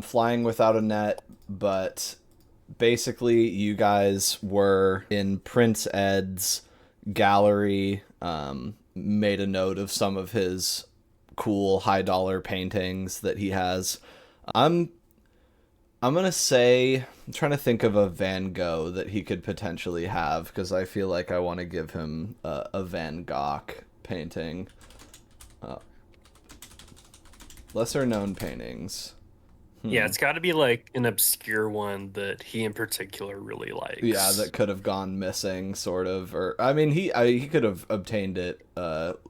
Flying without a net, but basically you guys were in Prince Ed's gallery, made a note of some of his cool high dollar paintings that he has. I'm I'm gonna say I'm trying to think of a Van Gogh that he could potentially have because I feel like I want to give him a Van Gogh painting. Uh, Lesser known paintings. Yeah, it's got to be like an obscure one that he in particular really Yeah, likes. that could have gone missing, sort of. Or I mean, he could have obtained it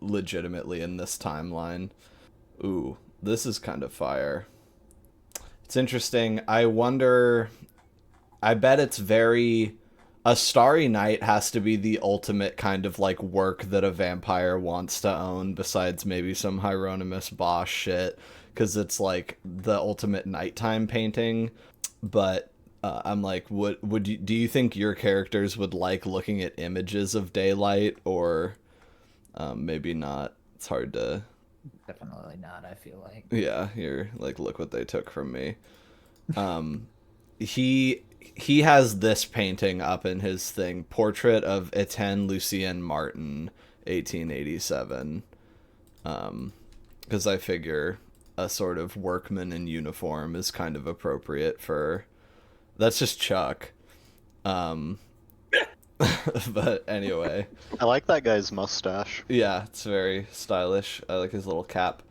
legitimately in this timeline. Ooh, this is kind of fire. It's interesting. I wonder. I bet it's very. A Starry Night has to be the ultimate kind of like work that a vampire wants to own, besides maybe some Hieronymus Bosch shit, because it's like the ultimate nighttime painting. But I'm like, do you think your characters would like looking at images of daylight, or maybe not? It's hard to. Definitely not, I feel like. Yeah, you're like, look what they took from me. Um, he has this painting up in his thing, portrait of Etienne Lucien Martin, 1887. Because I figure a sort of workman in uniform is kind of appropriate for. That's just Chuck. Um, but anyway, I like that guy's mustache. yeah, it's very stylish. I like his little cap.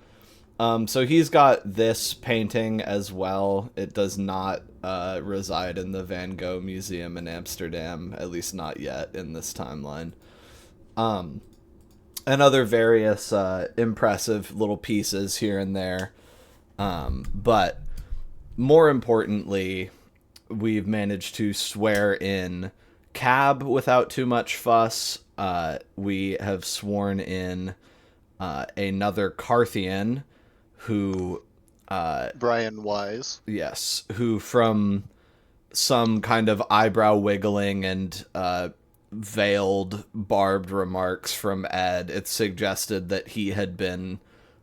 So he's got this painting as well. It does not reside in the Van Gogh Museum in Amsterdam, at least not yet in this timeline. And other various impressive little pieces here and there. But more importantly, we've managed to swear in Cab without too much fuss. We have sworn in another Carthian who Brian Wise. yes, who from some kind of eyebrow wiggling and veiled barbed remarks from Ed, it suggested that he had been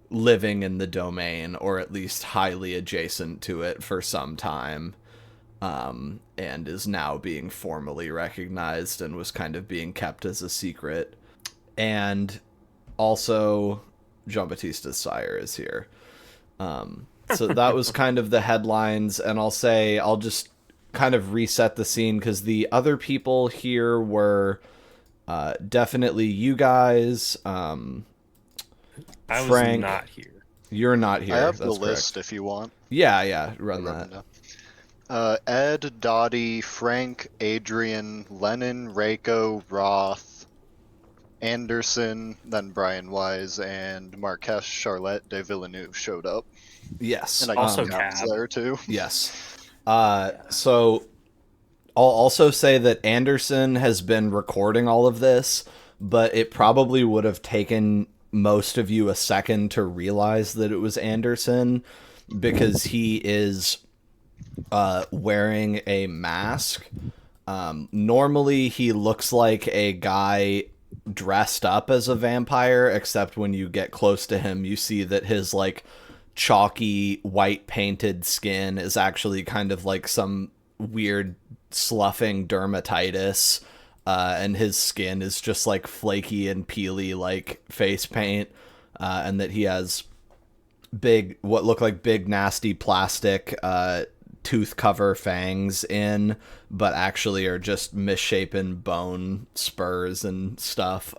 living in the domain, or at least highly adjacent to it, for some time, and is now being formally recognized and was kind of being kept as a secret. And also, Jean-Baptiste's sire is here. So that was kind of the headlines, and I'll just kind of reset the scene because the other people here were definitely you guys. I was Frank, not here. you're not here. I have That's the list correct. if you want. Yeah, run that. Ed, Dottie, Frank, Adrian, Lennon, Reiko, Roth, Anderson, then Brian Wise, and Marquez Charlotte de Villeneuve showed up. Yes. And I Also guess Cab's Cab. there too. Yes. So I'll also say that Anderson has been recording all of this, but it probably would have taken most of you a second to realize that it was Anderson because he is wearing a mask. Normally, he looks like a guy dressed up as a vampire, except when you get close to him, you see that his like chalky white painted skin is actually kind of like some weird sloughing dermatitis, and his skin is just like flaky and peely like face paint, and that he has what look like big nasty plastic tooth cover fangs in, but actually are just misshapen bone spurs and stuff.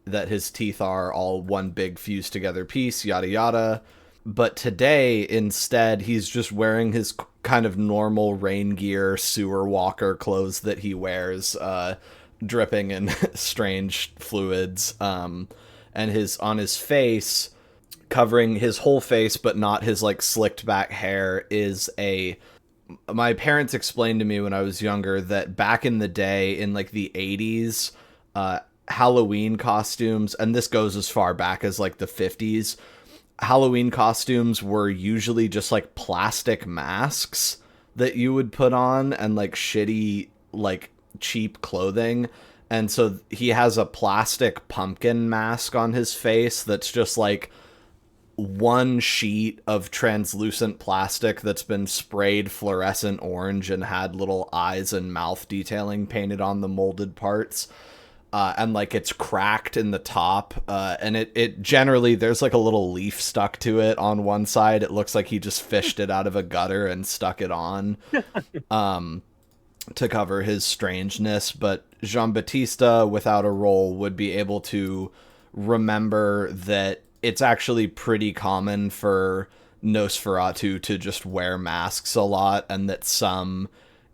That his teeth are all one big fused together piece, yada yada. But today, instead, he's just wearing his kind of normal rain gear sewer walker clothes that he wears, dripping in strange fluids. And his on his face, covering his whole face but not his like slicked back hair, is a. My parents explained to me when I was younger that back in the day, in like the 80s, Halloween costumes, and this goes as far back as like the 50s, Halloween costumes were usually just like plastic masks that you would put on and like shitty, like cheap clothing. And so he has a plastic pumpkin mask on his face that's just like one sheet of translucent plastic that's been sprayed fluorescent orange and had little eyes and mouth detailing painted on the molded parts. And like it's cracked in the top, and it generally, there's like a little leaf stuck to it on one side. It looks like he just fished it out of a gutter and stuck it on to cover his strangeness. But Jean-Baptiste, without a roll, would be able to remember that it's actually pretty common for Nosferatu to just wear masks a lot, and that some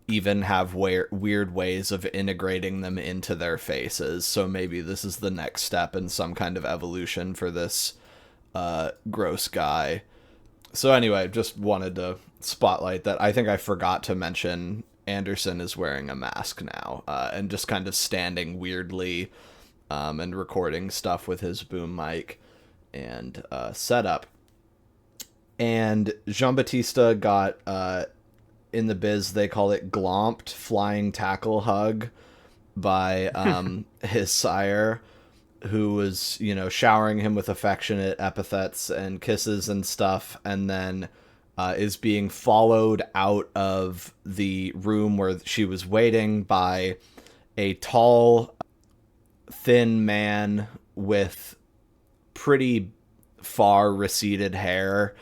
even have weird ways of integrating them into their faces. So maybe this is the next step in some kind of evolution for this gross guy. So anyway, just wanted to spotlight that. I think I forgot to mention Anderson is wearing a mask now, and just kind of standing weirdly and recording stuff with his boom mic and setup. And Jean-Baptiste got... in the biz, they call it glomped, flying tackle hug, by his sire, who was, showering him with affectionate epithets and kisses and stuff, and then is being followed out of the room where she was waiting by a tall, thin man with pretty far receded hair,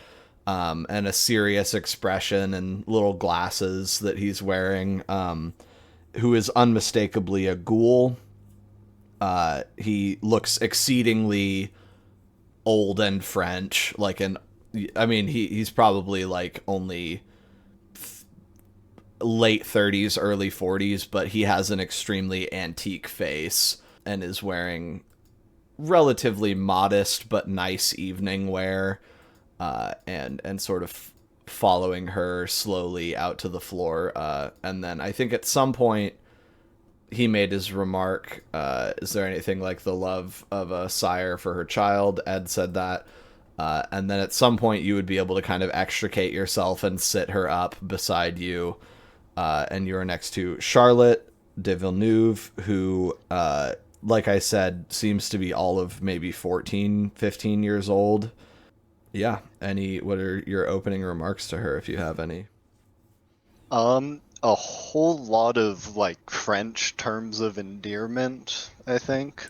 and a serious expression and little glasses that he's wearing, who is unmistakably a ghoul. He looks exceedingly old and French, he's probably like only late 30s, early 40s, but he has an extremely antique face and is wearing relatively modest but nice evening wear. And sort of following her slowly out to the floor. And then I think at some point he made his remark, is there anything like the love of a sire for her child? Ed said that. And then at some point you would be able to kind of extricate yourself and sit her up beside you. And you're next to Charlotte de Villeneuve, who, like I said, seems to be all of maybe 14, 15 years old. Yeah. What are your opening remarks to her, if you have any? A whole lot of like French terms of endearment, I think.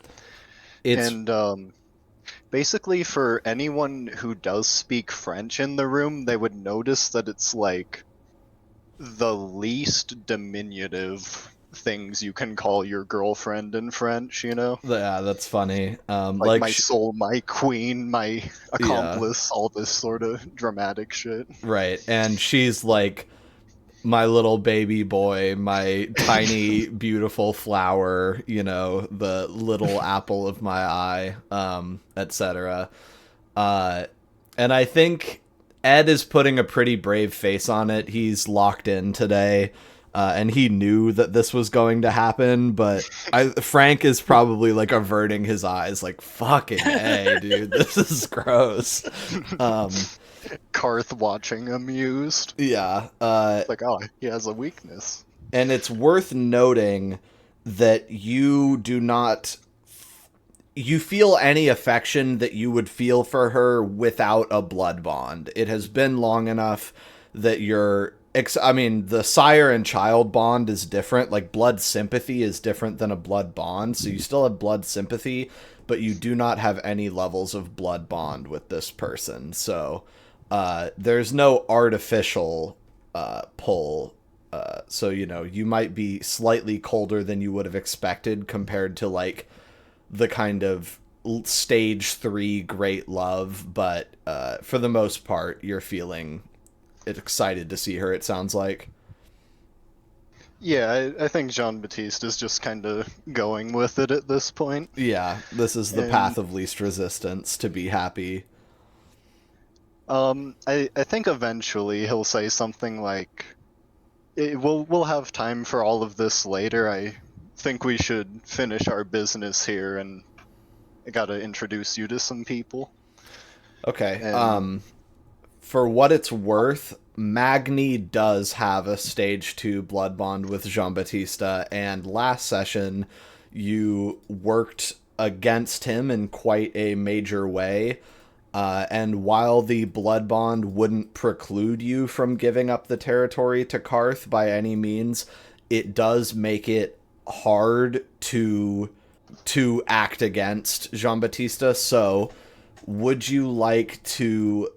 Basically for anyone who does speak French in the room, they would notice that it's like the least diminutive things you can call your girlfriend in French, Yeah, that's funny. Like my soul, my queen, my accomplice, all this sort of dramatic shit. Right, and she's like, my little baby boy, my tiny, beautiful flower, the little apple of my eye, etc. And I think Ed is putting a pretty brave face on it. He's locked in today. And he knew that this was going to happen, but Frank is probably like averting his eyes, like, fucking A, dude, this is gross. Karth watching amused. Yeah. Like, oh, he has a weakness. And it's worth noting that you feel any affection that you would feel for her without a blood bond. It has been long enough that the sire and child bond is different. Like, blood sympathy is different than a blood bond. So you still have blood sympathy, but you do not have any levels of blood bond with this person. So there's no artificial pull. So, you might be slightly colder than you would have expected compared to, like, the kind of stage 3 great love. But for the most part, you're feeling excited to see her, it sounds like. Yeah, I think Jean-Baptiste is just kind of going with it at this point. Yeah, this is the path of least resistance, to be happy. I think eventually he'll say something like, we'll have time for all of this later. I think we should finish our business here, and I gotta introduce you to some people. Okay, for what it's worth, Magni does have a stage 2 blood bond with Jean-Baptiste, and last session you worked against him in quite a major way. And while the blood bond wouldn't preclude you from giving up the territory to Karth by any means, it does make it hard to act against Jean-Baptiste. So, would you like to...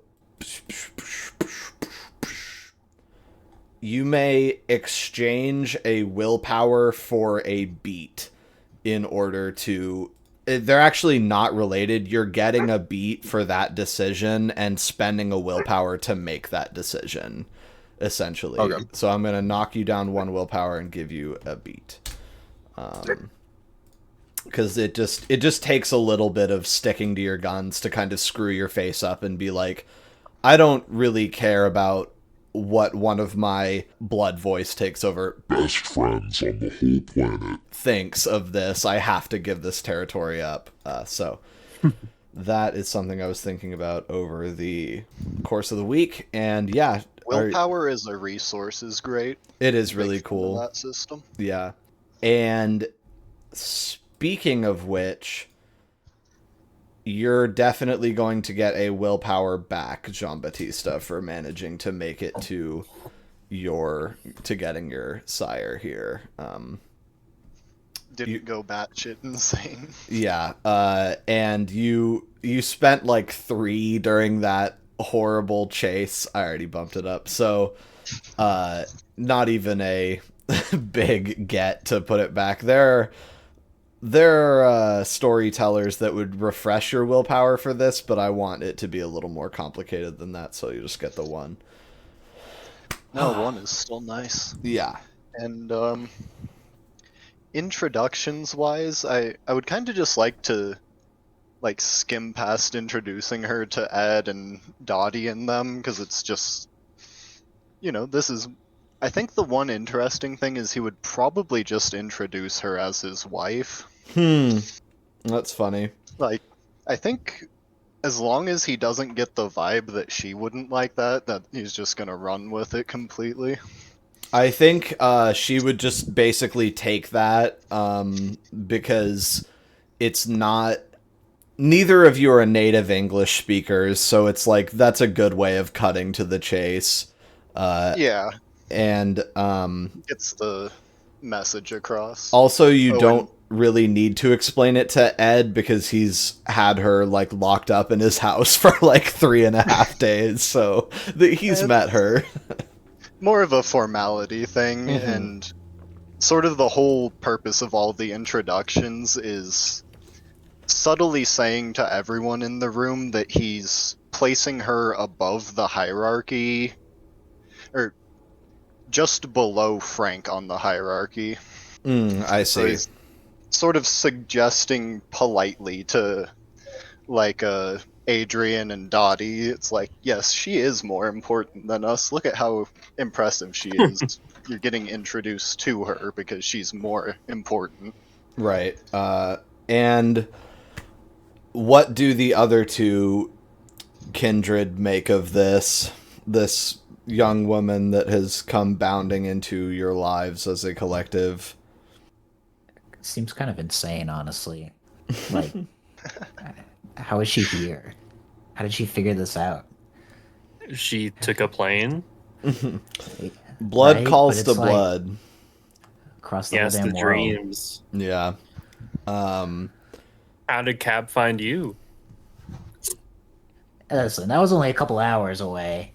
You may exchange a willpower for a beat in order to... They're actually not related. You're getting a beat for that decision and spending a willpower to make that decision, essentially. Okay. So I'm going to knock you down 1 willpower and give you a beat. Because it just takes a little bit of sticking to your guns to kind of screw your face up and be like, I don't really care about what one of my blood voice takes over Best friends on the whole planet. thinks of this. I have to give this territory up. So that is something I was thinking about over the course of the week. And yeah, Willpower as a resource is great. it is really Big fan of cool. that system. Yeah. And speaking of which, you're definitely going to get a willpower back, Jean-Baptiste, for managing to make it to getting your sire here. Didn't go batshit insane. Yeah. And you spent like 3 during that horrible chase. I already bumped it up. So, not even a big get to put it back. There are storytellers that would refresh your willpower for this, but I want it to be a little more complicated than that, so you just get the 1. No, 1 is still nice. Yeah. And introductions wise, I would kind of just like to skim past introducing her to Ed and Dottie and them, because it's just, this is... I think the one interesting thing is he would probably just introduce her as his wife. That's funny. I think as long as he doesn't get the vibe that she wouldn't like that he's just gonna run with it completely. I think she would just basically take that because it's not... Neither of you are native English speakers, so it's like that's a good way of cutting to the chase. Yeah. And Gets the message across. also you don't really need to explain it to Ed because he's had her like locked up in his house for like 3.5 days, so he's met her. More of a formality thing, and sort of the whole purpose of all the introductions is subtly saying to everyone in the room that he's placing her above the hierarchy, or just below Frank on the hierarchy. I So see. he's sort of suggesting politely to Adrian and Dottie, it's like, yes, she is more important than us. Look at how impressive she is. You're getting introduced to her because she's more important. Right. And what do the other 2 kindred make of this young woman that has come bounding into your lives as a collective? Seems kind of insane, honestly. Like, how is she here? How did she figure this out? She took a plane. Blood Right? calls But to it's like- blood. Across the Yes, whole the damn world. dreams. Yeah. How did Cab find you? Listen, that was only a couple hours away.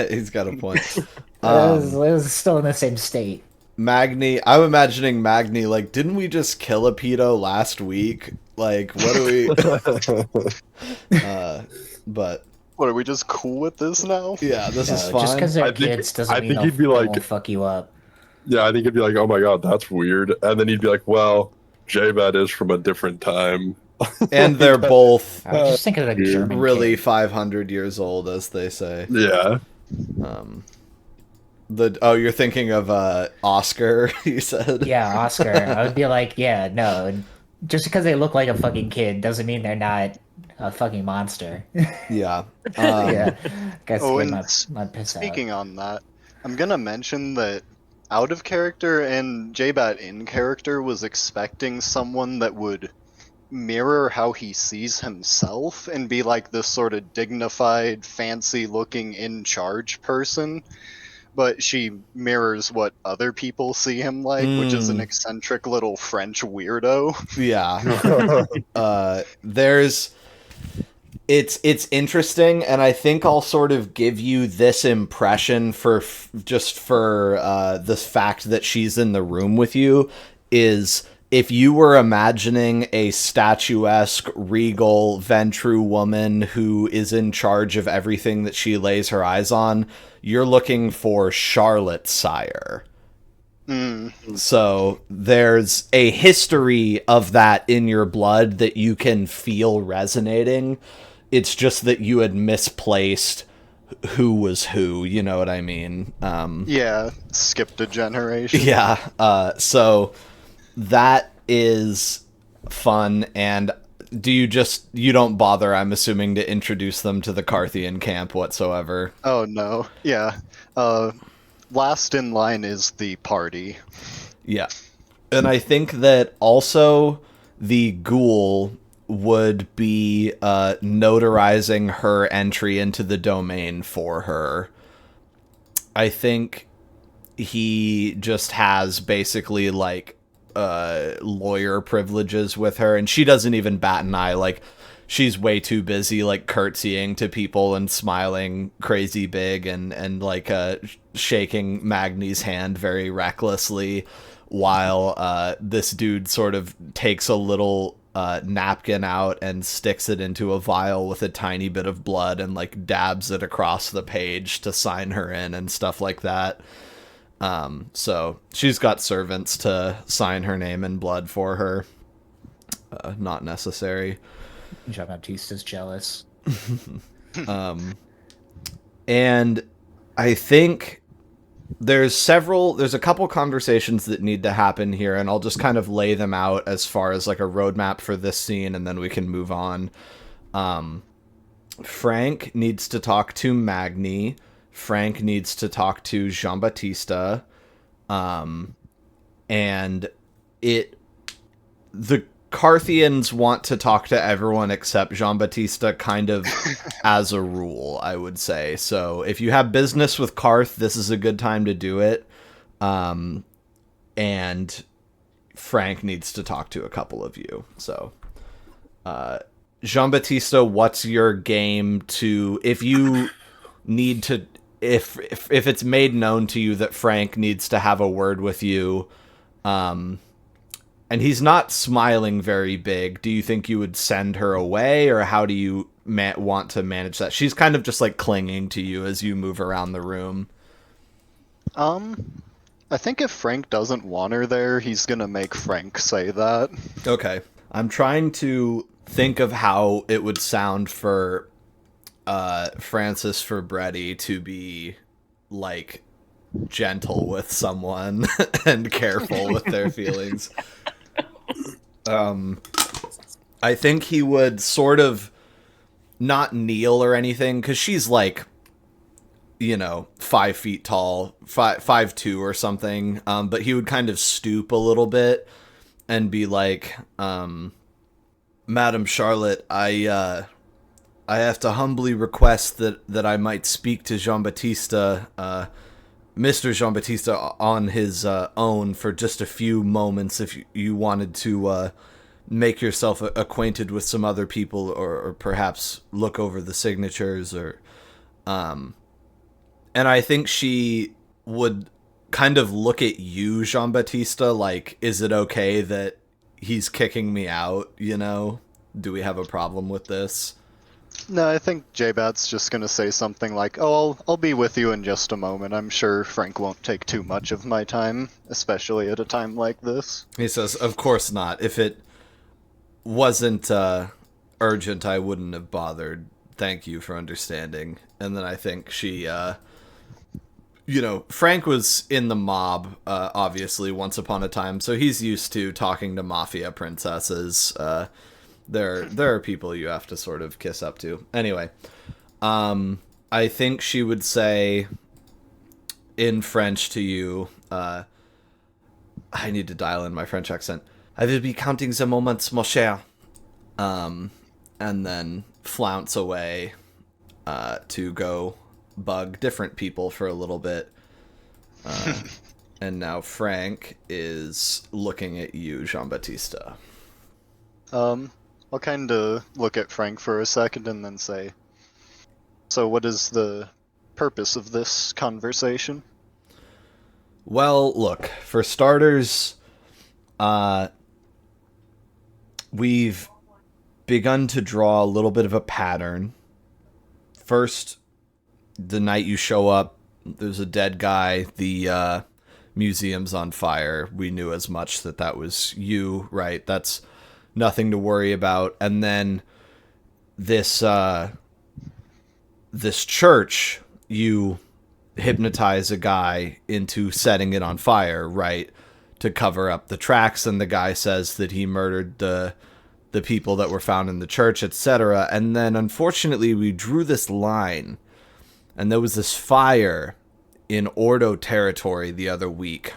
He's got a point. It was still in the same state. Magni, I'm imagining Magni, like, didn't we just kill a pedo last week? Like, what do we... but, What, are we just cool with this now? yeah, this is No, fine. just because they're I think- kids doesn't I mean think they'll, he'd be they like- won't fuck you up. Yeah, I think he'd be like, oh my god, that's weird. And then he'd be like, well, J-Bad is from a different time. And they're both I was just thinking of a Yeah. German really kid. 500 years old, as they say. Yeah. You're thinking of Oscar, you said? Yeah, Oscar. I would be like, yeah, no. Just because they look like a fucking kid doesn't mean they're not a fucking monster. Yeah. Yeah. Guys, Oh, get and my piss out. Speaking on that, I'm gonna mention that out of character and J-Bat in character was expecting someone that would mirror how he sees himself and be like this sort of dignified, fancy-looking, in-charge person. But she mirrors what other people see him like, which is an eccentric little French weirdo. Yeah. It's interesting, and I think I'll sort of give you this impression for the fact that she's in the room with you is if you were imagining a statuesque, regal, Ventru woman who is in charge of everything that she lays her eyes on, you're looking for Charlotte Sire. So there's a history of that in your blood that you can feel resonating. It's just that you had misplaced who was who, you know what I mean? Yeah, skipped a generation. Yeah, so that is fun, and you don't bother, I'm assuming, to introduce them to the Carthian camp whatsoever? Oh, no. Yeah. Last in line is the party. Yeah. And I think that also the ghoul would be notarizing her entry into the domain for her. I think he just has basically like lawyer privileges with her, and she doesn't even bat an eye. Like, she's way too busy like curtsying to people and smiling crazy big and like shaking Magni's hand very recklessly while this dude sort of takes a little napkin out and sticks it into a vial with a tiny bit of blood and like dabs it across the page to sign her in and stuff like that. So she's got servants to sign her name in blood for her. Not necessary. Jean-Baptiste is jealous. And I think there's a couple conversations that need to happen here, and I'll just kind of lay them out as far as like a roadmap for this scene, and then we can move on. Frank needs to talk to Magni. Frank needs to talk to Jean-Baptiste. And the Carthians want to talk to everyone except Jean-Baptiste, kind of as a rule, I would say. So if you have business with Carth, this is a good time to do it. And Frank needs to talk to a couple of you. So, Jean-Baptiste, what's your game to, if you need to, if it's made known to you that Frank needs to have a word with you, and he's not smiling very big, do you think you would send her away, or how do you want to manage that? She's kind of just like clinging to you as you move around the room. I think if Frank doesn't want her there, he's gonna make Frank say that. Okay. I'm trying to think of how it would sound for Francis Fabretti to be like gentle with someone and careful with their feelings. I think he would sort of not kneel or anything, because she's like, 5 feet tall, 5'2" or something. But he would kind of stoop a little bit and be like, Madam Charlotte, I have to humbly request that I might speak to Jean-Baptiste, Mr. Jean-Baptiste, on his own for just a few moments, if you wanted to make yourself acquainted with some other people, or perhaps look over the signatures, or and I think she would kind of look at you, Jean-Baptiste, like, is it okay that he's kicking me out, Do we have a problem with this? No, I think J-Bat's just gonna say something like, "Oh, I'll be with you in just a moment. I'm sure Frank won't take too much of my time, especially at a time like this." He says, "Of course not. If it wasn't urgent, I wouldn't have bothered. Thank you for understanding." And then I think she, Frank was in the mob, obviously, once upon a time, so he's used to talking to mafia princesses. There are people you have to sort of kiss up to. Anyway, I think she would say in French to you, I need to dial in my French accent. I will be counting the moments, mon cher. and then flounce away to go bug different people for a little bit. And now Frank is looking at you, Jean-Baptiste. I'll kind of look at Frank for a second and then say, so what is the purpose of this conversation? Well, look, for starters, we've begun to draw a little bit of a pattern. First, the night you show up, there's a dead guy, the museum's on fire. We knew as much that was you, right? That's nothing to worry about. And then this church, you hypnotize a guy into setting it on fire, right? To cover up the tracks, and the guy says that he murdered the people that were found in the church, etc. And then unfortunately we drew this line, and there was this fire in Ordo territory the other week.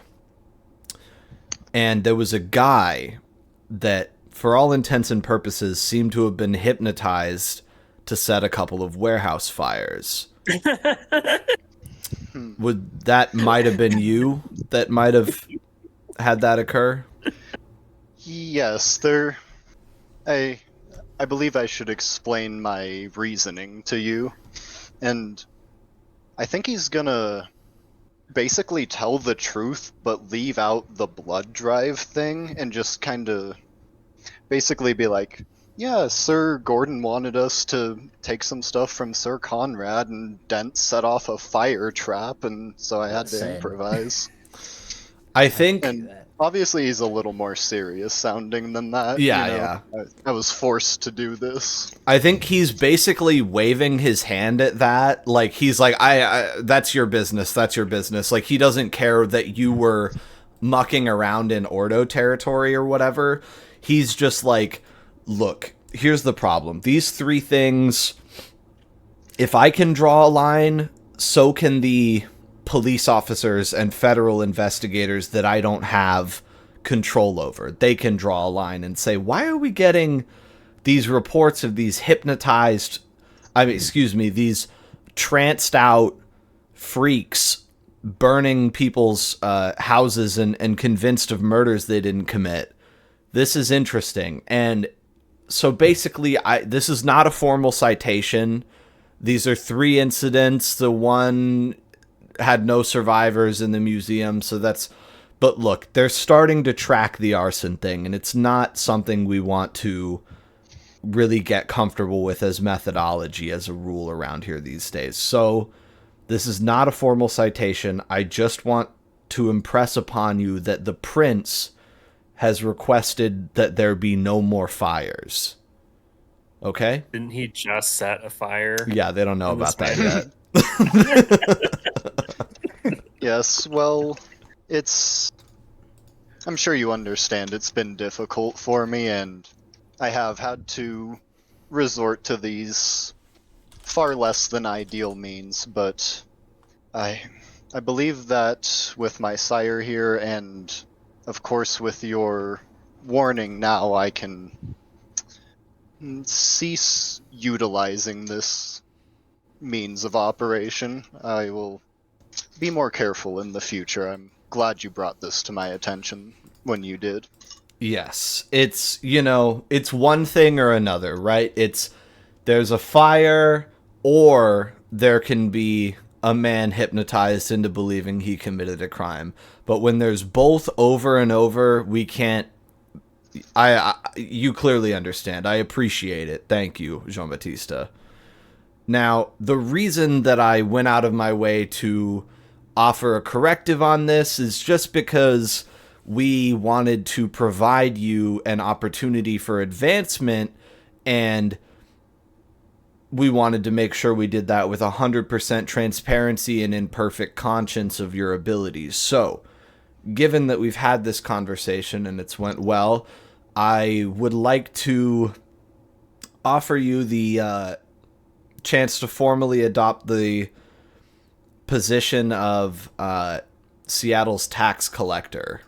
And there was a guy that, for all intents and purposes, seemed to have been hypnotized to set a couple of warehouse fires. Would that might have been you that might have had that occur? Yes, I believe I should explain my reasoning to you. And I think he's gonna basically tell the truth, but leave out the blood drive thing, and just kind of basically be like, yeah, Sir Gordon wanted us to take some stuff from Sir Conrad, and Dent set off a fire trap, and so I had to improvise. I think... And obviously he's a little more serious sounding than that. Yeah, you know? yeah. I was forced to do this. I think he's basically waving his hand at that. Like, he's like, I that's your business, that's your business. Like, he doesn't care that you were mucking around in Ordo territory or whatever. He's just like, look, here's the problem. These three things, if I can draw a line, so can the police officers and federal investigators that I don't have control over. They can draw a line and say, why are we getting these reports of these these tranced out freaks burning people's houses and convinced of murders they didn't commit? This is interesting. And so basically, this is not a formal citation. These are three incidents. The one had no survivors in the museum, so that's... But look, they're starting to track the arson thing, and it's not something we want to really get comfortable with as methodology, as a rule around here these days. So this is not a formal citation. I just want to impress upon you that the prince has requested that there be no more fires. Okay? Didn't he just set a fire? Yeah, they don't know about that yet. Yes, well, I'm sure you understand it's been difficult for me, and I have had to resort to these far less than ideal means, but I believe that with my sire here, and of course with your warning now, I can cease utilizing this means of operation. I will be more careful in the future. I'm glad you brought this to my attention when you did. Yes, it's, it's one thing or another, right? There's a fire, or there can be a man hypnotized into believing he committed a crime. But when there's both over and over, we can't... you clearly understand. I appreciate it. Thank you, Jean-Baptiste. Now, the reason that I went out of my way to offer a corrective on this is just because we wanted to provide you an opportunity for advancement, and we wanted to make sure we did that with 100% transparency and in perfect conscience of your abilities. So, given that we've had this conversation and it's went well, I would like to offer you the chance to formally adopt the position of Seattle's tax collector.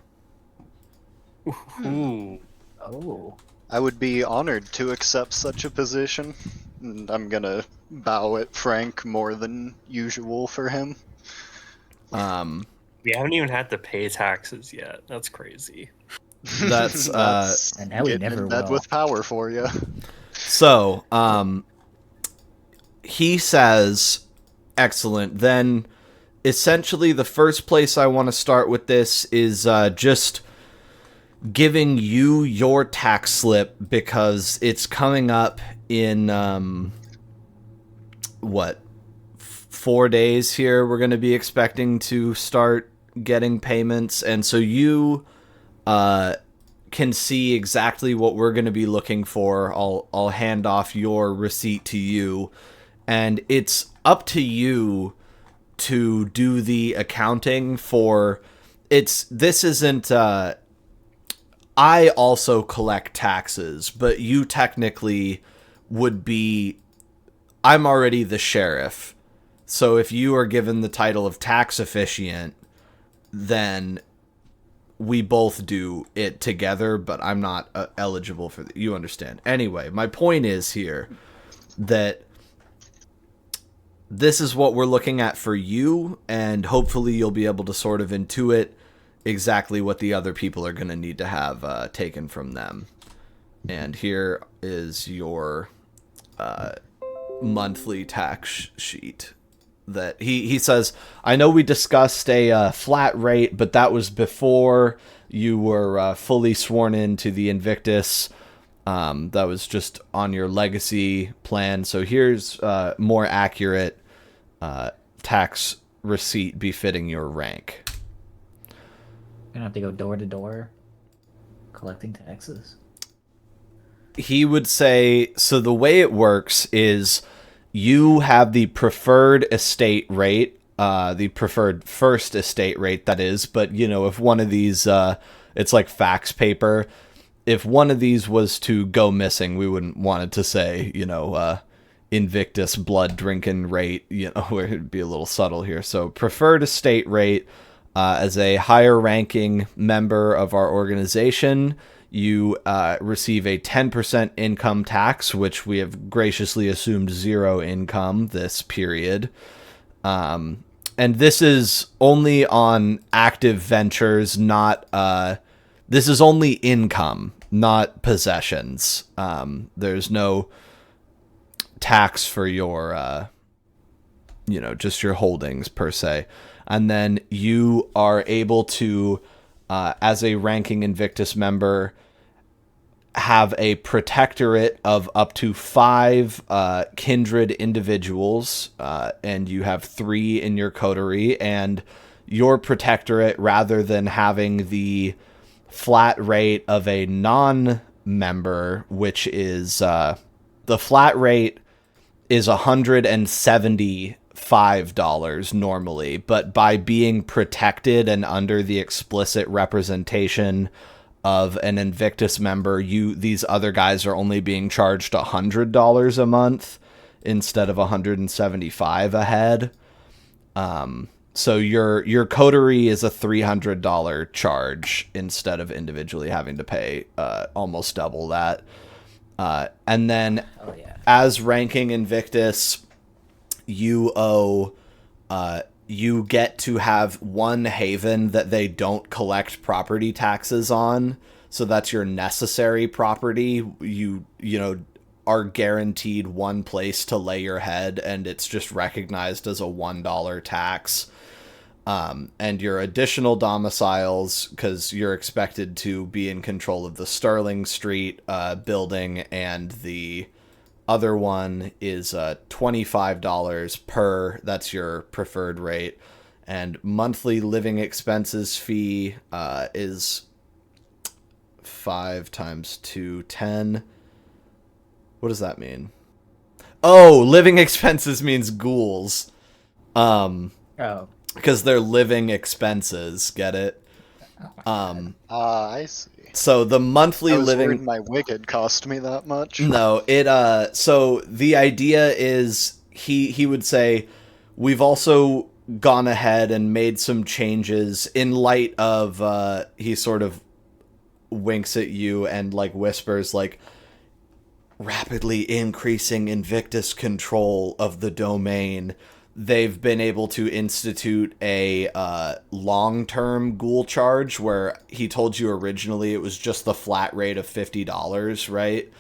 Ooh. Oh. I would be honored to accept such a position. And I'm gonna bow at Frank more than usual for him. We haven't even had to pay taxes yet. That's crazy. That's And now we getting never in bed will. with power for you. so he says, excellent. Then essentially the first place I want to start with this is just giving you your tax slip, because it's coming up in 4 days here. We're going to be expecting to start getting payments, and so you can see exactly what we're going to be looking for. I'll hand off your receipt to you, and it's up to you to do the accounting for this isn't I also collect taxes, but you technically would be, I'm already the sheriff. So if you are given the title of tax officiant, then we both do it together, but I'm not eligible for you understand. Anyway, my point is here that this is what we're looking at for you, and hopefully you'll be able to sort of intuit exactly what the other people are going to need to have taken from them. And here is your monthly tax sheet. That he says, I know we discussed a flat rate, but that was before you were fully sworn into the Invictus. That was just on your legacy plan. So here's more accurate tax receipt befitting your rank. Gonna have to go door to door collecting taxes. He would say, so the way it works is you have the preferred estate rate, the preferred first estate rate, that is, but, you know, if one of these, it's like fax paper, if one of these was to go missing, we wouldn't want it to say, you know, Invictus blood drinking rate, you know, where it'd be a little subtle here. So preferred estate rate, as a higher ranking member of our organization, you receive a 10% income tax, which we have graciously assumed 0 income this period. And this is only on active ventures, not... this is only income, not possessions. There's no tax for your, you know, just your holdings per se. And then you are able to, as a ranking Invictus member, have a protectorate of up to 5 kindred individuals, and you have 3 in your coterie. And your protectorate, rather than having the flat rate of a non-member, which is the flat rate is $175 normally, but by being protected and under the explicit representation of an Invictus member, these other guys are only being charged $100 a month instead of $175 a head. So your coterie is a $300 charge instead of individually having to pay almost double that. And then as ranking Invictus, you owe, you get to have one haven that they don't collect property taxes on. So that's your necessary property. You know, are guaranteed one place to lay your head, and it's just recognized as a $1 tax. And your additional domiciles, because you're expected to be in control of the Sterling Street building, and the other one is $25 per. That's your preferred rate. And monthly living expenses fee is 5 times 2, 10. What does that mean? Oh, living expenses means ghouls. Because they're living expenses. Get it? I see. So the monthly I was living... worried my wig had cost me that much. No, it so the idea is he would say, we've also gone ahead and made some changes in light of he sort of winks at you and like whispers like, rapidly increasing Invictus control of the domain, they've been able to institute a long-term ghoul charge where he told you originally it was just the flat rate of $50, right?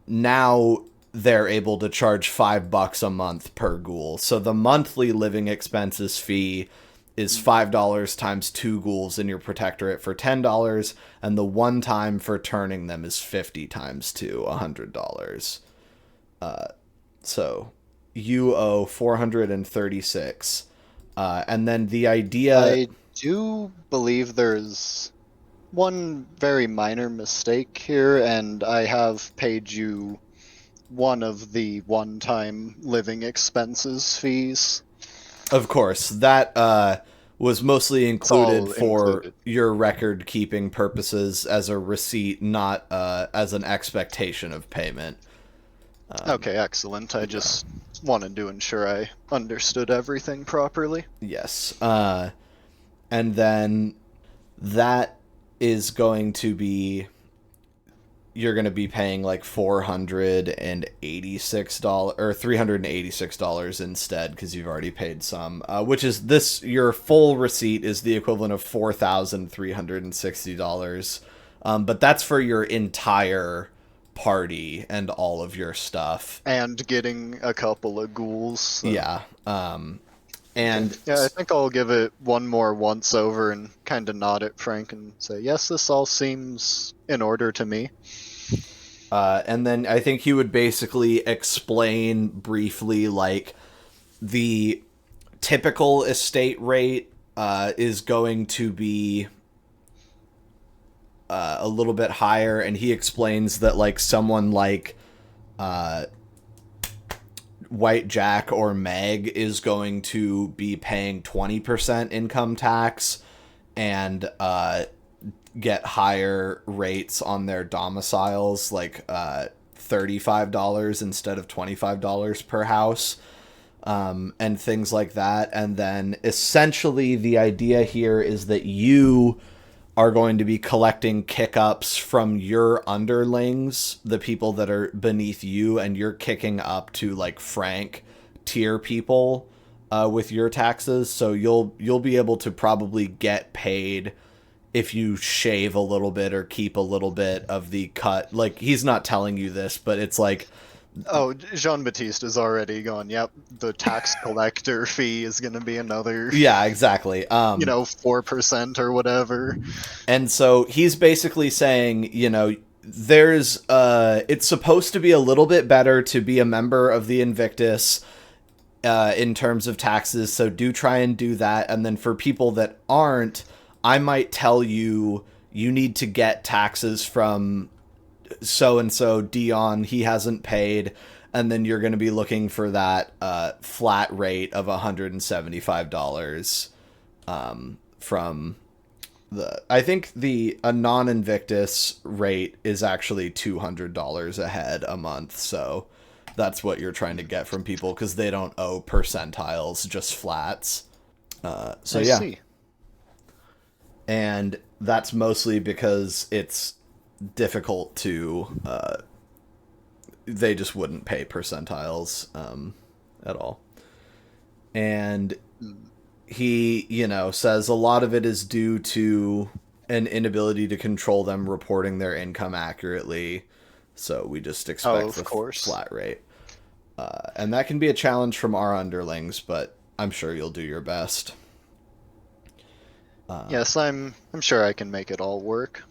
Now they're able to charge $5 a month per ghoul. So the monthly living expenses fee is $5 times 2 ghouls in your protectorate for $10, and the one time for turning them is 50 times 2, $100. So you owe 436. And then the idea... I do believe there's one very minor mistake here, and I have paid you one of the one-time living expenses fees. Of course, that was mostly included all for included. your record-keeping purposes as a receipt, not as an expectation of payment. Okay, excellent. I just wanted to ensure I understood everything properly. Yes. And then that is going to be... You're going to be paying like $486 or $386 instead because you've already paid some, which is this, your full receipt is the equivalent of $4,360. But that's for your entire party and all of your stuff. And getting a couple of ghouls. So. Yeah. And yeah, I think I'll give it one more once over and kind of nod at Frank and say, yes, this all seems in order to me. And then I think he would basically explain briefly, like, the typical estate rate is going to be a little bit higher, and he explains that, like, someone like White Jack or Meg is going to be paying 20% income tax and get higher rates on their domiciles, like $35 instead of $25 per house, and things like that. And then essentially the idea here is that you are going to be collecting kick-ups from your underlings, the people that are beneath you, and you're kicking up to like Frank tier people with your taxes. So you'll be able to probably get paid if you shave a little bit or keep a little bit of the cut. Like, he's not telling you this, but it's like... Oh, Jean-Baptiste is already going, yep, the tax collector fee is going to be another... Yeah, exactly. 4% or whatever. And so he's basically saying, there's... it's supposed to be a little bit better to be a member of the Invictus in terms of taxes, so do try and do that. And then for people that aren't, I might tell you, you need to get taxes from so-and-so, Dion, he hasn't paid, and then you're going to be looking for that flat rate of $175 from the... I think a non-Invictus rate is actually $200 a head a month, so that's what you're trying to get from people, because they don't owe percentiles, just flats. I see. And that's mostly because it's difficult to... they just wouldn't pay percentiles at all. And he, says a lot of it is due to an inability to control them reporting their income accurately. So we just expect the flat rate. And that can be a challenge from our underlings, but I'm sure you'll do your best. Yes, I'm sure I can make it all work.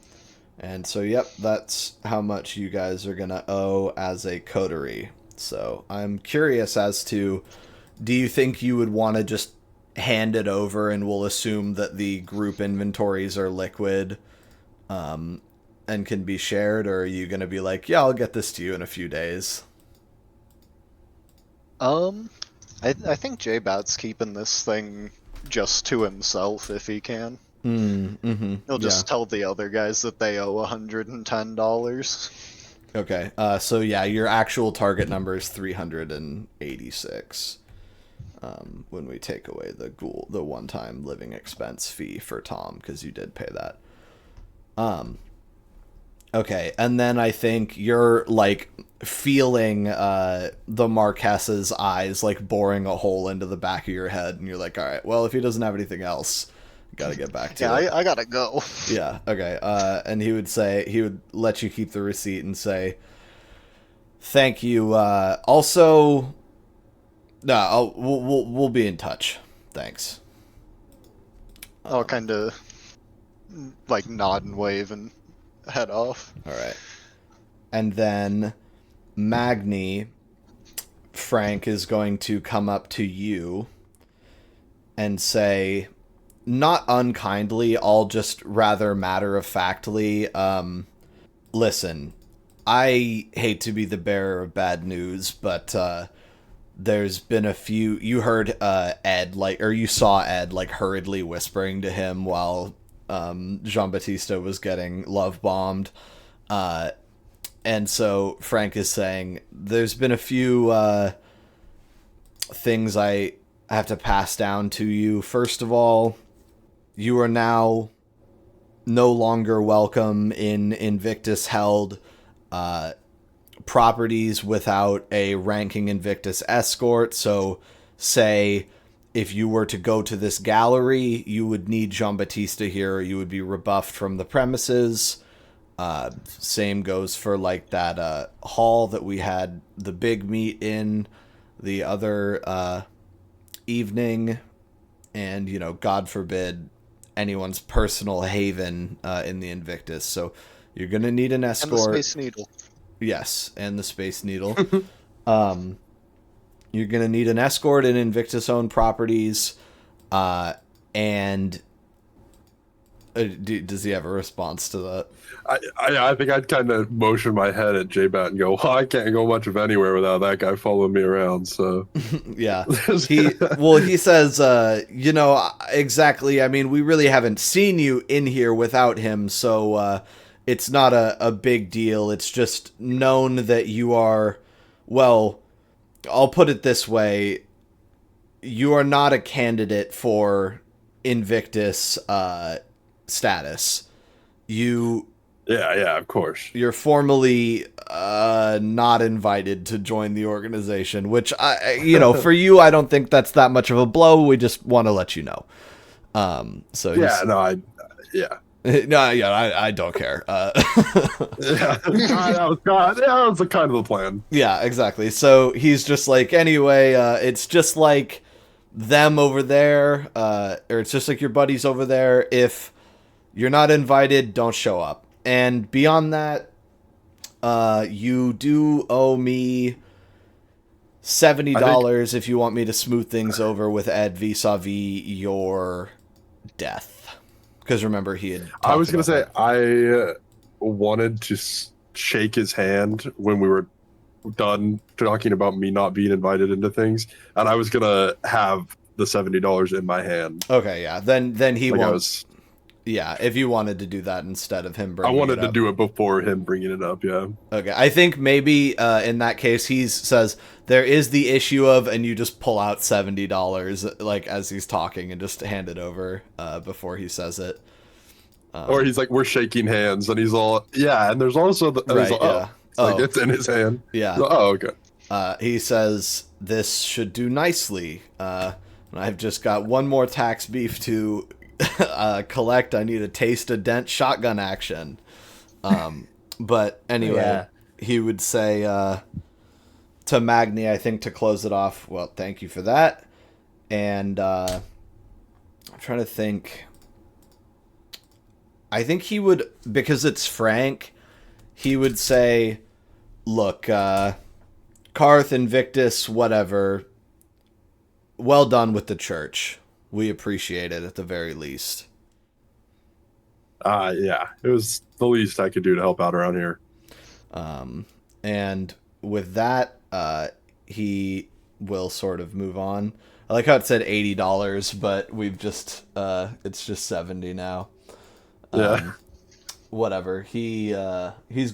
And so, yep, that's how much you guys are going to owe as a coterie. So I'm curious as to, do you think you would want to just hand it over and we'll assume that the group inventories are liquid and can be shared? Or are you going to be like, yeah, I'll get this to you in a few days? I think J-Bat's keeping this thing just to himself if he can. He'll just tell the other guys that they owe $110. Okay, so yeah, your actual target number is 386 when we take away the one-time living expense fee for Tom, because you did pay that. Okay, and then I think you're like feeling the Marques's eyes like boring a hole into the back of your head, and you're like, all right, well, if he doesn't have anything else, gotta get back to it. I gotta go. Yeah, okay. And he would let you keep the receipt and say, thank you. Also, no, we'll be in touch. Thanks. I'll kind of like nod and wave and head off. All right. And then Magni, Frank is going to come up to you and say, not unkindly, all just rather matter-of-factly, listen, I hate to be the bearer of bad news, but there's been a few... You heard Ed, or you saw Ed, hurriedly whispering to him while Jean-Baptiste was getting love-bombed. And so Frank is saying, there's been a few things I have to pass down to you. First of all, you are now no longer welcome in Invictus held properties without a ranking Invictus escort. So say if you were to go to this gallery, you would need Jean-Baptiste here, or you would be rebuffed from the premises. Same goes for that hall that we had the big meet in the other evening, and God forbid anyone's personal haven in the Invictus. So you're gonna need an escort. And the Space Needle. Yes, and the Space Needle. You're gonna need an escort in Invictus-owned properties, and does he have a response to that? I think I'd kind of motion my head at J-Bat and go, well, I can't go much of anywhere without that guy following me around, so... Yeah. He says, exactly, I mean, we really haven't seen you in here without him, so it's not a big deal. It's just known that you are, well, I'll put it this way, you are not a candidate for Invictus status. Yeah, of course. You're formally not invited to join the organization, which for you, I don't think that's that much of a blow. We just want to let you know. I don't care. That was kind of the plan. Yeah, exactly. So he's just like, anyway, it's just like them over there, or it's just like your buddies over there. If you're not invited, don't show up. And beyond that, you do owe me $70 if you want me to smooth things over with Ed vis-a-vis your death. Because remember, he had... I was going to say, I wanted to shake his hand when we were done talking about me not being invited into things, and I was going to have the $70 in my hand. Okay, yeah. Then he won't... Yeah, if you wanted to do that instead of him bringing it up. I wanted to do it before him bringing it up, yeah. Okay, I think maybe in that case he says there is the issue of, and you just pull out $70 as he's talking and just hand it over before he says it. Or he's like, we're shaking hands, and he's all, yeah, and there's also the... Right, yeah. It's in his hand. Yeah. So, okay. He says, this should do nicely. I've just got one more tax beef to... collect. I need a taste of Dent shotgun action. But anyway, He would say to Magni, I think, to close it off, well, thank you for that. And I'm trying to think. I think he would, because it's Frank, he would say, look, Karth, Invictus, whatever, well done with the church. We appreciate it at the very least. Yeah, it was the least I could do to help out around here. And with that, he will sort of move on. I like how it said $80, but we've just, it's just 70 now. Yeah. Whatever. He's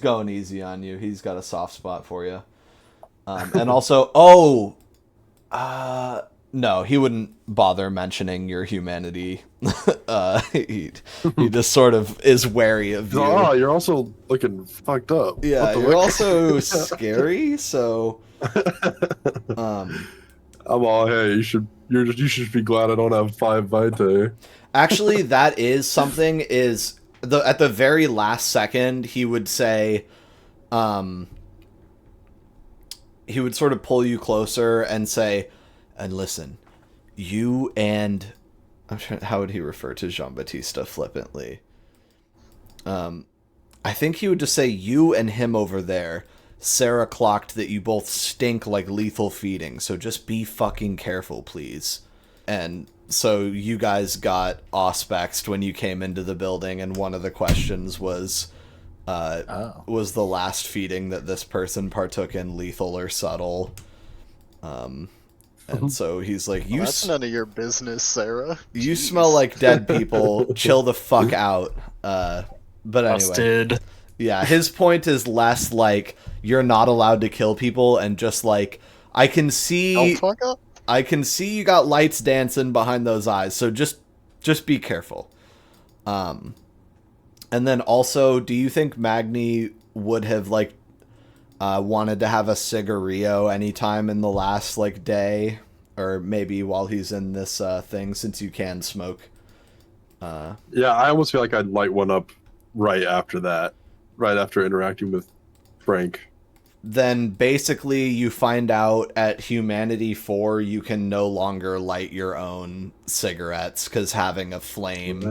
going easy on you. He's got a soft spot for you. And also, No, he wouldn't bother mentioning your humanity. He just sort of is wary of you. Oh, you're also looking fucked up. Yeah, What the you're fuck? also scary, so I'm all, hey, you should be glad I don't have 5 vitae. actually that is something at the very last second he would say he would sort of pull you closer and say, and listen, you and how would he refer to Jean-Baptiste flippantly? I think he would just say, you and him over there, Sarah clocked that you both stink like lethal feeding, so just be fucking careful, please. And so you guys got auspexed when you came into the building, and one of the questions was the last feeding that this person partook in lethal or subtle? And so he's like, Well, that's none of your business, Sarah. You Jeez. smell like dead people. Chill the fuck out. But anyway. Busted. Yeah, his point is less like you're not allowed to kill people and just like I can see Don't fuck up. I can see you got lights dancing behind those eyes, so just be careful. And then also, do you think Magni would have like wanted to have a cigarillo anytime in the last like day, or maybe while he's in this thing, since you can smoke? Yeah, I almost feel like I'd light one up right after that, right after interacting with Frank. Then basically you find out at Humanity 4 you can no longer light your own cigarettes because having a flame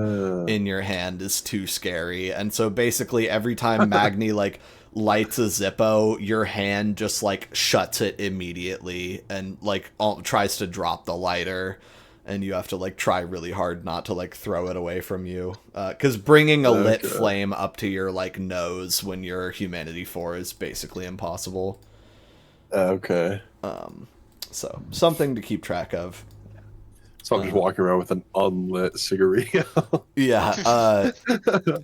in your hand is too scary. And so basically every time Magni like lights a Zippo, your hand just like shuts it immediately and like tries to drop the lighter, and you have to like try really hard not to like throw it away from you, because bringing a lit flame up to your like nose when you're Humanity 4 is basically impossible. Okay. So something to keep track of. So I'm just walking around with an unlit cigarillo. Yeah.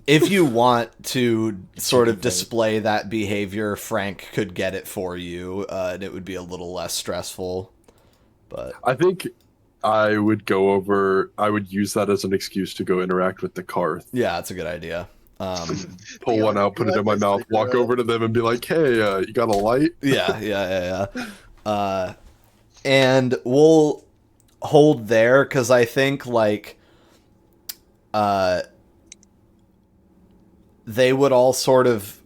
If you want to sort of display that behavior, Frank could get it for you, and it would be a little less stressful. But I think I would use that as an excuse to go interact with the Karth. yeah, that's a good idea. Pull one out, put it in my mouth, walk over to them and be like, hey, you got a light? Yeah. And we'll hold there, because I think, like, they would all sort of...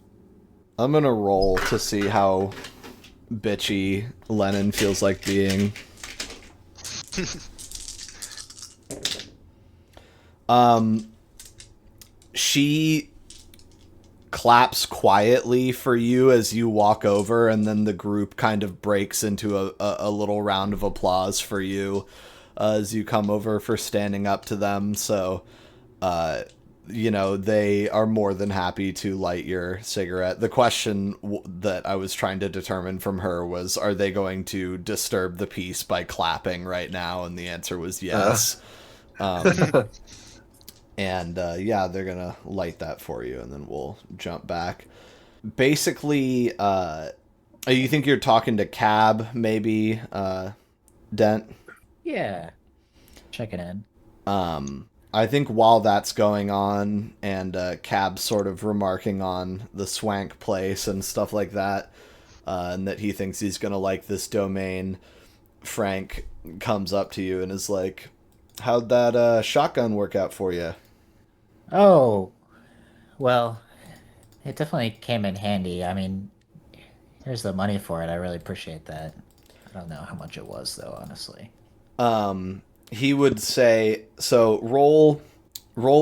I'm gonna roll to see how bitchy Lennon feels like being. She claps quietly for you as you walk over, and then the group kind of breaks into a little round of applause for you as you come over for standing up to them. So, you know, they are more than happy to light your cigarette. The question that I was trying to determine from her was, are they going to disturb the peace by clapping right now? And the answer was yes. And yeah, they're gonna light that for you, and then we'll jump back. Basically, you think you're talking to Cab, maybe, Dent? Yeah. Check it in. I think while that's going on, and Cab sort of remarking on the swank place and stuff like that, and that he thinks he's gonna like this domain, Frank comes up to you and is like, how'd that shotgun work out for you? Oh, well, it definitely came in handy. I mean, here's the money for it. I really appreciate that. I don't know how much it was, though, honestly. He would say, so roll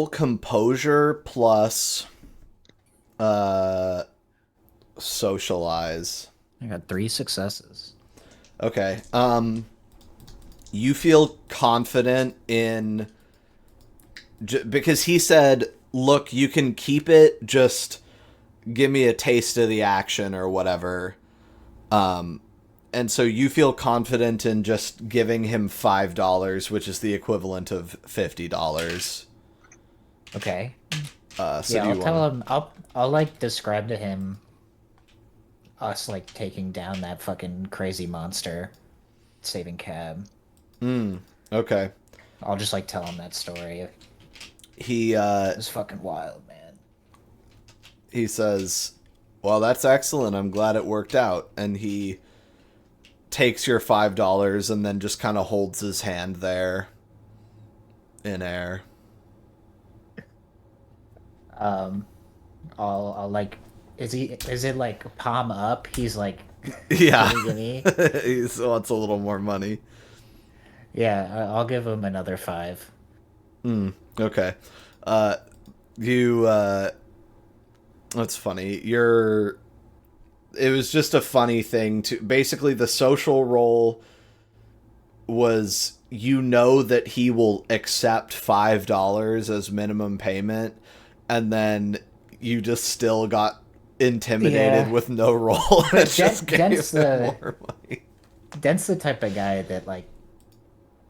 composure plus socialize. I got 3 successes. Okay. You feel confident in... because he said, look, you can keep it, just give me a taste of the action or whatever. And so you feel confident in just giving him $5, which is the equivalent of $50. Okay. So yeah, I'll tell him. I'll like describe to him us like taking down that fucking crazy monster, saving Cab. Okay. I'll just like tell him that story. He It was fucking wild, man. he says, "Well, that's excellent. I'm glad it worked out." And he takes your $5 and then just kind of holds his hand there in air. I'll like, is it like palm up? He's like, Yeah. gimme. He wants a little more money. Yeah, I'll give him another 5. Okay. That's funny. It was just a funny thing to, basically the social role was, that he will accept $5 as minimum payment, and then you just still got intimidated with no roll. And just gave him more money. Dent's the type of guy that like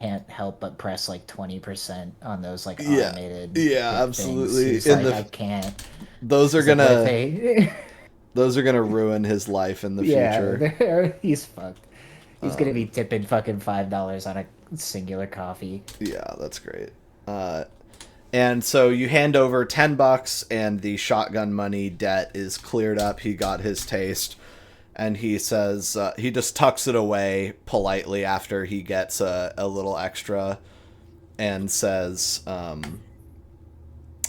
can't help but press like 20% on those like automated absolutely. He's like, I can't. Those are gonna ruin his life in the future. Yeah, he's fucked. He's gonna be tipping fucking $5 on a singular coffee. Yeah, that's great. And so you hand over $10, and the shotgun money debt is cleared up. He got his taste, and he says he just tucks it away politely after he gets a little extra, and says,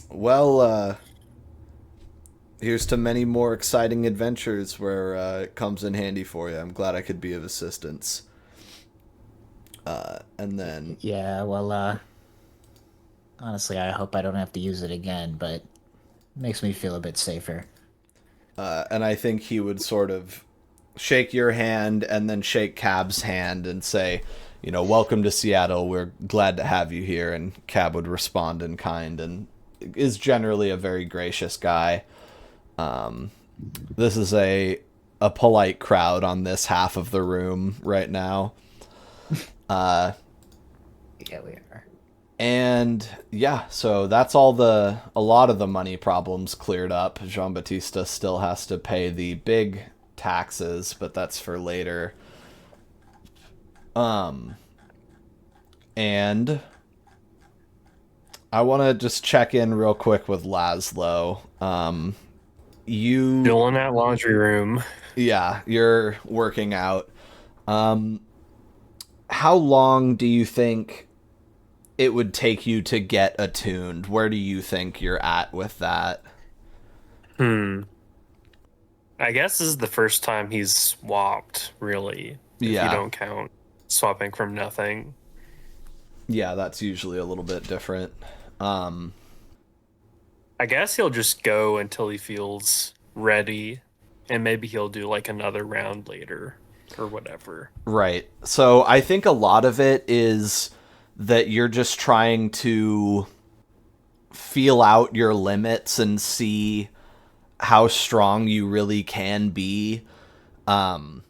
"Well, here's to many more exciting adventures where it comes in handy for you. I'm glad I could be of assistance." And then... Yeah, well, honestly, I hope I don't have to use it again, but it makes me feel a bit safer. And I think he would sort of shake your hand and then shake Cab's hand and say, "Welcome to Seattle. We're glad to have you here." And Cab would respond in kind and is generally a very gracious guy. This is a polite crowd on this half of the room right now. Yeah, we are. And yeah, so that's a lot of the money problems cleared up. Jean-Baptiste still has to pay the big taxes, but that's for later. And I want to just check in real quick with Laszlo. Still in that laundry room. Yeah, you're working out. How long do you think it would take you to get attuned? Where do you think you're at with that? I guess this is the first time he's swapped, really. If you don't count swapping from nothing. Yeah, that's usually a little bit different. I guess he'll just go until he feels ready, and maybe he'll do like another round later or whatever. Right. So I think a lot of it is that you're just trying to feel out your limits and see how strong you really can be. And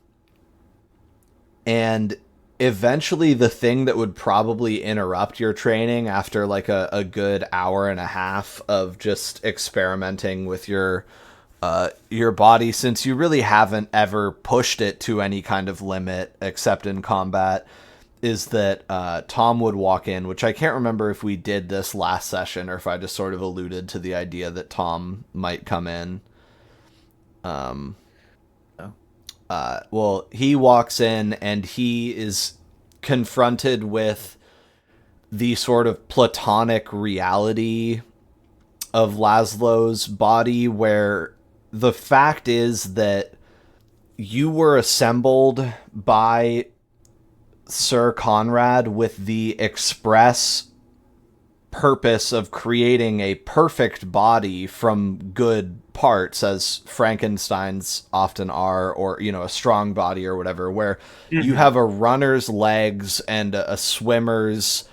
eventually the thing that would probably interrupt your training after like a good hour and a half of just experimenting with your body, since you really haven't ever pushed it to any kind of limit except in combat, is that Tom would walk in, which I can't remember if we did this last session or if I just sort of alluded to the idea that Tom might come in. Well, he walks in and he is confronted with the sort of platonic reality of Laszlo's body, where the fact is that you were assembled by Sir Conrad with the express purpose of creating a perfect body from good parts, as Frankenstein's often are, or a strong body or whatever, where you have a runner's legs and a swimmer's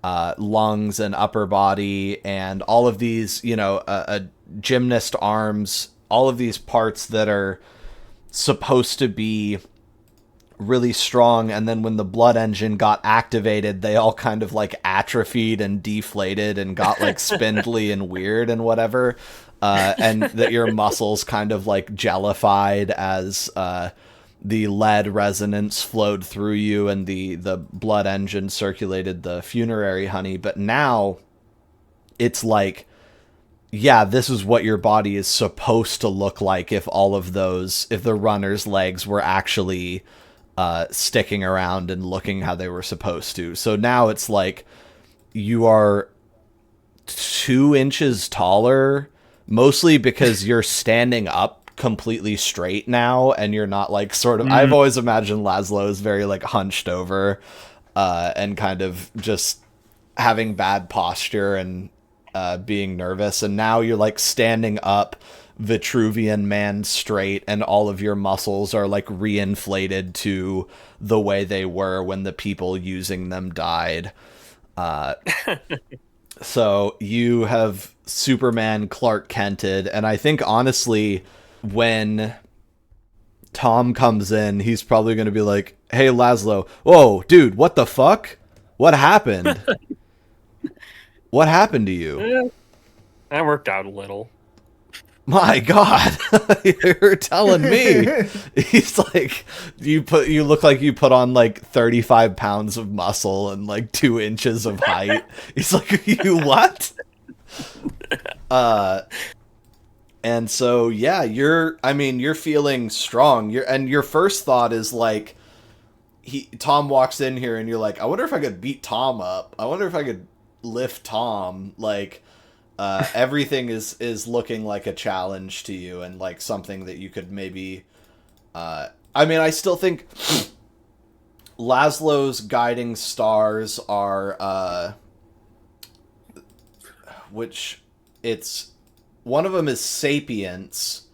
lungs and upper body and all of these, a gymnast arms, all of these parts that are supposed to be really strong, and then when the blood engine got activated, they all kind of like atrophied and deflated and got like spindly and weird and whatever, and that your muscles kind of like jellified as the lead resonance flowed through you and the blood engine circulated the funerary honey. But now it's like, yeah, this is what your body is supposed to look like if the runner's legs were actually sticking around and looking how they were supposed to. So now it's like you are 2 inches taller, mostly because you're standing up completely straight now, and you're not like sort of. I've always imagined Laszlo is very like hunched over, and kind of just having bad posture and being nervous. And now you're like standing up, Vitruvian man straight, and all of your muscles are like reinflated to the way they were when the people using them died. So you have Superman Clark Kented, and I think honestly, when Tom comes in, he's probably going to be like, "Hey, Laszlo, whoa, dude, what the fuck? What happened? What happened to you?" Yeah, that worked out a little. My God, you're telling me. He's like, you look like you put on like 35 pounds of muscle and like 2 inches of height. He's like, you what? And so, yeah, you're feeling strong. And your first thought is like, Tom walks in here and you're like, I wonder if I could beat Tom up. I wonder if I could lift Tom. Like, everything is looking like a challenge to you and like something that you could maybe, I still think Laszlo's guiding stars are, which it's, one of them is sapience,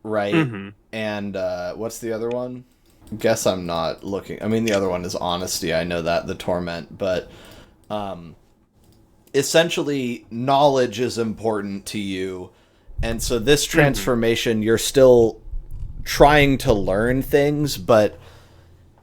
right? Mm-hmm. And, what's the other one? Guess I'm not looking. The other one is honesty. I know that, the torment, but, essentially knowledge is important to you. And so this transformation, you're still trying to learn things, but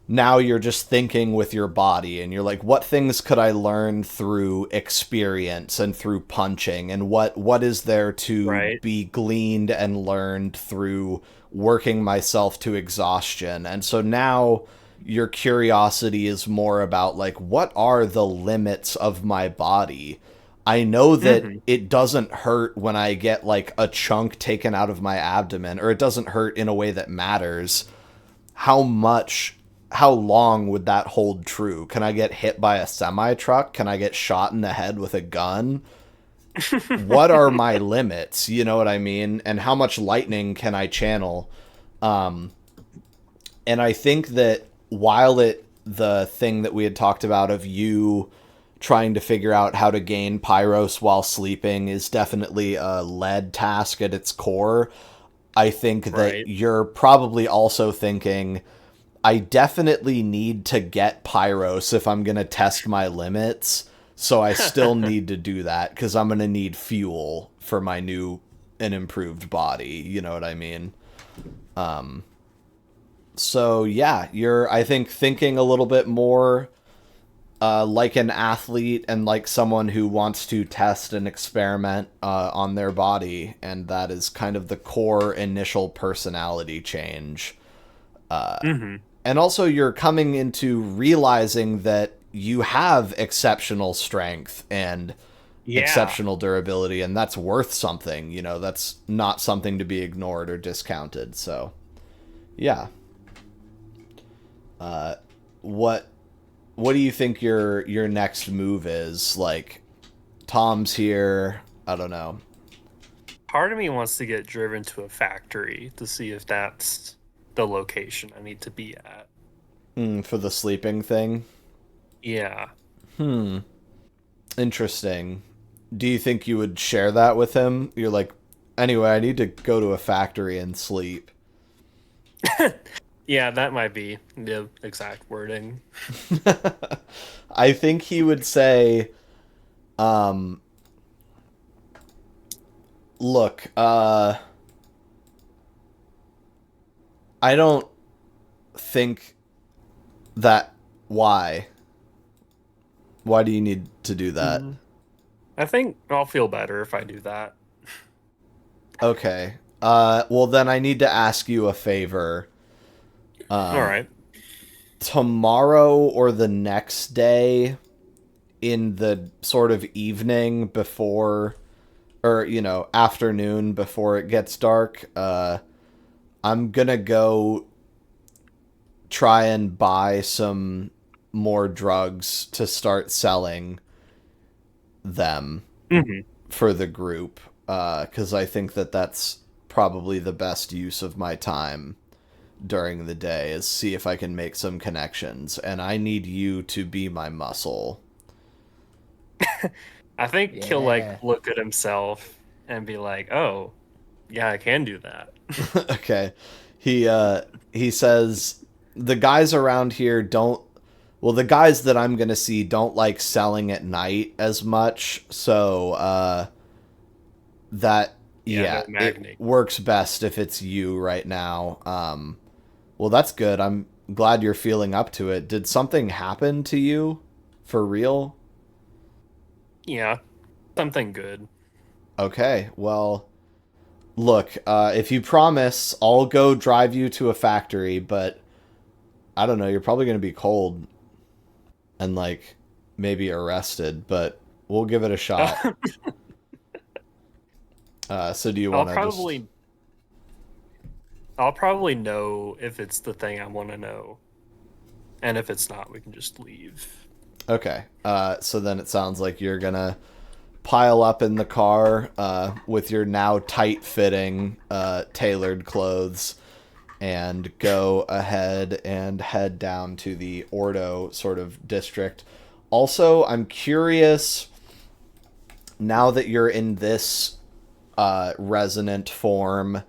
now you're just thinking with your body and you're like, what things could I learn through experience and through punching, and what is there to be gleaned and learned through working myself to exhaustion. And so now your curiosity is more about like, what are the limits of my body? I know that it doesn't hurt when I get like a chunk taken out of my abdomen, or it doesn't hurt in a way that matters. How long would that hold true? Can I get hit by a semi-truck? Can I get shot in the head with a gun? What are my limits? You know what I mean? And how much lightning can I channel? And I think that while the thing that we had talked about of you trying to figure out how to gain Pyros while sleeping is definitely a lead task at its core, I think that you're probably also thinking, I definitely need to get Pyros if I'm going to test my limits. So I still need to do that because I'm going to need fuel for my new and improved body. You know what I mean? So yeah, you're, I think, thinking a little bit more like an athlete and like someone who wants to test and experiment on their body. And that is kind of the core initial personality change. And also you're coming into realizing that you have exceptional strength and exceptional durability, and that's worth something. You know, that's not something to be ignored or discounted. So, yeah. What do you think your next move is? Like, Tom's here. I don't know. Part of me wants to get driven to a factory to see if that's the location I need to be at. For the sleeping thing? Yeah. Interesting. Do you think you would share that with him? You're like, anyway, I need to go to a factory and sleep. Yeah, that might be the exact wording. I think he would say, look, I don't think that... Why? Why do you need to do that? I think I'll feel better if I do that. Okay. Well, then I need to ask you a favor. All right. Tomorrow or the next day, in the sort of evening before, or afternoon before it gets dark, I'm gonna go try and buy some more drugs to start selling them for the group, because I think that that's probably the best use of my time during the day, is see if I can make some connections, and I need you to be my muscle. I think he'll Yeah. look at himself and be like, "Oh, yeah, I can do that." Okay. He says the guys around here don't, well, the guys that I'm going to see don't like selling at night as much, so that Yeah, yeah, no Magni. it works best if it's you right now. Well, that's good. I'm glad you're feeling up to it. Did something happen to you for real? Yeah, something good. Okay. Well, look, if you promise, I'll go drive you to a factory, but I don't know, you're probably going to be cold and maybe arrested, but we'll give it a shot. So do you I'll want to probably, I'll probably know if it's the thing I want to know, and if it's not, we can just leave. Okay. So then it sounds like you're gonna pile up in the car with your now tight-fitting, tailored clothes and go ahead and head down to the Ordo sort of district. Also, I'm curious, now that you're in this resonant form,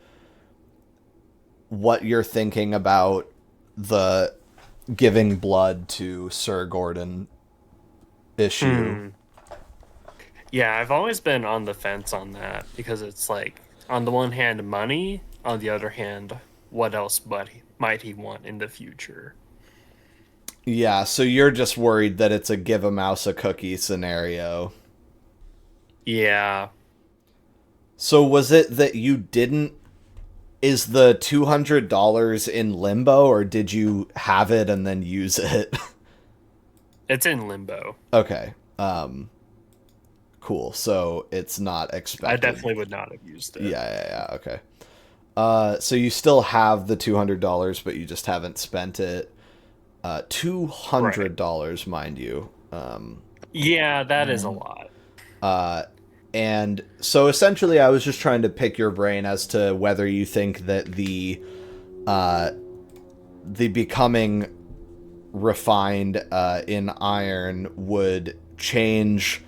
what you're thinking about the giving blood to Sir Gordon issue. Yeah, I've always been on the fence on that, because it's on the one hand, money, on the other hand, what else might he want in the future? Yeah, so you're just worried that it's a give a mouse a cookie scenario. Yeah. So was it that you didn't... Is the $200 in limbo, or did you have it and then use it? It's in limbo. Okay. Cool. So it's not expected. I definitely would not have used it. Yeah. Okay. So you still have the $200, but you just haven't spent it. $200, mind you. Yeah, that is a lot. And so essentially I was just trying to pick your brain as to whether you think that the becoming refined in iron would change,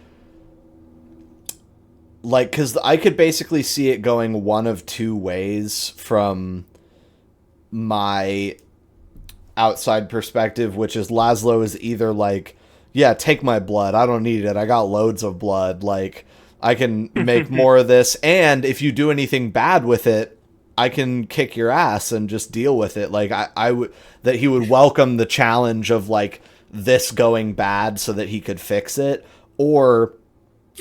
because I could basically see it going one of two ways from my outside perspective, which is Laszlo is either yeah, take my blood, I don't need it, I got loads of blood, I can make more of this, and if you do anything bad with it, I can kick your ass and just deal with it. I would, that he would welcome the challenge of this going bad so that he could fix it. Or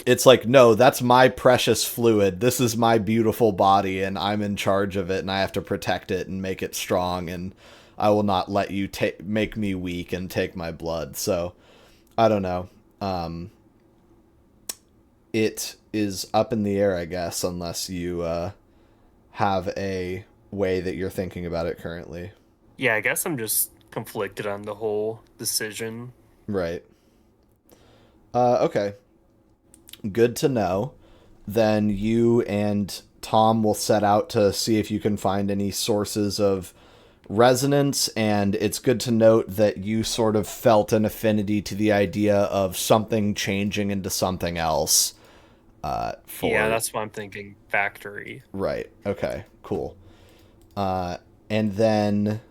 it's no, that's my precious fluid. This is my beautiful body and I'm in charge of it and I have to protect it and make it strong, and I will not let you make me weak and take my blood. So I don't know. It is up in the air, I guess, unless you have a way that you're thinking about it currently. Yeah, I guess I'm just conflicted on the whole decision. Right. Okay. Good to know. Then you and Tom will set out to see if you can find any sources of resonance, and it's good to note that you sort of felt an affinity to the idea of something changing into something else. Yeah, that's what I'm thinking. Factory. Right. Okay. Cool. And then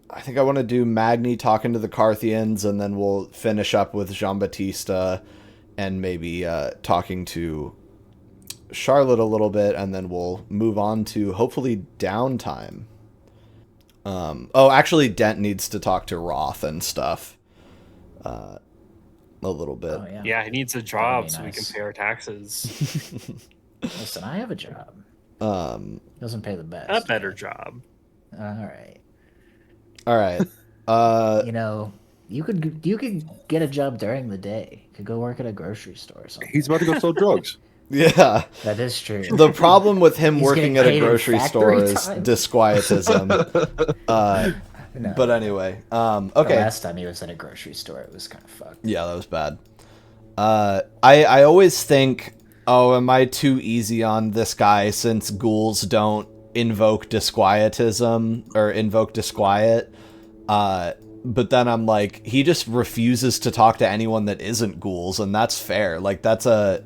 I think I want to do Magni talking to the Carthians, and then we'll finish up with Jean-Baptiste and maybe talking to Charlotte a little bit, and then we'll move on to hopefully downtime. Actually, Dent needs to talk to Roth and stuff. A little bit. Oh, yeah. Yeah, he needs a job so we nice. can pay our taxes. Listen, I have a job. Doesn't pay the best. A better job. All right. All right. You could get a job during the day. You could go work at a grocery store or something. He's about to go sell drugs. Yeah. That is true. The problem with him He's working getting at a paid in grocery store factory is time? disquietism. No. But anyway, The okay. last time he was at a grocery store, it was kind of fucked. Yeah, that was bad. I always think, oh, am I too easy on this guy since ghouls don't invoke disquietism or invoke disquiet? But then I'm like, he just refuses to talk to anyone that isn't ghouls, and that's fair. Like, that's an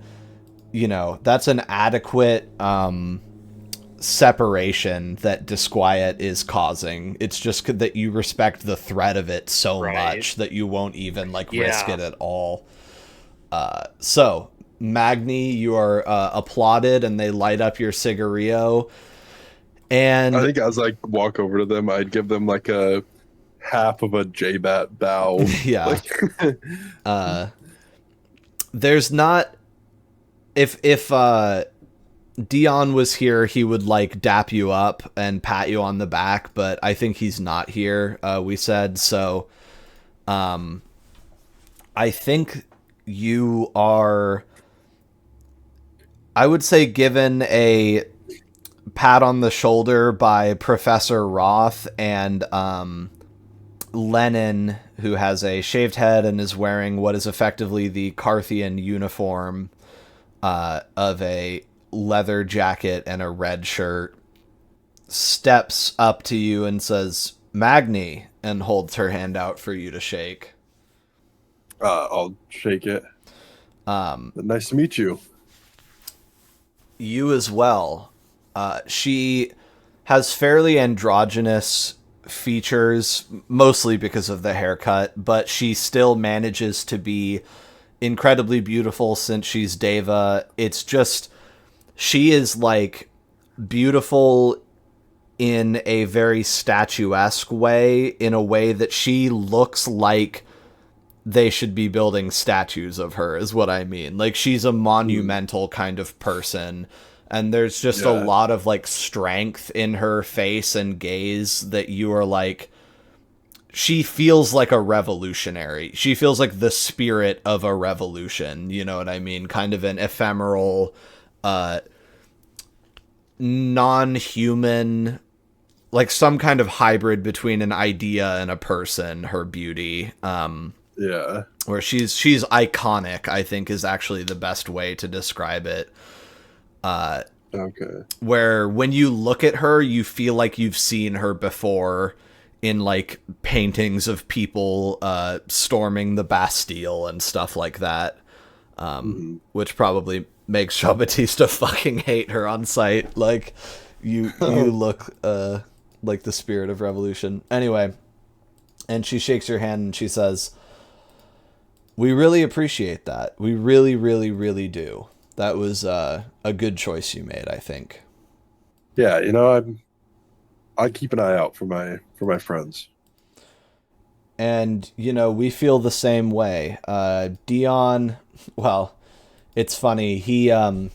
adequate separation that disquiet is causing. It's just that you respect the threat of it so much that you won't even risk it at all. So Magni, you are applauded, and they light up your cigarillo. And I think as I walk over to them, I'd give them like a half of a J-Bat bow. Yeah. There's not. If Dion was here, he would dap you up and pat you on the back, but I think he's not here. We said so. I think you are, I would say, given a pat on the shoulder by Professor Roth and Lenin, who has a shaved head and is wearing what is effectively the Carthian uniform of a leather jacket and a red shirt, steps up to you and says, Magni, and holds her hand out for you to shake. I'll shake it. Nice to meet you. You as well. She has fairly androgynous features, mostly because of the haircut, but she still manages to be incredibly beautiful since she's Deva. It's just, she is beautiful in a very statuesque way, in a way that she looks like they should be building statues of her, is what I mean. She's a monumental kind of person, and there's just a lot of strength in her face and gaze that you are she feels like a revolutionary. She feels like the spirit of a revolution, you know what I mean? Kind of an ephemeral, non-human, some kind of hybrid between an idea and a person, her beauty. Yeah. Where she's iconic, I think, is actually the best way to describe it. Okay. Where when you look at her, you feel like you've seen her before in paintings of people storming the Bastille and stuff like that. Which probably makes Jean-Baptiste fucking hate her on sight. You look like the spirit of revolution. Anyway, and she shakes your hand and she says, we really appreciate that. We really, really, really do. That was a good choice you made, I think. Yeah, I keep an eye out for my friends. And, we feel the same way. Dion, well, it's funny. He's an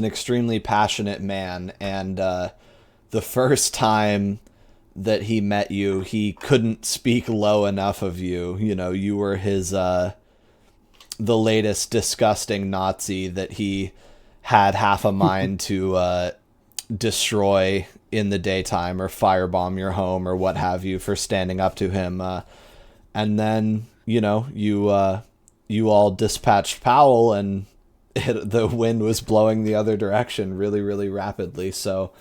extremely passionate man, and the first time that he met you, he couldn't speak low enough of you. You were his the latest disgusting Nazi that he had half a mind to destroy in the daytime or firebomb your home or what have you for standing up to him. And then, you all dispatched Powell, and the wind was blowing the other direction really, really rapidly. So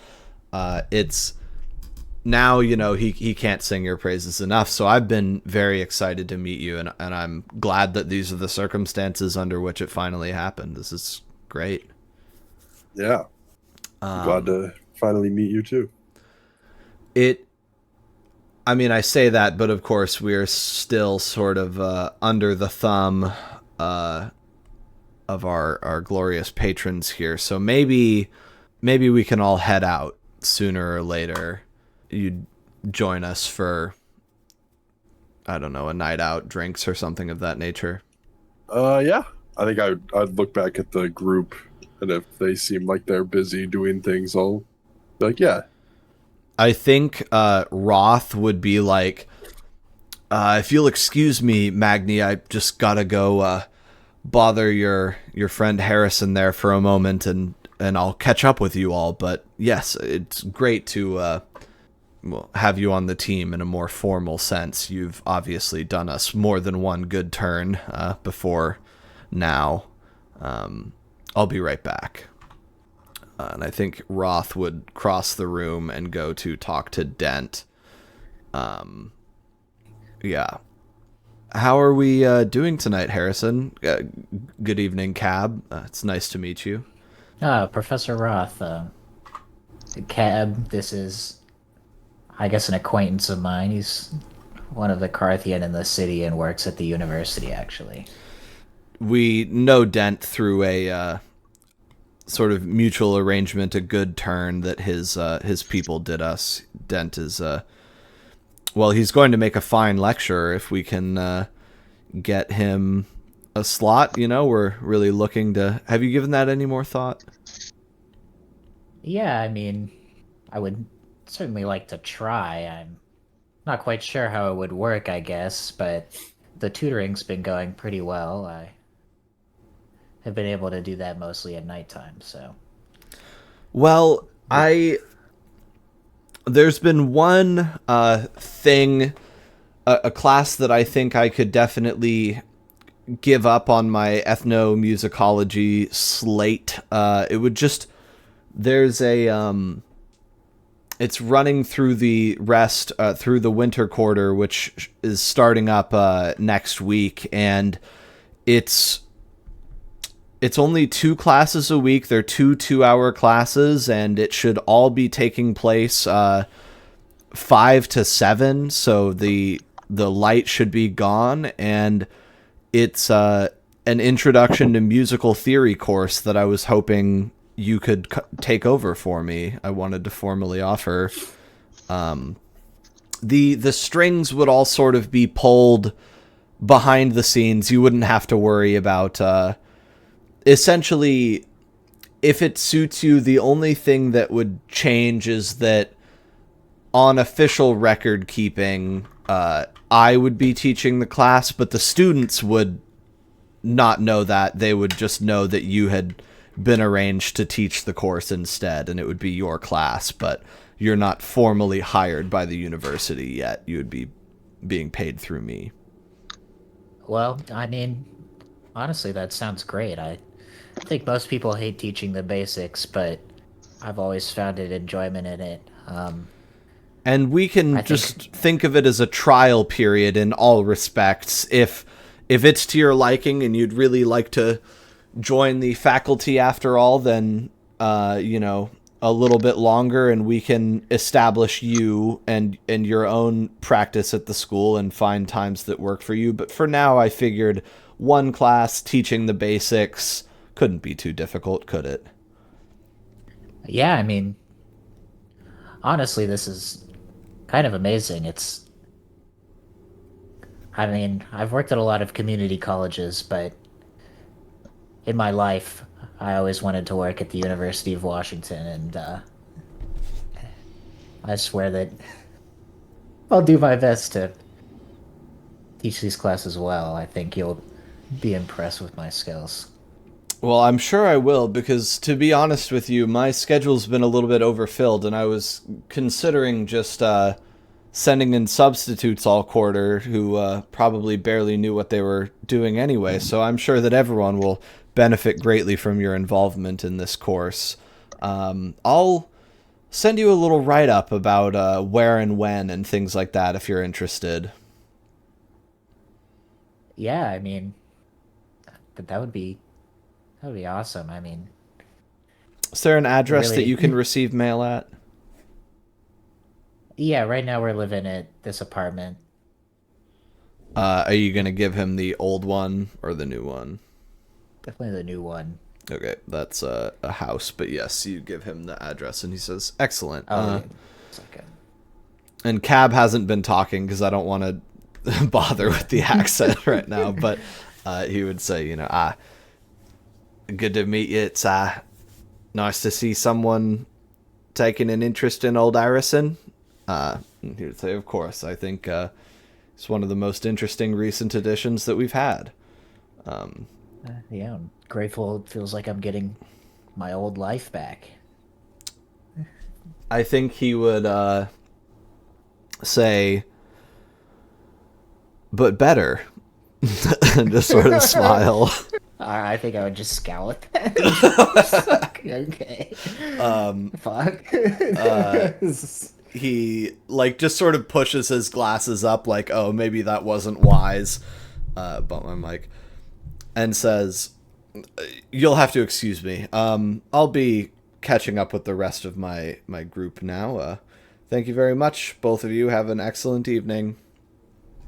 it's now, he can't sing your praises enough. So I've been very excited to meet you, and I'm glad that these are the circumstances under which it finally happened. This is great. Yeah. I'm glad to finally meet you too. I say that, but of course we're still sort of under the thumb of our glorious patrons here. So maybe we can all head out sooner or later. You'd join us for, I don't know, a night out, drinks or something of that nature. Yeah. I think I'd look back at the group, and if they seem like they're busy doing things, I'll be like, yeah. I think Roth would be like, if you'll excuse me, Magni, I just gotta go bother your friend Harrison there for a moment, and I'll catch up with you all. But yes, it's great to have you on the team in a more formal sense. You've obviously done us more than one good turn before now. I'll be right back. And I think Roth would cross the room and go to talk to Dent. Yeah. How are we doing tonight, Harrison? Good evening, Cab. It's nice to meet you. Professor Roth. Cab, this is, I guess, an acquaintance of mine. He's one of the Carthian in the city and works at the university, actually. We know Dent through a sort of mutual arrangement, a good turn that his people did us. Dent is, well, he's going to make a fine lecturer if we can get him a slot. We're really looking to... Have you given that any more thought? Yeah, I mean, I would certainly like to try. I'm not quite sure how it would work, I guess, but the tutoring's been going pretty well. I have been able to do that mostly at nighttime, so... Well, there's been one thing, a class that I think I could definitely give up on my ethnomusicology slate. It would just... There's a... It's running through the rest, through the winter quarter, which is starting up next week, and it's only 2 classes a week. They're 2-2-hour classes, and it should all be taking place 5 to 7, so the light should be gone, and it's an introduction to musical theory course that I was hoping you could take over for me. I wanted to formally offer. The strings would all sort of be pulled behind the scenes. You wouldn't have to worry about... Essentially, if it suits you, the only thing that would change is that on official record keeping, I would be teaching the class, but the students would not know that. They would just know that you had been arranged to teach the course instead, and it would be your class, but you're not formally hired by the university yet. You would be being paid through me. Well, I mean, honestly, that sounds great. I think most people hate teaching the basics, but I've always found enjoyment in it. And we can think of it as a trial period in all respects. If it's to your liking and you'd really like to join the faculty after all, then, a little bit longer, and we can establish you and your own practice at the school and find times that work for you. But for now, I figured one class teaching the basics couldn't be too difficult, could it? Yeah, I mean, honestly, this is kind of amazing. I've worked at a lot of community colleges, but in my life, I always wanted to work at the University of Washington, and I swear that I'll do my best to teach these classes well. I think you'll be impressed with my skills. Well, I'm sure I will, because to be honest with you, my schedule's been a little bit overfilled, and I was considering just sending in substitutes all quarter who probably barely knew what they were doing anyway, so I'm sure that everyone will benefit greatly from your involvement in this course. I'll send you a little write-up about where and when and things like that if you're interested. Yeah, I mean, that would be awesome. I mean, is there an address that you can receive mail at? Yeah, right now we're living at this apartment. Are you going to give him the old one or the new one? Definitely the new one. Okay, that's a house, but yes, you give him the address, and he says, excellent. It's okay. And Cab hasn't been talking because I don't want to bother with the accent right now, but he would say, good to meet you. It's nice to see someone taking an interest in old Arison? He would say, of course. I think it's one of the most interesting recent additions that we've had. Yeah, I'm grateful. It feels like I'm getting my old life back. I think he would say, but better. And just sort of smile. I think I would just scowl at that. Okay. Fuck. He like just sort of pushes his glasses up like, oh, maybe that wasn't wise. Bump my mic. And says, you'll have to excuse me. I'll be catching up with the rest of my group now. Thank you very much. Both of you have an excellent evening.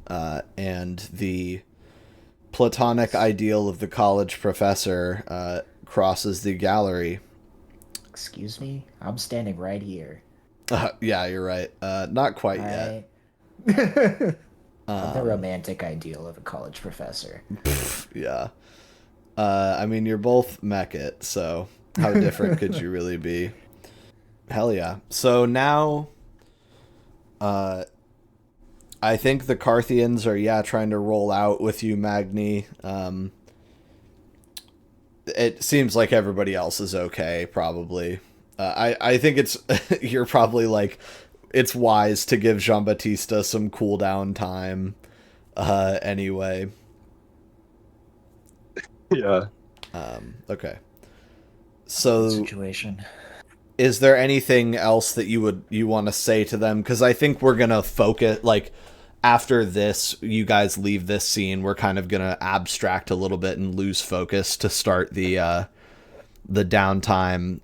And the platonic ideal of the college professor crosses the gallery. Excuse me? I'm standing right here. Yeah, you're right. Not quite yet. The romantic ideal of a college professor. Yeah. I mean, you're both Mech-It, so how different could you really be? Hell yeah. So now, I think the Carthians are, trying to roll out with you, Magni. It seems like everybody else is okay, probably. I think it's, you're probably like, it's wise to give Jean-Baptiste some cooldown time, anyway. Yeah. Okay. So, Situation. is there anything else that you want to say to them? Because I think we're gonna focus, like, after this, you guys leave this scene, we're kind of gonna abstract a little bit and lose focus to start the downtime.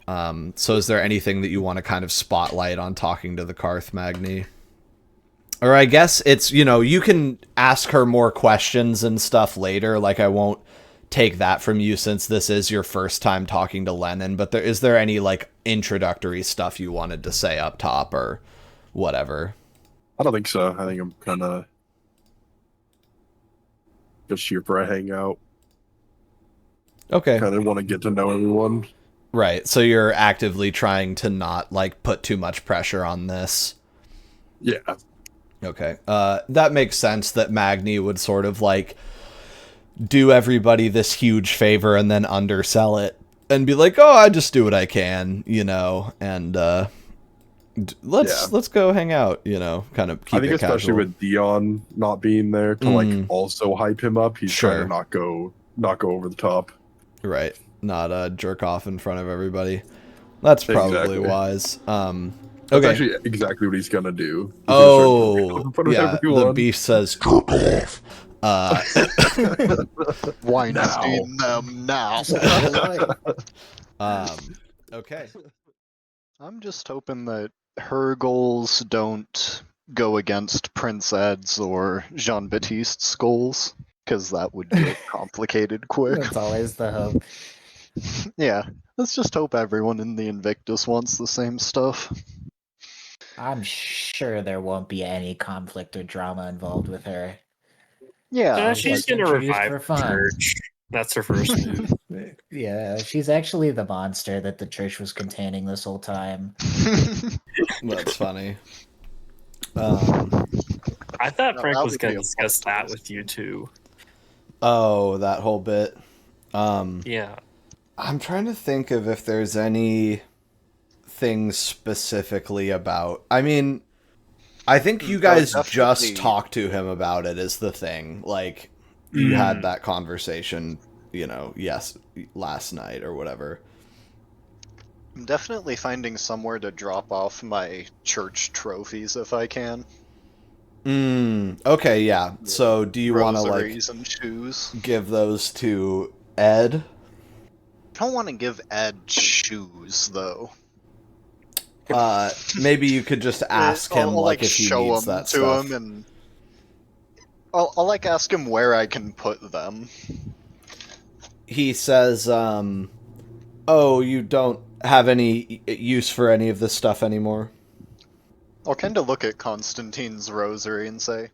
So is there anything that you want to kind of spotlight on talking to the Karth, Magni? Or I guess it's, you can ask her more questions and stuff later. Like, I won't take that from you since this is your first time talking to Lennon, but is there any, like, introductory stuff you wanted to say up top or whatever? I don't think so. I think I'm kind of just here for a hangout. Okay. Kind of want to get to know everyone. Right. So you're actively trying to not, like, put too much pressure on this. Yeah. Okay. That makes sense that Magni would sort of, like, do everybody this huge favor and then undersell it and be like, oh, I just do what I can, and let's go hang out, kind of keep I think it especially casual. with Dion not being there to like also hype him up, he's Sure. trying to not go over the top. Right. Not jerk off in front of everybody. That's probably Exactly. wise. That's Okay. actually exactly what he's gonna do. He's Oh, gonna start yeah. The beef says Jerk off. Weinstein them now. Okay. I'm just hoping that her goals don't go against Prince Ed's or Jean-Baptiste's goals, because that would get complicated quick. That's always the hope. Yeah, let's just hope everyone in the Invictus wants the same stuff. I'm sure there won't be any conflict or drama involved with her. Yeah, She's just gonna introduced revive for the fun. church. That's her first move. Yeah, she's actually the monster that the church was containing this whole time. That's funny. I thought No, Frank that was would gonna be a discuss plot that twist. with you too. Oh, that whole bit. Yeah. I'm trying to think of if there's any things specifically about. I mean, I think you guys definitely. just talked to him about it is the thing. Like, you had that conversation, yes, last night or whatever. I'm definitely finding somewhere to drop off my church trophies if I can. Okay, yeah. So do you want to, like, Rosaries and shoes. give those to Ed? I don't want to give Ed shoes, though. Maybe you could just ask him, I'll, like, if he show needs them that to stuff. him, and I'll like ask him where I can put them. He says, oh, you don't have any use for any of this stuff anymore? I'll kind of look at Constantine's rosary and say,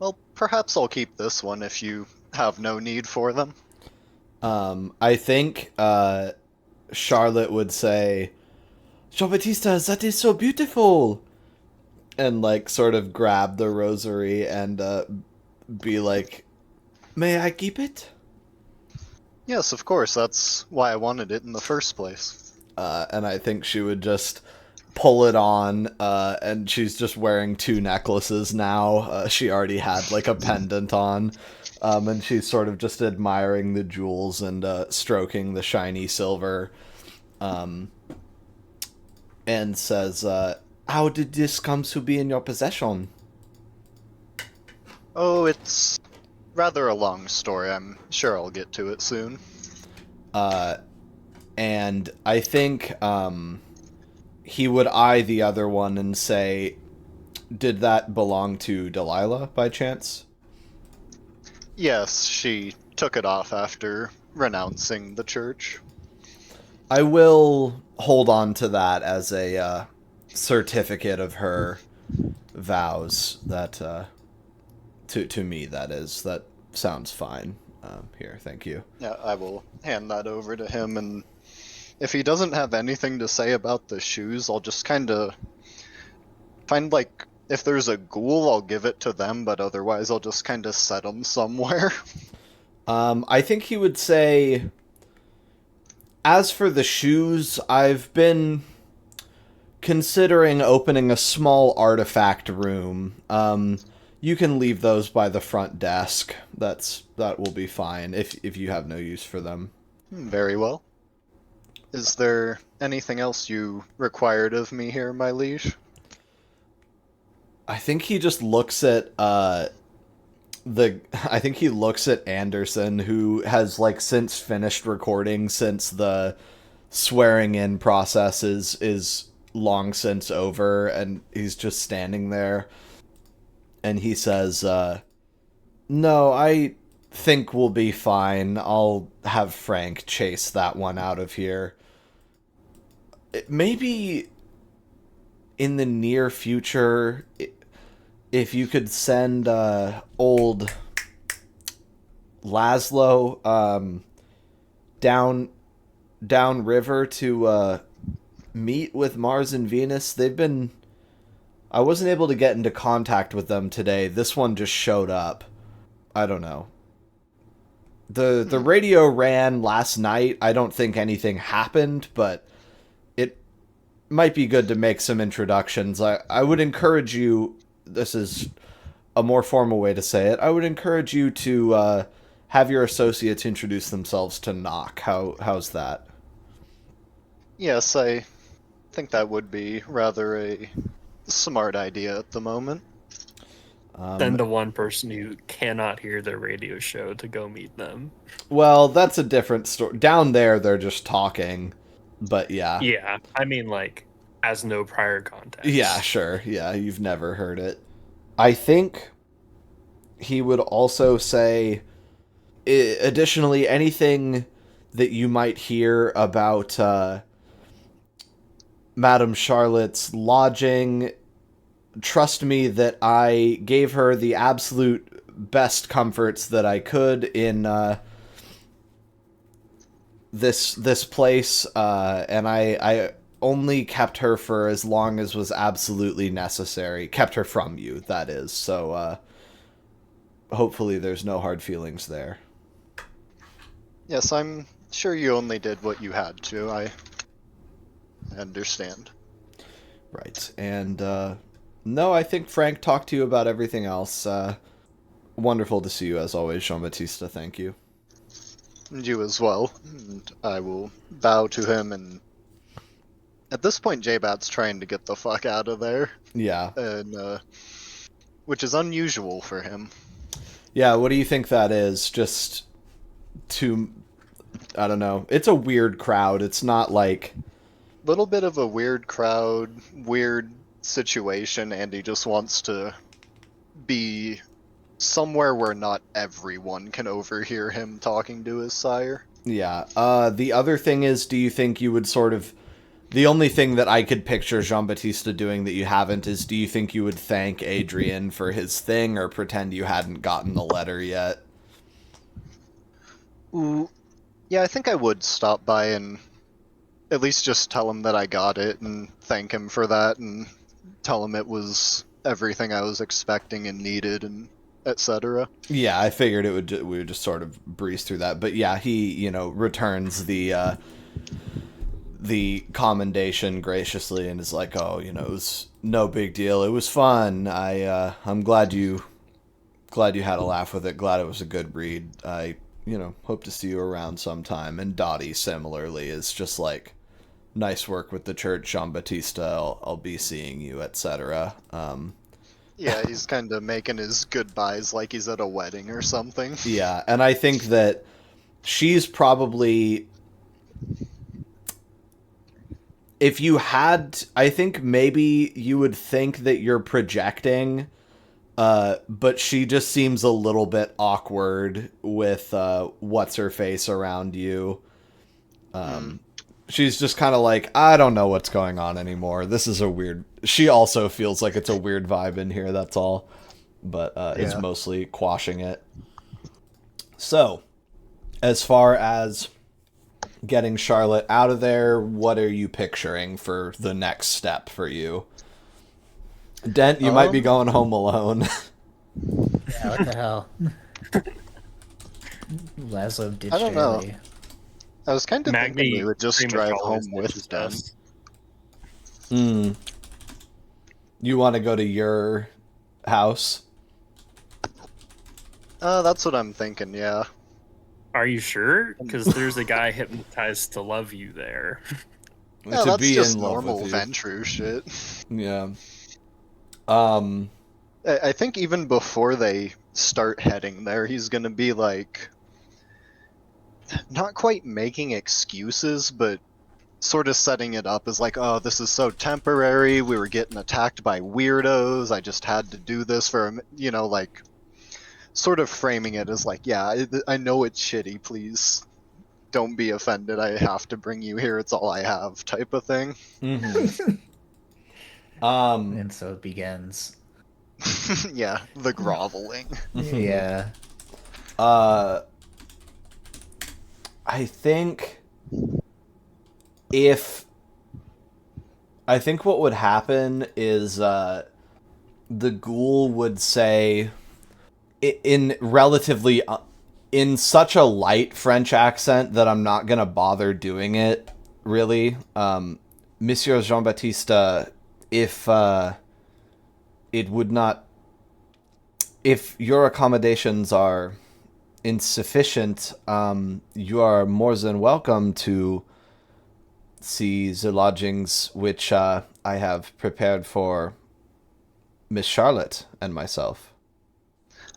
well, perhaps I'll keep this one if you have no need for them. I think Charlotte would say, Jean-Baptiste, that is so beautiful! And, like, sort of grab the rosary and be like, may I keep it? Yes, of course. That's why I wanted it in the first place. And I think she would just pull it on, and she's just wearing 2 necklaces now. She already had, like, a pendant on. And she's sort of just admiring the jewels and stroking the shiny silver. And says, how did this come to be in your possession? Oh, it's rather a long story. I'm sure I'll get to it soon. And I think he would eye the other one and say, did that belong to Delilah by chance? Yes, she took it off after renouncing the church. I will hold on to that as a certificate of her vows. That to me, that is, that sounds fine. Here, thank you. Yeah, I will hand that over to him, and if he doesn't have anything to say about the shoes, I'll just kind of find, like, if there's a ghoul, I'll give it to them, but otherwise I'll just kind of set them somewhere. I think he would say, as for the shoes, I've been considering opening a small artifact room. You can leave those by the front desk. That will be fine if you have no use for them. Very well. Is there anything else you required of me here, my liege? I think he just looks at I think he looks at Anderson, who has, like, since finished recording, since the swearing in process is long since over, and he's just standing there. And he says, no, I think we'll be fine. I'll have Frank chase that one out of here. Maybe in the near future, if you could send old Laszlo down river to meet with Mars and Venus. I wasn't able to get into contact with them today. This one just showed up. I don't know. The radio ran last night. I don't think anything happened, but it might be good to make some introductions. I would encourage you, this is a more formal way to say it, I would encourage you to have your associates introduce themselves to Knock. How's that? Yes, I think that would be rather a smart idea at the moment. Send the one person who cannot hear their radio show to go meet them. Well, that's a different story. Down there, they're just talking. But yeah. Yeah, I mean, like, as no prior context. Yeah, sure. Yeah, you've never heard it. I think he would also say, additionally, anything that you might hear about Madame Charlotte's lodging, trust me that I gave her the absolute best comforts that I could in this place, and I only kept her for as long as was absolutely necessary. Kept her from you, that is. So hopefully there's no hard feelings there. Yes, I'm sure you only did what you had to. I understand. Right. And no, I think Frank talked to you about everything else. Wonderful to see you as always, Jean-Baptiste. Thank you. And you as well. And I will bow to him, and at this point J-Bat's trying to get the fuck out of there. Yeah. And which is unusual for him. Yeah, what do you think that is? Just I don't know. It's a weird crowd. It's not like... Little bit of a weird crowd, weird situation, and he just wants to be somewhere where not everyone can overhear him talking to his sire. Yeah. The other thing is, do you think you would sort of... The only thing that I could picture Jean-Baptiste doing that you haven't is, do you think you would thank Adrian for his thing, or pretend you hadn't gotten the letter yet? Ooh, yeah, I think I would stop by and at least just tell him that I got it and thank him for that, and tell him it was everything I was expecting and needed, and etc. Yeah, I figured we would just sort of breeze through that. But yeah, he, returns the commendation graciously and is like, "Oh, it was no big deal. It was fun. I'm glad you had a laugh with it. Glad it was a good read. I, hope to see you around sometime." And Dottie similarly is just like, "Nice work with the church, Jean-Baptiste. I'll be seeing you, etc." Yeah, he's kind of making his goodbyes like he's at a wedding or something. Yeah, and I think that she's probably, if you had, I think maybe you would think that you're projecting, but she just seems a little bit awkward with what's her face around you. She's just kind of like, "I don't know what's going on anymore. This is a weird..." She also feels like it's a weird vibe in here, that's all. But is mostly quashing it. So, as far as getting Charlotte out of there, what are you picturing for the next step for you? Dent, you might be going home alone. Yeah, what the hell? Laszlo ditched I don't know. early. I was kind of Magni thinking we would just pretty much drive always home with ditches Dent. us. You want to go to your house? That's what I'm thinking, yeah. Are you sure? Because there's a guy hypnotized to love you there. Yeah, To that's be just in love normal with you. Ventru shit. Yeah. I think even before they start heading there, he's gonna be like, not quite making excuses, but sort of setting it up as like, "Oh, this is so temporary. We were getting attacked by weirdos. I just had to do this for, like, sort of framing it as like, yeah, I know it's shitty. Please don't be offended. I have to bring you here. It's all I have," type of thing. Mm-hmm. And so it begins. Yeah, the groveling. Yeah. I think what would happen is the ghoul would say, in relatively in such a light French accent that I'm not gonna bother doing it really, Monsieur Jean-Baptiste, if your accommodations are insufficient, you are more than welcome to see the lodgings which I have prepared for Miss Charlotte and myself.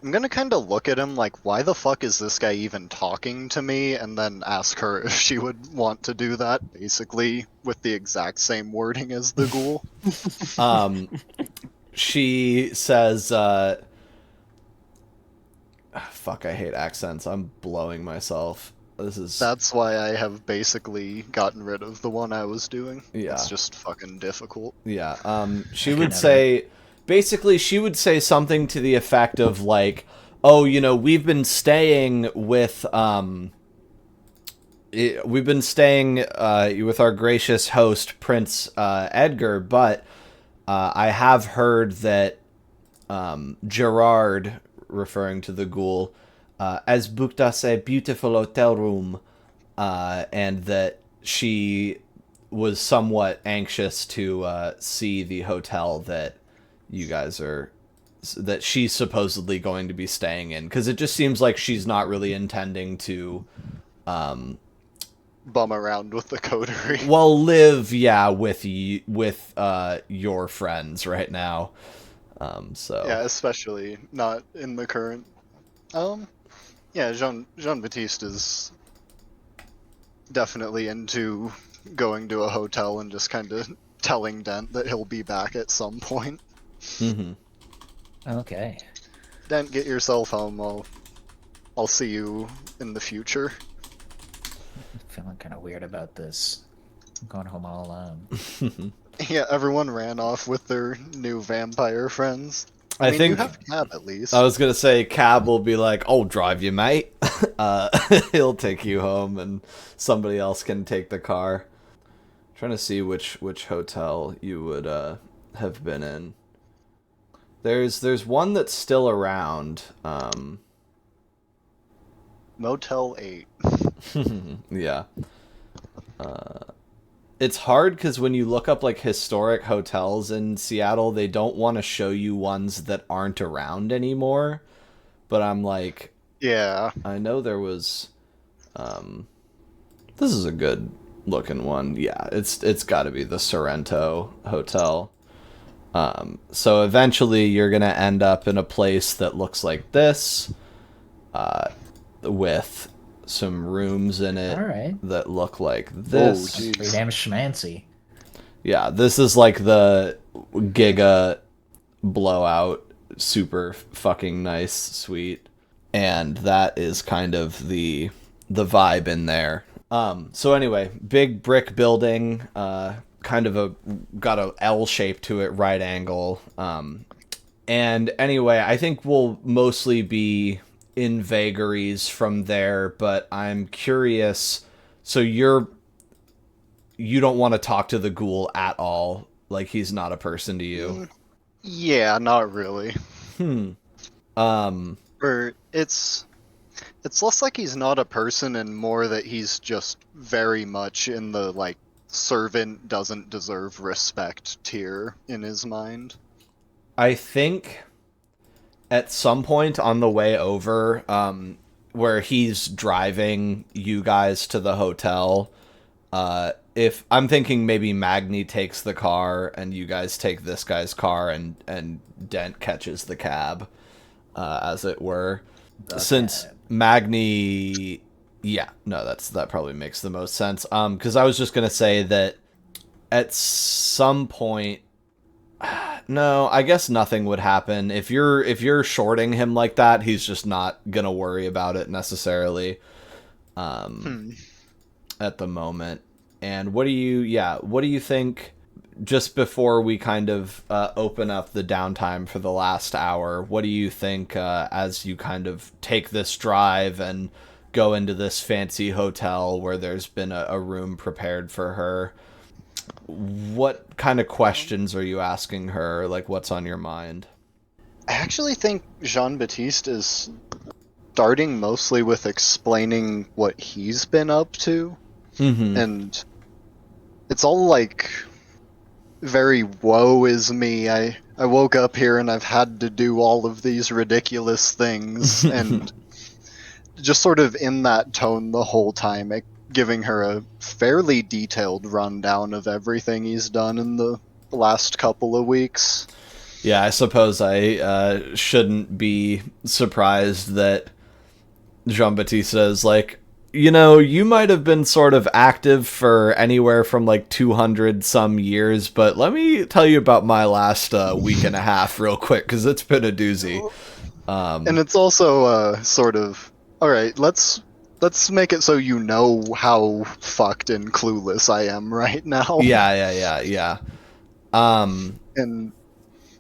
I'm gonna kind of look at him like, why the fuck is this guy even talking to me? And then ask her if she would want to do that, basically with the exact same wording as the ghoul. She says, fuck, I hate accents. I'm blowing myself. That's why I have basically gotten rid of the one I was doing. Yeah. It's just fucking difficult. Yeah. She would say, basically, she would say something to the effect of like, "Oh, we've been staying with our gracious host, Prince Edgar, but I have heard that Gerard," referring to the ghoul, "has booked us a beautiful hotel room, and that she was somewhat anxious to see the hotel that you guys that she's supposedly going to be staying in, because it just seems like she's not really intending to Bum around with the coterie. well live with your friends right now, so Yeah, especially not in the current. Yeah, Jean-Baptiste is definitely into going to a hotel and just kind of telling Dent that he'll be back at some point. Mm-hmm. Okay. Dent, get yourself home. I'll see you in the future. I'm feeling kind of weird about this. I'm going home all alone. Yeah, everyone ran off with their new vampire friends. I mean, think you have Cab at least. I was gonna say Cab will be like, "I'll drive you, mate." He'll take you home, and somebody else can take the car. Trying to see which hotel you would have been in. There's one that's still around. Motel 8. Yeah. It's hard because when you look up like historic hotels in Seattle, they don't want to show you ones that aren't around anymore. But I'm like, Yeah. I know there was. This is a good looking one. Yeah, it's got to be the Sorrento Hotel. So eventually you're gonna end up in a place that looks like this, with some rooms in it All right. that look like this. geez. Pretty damn schmancy. Yeah, this is like the Giga blowout, super fucking nice suite, and that is kind of the vibe in there. So anyway, big brick building, kind of got a L shape to it, right angle. And anyway, I think we'll mostly be in vagaries from there, but I'm curious. So you don't want to talk to the ghoul at all? Like, he's not a person to you? Yeah, not really. Or it's less like he's not a person and more that he's just very much in the, like, servant doesn't deserve respect tier in his mind. I think at some point on the way over, where he's driving you guys to the hotel, if I'm thinking maybe Magni takes the car and you guys take this guy's car and Dent catches the cab, as it were. Since Magni, yeah, no, that probably makes the most sense. Because I was just gonna say that at some point, no, I guess nothing would happen if you're shorting him like that. He's just not gonna worry about it necessarily, at the moment. And what do you think? Just before we kind of open up the downtime for the last hour, what do you think as you kind of take this drive and go into this fancy hotel where there's been a room prepared for her? What kind of questions are you asking her? Like, what's on your mind? I actually think Jean-Baptiste is starting mostly with explaining what he's been up to. Mm-hmm. And it's all like very woe is me. I woke up here and I've had to do all of these ridiculous things and just sort of in that tone the whole time, giving her a fairly detailed rundown of everything he's done in the last couple of weeks. Yeah, I suppose I shouldn't be surprised that Jean-Baptiste is like, you might have been sort of active for anywhere from like 200 some years, but let me tell you about my last week and a half real quick, because it's been a doozy. And it's also sort of, all right, let's make it so you know how fucked and clueless I am right now. Yeah. And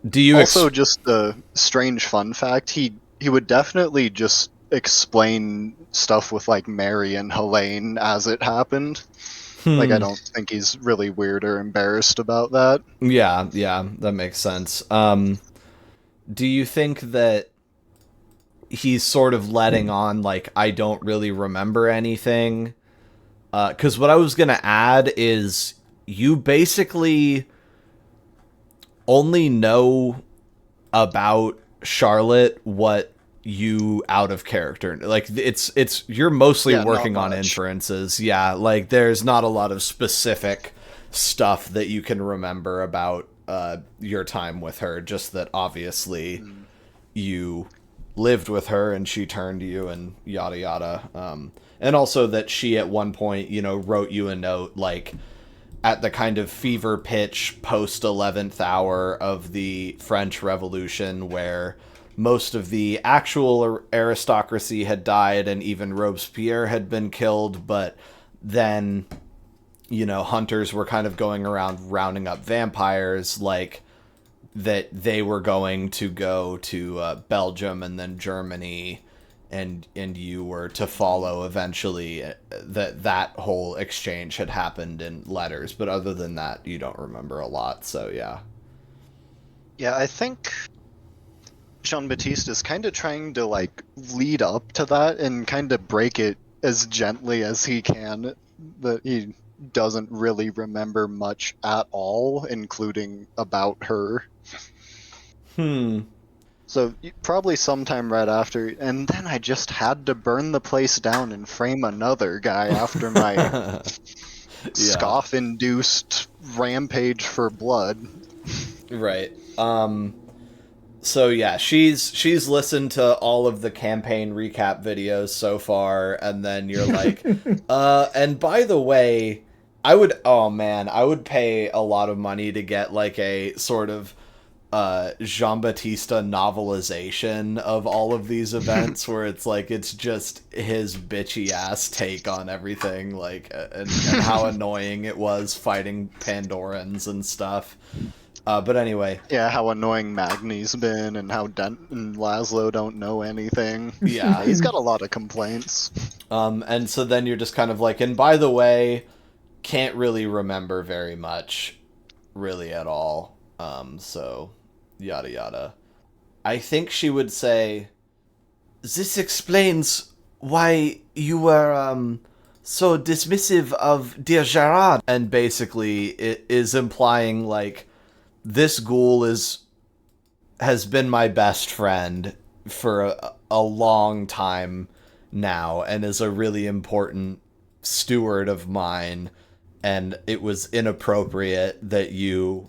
do you also just a strange fun fact, he would definitely just explain stuff with like Mary and Helene as it happened. Like, I don't think he's really weird or embarrassed about that. Yeah, that makes sense. Do you think that he's sort of letting on like, I don't really remember anything? Because what I was gonna add is you basically only know about Charlotte what you out of character, like it's you're mostly working on inferences. Yeah, like there's not a lot of specific stuff that you can remember about your time with her, just that obviously you lived with her and she turned you and yada yada, and also that she at one point wrote you a note like at the kind of fever pitch post 11th hour of the French Revolution, where most of the actual aristocracy had died and even Robespierre had been killed, but then, hunters were kind of going around rounding up vampires, like that they were going to go to Belgium and then Germany and you were to follow eventually, that whole exchange had happened in letters, but other than that, you don't remember a lot, so yeah. Yeah, I think Jean-Baptiste is kind of trying to, like, lead up to that and kind of break it as gently as he can, that he doesn't really remember much at all, including about her. So probably sometime right after, and then I just had to burn the place down and frame another guy after my scoff-induced rampage for blood. Right. So yeah, she's listened to all of the campaign recap videos so far, and then you're like, and by the way, I would pay a lot of money to get like a sort of Jean-Baptiste novelization of all of these events where it's like it's just his bitchy ass take on everything, like and how annoying it was fighting Pandorans and stuff. But anyway. Yeah, how annoying Magni's been, and how Dent and Laszlo don't know anything. Yeah. He's got a lot of complaints. And so then you're just kind of like, and by the way, can't really remember very much, really at all. So, yada yada. I think she would say, this explains why you were, so dismissive of dear Gerard. And basically, it is implying, like, this ghoul has been my best friend for a long time now and is a really important steward of mine, and it was inappropriate that you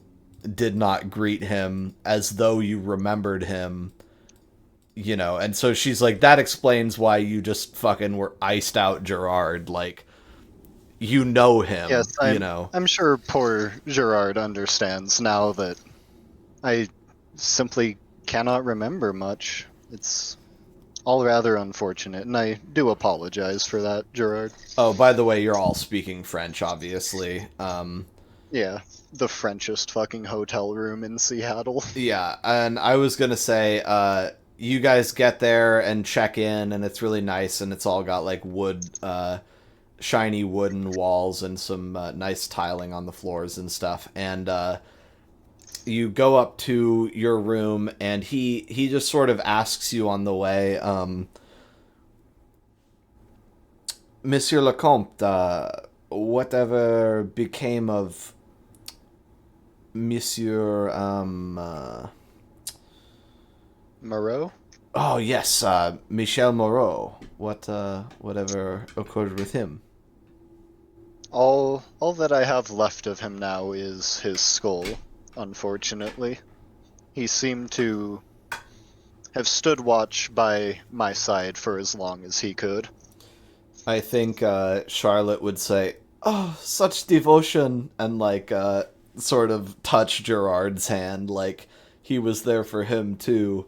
did not greet him as though you remembered him, you know. And so she's like, that explains why you just fucking were iced out Gerard, like, you know him. Yes, you know. I'm sure poor Gerard understands now that I simply cannot remember much. It's all rather unfortunate, and I do apologize for that, Gerard. Oh, by the way, you're all speaking French, obviously. Yeah, the Frenchest fucking hotel room in Seattle. Yeah, and I was gonna say, you guys get there and check in, and it's really nice, and it's all got, like, wood, shiny wooden walls and some nice tiling on the floors and stuff. And you go up to your room, and he just sort of asks you on the way, Monsieur Lecomte, whatever became of Monsieur Moreau? Oh yes, Michel Moreau. Whatever occurred with him? All that I have left of him now is his skull, unfortunately. He seemed to have stood watch by my side for as long as he could. I think Charlotte would say, "Oh, such devotion," and like sort of touch Gerard's hand, like he was there for him too.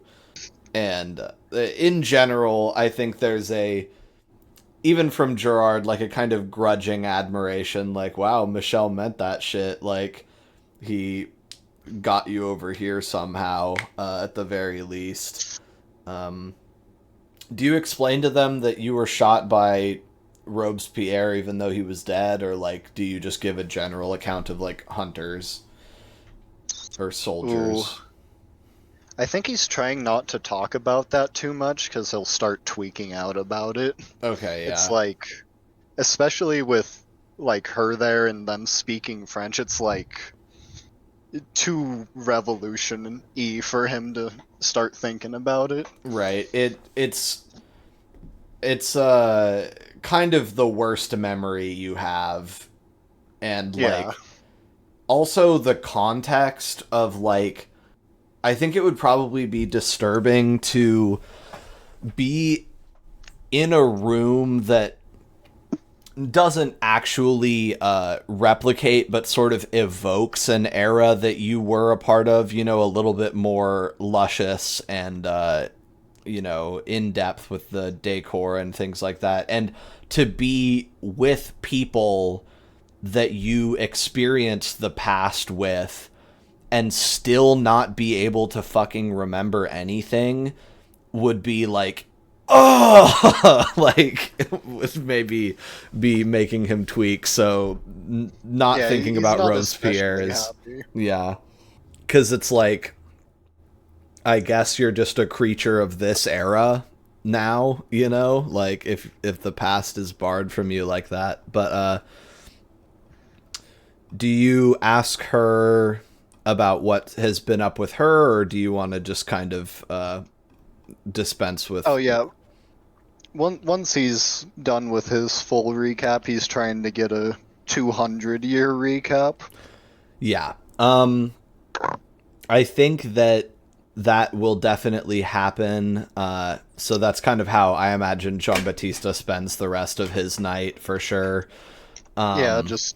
And in general, I think there's even from Gerard, like a kind of grudging admiration, like, wow, Michel meant that shit. Like, he got you over here somehow, at the very least. Do you explain to them that you were shot by Robespierre even though he was dead, or, like, do you just give a general account of, like, hunters or soldiers? Ooh. I think he's trying not to talk about that too much, because he'll start tweaking out about it. Okay, yeah. It's like, especially with, like, her there and them speaking French, it's like too revolution-y for him to start thinking about it. Right. It's kind of the worst memory you have, and like also the context of, like, I think it would probably be disturbing to be in a room that doesn't actually replicate, but sort of evokes an era that you were a part of, you know, a little bit more luscious and, you know, in depth with the decor and things like that. And to be with people that you experienced the past with and still not be able to fucking remember anything would be, like, oh, like would maybe be making him tweak. So not Yeah, thinking he's about not Robespierre especially is, happy. yeah, because it's like, I guess you're just a creature of this era now, you know, like if the past is barred from you like that. But do you ask her about what has been up with her, or do you want to just kind of dispense with? Oh yeah. Once he's done with his full recap, he's trying to get a 200-year recap. Yeah. I think that will definitely happen. So that's kind of how I imagine Jean-Baptiste spends the rest of his night, for sure. Yeah, just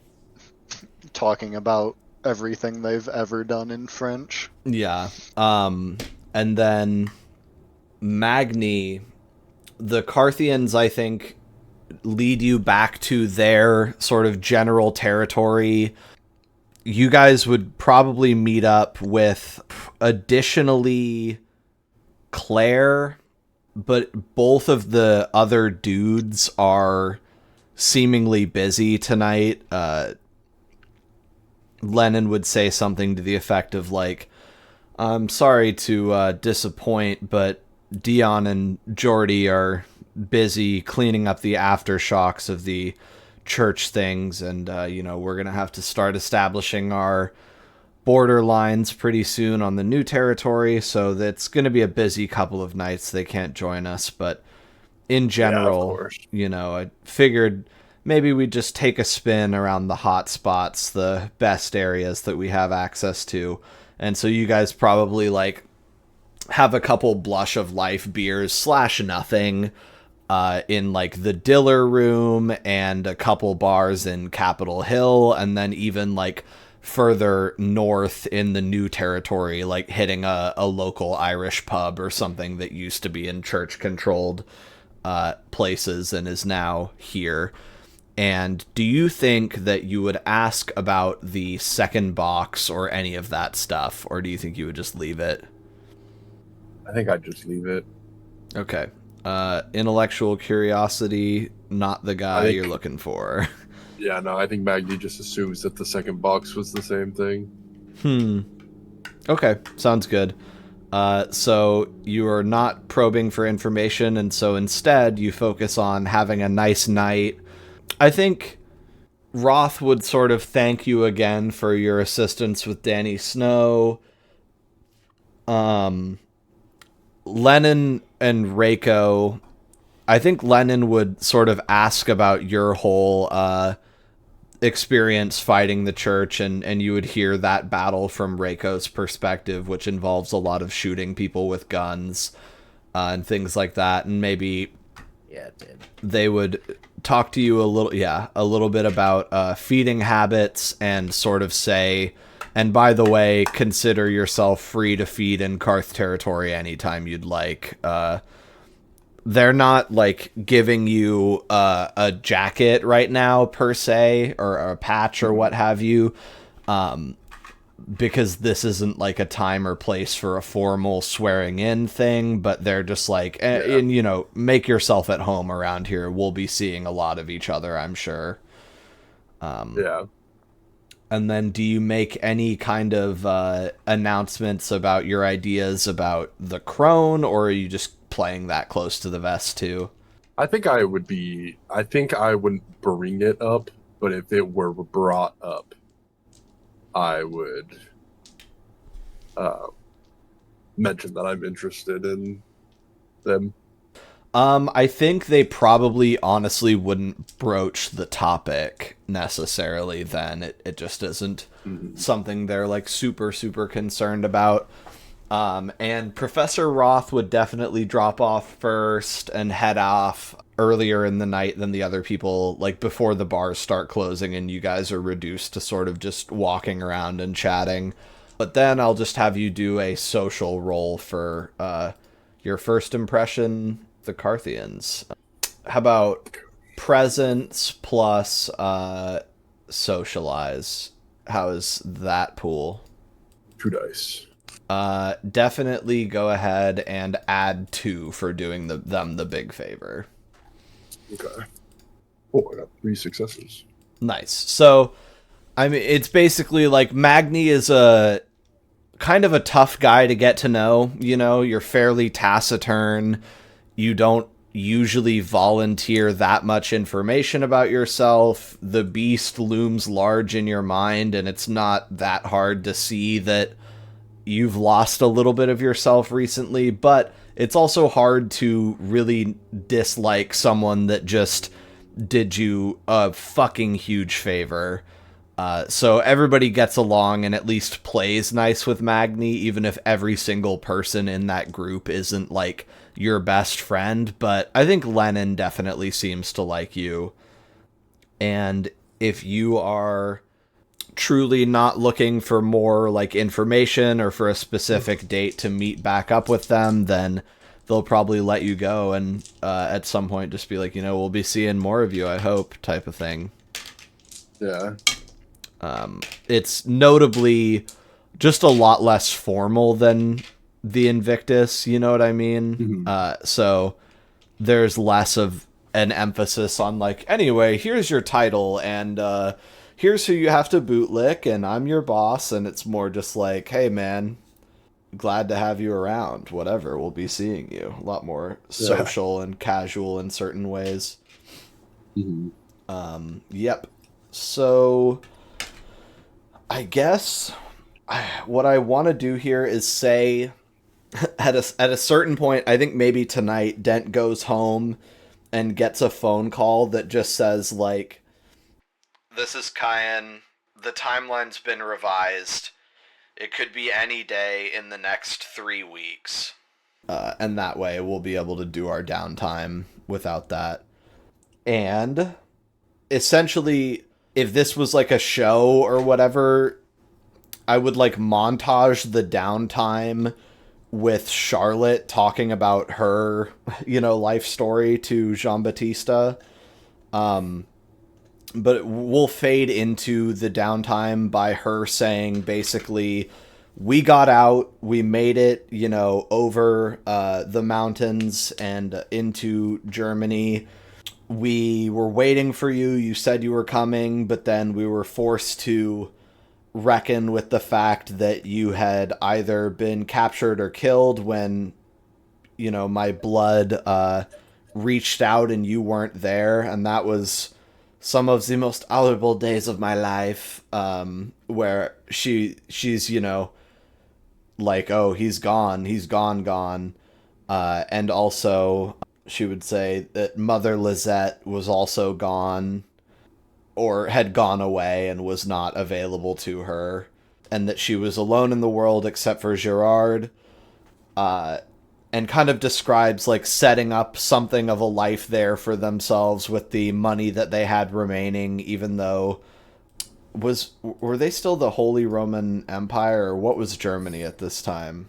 talking about everything they've ever done in French. Yeah. And then Magni, the Carthians, I think, lead you back to their sort of general territory. You guys would probably meet up with, additionally, Claire, but both of the other dudes are seemingly busy tonight. Lennon would say something to the effect of, like, I'm sorry to disappoint, but Dion and Jordy are busy cleaning up the aftershocks of the church things, and we're gonna have to start establishing our border lines pretty soon on the new territory, so that's gonna be a busy couple of nights. They can't join us, but in general, I figured maybe we just take a spin around the hot spots, the best areas that we have access to. And so you guys probably like have a couple blush of life beers / nothing in like the Diller room, and a couple bars in Capitol Hill, and then even like further north in the new territory, like hitting a local Irish pub or something that used to be in church controlled places and is now here. And do you think that you would ask about the second box or any of that stuff, or do you think you would just leave it? I think I'd just leave it. Okay. Intellectual curiosity, not the guy you're looking for. Yeah, no, I think Magni just assumes that the second box was the same thing. Okay, sounds good. So you are not probing for information, and so instead you focus on having a nice night. I think Roth would sort of thank you again for your assistance with Danny Snow. Lennon and Reiko, I think Lennon would sort of ask about your whole experience fighting the church, and you would hear that battle from Reiko's perspective, which involves a lot of shooting people with guns and things like that. And maybe it did. They would talk to you a little bit about feeding habits, and sort of say, and by the way, consider yourself free to feed in Karth territory anytime you'd like. They're not like giving you a jacket right now per se, or a patch or what have you, because this isn't like a time or place for a formal swearing in thing. But they're just like, make yourself at home around here. We'll be seeing a lot of each other, I'm sure. Yeah. And then do you make any kind of announcements about your ideas about the crone, or are you just playing that close to the vest too? I think I wouldn't bring it up, but if it were brought up, I would mention that I'm interested in them. I think they probably honestly wouldn't broach the topic necessarily then. It just isn't something they're like super, super concerned about. And Professor Roth would definitely drop off first and head off earlier in the night than the other people, like before the bars start closing and you guys are reduced to sort of just walking around and chatting. But then I'll just have you do a social roll for your first impression, the Carthians. How about presence plus socialize? How is that pool? 2 dice. Definitely go ahead and add 2 for doing them the big favor. Okay. Oh, I got 3 successes. Nice. So, I mean, it's basically like Magni is a kind of a tough guy to get to know. You know, you're fairly taciturn. You don't usually volunteer that much information about yourself. The beast looms large in your mind, and it's not that hard to see that you've lost a little bit of yourself recently, but it's also hard to really dislike someone that just did you a fucking huge favor. So everybody gets along and at least plays nice with Magni, even if every single person in that group isn't, like, your best friend. But I think Lennon definitely seems to like you. And if you are truly not looking for more, like, information or for a specific date to meet back up with them, then they'll probably let you go and at some point just be like, you know, we'll be seeing more of you, I hope, type of thing. Yeah. It's notably just a lot less formal than the Invictus, you know what I mean? Mm-hmm. So there's less of an emphasis on, like, anyway, here's your title, and here's who you have to bootlick, and I'm your boss, and it's more just like, hey, man, glad to have you around, whatever, we'll be seeing you. A lot more social and casual in certain ways. Mm-hmm. Yep. So I guess what I want to do here is say at a certain point, I think maybe tonight, Dent goes home and gets a phone call that just says, like, this is Kyan. The timeline's been revised. It could be any day in the next 3 weeks. And that way we'll be able to do our downtime without that. And essentially, if this was like a show or whatever, I would, like, montage the downtime with Charlotte talking about her, you know, life story to Jean-Baptiste. But we'll fade into the downtime by her saying, basically, we got out, we made it, you know, over the mountains and into Germany. We were waiting for you. You said you were coming, but then we were forced to reckon with the fact that you had either been captured or killed when, you know, my blood reached out and you weren't there. And that was some of the most honorable days of my life, where she's, you know, like, oh, he's gone. And also, she would say that Mother Lizette was also gone, or had gone away and was not available to her, and that she was alone in the world except for Gerard, and kind of describes, like, setting up something of a life there for themselves with the money that they had remaining, even though were they still the Holy Roman Empire, or what was Germany at this time?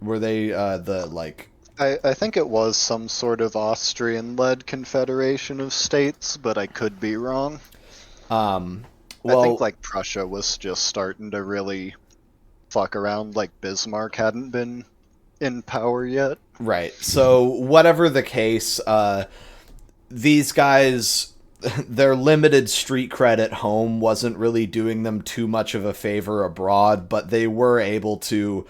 Were they the, like... I think it was some sort of Austrian-led confederation of states, but I could be wrong. Well, I think, like, Prussia was just starting to really fuck around, like Bismarck hadn't been in power yet. Right. So, whatever the case, these guys, their limited street cred at home wasn't really doing them too much of a favor abroad, but they were able to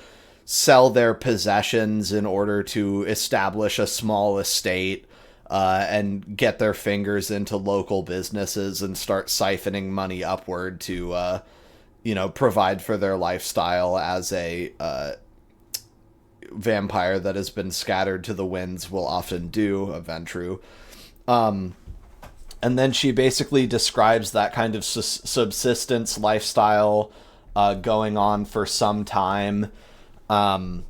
sell their possessions in order to establish a small estate, and get their fingers into local businesses and start siphoning money upward to, you know, provide for their lifestyle as a vampire that has been scattered to the winds will often do, a Ventru. And then she basically describes that kind of subsistence lifestyle going on for some time. And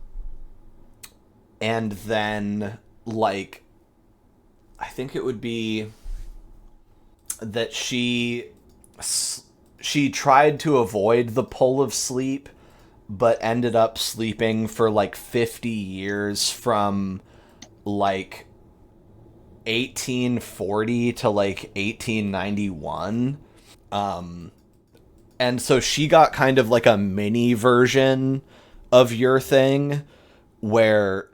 then, like, I think it would be that she tried to avoid the pull of sleep, but ended up sleeping for, like, 50 years from, like, 1840 to, like, 1891. And so she got kind of like a mini version of your thing, where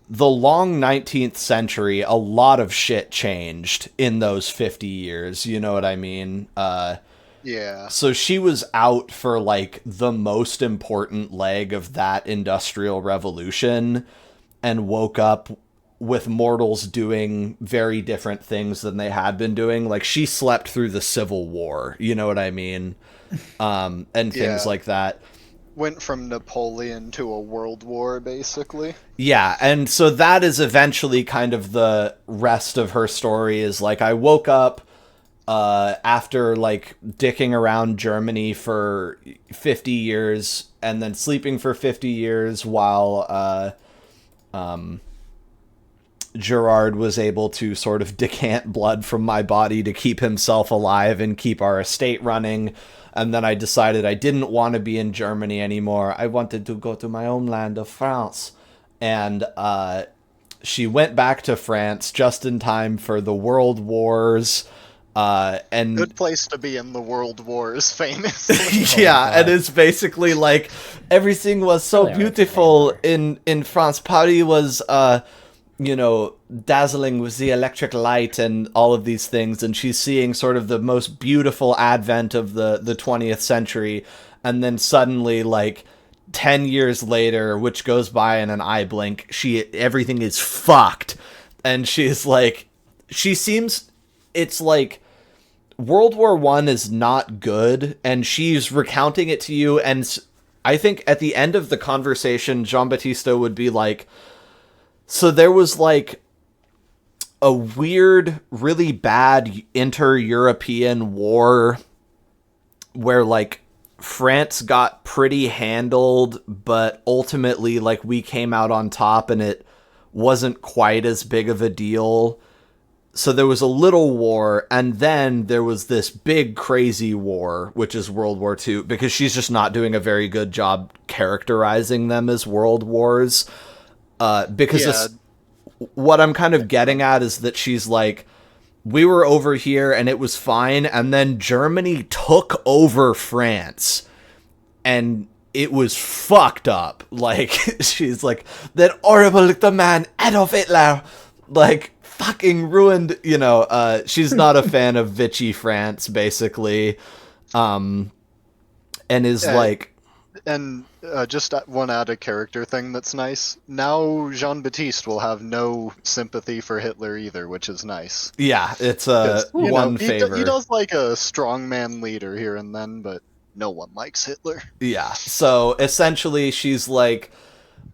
the long 19th century, a lot of shit changed in those 50 years. You know what I mean? Yeah. So she was out for, like, the most important leg of that industrial revolution and woke up with mortals doing very different things than they had been doing. Like, she slept through the Civil War, you know what I mean? And things Yeah. like that. Went from Napoleon to a world war, basically. Yeah, and so that is eventually kind of the rest of her story, is like, I woke up after, like, dicking around Germany for 50 years and then sleeping for 50 years while Gerard was able to sort of decant blood from my body to keep himself alive and keep our estate running. And then I decided I didn't want to be in Germany anymore. I wanted to go to my homeland of France. And she went back to France just in time for the World Wars. And Good place to be in the world wars, famously. yeah, and it's basically like everything was so Really beautiful like in France. Paris was dazzling with the electric light and all of these things, and she's seeing sort of the most beautiful advent of the 20th century, and then suddenly, like, 10 years later, which goes by in an eye blink, everything is fucked. And she's like, it's like World War I is not good, and she's recounting it to you, and I think at the end of the conversation, Jean-Baptiste would be like, so there was, like, a weird, really bad inter-European war where, like, France got pretty handled, but ultimately, like, we came out on top and it wasn't quite as big of a deal. So there was a little war, and then there was this big, crazy war, which is World War II, because she's just not doing a very good job characterizing them as world wars. Because what I'm kind of getting at is that she's like, we were over here and it was fine, and then Germany took over France, and it was fucked up. Like, she's like, that horrible little man, Adolf Hitler, like, fucking ruined, she's not a fan of Vichy France, basically, and is like... And just one added character thing that's nice. Now Jean-Baptiste will have no sympathy for Hitler either, which is nice. Yeah, it's one favor. He does like a strongman leader here and then, but no one likes Hitler. Yeah, so essentially she's like,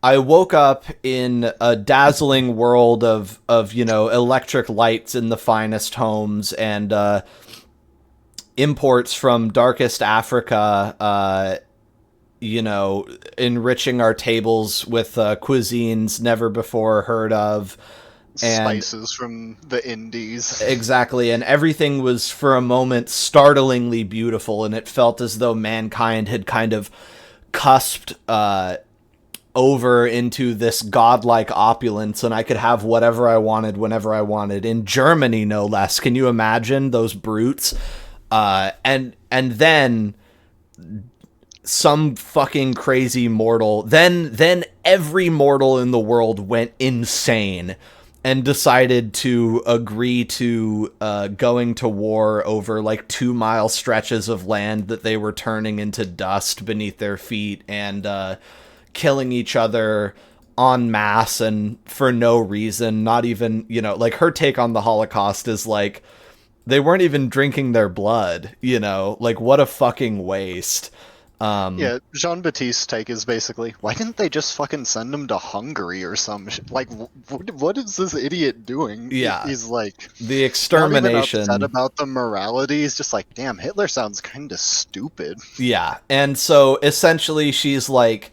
I woke up in a dazzling world of electric lights in the finest homes and imports from darkest Africa, enriching our tables with cuisines never before heard of. And spices from the Indies. Exactly, and everything was for a moment startlingly beautiful, and it felt as though mankind had kind of cusped over into this godlike opulence, and I could have whatever I wanted whenever I wanted, in Germany no less. Can you imagine those brutes? And then some fucking crazy mortal, then every mortal in the world went insane and decided to agree to going to war over, like, 2-mile stretches of land that they were turning into dust beneath their feet, and killing each other en masse and for no reason. Not even, like, her take on the Holocaust is like, they weren't even drinking their blood, like, what a fucking waste. Yeah, Jean-Baptiste's take is basically, why didn't they just fucking send him to Hungary or some shit? Like, what is this idiot doing? Yeah. He's like... The extermination. Not even upset about the morality. He's just like, damn, Hitler sounds kind of stupid. Yeah, and so essentially she's like,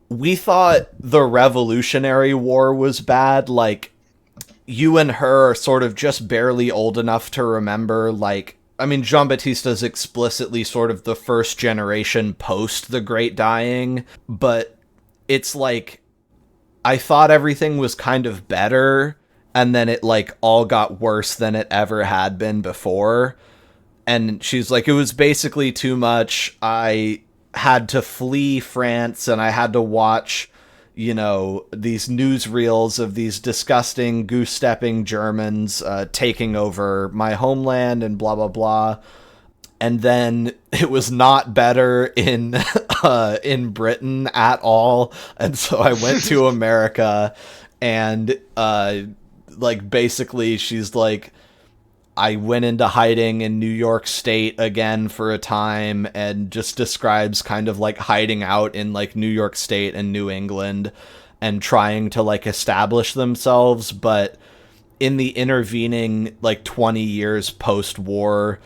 we thought the Revolutionary War was bad, like, you and her are sort of just barely old enough to remember, like, I mean, Jean-Baptiste is explicitly sort of the first generation post the Great Dying, but it's like, I thought everything was kind of better, and then it, like, all got worse than it ever had been before. And she's like, it was basically too much. I had to flee France, and I had to watch, you know, these newsreels of these disgusting goose-stepping Germans taking over my homeland and blah, blah, blah. And then it was not better in Britain at all. And so I went to America, and like basically she's like, I went into hiding in New York State again for a time, and just describes kind of like hiding out in like New York State and New England and trying to like establish themselves. But in the intervening like 20 years post-war,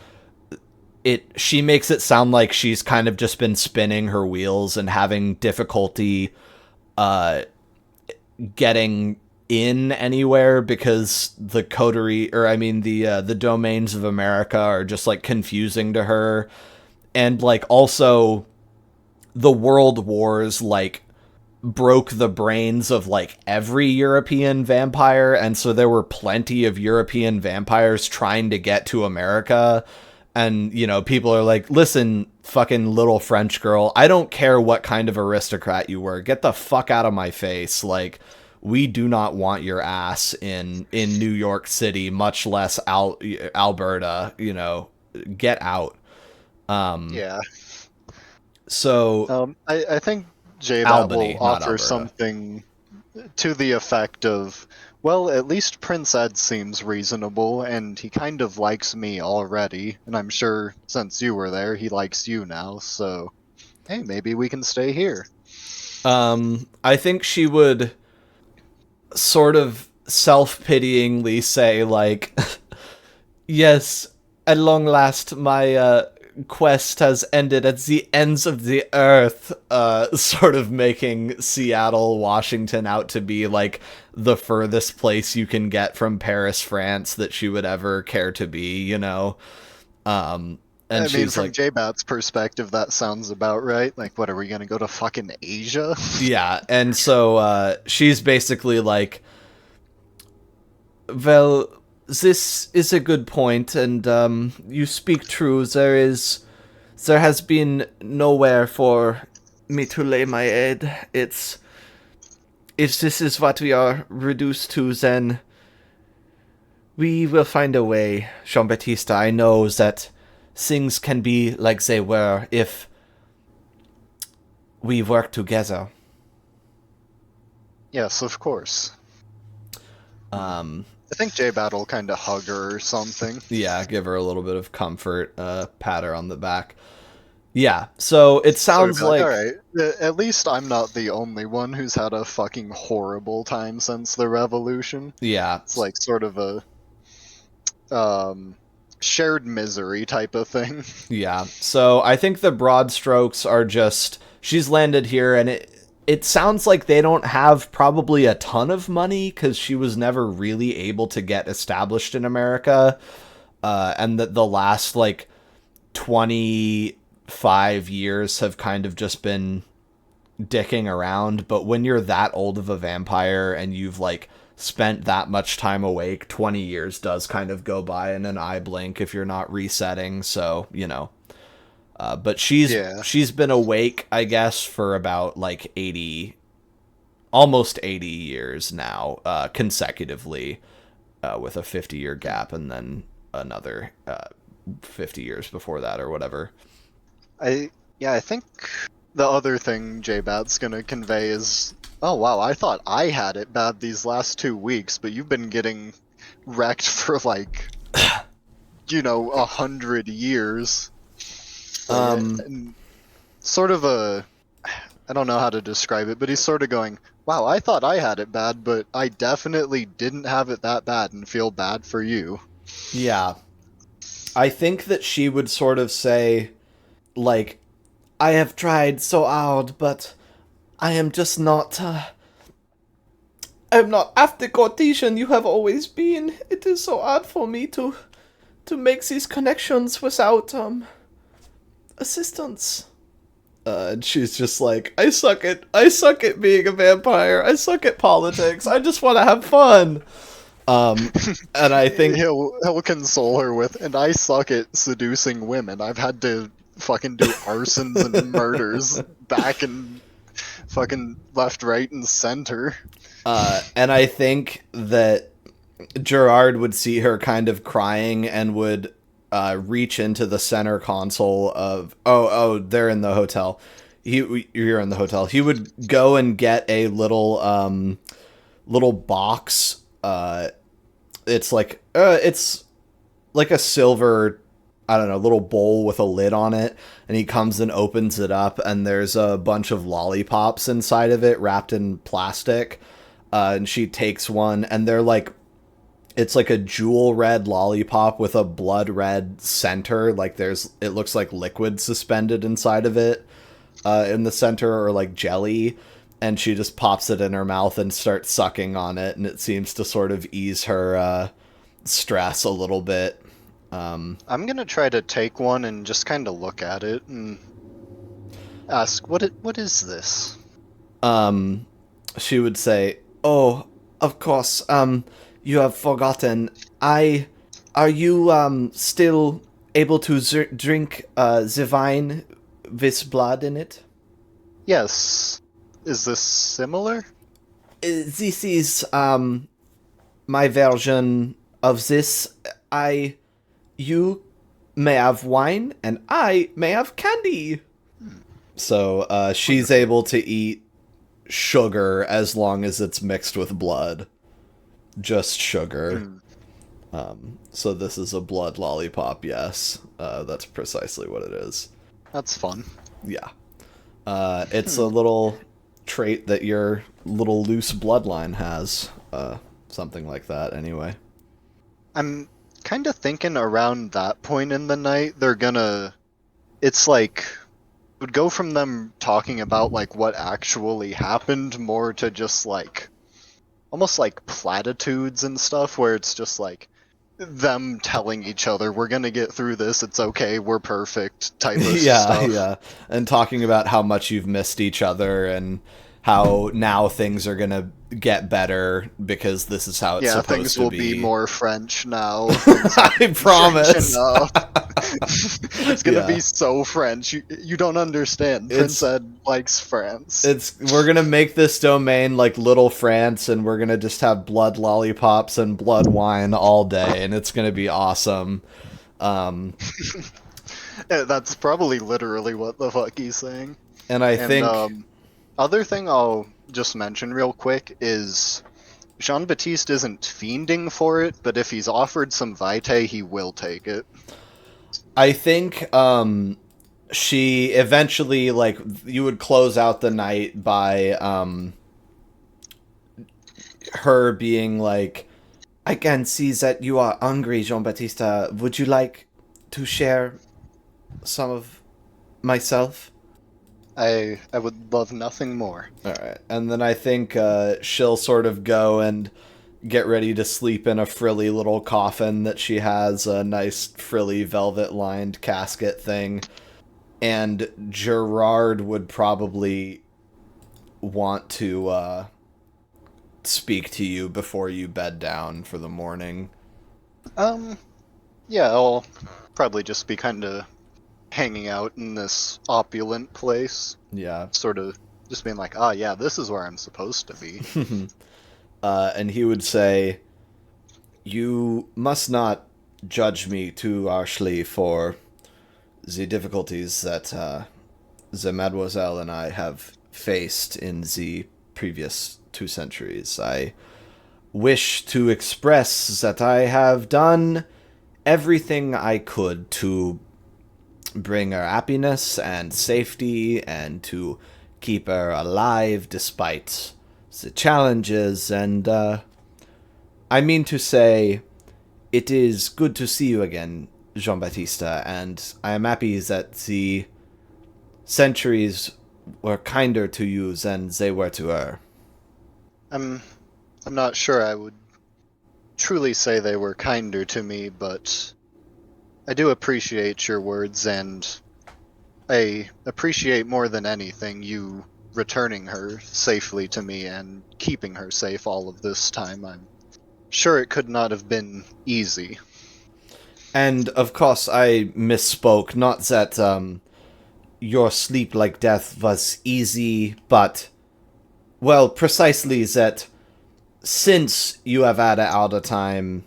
she makes it sound like she's kind of just been spinning her wheels and having difficulty getting in anywhere, because the coterie, or I mean the domains of America are just like confusing to her. And like also the world wars like broke the brains of like every European vampire, and so there were plenty of European vampires trying to get to America. And, you know, people are like, listen, fucking little French girl, I don't care what kind of aristocrat you were. Get the fuck out of my face. Like, we do not want your ass in New York City, much less Alberta, you know, get out. Yeah. So I think Albany, will not offer Alberta. something to the effect of, well, at least Prince Ed seems reasonable, and he kind of likes me already, and I'm sure since you were there, he likes you now, so hey, maybe we can stay here. I think she would sort of self-pityingly say, like, yes, at long last, my quest has ended at the ends of the earth, sort of making Seattle, Washington out to be, like, the furthest place you can get from Paris, France that she would ever care to be, you know? And I mean, she's from like, J-Bat's perspective, that sounds about right. Like, what, are we gonna go to fucking Asia? yeah, and so she's basically like, well, this is a good point, and you speak true. There has been nowhere for me to lay my head. If this is what we are reduced to, then we will find a way, Jean-Baptiste. I know that things can be like they were if we work together. Yes, of course. I think J-Bat will kind of hug her or something. Yeah, give her a little bit of comfort, pat her on the back. Yeah, so it sounds like... Alright, at least I'm not the only one who's had a fucking horrible time since the revolution. Yeah. It's like sort of a shared misery type of thing. Yeah, so I think the broad strokes are just, she's landed here, and it sounds like they don't have probably a ton of money, because she was never really able to get established in America, and that the last, like, 25 years have kind of just been dicking around. But when you're that old of a vampire, and you've, like, spent that much time awake, 20 years does kind of go by in an eye blink if you're not resetting, so, you know. But she's been awake, I guess, for about, like, almost 80 years now, consecutively, with a 50-year gap, and then another 50 years before that, or whatever. I think the other thing J-Bat's gonna convey is, oh wow, I thought I had it bad these last 2 weeks, but you've been getting wrecked for, like, 100 years. And sort of I don't know how to describe it, but he's sort of going, wow, I thought I had it bad, but I definitely didn't have it that bad and feel bad for you. Yeah. I think that she would sort of say, like, I have tried so hard, but I am just not, I'm not after Cortesian you have always been. It is so hard for me to make these connections without, assistance. And she's just like, I suck at being a vampire. I suck at politics. I just want to have fun. And I think he'll console her with, and I suck at seducing women. I've had to fucking do arsons and murders back and fucking left, right, and center. And I think that Gerard would see her kind of crying and would reach into the center console of they're in the hotel. You're in the hotel. He would go and get a little box. It's like a silver, I don't know, little bowl with a lid on it, and he comes and opens it up, and there's a bunch of lollipops inside of it wrapped in plastic. And she takes one, and they're like, it's like a jewel red lollipop with a blood red center. Like it looks like liquid suspended inside of it in the center, or like jelly. And she just pops it in her mouth and starts sucking on it, and it seems to sort of ease her stress a little bit. I'm gonna try to take one and just kind of look at it and ask, what is this? She would say, "Oh, of course. You have forgotten. Are you still able to drink the wine with blood in it?" Yes. Is this similar? This is my version of this. You may have wine, and I may have candy. So she's able to eat sugar as long as it's mixed with blood. Just sugar. So this is a blood lollipop, yes. That's precisely what it is. That's fun. Yeah. It's a little trait that your little loose bloodline has. Something like that, anyway. I'm kind of thinking around that point in the night, they're gonna... It's like... It would go from them talking about, like, what actually happened more to just, like... Almost like platitudes and stuff, where it's just, like, them telling each other, we're gonna get through this, it's okay, we're perfect, type of stuff. Yeah. And talking about how much you've missed each other, and how now things are gonna get better because this is how it's supposed to be. Yeah, things will be more French now. I promise. It's gonna be so French. You don't understand. Prince Ed likes France. We're gonna make this domain like Little France, and we're gonna just have blood lollipops and blood wine all day, and it's gonna be awesome. That's probably literally what the fuck he's saying. And I think... other thing I'll just mention real quick is Jean-Baptiste isn't fiending for it, but if he's offered some vitae, he will take it. I think she eventually, like, you would close out the night by her being like, "I can see that you are hungry, Jean-Baptiste. Would you like to share some of myself?" I would love nothing more. Alright, and then I think she'll sort of go and get ready to sleep in a frilly little coffin that she has, a nice frilly velvet-lined casket thing. And Gerard would probably want to speak to you before you bed down for the morning. Yeah, I'll probably just be kind of hanging out in this opulent place. Yeah. Sort of just being like, yeah, this is where I'm supposed to be. And he would say, "You must not judge me too harshly for the difficulties that the Mademoiselle and I have faced in the previous 2 centuries. I wish to express that I have done everything I could to bring her happiness and safety, and to keep her alive despite the challenges, and I mean to say, it is good to see you again, Jean-Baptiste, and I am happy that the centuries were kinder to you than they were to her." I'm not sure I would truly say they were kinder to me, but I do appreciate your words, and I appreciate more than anything you returning her safely to me and keeping her safe all of this time. I'm sure it could not have been easy. And of course, I misspoke. Not that your sleep like death was easy, but, well, precisely that since you have had it all the time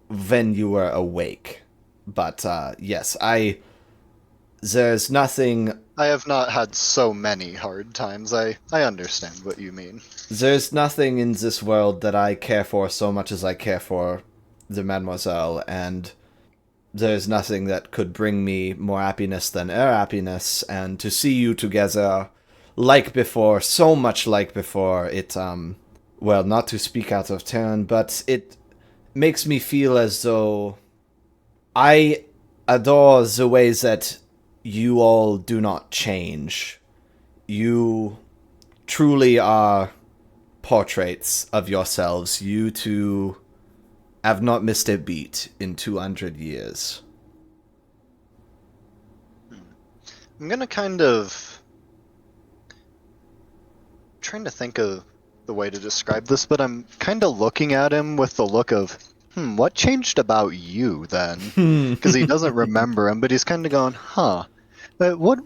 when you were awake. But yes, there's nothing. I have not had so many hard times. I understand what you mean. There's nothing in this world that I care for so much as I care for the Mademoiselle, and there's nothing that could bring me more happiness than her happiness, and to see you together like before, so much like before, it, well, not to speak out of turn, but it makes me feel as though I adore the way that you all do not change. You truly are portraits of yourselves. You two have not missed a beat in 200 years. I'm gonna kind of trying to think of the way to describe this, but I'm kind of looking at him with the look of, what changed about you then? Because he doesn't remember him, but he's kind of going, huh? But what?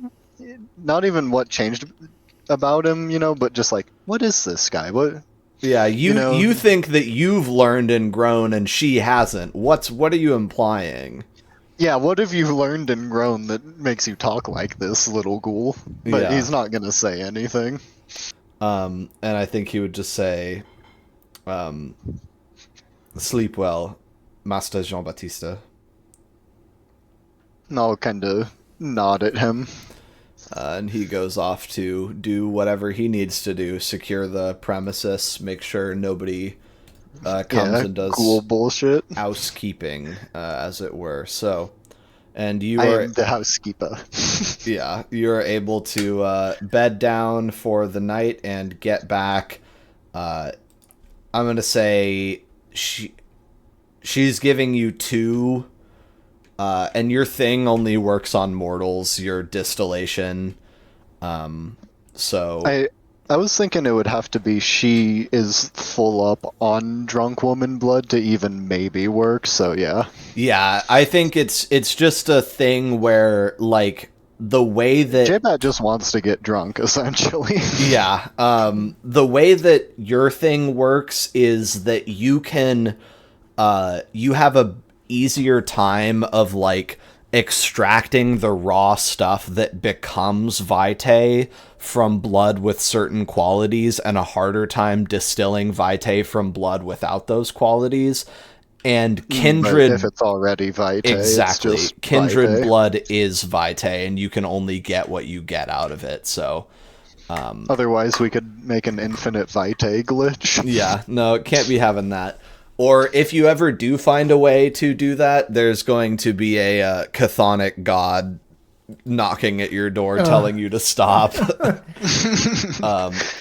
Not even what changed about him, but just like, what is this guy? What? Yeah, you think that you've learned and grown and she hasn't. What are you implying? Yeah, what have you learned and grown that makes you talk like this, little ghoul? But Yeah. he's not gonna say anything. And I think he would just say, sleep well, Master Jean-Baptiste. And I'll kind of nod at him. And he goes off to do whatever he needs to do, secure the premises, make sure nobody comes and does cool bullshit. housekeeping, as it were. So, and you I are am the housekeeper. yeah, you are able to bed down for the night and get back. I'm gonna say she's giving you 2. And your thing only works on mortals, your distillation. So I was thinking it would have to be she is full up on drunk woman blood to even maybe work, so yeah. Yeah, I think it's just a thing where, like, the way that J-Bat just wants to get drunk, essentially. yeah, the way that your thing works is that you can you have a easier time of, like, extracting the raw stuff that becomes vitae from blood with certain qualities, and a harder time distilling vitae from blood without those qualities. And kindred, But if it's already vitae, exactly, it's just kindred vitae. blood is vitae, and you can only get what you get out of it. So Otherwise, we could make an infinite vitae glitch. yeah, no, it can't be having that. Or if you ever do find a way to do that, there's going to be a chthonic god knocking at your door telling you to stop.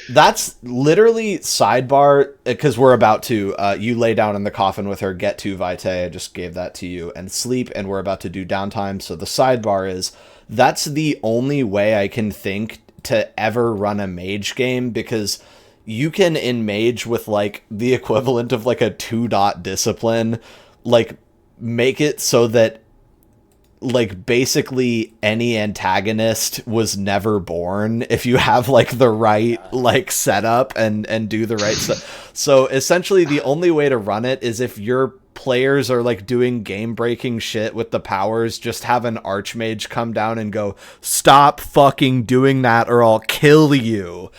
That's literally sidebar, because we're about to, you lay down in the coffin with her, get 2 vitae, I just gave that to you, and sleep, and we're about to do downtime. So the sidebar is, that's the only way I can think to ever run a mage game, because you can, in mage, with, like, the equivalent of, like, a 2-dot discipline, like, make it so that, like, basically any antagonist was never born if you have, like, the right, like, setup and do the right stuff. So essentially the only way to run it is if your players are, like, doing game-breaking shit with the powers, just have an archmage come down and go, stop fucking doing that or I'll kill you.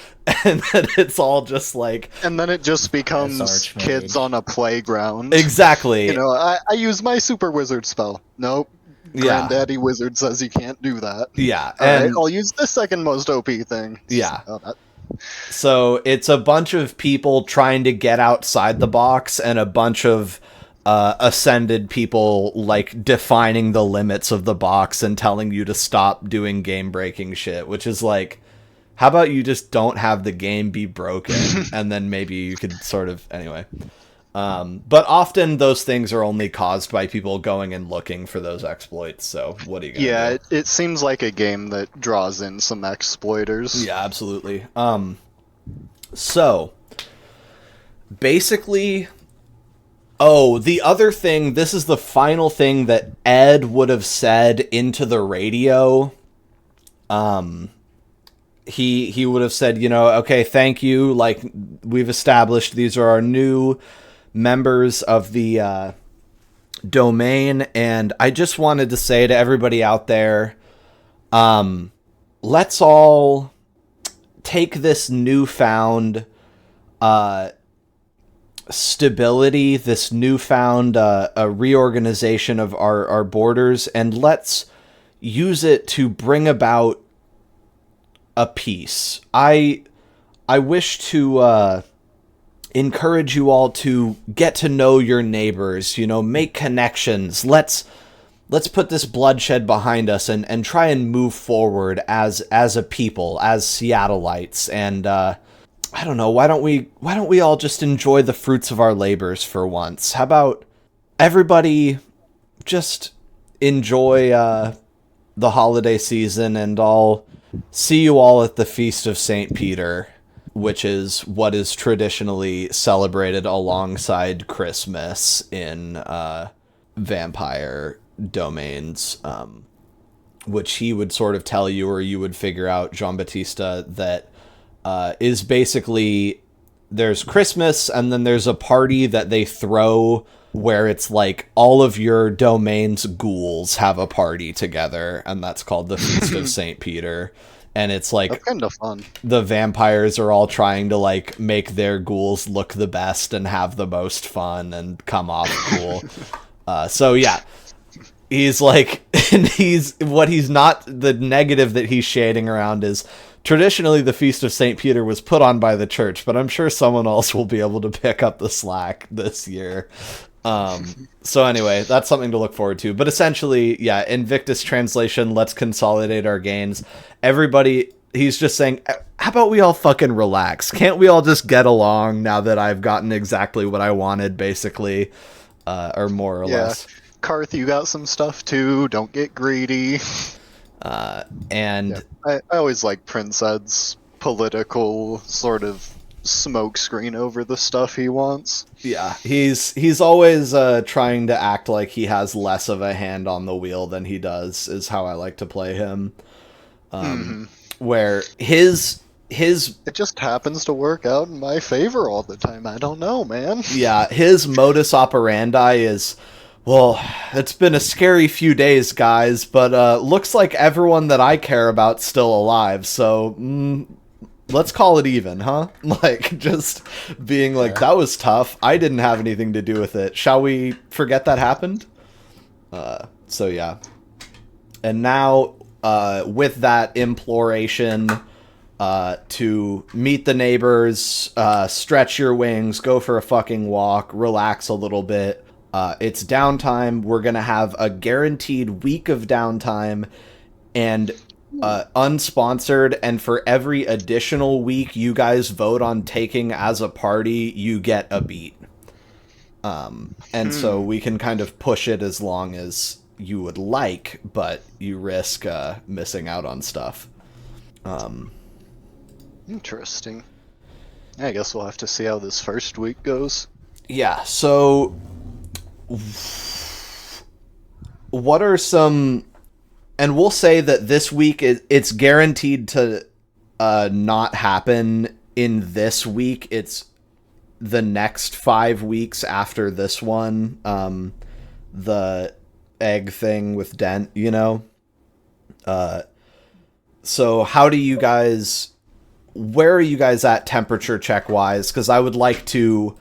And then it's all just like... And then it just becomes kids on a playground. Exactly. I use my super wizard spell. Nope. Yeah. Granddaddy wizard says you can't do that. Yeah. Alright, I'll use the second most OP thing. Yeah. Oh, So it's a bunch of people trying to get outside the box, and a bunch of ascended people, like, defining the limits of the box and telling you to stop doing game-breaking shit, which is like, how about you just don't have the game be broken, and then maybe you could sort of... Anyway. But often those things are only caused by people going and looking for those exploits, so what are you gonna do? it seems like a game that draws in some exploiters. Yeah, absolutely. So, basically, Oh, the other thing, this is the final thing that Ed would have said into the radio. He would have said, okay, thank you. Like, we've established these are our new members of the domain, and I just wanted to say to everybody out there, let's all take this newfound stability, this newfound a reorganization of our borders, and let's use it to bring about a peace. I wish to encourage you all to get to know your neighbors, make connections. Let's put this bloodshed behind us and try and move forward as a people, as Seattleites. And I don't know, why don't we all just enjoy the fruits of our labors for once? How about everybody just enjoy the holiday season, and I'll see you all at the Feast of St. Peter, which is what is traditionally celebrated alongside Christmas in vampire domains, which he would sort of tell you, or you would figure out, Jean-Baptiste, that is basically there's Christmas and then there's a party that they throw where it's like all of your domain's ghouls have a party together, and that's called the Feast of St. Peter. And it's like, That's kind of fun. The vampires are all trying to like make their ghouls look the best and have the most fun and come off cool. So yeah, he's like, and he's not, the negative that he's shading around is traditionally the Feast of St. Peter was put on by the church, but I'm sure someone else will be able to pick up the slack this year. So anyway, that's something to look forward to. But essentially, yeah, Invictus translation, let's consolidate our gains. Everybody, he's just saying, how about we all fucking relax? Can't we all just get along now that I've gotten exactly what I wanted, basically? Or more or less. Karth, you got some stuff too. Don't get greedy. And I always like Prince Ed's political sort of smokescreen over the stuff he wants. Yeah, he's always trying to act like he has less of a hand on the wheel than he does, is how I like to play him. Where his it just happens to work out in my favor all the time. I don't know, man. Yeah, his modus operandi is, well, it's been a scary few days, guys, but looks like everyone that I care about's still alive, so let's call it even, huh? Like, just being like, that was tough. I didn't have anything to do with it. Shall we forget that happened? So yeah. And now, with that imploration to meet the neighbors, stretch your wings, go for a fucking walk, relax a little bit. It's downtime. We're going to have a guaranteed week of downtime, and unsponsored, and for every additional week you guys vote on taking as a party, you get a beat. And so we can kind of push it as long as you would like, but you risk missing out on stuff. Interesting. I guess we'll have to see how this first week goes. Yeah, so what are some... And we'll say that this week it's guaranteed to not happen in this week. It's the next 5 weeks after this one. The egg thing with Dent, So how do you guys... Where are you guys at temperature check-wise? Because I would like to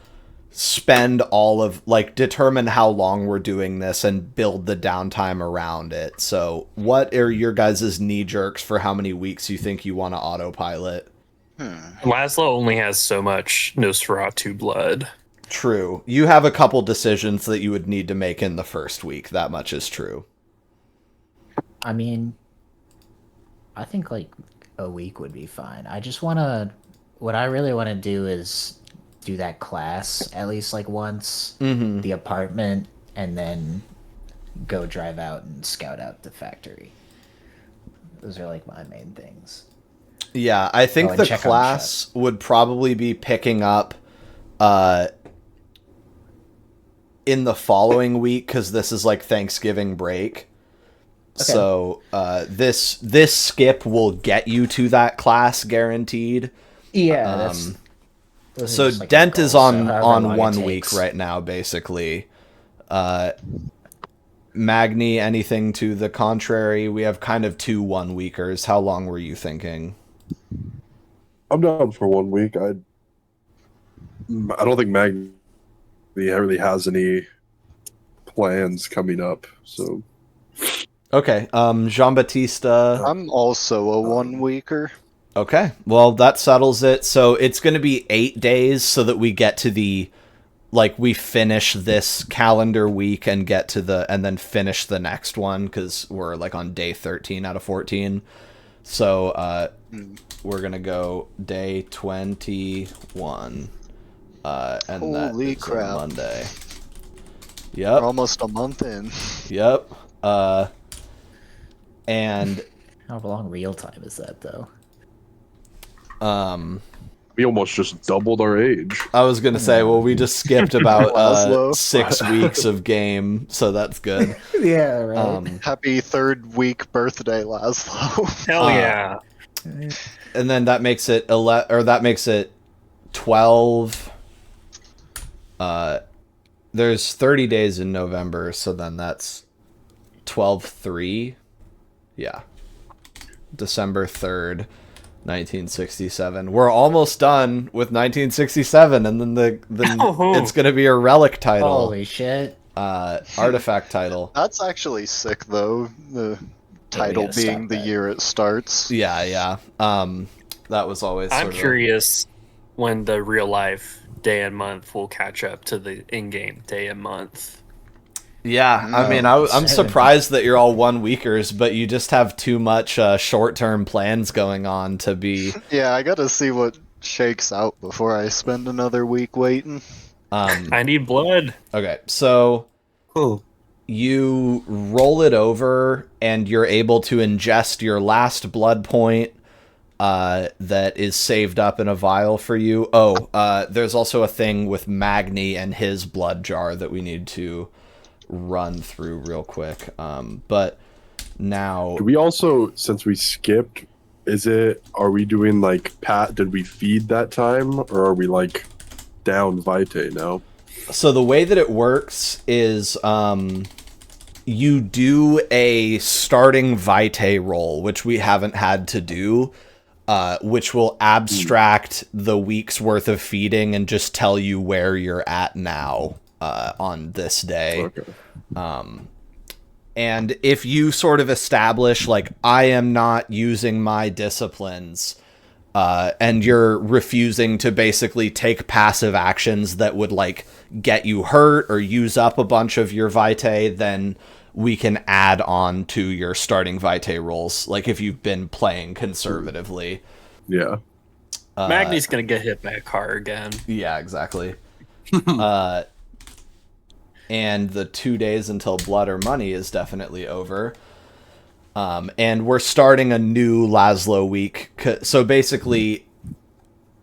spend all of, determine how long we're doing this and build the downtime around it. So what are your guys' knee jerks for how many weeks you think you want to autopilot? Laszlo only has so much Nosferatu blood. True. You have a couple decisions that you would need to make in the first week. That much is true. I mean, I think a week would be fine. I just want to... What I really want to do is do that class at least once, the apartment, and then go drive out and scout out the factory. Those are my main things. Yeah, I think the class would probably be picking up in the following week because this is like Thanksgiving break. Okay. So this skip will get you to that class guaranteed. Yeah. So like Dent is on so 1 week right now, basically. Magni, anything to the contrary? We have kind of 2 1-weekers. How long were you thinking? I'm down for 1 week. I don't think Magni really has any plans coming up. So okay, Jean-Baptiste. I'm also a 1-weeker. Okay, well that settles it. So it's going to be 8 days so that we get to the, like, we finish this calendar week and get to and then finish the next one because we're like on day 13 out of 14. So we're gonna go day 21, and holy that is crap. Monday. Yep, we're almost a month in. Yep. And how long real time is that though? We almost just doubled our age. I was gonna say, well, we just skipped about 6 weeks of game, so that's good. Yeah, right. Happy 3rd week birthday, Laszlo. Hell yeah. And then that makes it 12. There's 30 days in November, so then that's 12/3. Yeah. December 3rd. 1967. We're almost done with 1967, and then it's gonna be a relic title. Holy shit! Artifact title. That's actually sick, though. The title being the year it starts. Yeah. That was always. I'm curious when the real life day and month will catch up to the in-game day and month. Yeah, I mean, I'm surprised that you're all 1-weekers, but you just have too much short-term plans going on to be... Yeah, I gotta see what shakes out before I spend another week waiting. I need blood. Okay, so you roll it over, and you're able to ingest your last blood point that is saved up in a vial for you. There's also a thing with Magni and his blood jar that we need to run through real quick. But now, do we also, since we skipped, are we doing like did we feed that time, or are we like down vitae now? So the way that it works is you do a starting vitae roll, which we haven't had to do, which will abstract the week's worth of feeding and just tell you where you're at now on this day. Okay. And if you sort of establish, like, I am not using my disciplines, and you're refusing to basically take passive actions that would, like, get you hurt or use up a bunch of your vitae, then we can add on to your starting vitae rolls, like if you've been playing conservatively. Yeah. Magni's gonna get hit by a car again. Yeah, exactly. And the 2 days until Blood or Money is definitely over. And we're starting a new Laszlo week. So basically,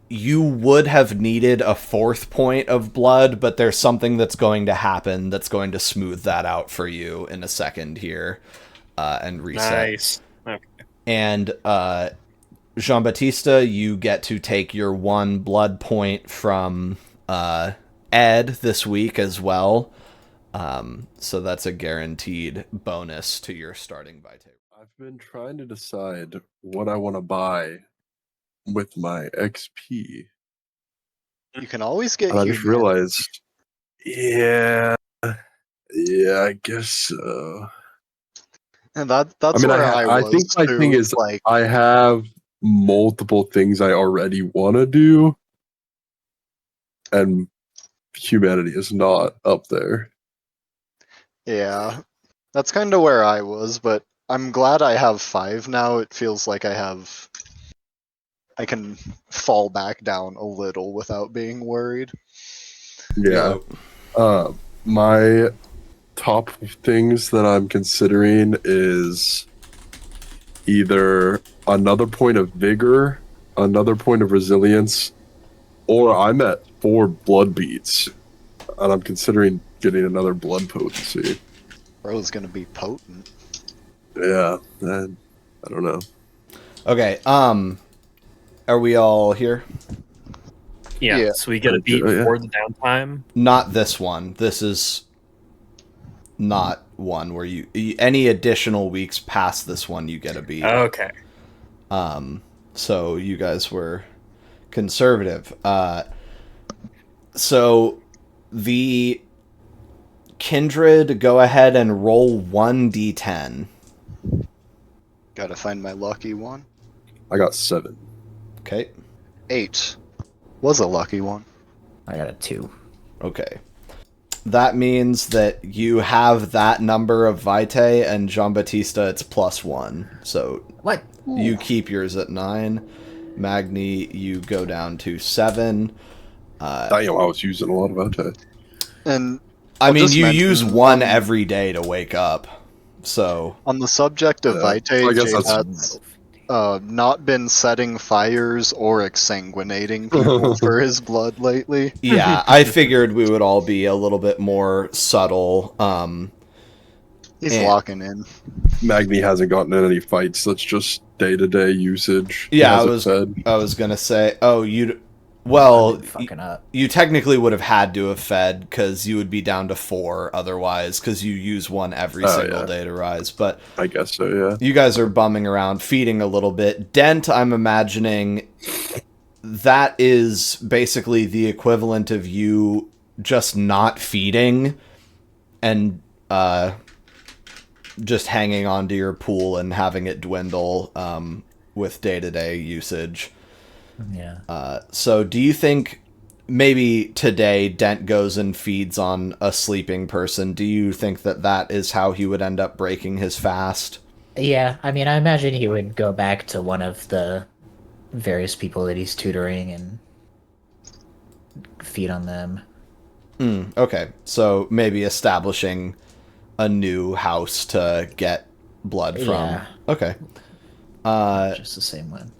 you would have needed a 4th point of blood, but there's something that's going to happen that's going to smooth that out for you in a second here, and reset. Nice. Okay. And Jean-Baptiste, you get to take your 1 blood point from Ed this week as well. So that's a guaranteed bonus to your starting vitae. I've been trying to decide what I want to buy with my XP. You can always get. And I just realized, yeah, I guess so. And that's where I think my thing is, like, I have multiple things I already want to do, and humanity is not up there. Yeah, that's kind of where I was, but I'm glad I have 5 now. It feels like I can fall back down a little without being worried. Yeah. My top things that I'm considering is either another point of vigor, another point of resilience, or I'm at 4 blood beats, and I'm considering getting another blood potency. Bro's gonna be potent. Yeah, I don't know. Okay, are we all here? Yeah, Yeah. so we get a beat Oh, yeah. before the downtime. Not this one. This is not one where you any additional weeks past this one you get a beat. Okay. So you guys were conservative. So the kindred, go ahead and roll 1d10. Gotta find my lucky one. I got 7. Okay. 8 was a lucky one. I got a 2. Okay. That means that you have that number of vitae, and Jean-Baptiste, it's +1. So What? you keep yours at 9. Magni, you go down to 7. Damn, I was using a lot of vitae. And I I'll mean, just you mention, use one every day to wake up. So on the subject of Yeah, vitae, I guess Jade that's- has not been setting fires or exsanguinating people for his blood lately. yeah, I figured we would all be a little bit more subtle. He's And- locking in. Magni hasn't gotten in any fights. That's just day-to-day usage. He Yeah, hasn't fed. I was gonna say, well, Fucking up. you technically would have had to have fed because you would be down to 4 otherwise, because you use one every single yeah. day to rise. But I guess so, yeah. you guys are bumming around, feeding a little bit. Dent, I'm imagining that is basically the equivalent of you just not feeding and just hanging onto your pool and having it dwindle with day-to-day usage. Yeah. So do you think maybe today Dent goes and feeds on a sleeping person? Do you think that that is how he would end up breaking his fast? Yeah, I mean, I imagine he would go back to one of the various people that he's tutoring and feed on them. Okay, so maybe establishing a new house to get blood from. Yeah. Okay. Just the same one.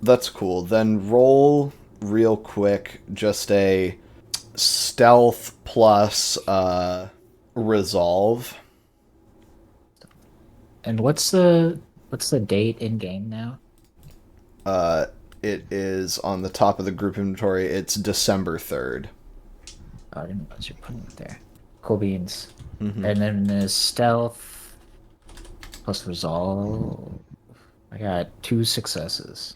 That's cool. Then roll real quick just a stealth plus resolve. And what's the date in game now? It is on the top of the group inventory. It's December 3rd. Oh, I didn't realize you're putting it there. Cool beans. Mhm. And then the stealth plus resolve. I got 2 successes.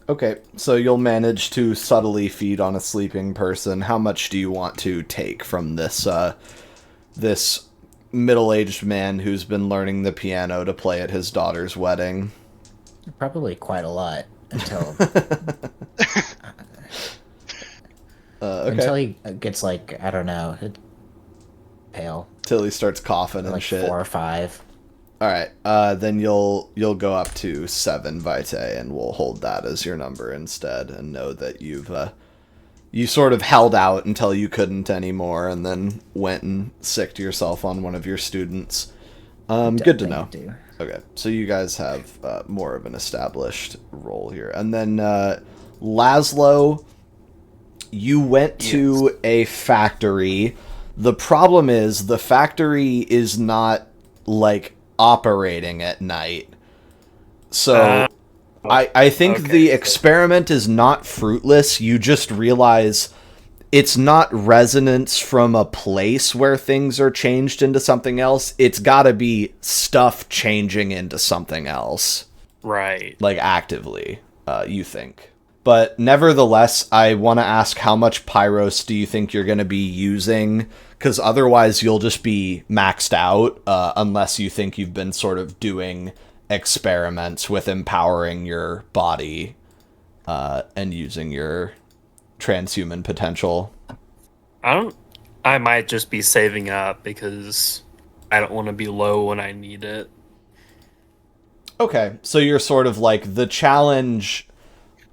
Okay, so you'll manage to subtly feed on a sleeping person. How much do you want to take from this this middle-aged man who's been learning the piano to play at his daughter's wedding? Probably quite a lot until Okay. until he gets like, I don't know, pale. Till he starts coughing and Like shit. 4 or 5. All right, then you'll go up to 7 vitae, and we'll hold that as your number instead, and know that you sort of held out until you couldn't anymore, and then went and sicked yourself on one of your students. Good to know. Do. Okay, so you guys have more of an established role here, and then Laszlo, you went to a factory. The problem is the factory is not like operating at night. So I think okay, the so- experiment is not fruitless. You just realize it's not resonance from a place where things are changed into something else. It's got to be stuff changing into something else, Right. like actively, you think. But nevertheless, I want to ask, how much Pyros do you think you're going to be using? Because otherwise you'll just be maxed out, unless you think you've been sort of doing experiments with empowering your body and using your transhuman potential. I might just be saving up because I don't want to be low when I need it. Okay, so you're sort of like, the challenge...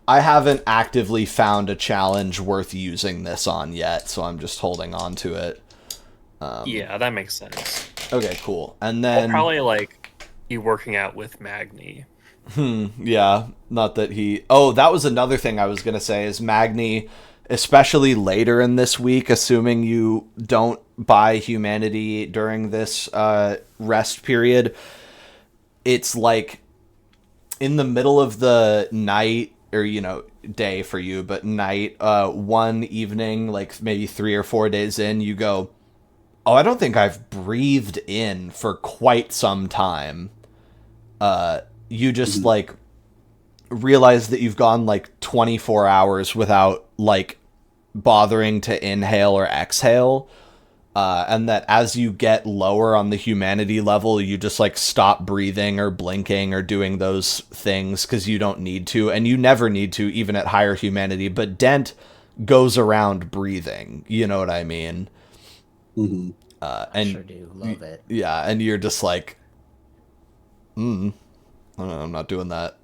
I haven't actively found a challenge worth using this on yet, so I'm just holding on to it. Yeah, that makes sense. Okay, cool. And I'll then... probably like be working out with Magni. Yeah, not that he... Oh, that was another thing I was going to say, is Magni especially later in this week, assuming you don't buy humanity during this rest period, it's like in the middle of the night, or day for you, but night, one evening, like maybe 3 or 4 days in, you go, oh, I don't think I've breathed in for quite some time. You just like realize that you've gone like 24 hours without like bothering to inhale or exhale. And that as you get lower on the humanity level, you just like stop breathing or blinking or doing those things because you don't need to, and you never need to, even at higher humanity. But Dent goes around breathing. You know what I mean? Mm-hmm. I sure do love it. Yeah, and you're just like, I don't know, I'm not doing that.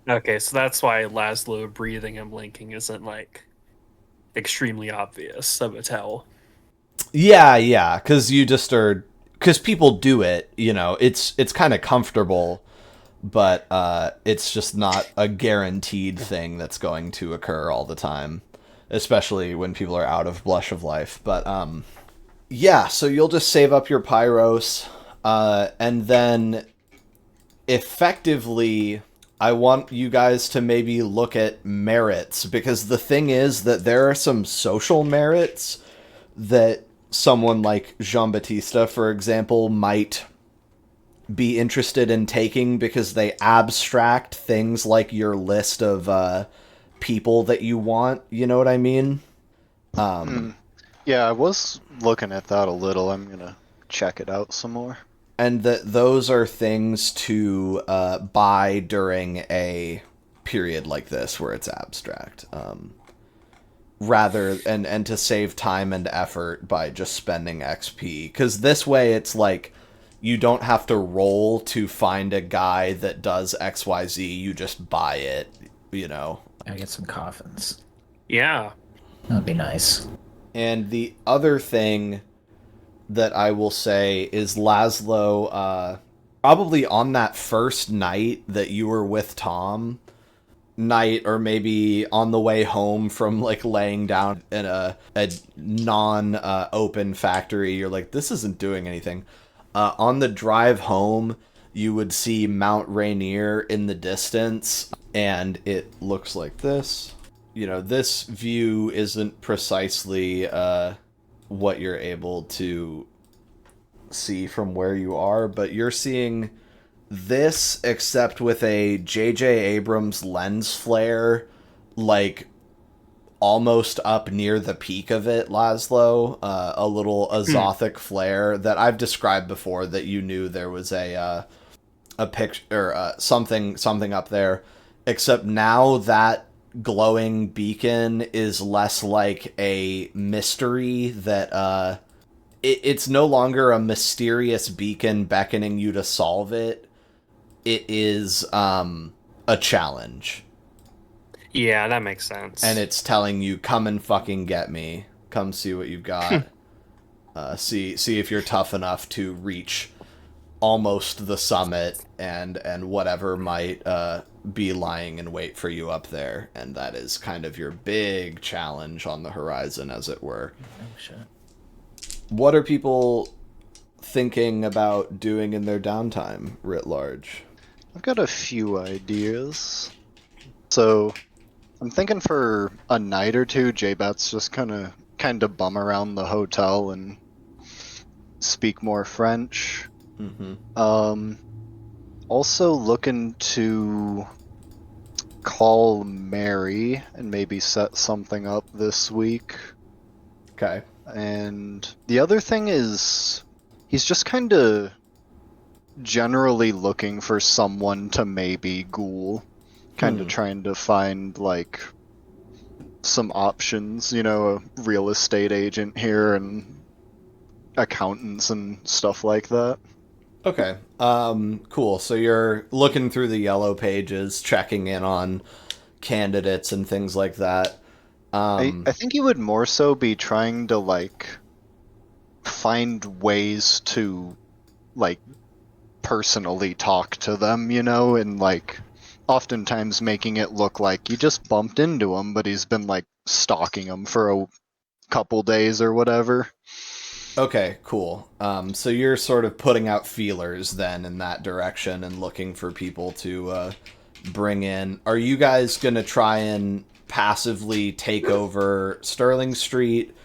Okay, so that's why Laszlo breathing and blinking isn't like extremely obvious of a tell. Yeah, because you just are, because people do it. It's kind of comfortable, but it's just not a guaranteed thing that's going to occur all the time, especially when people are out of Blush of Life. But yeah, so you'll just save up your Pyros, and then effectively, I want you guys to maybe look at merits, because the thing is that there are some social merits that someone like Jean-Baptiste, for example, might be interested in taking, because they abstract things like your list of people that you want. You know what I mean? Yeah, I was looking at that a little. I'm gonna check it out some more. And that those are things to buy during a period like this where it's abstract. Rather and to save time and effort by just spending XP, because this way it's like you don't have to roll to find a guy that does XYZ. You just buy it. I get some coffins. Yeah. That'd be nice. And the other thing that I will say is Laszlo, probably on that first night that you were with Tom, or maybe on the way home from like laying down in a non open factory, you're like, this isn't doing anything. On the drive home, you would see Mount Rainier in the distance, and it looks like this. This view isn't precisely what you're able to see from where you are, but you're seeing this, except with a J.J. Abrams lens flare, like almost up near the peak of it, Laszlo. A little azothic flare that I've described before, that you knew there was a picture or something up there, except now that glowing beacon is less like a mystery that it's no longer a mysterious beacon beckoning you to solve it. It is a challenge. Yeah, that makes sense. And it's telling you, come and fucking get me. Come see what you've got. See if you're tough enough to reach almost the summit and whatever might be lying in wait for you up there. And that is kind of your big challenge on the horizon, as it were. Oh, shit. What are people thinking about doing in their downtime, writ large? I've got a few ideas. So, I'm thinking for a night or two, J-Bat's just kind of bum around the hotel and speak more French. Mm-hmm. Also looking to call Mary and maybe set something up this week. Okay. And the other thing is, he's just kind of generally looking for someone to maybe ghoul. Kind of trying to find, like, some options, a real estate agent here and accountants and stuff like that. Okay. Cool. So you're looking through the yellow pages, checking in on candidates and things like that. I think he would more so be trying to, like, find ways to, like, personally talk to them, and, like, oftentimes making it look like you just bumped into him, but he's been like stalking him for a couple days or whatever. Okay, cool. So you're sort of putting out feelers then in that direction and looking for people to bring in. Are you guys gonna try and passively take over Sterling Street?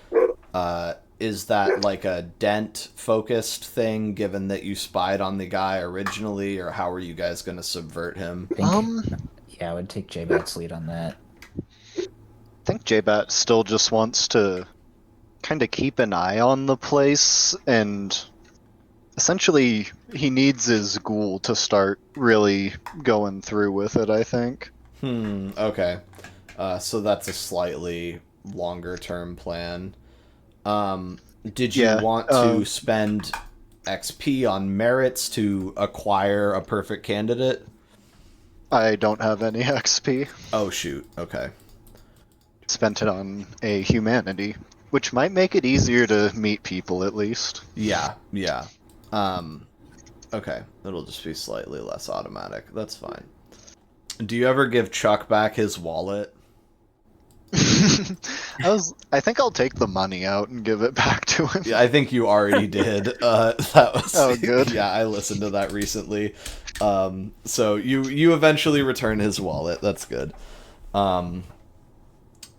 Is that like a Dent focused thing, given that you spied on the guy originally, or how are you guys gonna subvert him? Yeah, I would take J-Bat's lead on that. I think J-Bat still just wants to kind of keep an eye on the place, and essentially he needs his ghoul to start really going through with it, I think. Okay. So that's a slightly longer term plan. Did you want to spend XP on merits to acquire a perfect candidate? I don't have any XP. Oh, shoot. Okay. Spent it on a humanity, which might make it easier to meet people at least. Yeah. Okay. It'll just be slightly less automatic. That's fine. Do you ever give Chuck back his wallet? I think I'll take the money out and give it back to him. Yeah, I think you already did. That was Oh, good. Yeah, I listened to that recently. So you eventually return his wallet. That's good. And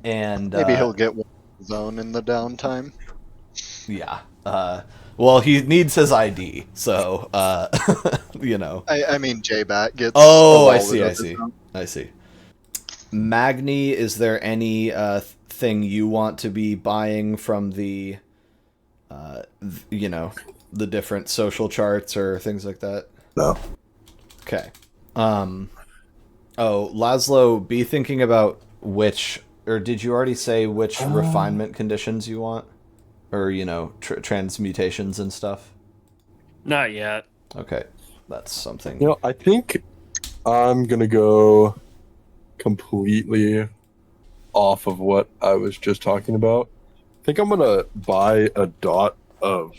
Maybe he'll get one of his own in the downtime. Yeah. Well, he needs his ID, so you know. I mean, J-Bat gets. Oh, a I wallet see. of I his see. own. I see. Magni, is there any thing you want to be buying from the, you know, the different social charts or things like that? No. Okay. Oh, Laszlo, be thinking about which, or did you already say which refinement conditions you want? Or, you know, transmutations and stuff? Not yet. Okay. That's something. You know, I think I'm gonna go completely off of what I was just talking about. I think I'm gonna buy a dot of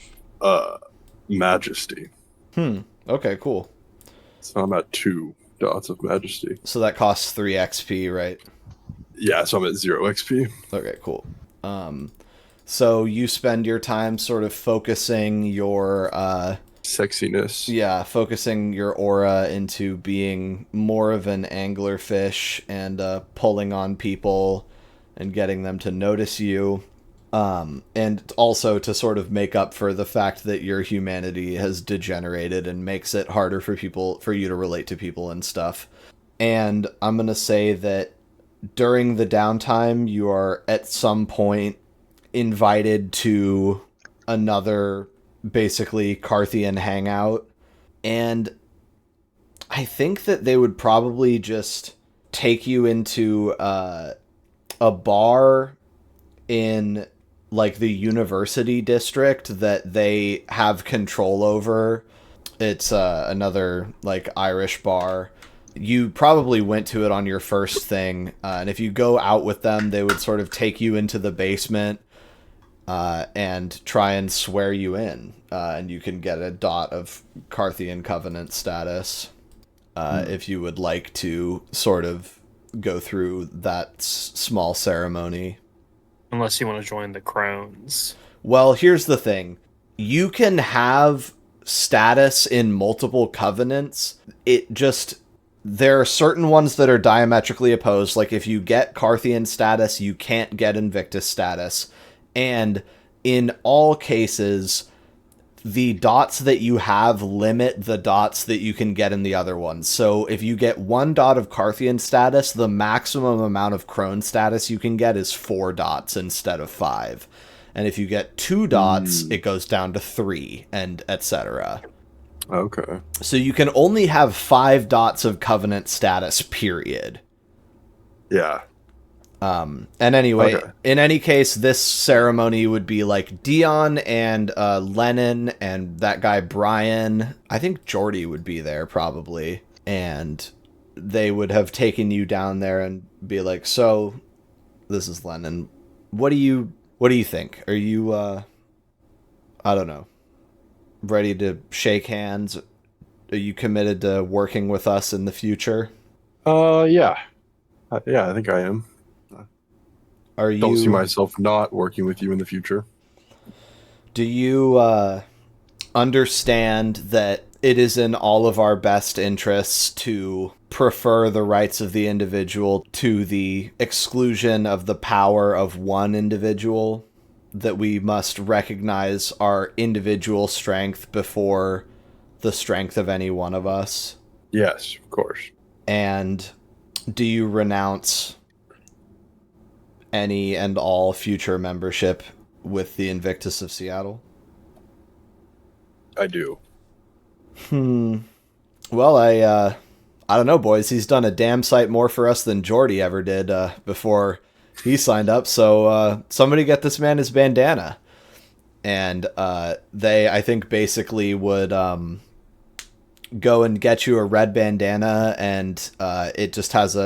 majesty. Okay, cool. So I'm at 2 dots of majesty. So that costs 3 XP, right? Yeah, so I'm at 0 XP. Okay, cool. So you spend your time sort of focusing your Sexiness. yeah, focusing your aura into being more of an anglerfish and pulling on people and getting them to notice you. And also to sort of make up for the fact that your humanity has degenerated and makes it harder for you to relate to people and stuff. And I'm going to say that during the downtime, you are at some point invited to another basically Carthian hangout, and I think that they would probably just take you into a bar in like the university district that they have control over. It's another like Irish bar. You probably went to it on your first thing, and if you go out with them, they would sort of take you into the basement and try and swear you in, and you can get a dot of Carthian Covenant status if you would like to sort of go through that small ceremony. Unless you want to join the Crones. Well, here's the thing. You can have status in multiple covenants. There are certain ones that are diametrically opposed. Like if you get Carthian status, you can't get Invictus status. And in all cases, the dots that you have limit the dots that you can get in the other ones. So if you get 1 dot of Carthian status, the maximum amount of Crone status you can get is 4 dots instead of 5. And if you get 2 dots, it goes down to 3, and etc. Okay. So you can only have 5 dots of Covenant status, period. Yeah. And anyway, Okay. in any case, this ceremony would be like Dion and Lennon and that guy Brian. I think Jordy would be there probably. And they would have taken you down there and be like, so, this is Lennon. What do you think? Are you, I don't know, ready to shake hands? Are you committed to working with us in the future? Yeah. Yeah, I think I am. Are Don't see you? myself not working with you in the future. Do you understand that it is in all of our best interests to prefer the rights of the individual to the exclusion of the power of one individual? That we must recognize our individual strength before the strength of any one of us? Yes, of course. And do you renounce any and all future membership with the Invictus of Seattle? I do. Well, I don't know, boys. He's done a damn sight more for us than Jordy ever did before he signed up. So somebody get this man his bandana. And they, I think, basically would go and get you a red bandana, and it just has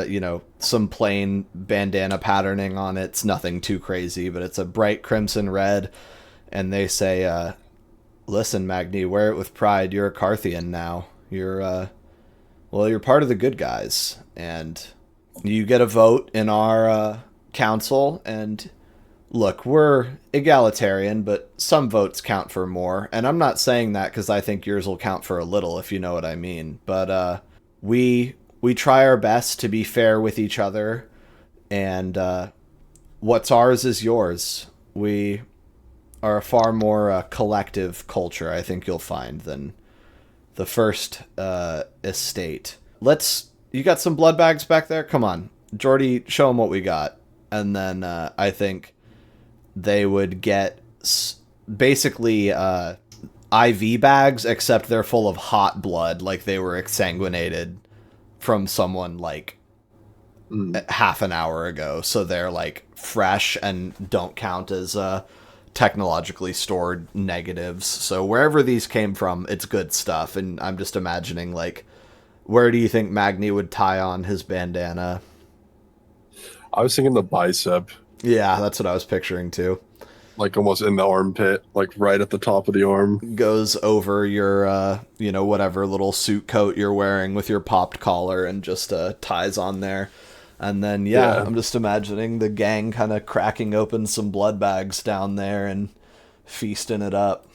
some plain bandana patterning on it. It's nothing too crazy, but it's a bright crimson red. And they say, listen, Magni, wear it with pride. You're a Carthian now. You're part of the good guys, and you get a vote in our council. And look, we're egalitarian, but some votes count for more. And I'm not saying that because I think yours will count for a little, if you know what I mean. But we try our best to be fair with each other, and what's ours is yours. We are a far more collective culture, I think you'll find, than the first estate. You got some blood bags back there? Come on. Jordy, show them what we got. And then I think they would get basically IV bags, except they're full of hot blood, like they were exsanguinated from someone like half an hour ago. So they're like fresh and don't count as technologically stored negatives. So wherever these came from, it's good stuff. And I'm just imagining, like, where do you think Magni would tie on his bandana? I was thinking the bicep, Yeah, that's what I was picturing too. like almost in the armpit, like right at the top of the arm. Goes over your, whatever little suit coat you're wearing with your popped collar, and just ties on there. And then, yeah, I'm just imagining the gang kind of cracking open some blood bags down there and feasting it up.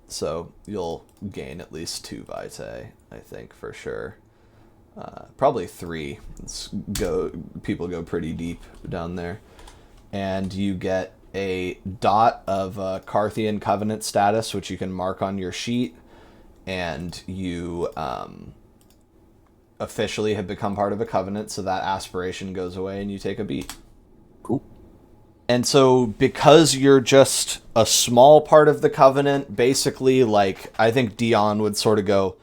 So you'll gain at least 2 vitae, I think, for sure. Probably 3. People go pretty deep down there. And you get a dot of Carthian Covenant status, which you can mark on your sheet. And you officially have become part of a covenant, so that aspiration goes away and you take a beat. Cool. And so because you're just a small part of the covenant, basically, like, I think Dion would sort of go,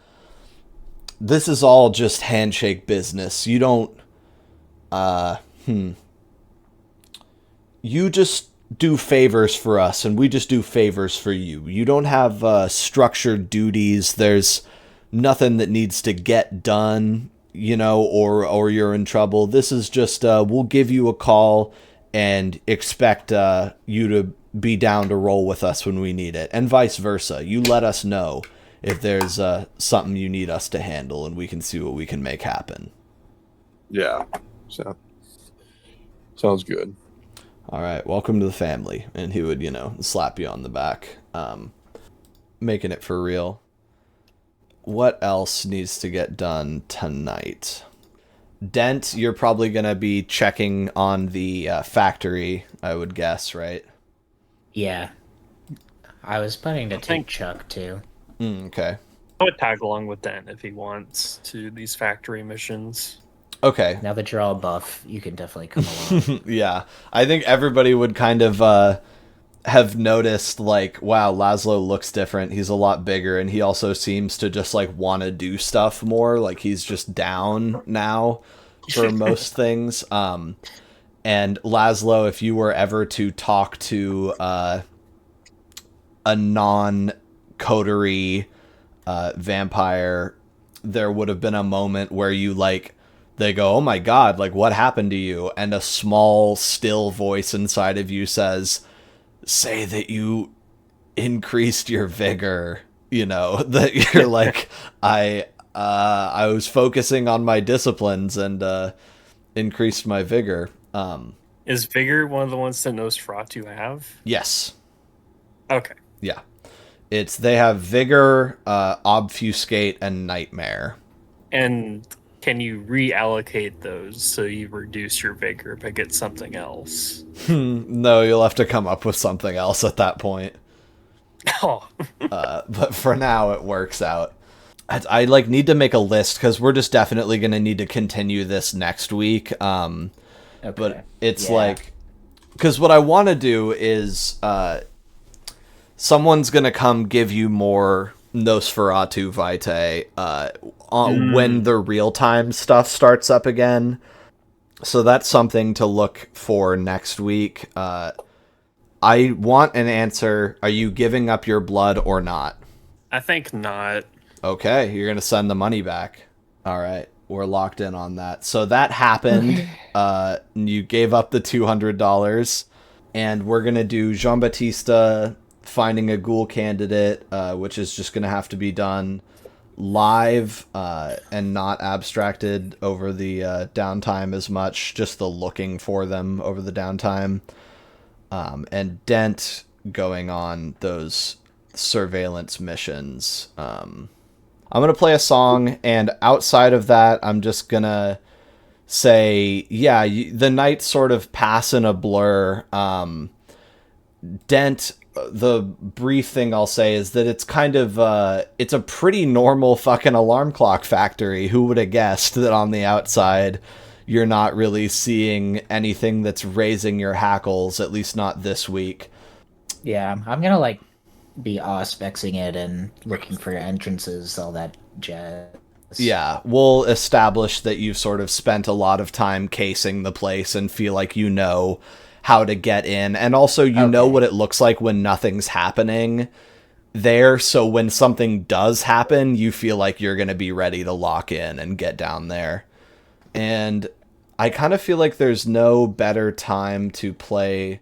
this is all just handshake business. You don't, you just do favors for us, and we just do favors for you. You don't have structured duties. There's nothing that needs to get done, or you're in trouble. This is just, we'll give you a call and expect you to be down to roll with us when we need it, and vice versa. You let us know if there's something you need us to handle, and we can see what we can make happen. Yeah. So, sounds good. All right, welcome to the family. And he would, slap you on the back, making it for real. What else needs to get done tonight? Dent, you're probably going to be checking on the factory, I would guess, right? Yeah. I was planning to take Chuck, too. Okay. I would tag along with Dent if he wants to these factory missions. Okay. Now that you're all buff, you can definitely come along. Yeah. I think everybody would kind of have noticed, like, wow, Laszlo looks different. He's a lot bigger, and he also seems to just, like, want to do stuff more. Like, he's just down now for most things. And Laszlo, if you were ever to talk to a non-coterie vampire, there would have been a moment where you, like, they go, oh my god, like, what happened to you? And a small, still voice inside of you says, say that you increased your vigor, that you're like, I I was focusing on my disciplines and increased my vigor. Is Vigor one of the ones that Nosferatu have? Yes. Okay. Yeah. They have Vigor, Obfuscate, and Nightmare. And can you reallocate those so you reduce your vigor but get something else? No, you'll have to come up with something else at that point. Oh. But for now, it works out. I like need to make a list because we're just definitely going to need to continue this next week. Okay. But it's like, because what I want to do is someone's going to come give you more Nosferatu Vitae when the real-time stuff starts up again. So that's something to look for next week. I want an answer. Are you giving up your blood or not? I think not. Okay, you're going to send the money back. All right, we're locked in on that. So that happened. You gave up the $200, and we're going to do Jean-Baptiste finding a ghoul candidate, which is just going to have to be done live and not abstracted over the downtime as much, just the looking for them over the downtime. And Dent going on those surveillance missions. I'm going to play a song, and outside of that, I'm just going to say, yeah, the nights sort of pass in a blur. Dent, the brief thing I'll say is that it's kind of, it's a pretty normal fucking alarm clock factory. Who would have guessed that on the outside you're not really seeing anything that's raising your hackles, at least not this week. Yeah, I'm gonna like be auspexing it and looking for entrances, all that jazz. Yeah, we'll establish that you've sort of spent a lot of time casing the place and feel like you know how to get in. And also you know what it looks like when nothing's happening there. So when something does happen, you feel like you're going to be ready to lock in and get down there. And I kind of feel like there's no better time to play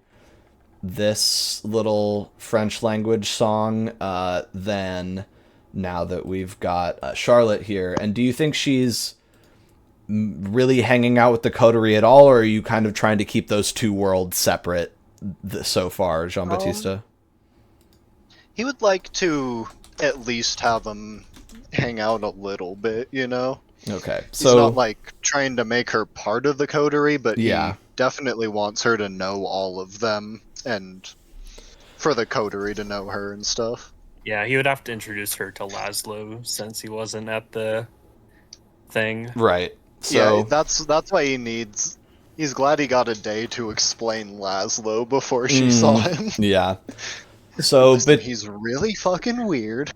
this little French language song than now that we've got Charlotte here. And do you think she's really hanging out with the coterie at all, or are you kind of trying to keep those two worlds separate so far, Jean-Baptiste? He would like to at least have them hang out a little bit, you know? Okay, He's so not like trying to make her part of the coterie, but yeah, he definitely wants her to know all of them and for the coterie to know her and stuff. Yeah, he would have to introduce her to Laszlo since he wasn't at the thing. Right. So yeah, that's why he's glad he got a day to explain Laszlo before she saw him. Yeah. So, Listen, but he's really fucking weird.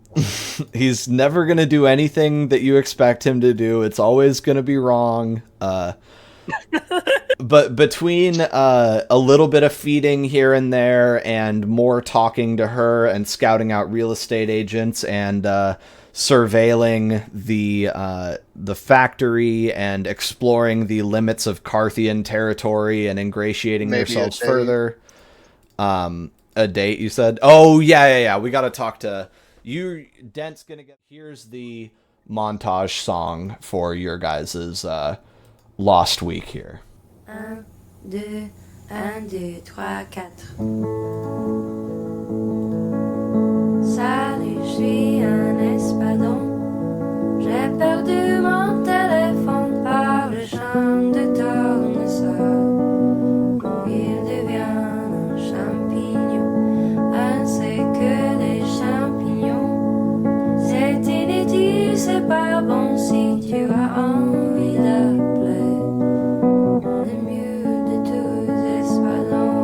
He's never going to do anything that you expect him to do. It's always going to be wrong. But between a little bit of feeding here and there and more talking to her and scouting out real estate agents and surveilling the factory and exploring the limits of Carthian territory and ingratiating yourselves further. A date, you said? Oh, yeah. We got to talk to you. Dent's going to get... Here's the montage song for your guys' Lost Week here. 1, 2, 1, 2, 3, 4. Salut, je suis un espadon. J'ai perdu mon téléphone par le champ de tournesol. Il devient un champignon. Un c'est que des champignons. C'est inutile, c'est pas bon si tu as envie d'appeler. Le mieux de tous espadons.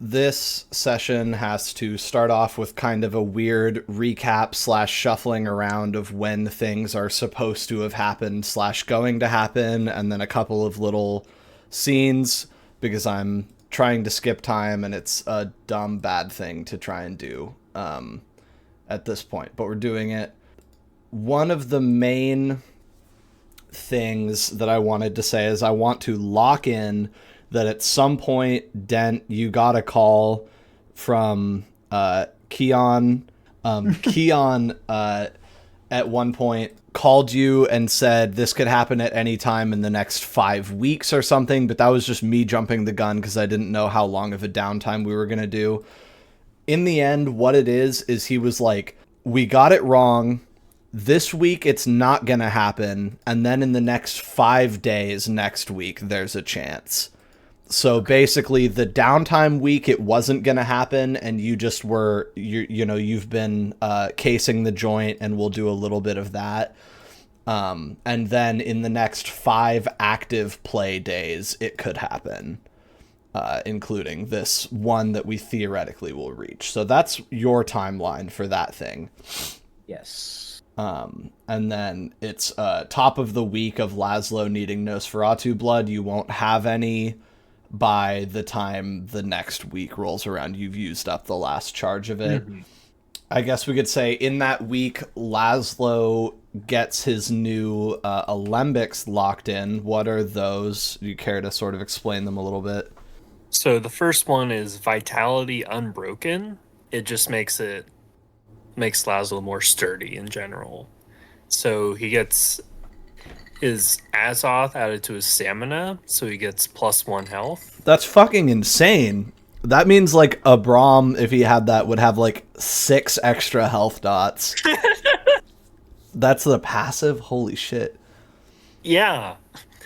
This session has to start off with kind of a weird recap / shuffling around of when things are supposed to have happened / going to happen, and then a couple of little scenes, because I'm trying to skip time, and it's a dumb, bad thing to try and do at this point, but we're doing it. One of the main things that I wanted to say is I want to lock in that at some point, Dent, you got a call from Keon. Keon at one point called you and said this could happen at any time in the next 5 weeks or something, but that was just me jumping the gun because I didn't know how long of a downtime we were going to do. In the end, what it is he was like, we got it wrong. This week it's not going to happen. And then in the next 5 days next week, there's a chance. So basically the downtime week, it wasn't going to happen. And you just were, you've been casing the joint, and we'll do a little bit of that. And then in the next 5 active play days, it could happen, including this one that we theoretically will reach. So that's your timeline for that thing. Yes. And then it's top of the week of Laszlo needing Nosferatu blood. You won't have any by the time the next week rolls around. You've used up the last charge of it. Mm-hmm. I guess we could say in that week, Laszlo gets his new alembics locked in. What are those? Do you care to sort of explain them a little bit? So the first one is Vitality Unbroken. It just makes Laszlo more sturdy in general. So he gets his Azoth added to his stamina, so he gets +1 health. That's fucking insane. That means like Abram, if he had that, would have like 6 extra health dots. That's the passive? Holy shit. Yeah.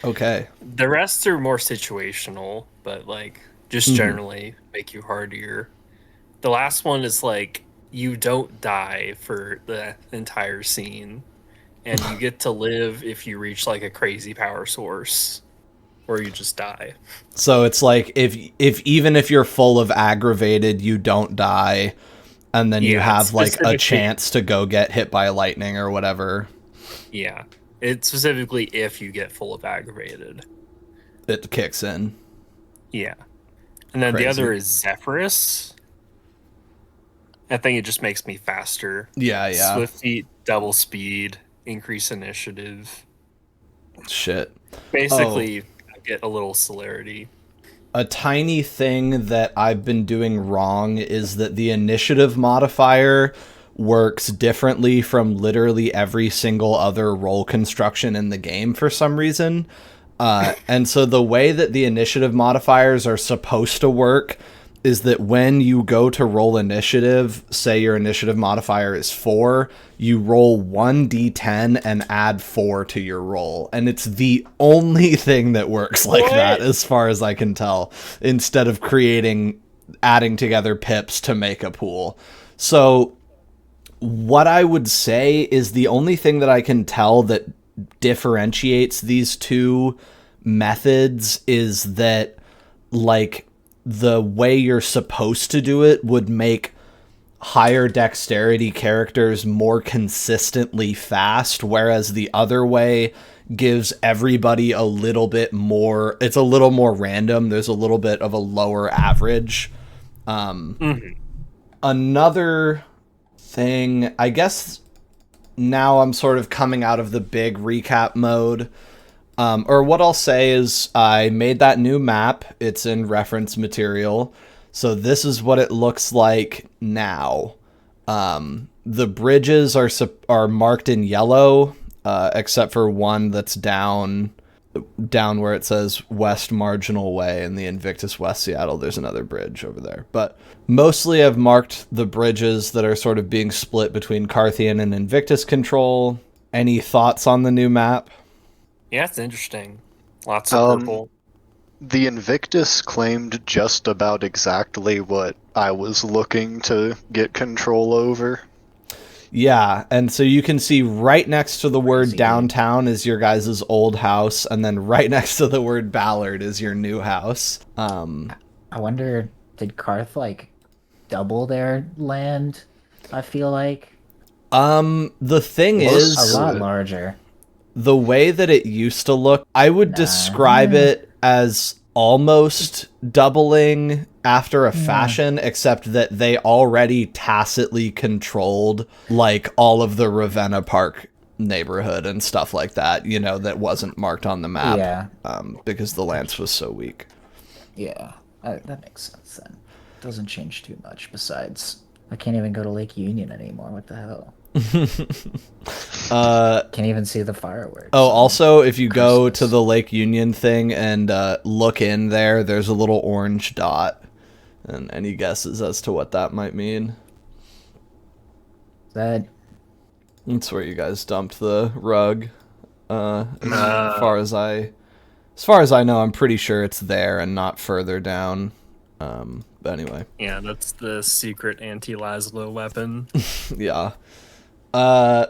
Okay. The rest are more situational, but like just generally make you hardier. The last one is like you don't die for the entire scene, and you get to live if you reach like a crazy power source, or you just die. So it's like if even if you're full of aggravated, you don't die, and then you have like a chance to go get hit by lightning or whatever. Yeah. It's specifically if you get full of aggravated. It kicks in. Yeah. And then the other is Zephyrus. I think it just makes me faster. Yeah. Swift feet, double speed, increase initiative. Shit. Basically, I get a little celerity. A tiny thing that I've been doing wrong is that the initiative modifier works differently from literally every single other roll construction in the game for some reason. And so the way that the initiative modifiers are supposed to work is that when you go to roll initiative, say your initiative modifier is 4, you roll 1d10 and add 4 to your roll. And it's the only thing that works like that, as far as I can tell, instead of adding together pips to make a pool. So what I would say is the only thing that I can tell that differentiates these two methods is that, like, the way you're supposed to do it would make higher dexterity characters more consistently fast, whereas the other way gives everybody a little bit more, it's a little more random. There's a little bit of a lower average. Another thing, I guess now I'm sort of coming out of the big recap mode. Or what I'll say is I made that new map. It's in reference material. So this is what it looks like now. The bridges are marked in yellow, except for one that's down where it says West Marginal Way in the Invictus West Seattle. There's another bridge over there. But mostly I've marked the bridges that are sort of being split between Carthian and Invictus control. Any thoughts on the new map? Yeah, it's interesting. Lots of purple. The Invictus claimed just about exactly what I was looking to get control over. Yeah, and so you can see right next to the word downtown is your guys' old house, and then right next to the word Ballard is your new house. I wonder, did Karth, like, double their land, I feel like? The thing is... a lot larger. The way that it used to look, I would describe it as almost doubling after a fashion, except that they already tacitly controlled like all of the Ravenna Park neighborhood and stuff like that, that wasn't marked on the map. Yeah. Because the lance was so weak. Yeah, that makes sense then. Doesn't change too much. Besides, I can't even go to Lake Union anymore. What the hell? Can't even see the fireworks. Oh, also, if you go to the Lake Union thing and look in there, there's a little orange dot. And any guesses as to what that might mean? That That's where you guys dumped the rug. As far as I know, I'm pretty sure it's there and not further down. But anyway. Yeah, that's the secret anti-Laszlo weapon. Yeah.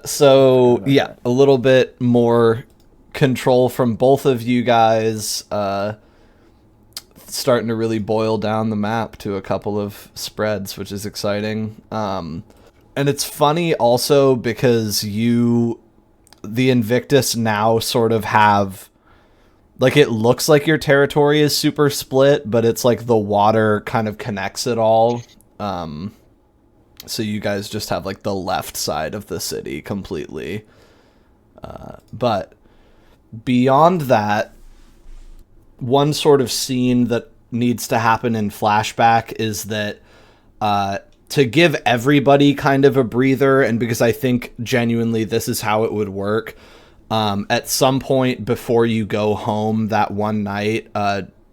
So yeah, a little bit more control from both of you guys. Starting to really boil down the map to a couple of spreads, which is exciting. And it's funny also because the Invictus now sort of have, like, it looks like your territory is super split, but it's like the water kind of connects it all. So you guys just have like the left side of the city completely. But beyond that, one sort of scene that needs to happen in flashback is that to give everybody kind of a breather, and because I think genuinely this is how it would work, at some point before you go home that one night,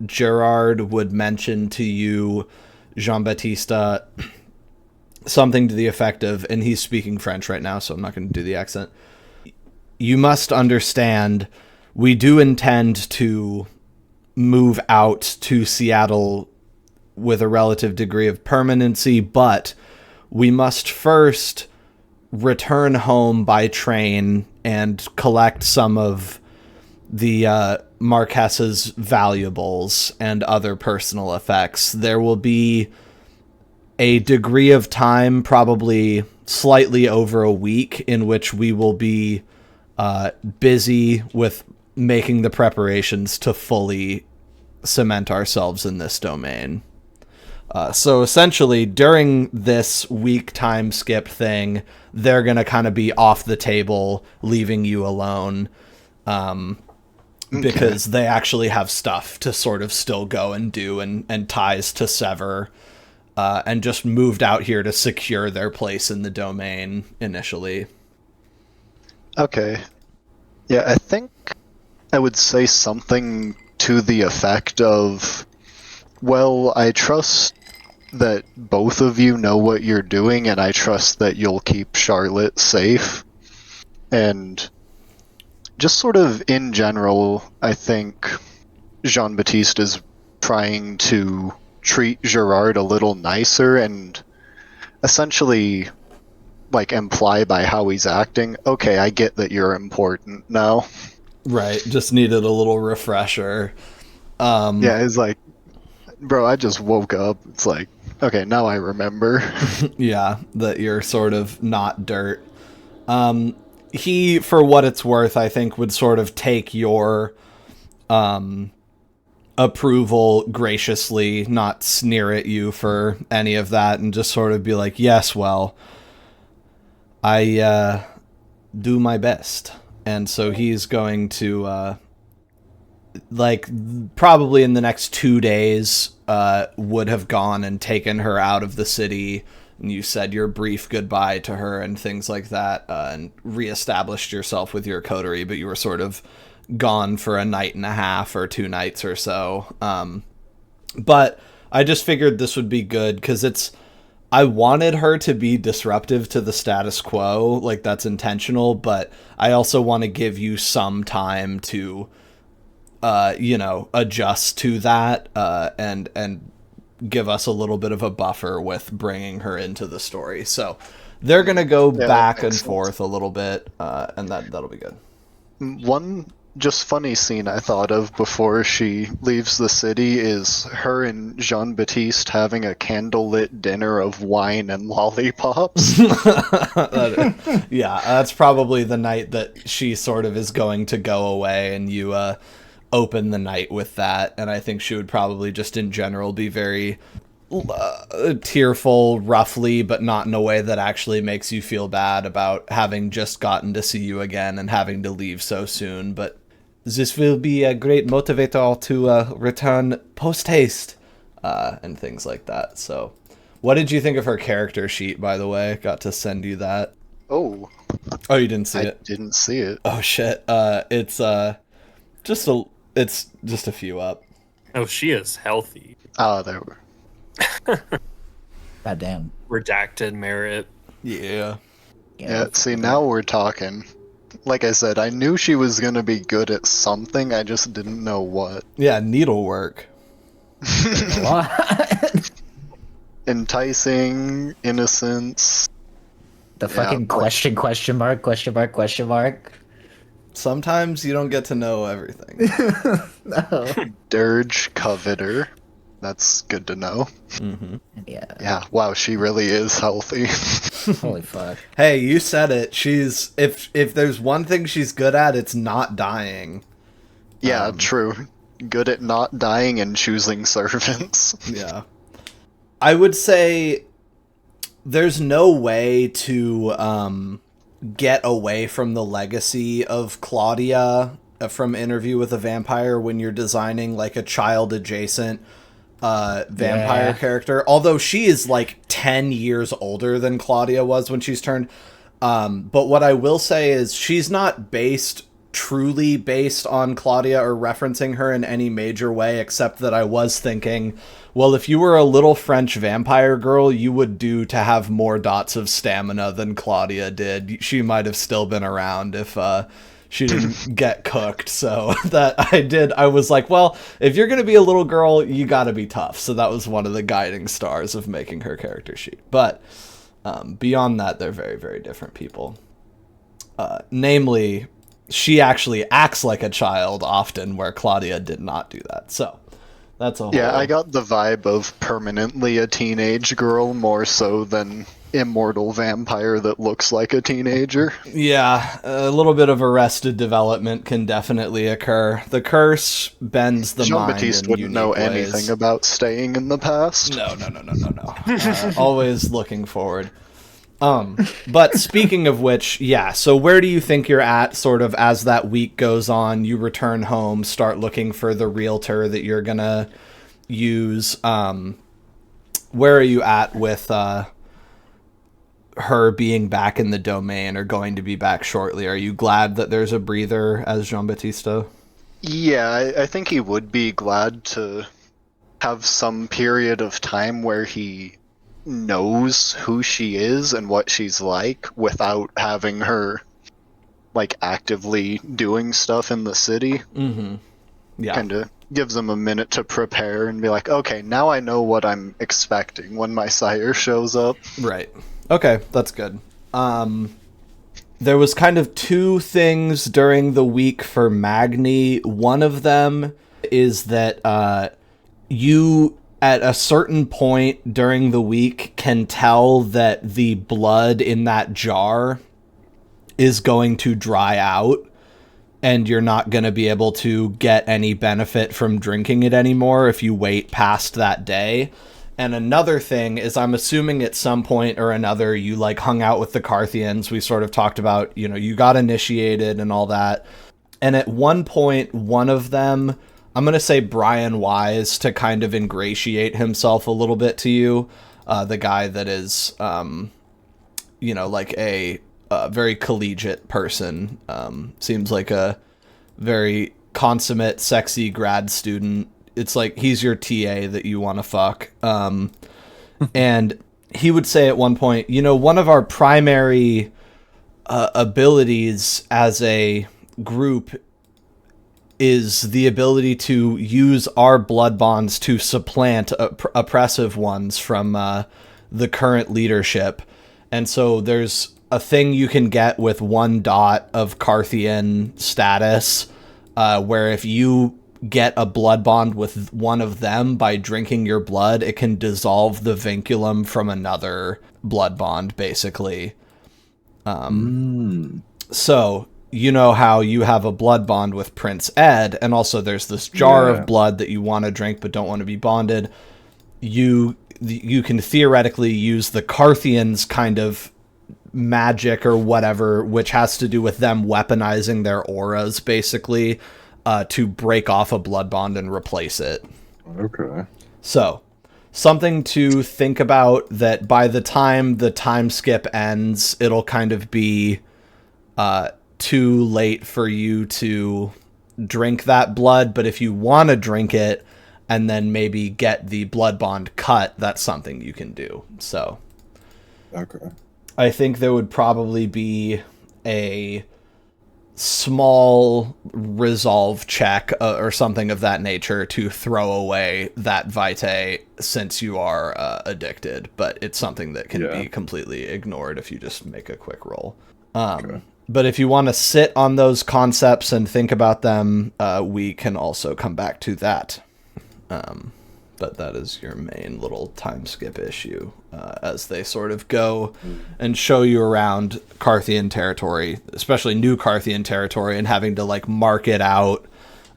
Gerard would mention to you, Jean-Baptiste, something to the effect of, and he's speaking French right now, so I'm not going to do the accent. You must understand, we do intend to move out to Seattle with a relative degree of permanency, but we must first return home by train and collect some of the Marquess's valuables and other personal effects. There will be a degree of time, probably slightly over a week, in which we will be busy with making the preparations to fully cement ourselves in this domain. So essentially, during this week time skip thing, they're going to kind of be off the table, leaving you alone, because they actually have stuff to sort of still go and do and ties to sever, and just moved out here to secure their place in the domain initially. Okay. Yeah, I think I would say something to the effect of, well, I trust that both of you know what you're doing, and I trust that you'll keep Charlotte safe. And just sort of in general, I think Jean-Baptiste is trying to treat Gerard a little nicer and essentially, like, imply by how he's acting, okay, I get that you're important now. Right, just needed a little refresher. Yeah, it's like, bro, I just woke up. It's like, okay, now I remember. Yeah, that you're sort of not dirt. He, for what it's worth, I think would sort of take your approval graciously, not sneer at you for any of that, and just sort of be like, yes, well, I do my best. And so he's going to, like, probably in the next 2 days, would have gone and taken her out of the city, and you said your brief goodbye to her and things like that, and reestablished yourself with your coterie, but you were sort of gone for a night and a half or 2 nights or so. But I just figured this would be good, because I wanted her to be disruptive to the status quo, like that's intentional, but I also want to give you some time to, adjust to that, and give us a little bit of a buffer with bringing her into the story. So they're going to go back and forth a little bit, and that'll be good. One just funny scene I thought of before she leaves the city is her and Jean-Baptiste having a candlelit dinner of wine and lollipops. Yeah, that's probably the night that she sort of is going to go away, and you open the night with that. And I think she would probably just in general be very tearful, roughly, but not in a way that actually makes you feel bad about having just gotten to see you again and having to leave so soon. But this will be a great motivator to return post-haste and things like that. So what did you think of her character sheet, by the way? Got to send you that. Oh, you didn't see I it? didn't see it. Oh, shit. It's just a few up. Oh, she is healthy. Ah, there were. God damn. Redacted merit. Yeah. Yeah, see, now we're talking. Like I said, I knew she was going to be good at something, I just didn't know what. Yeah, needlework. What? Enticing, innocence. The fucking question mark. Sometimes you don't get to know everything. No. Dirge, coveter. That's good to know. Mm-hmm. Yeah. Yeah, wow, she really is healthy. Holy fuck. Hey, you said it. She's if there's one thing she's good at, it's not dying. Yeah, true. Good at not dying and choosing servants. Yeah. I would say there's no way to get away from the legacy of Claudia from Interview with a Vampire when you're designing like a child adjacent vampire character. Although she is like 10 years older than Claudia was when she's turned. But what I will say is she's not truly based on Claudia or referencing her in any major way, except that I was thinking, well, if you were a little French vampire girl, you would do to have more dots of stamina than Claudia did. She might have still been around if she didn't get cooked. So I was like, well, if you're going to be a little girl, you got to be tough. So that was one of the guiding stars of making her character sheet. But beyond that, they're very, very different people. Namely, she actually acts like a child often, where Claudia did not do that. So that's a whole... Yeah, I got the vibe of permanently a teenage girl more so than immortal vampire that looks like a teenager. Yeah, a little bit of arrested development can definitely occur. The curse bends the mind. Jean-Baptiste wouldn't know anything about staying in the past. No. Always looking forward. But speaking of which, yeah, so where do you think you're at sort of as that week goes on? You return home, start looking for the realtor that you're gonna use. Where are you at with her being back in the domain or going to be back shortly? Are you glad that there's a breather as Jean-Baptiste? Yeah, I think he would be glad to have some period of time where he knows who she is and what she's like without having her like actively doing stuff in the city. Mm-hmm. Yeah. Kind of gives him a minute to prepare and be like, okay, now I know what I'm expecting when my sire shows up. Right. Okay, that's good. There was kind of two things during the week for Magni. One of them is that you at a certain point during the week can tell that the blood in that jar is going to dry out and you're not going to be able to get any benefit from drinking it anymore if you wait past that day. And another thing is, I'm assuming at some point or another you like hung out with the Carthians. We sort of talked about, you got initiated and all that. And at one point, one of them, I'm going to say Brian Wise, to kind of ingratiate himself a little bit to you. The guy that is, like a very collegiate person. Seems like a very consummate, sexy grad student. It's like he's your TA that you want to fuck. And he would say at one point, one of our primary abilities as a group is the ability to use our blood bonds to supplant oppressive ones from the current leadership. And so there's a thing you can get with 1 dot of Carthian status, where if you get a blood bond with one of them by drinking your blood, it can dissolve the vinculum from another blood bond, basically. So you know how you have a blood bond with Prince Ed, and also there's this jar of blood that you want to drink but don't want to be bonded. You you can theoretically use the Carthians' kind of magic or whatever, which has to do with them weaponizing their auras, basically, to break off a blood bond and replace it. Okay. So, something to think about, that by the time the time skip ends, it'll kind of be too late for you to drink that blood, but if you want to drink it and then maybe get the blood bond cut, that's something you can do. So, Okay. I think there would probably be a small resolve check or something of that nature to throw away that vitae, since you are addicted, but it's something that can be completely ignored if you just make a quick roll. But if you want to sit on those concepts and think about them, we can also come back to that. But that is your main little time skip issue, as they sort of go and show you around Carthian territory, especially new Carthian territory, and having to like mark it out,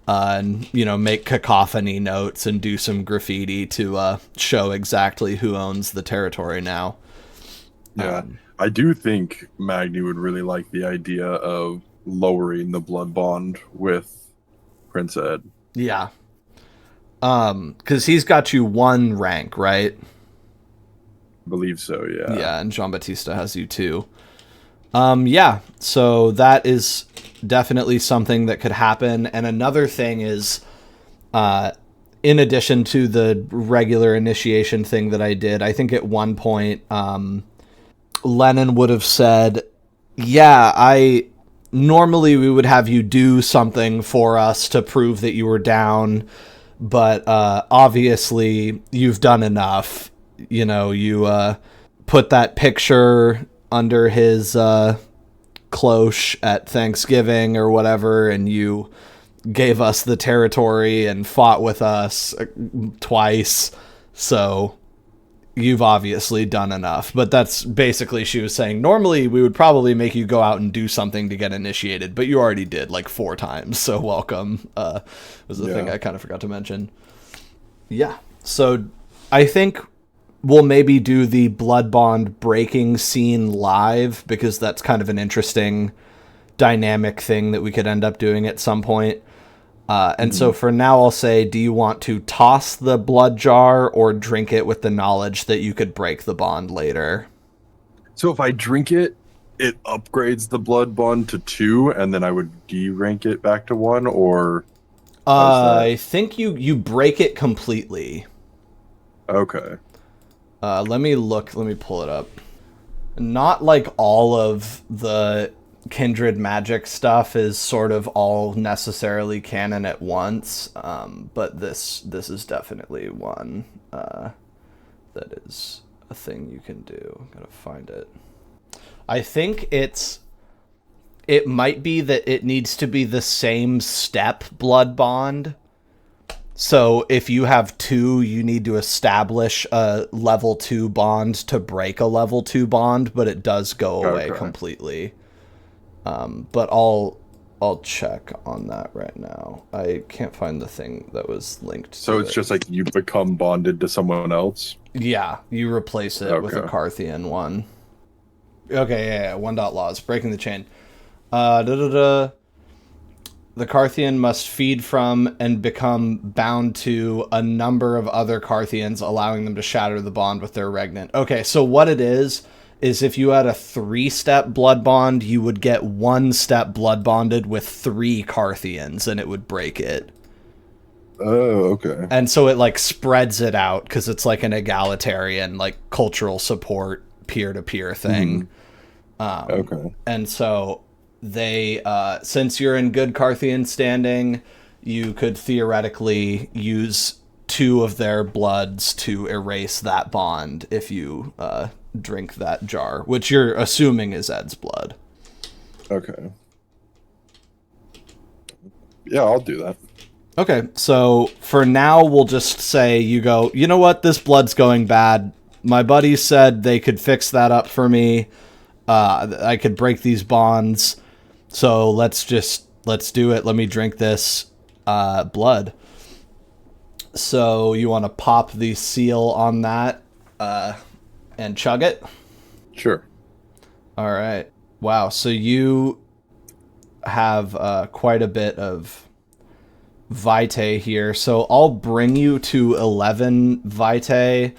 and make cacophony notes and do some graffiti to show exactly who owns the territory now. Yeah, I do think Magni would really like the idea of lowering the blood bond with Prince Ed. Yeah. Because he's got you 1 rank, right? I believe so, yeah. Yeah, and Jean-Baptiste has you 2. Yeah, so that is definitely something that could happen. And another thing is, in addition to the regular initiation thing that I did, I think at one point, Lennon would have said, yeah, normally we would have you do something for us to prove that you were down, but obviously you've done enough. You put that picture under his cloche at Thanksgiving or whatever, and you gave us the territory and fought with us twice, so you've obviously done enough. But that's basically, she was saying, normally we would probably make you go out and do something to get initiated, but you already did like 4 times, so welcome. Was the thing I kind of forgot to mention. Yeah, so I think we'll maybe do the blood bond breaking scene live, because that's kind of an interesting dynamic thing that we could end up doing at some point. And so for now, I'll say, do you want to toss the blood jar or drink it with the knowledge that you could break the bond later? So if I drink it, it upgrades the blood bond to 2, and then I would de-rank it back to 1, or... I think you break it completely. Okay. Let me pull it up. Not like all of the kindred magic stuff is sort of all necessarily canon at once, but this is definitely one that is a thing you can do. I'm gonna find it. I think it might be that it needs to be the same step blood bond. So if you have 2, you need to establish a level 2 bond to break a level 2 bond, but it does go away completely. But I'll check on that right now. I can't find the thing that was linked to So it's just like you become bonded to someone else? Yeah, you replace it with a Carthian one. Okay, yeah, 1.laws. Breaking the chain. The Carthian must feed from and become bound to a number of other Carthians, allowing them to shatter the bond with their regnant. Okay, so what it is if you had a 3-step blood bond, you would get 1 step blood bonded with 3 Carthians, and it would break it. Oh, okay. And so it like spreads it out, because it's like an egalitarian, like cultural support, peer-to-peer thing. Okay. And so they, since you're in good Carthian standing, you could theoretically use 2 of their bloods to erase that bond if you drink that jar, which you're assuming is Ed's blood. Okay. Yeah, I'll do that. Okay, so for now, we'll just say you go, you know what, this blood's going bad. My buddies said they could fix that up for me. I could break these bonds. So let's do it. Let me drink this blood. So you want to pop the seal on that, and chug it. Sure. All right. Wow. So you have quite a bit of vitae here. So I'll bring you to 11 vitae,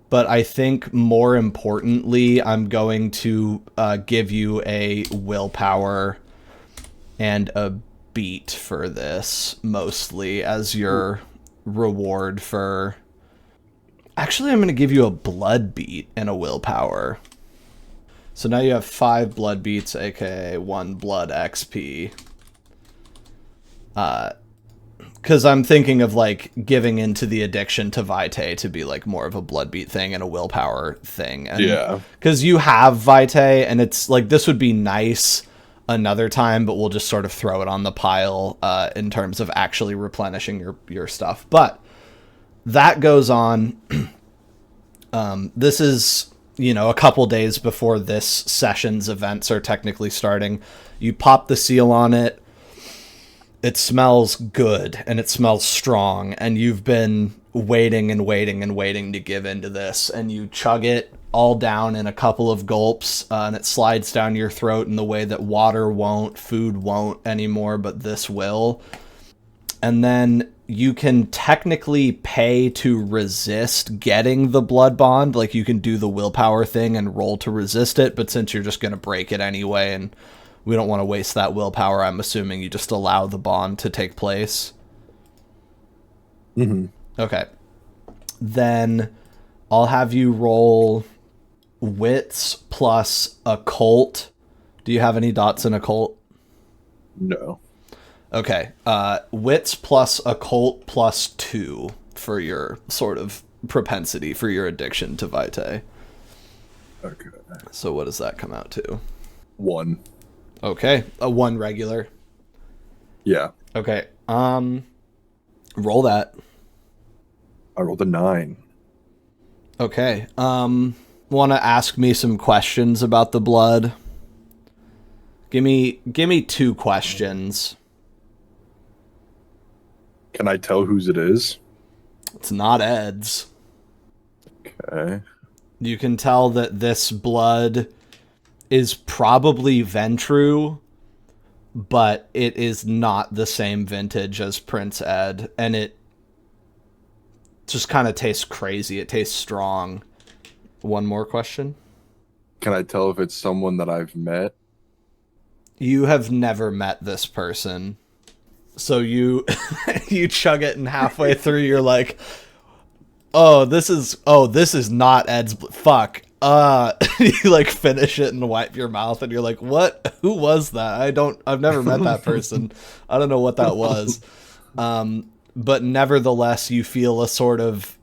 but I think more importantly, I'm going to give you a willpower and a beat for this, mostly as your reward for... Actually, I'm going to give you a blood beat and a willpower. So now you have 5 blood beats, aka 1 blood XP. Because I'm thinking of, like, giving into the addiction to vitae to be, like, more of a blood beat thing and a willpower thing. And Yeah. because you have vitae, and it's, like, this would be nice another time, but we'll just sort of throw it on the pile in terms of actually replenishing your stuff. But that goes on. This is, you know, a couple days before this session's events are technically starting. You pop the seal on it. It smells good, and it smells strong, and you've been waiting and waiting and waiting to give into this, and you chug it all down in a couple of gulps, and it slides down your throat in the way that water won't, food won't anymore, but this will. And then you can technically pay to resist getting the blood bond. Like, you can do the willpower thing and roll to resist it, but since you're just going to break it anyway, and we don't want to waste that willpower, I'm assuming you just allow the bond to take place. Mm-hmm. Okay. Then I'll have you roll wits plus occult. Do you have any dots in occult? No. Okay. Wits plus occult plus 2 for your sort of propensity for your addiction to vitae. Okay. So what does that come out to? 1. Okay. A 1 regular. Yeah. Okay. Roll that. I rolled a 9. Okay. Want to ask me some questions about the blood? Give me 2 questions. Can I tell whose it is? It's not Ed's. Okay. You can tell that this blood is probably Ventru, but it is not the same vintage as Prince Ed, and it just kind of tastes crazy. It tastes strong. One more question. Can I tell if it's someone that I've met? You have never met this person. So you you chug it, and halfway through you're like, this is not Ed's fuck. You like finish it and wipe your mouth, and you're like, what? Who was that? I've never met that person. I don't know what that was. But nevertheless, you feel a sort of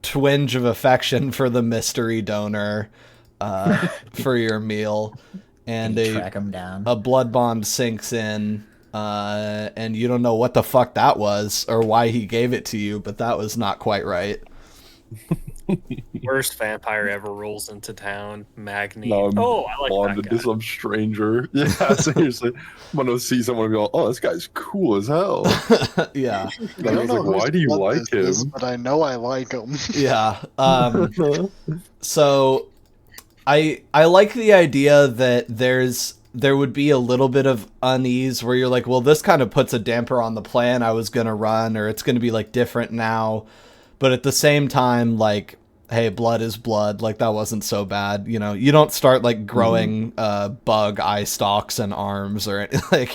twinge of affection for the mystery donor for your meal, and Track him down. a blood bond sinks in, and you don't know what the fuck that was or why he gave it to you, but that was not quite right. Worst vampire ever rolls into town. Magni. No, I'm I like bonded that to guy. some stranger. Yeah, seriously. I'm gonna see someone and go, oh, this guy's cool as hell. Yeah. And I was like, why do you like him? But I know I like him. Yeah. So I like the idea that there would be a little bit of unease where you're like, well, this kind of puts a damper on the plan I was going to run, or it's going to be like different now. But at the same time, like, hey, blood is blood. Like, that wasn't so bad. You know, you don't start like growing bug eye stalks and arms or anything. Like,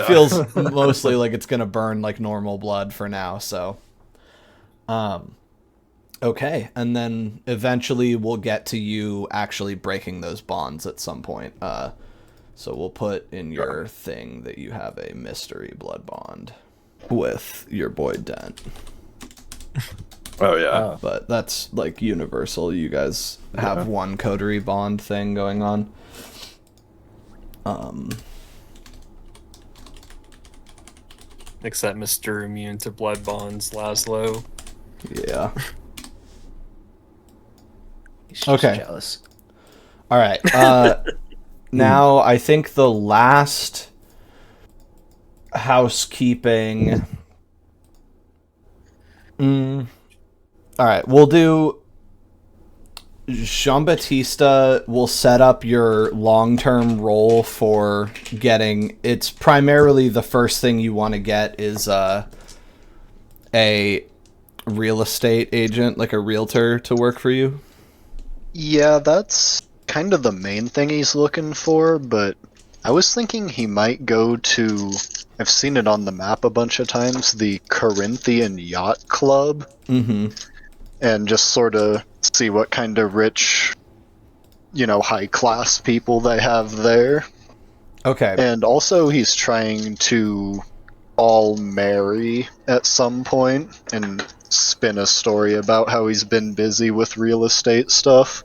feels mostly like it's going to burn like normal blood for now. So, okay. And then eventually we'll get to you actually breaking those bonds at some point. So we'll put in your thing that you have a mystery blood bond with your boy Dent. Oh, yeah. But that's like universal. You guys have one coterie bond thing going on. Except Mr. Immune to blood bonds, Laszlo. Yeah. He's just Okay. jealous. All right. Now I think the last housekeeping. All right, we'll do Jean-Baptiste will set up your long-term role for getting... It's primarily the first thing you want to get is a real estate agent, like a realtor, to work for you. Yeah, that's kind of the main thing he's looking for, but I was thinking he might go to... I've seen it on the map a bunch of times, the Corinthian Yacht Club. Mm-hmm. And just sort of see what kind of rich, high-class people they have there. Okay. And also he's trying to all marry at some point and spin a story about how he's been busy with real estate stuff.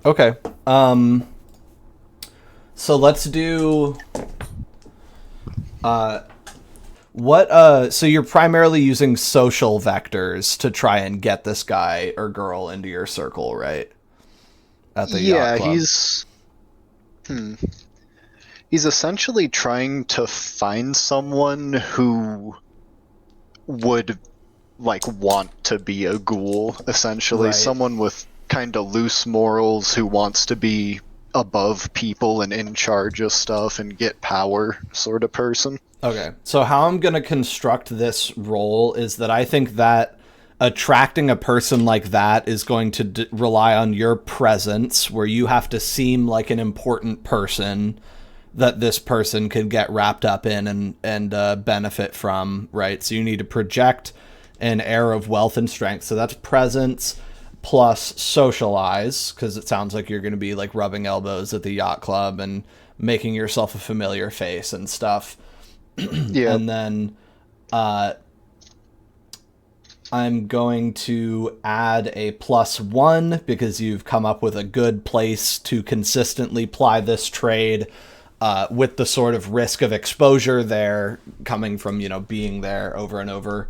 Okay. So let's do... so you're primarily using social vectors to try and get this guy or girl into your circle, right? At the yacht club. He's essentially trying to find someone who would want to be a ghoul, essentially. Right. Someone with kind of loose morals who wants to be above people and in charge of stuff and get power sort of person. Okay, so how I'm going to construct this role is that I think that attracting a person like that is going to rely on your presence, where you have to seem like an important person that this person could get wrapped up in and benefit from, right? So you need to project an air of wealth and strength. So that's presence plus socialize, because it sounds like you're going to be like rubbing elbows at the yacht club and making yourself a familiar face and stuff. Yeah. And then I'm going to add a +1 because you've come up with a good place to consistently ply this trade with the sort of risk of exposure there coming from, being there over and over.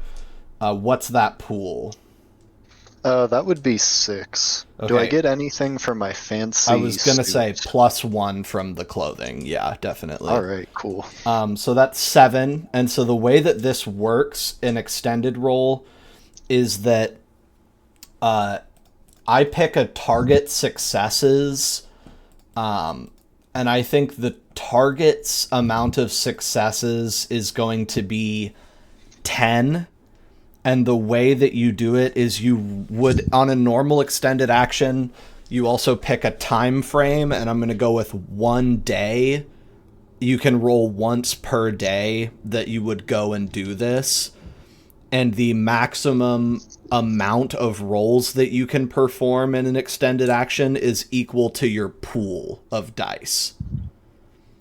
What's that pool? That would be 6. Okay. Do I get anything for my fancy I was going to say suit? +1 from the clothing. Yeah, definitely. All right, cool. So that's 7. And so the way that this works in extended role is that I pick a target successes, and I think the target's amount of successes is going to be 10. And the way that you do it is you would, on a normal extended action, you also pick a time frame, and I'm going to go with 1 day. You can roll once per day that you would go and do this. And the maximum amount of rolls that you can perform in an extended action is equal to your pool of dice.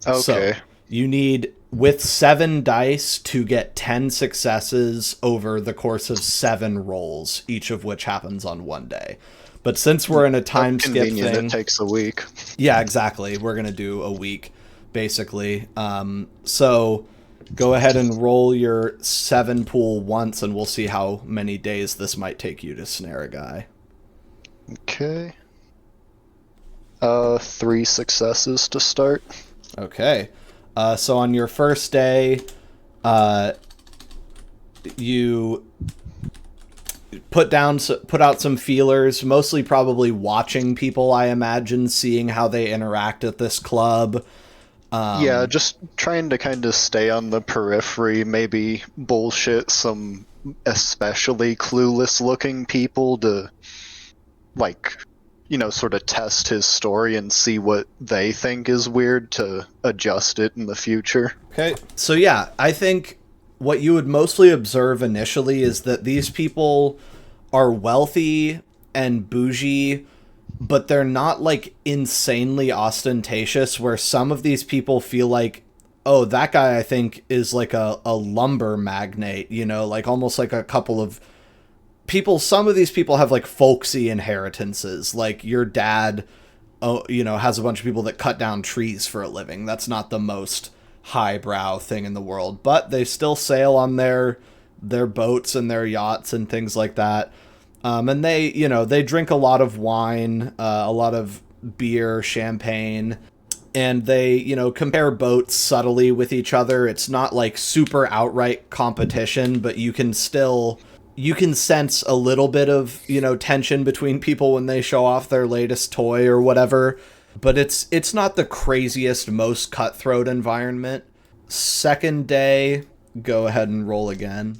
Okay. So you need, with 7 dice, to get 10 successes over the course of 7 rolls, each of which happens on 1 day. But since we're in a time skip thing... It takes a week. Yeah, exactly. We're going to do a week, basically. So go ahead and roll your 7 pool once, and we'll see how many days this might take you to snare a guy. Okay. 3 successes to start. Okay. So on your first day, you put out some feelers, mostly probably watching people, I imagine, seeing how they interact at this club. Yeah, just trying to kind of stay on the periphery, maybe bullshit some especially clueless looking people to, sort of test his story and see what they think is weird to adjust it in the future. Okay, so yeah, I think what you would mostly observe initially is that these people are wealthy and bougie, but they're not insanely ostentatious, where some of these people feel like, oh, that guy I think is like a lumber magnate, almost like a couple of people. Some of these people have folksy inheritances, like your dad has a bunch of people that cut down trees for a living. That's not the most highbrow thing in the world, but they still sail on their boats and their yachts and things like that. And they drink a lot of wine, a lot of beer, champagne, and they, compare boats subtly with each other. It's not super outright competition, but you can still you can sense a little bit of, tension between people when they show off their latest toy or whatever, but it's not the craziest, most cutthroat environment. Second day, go ahead and roll again.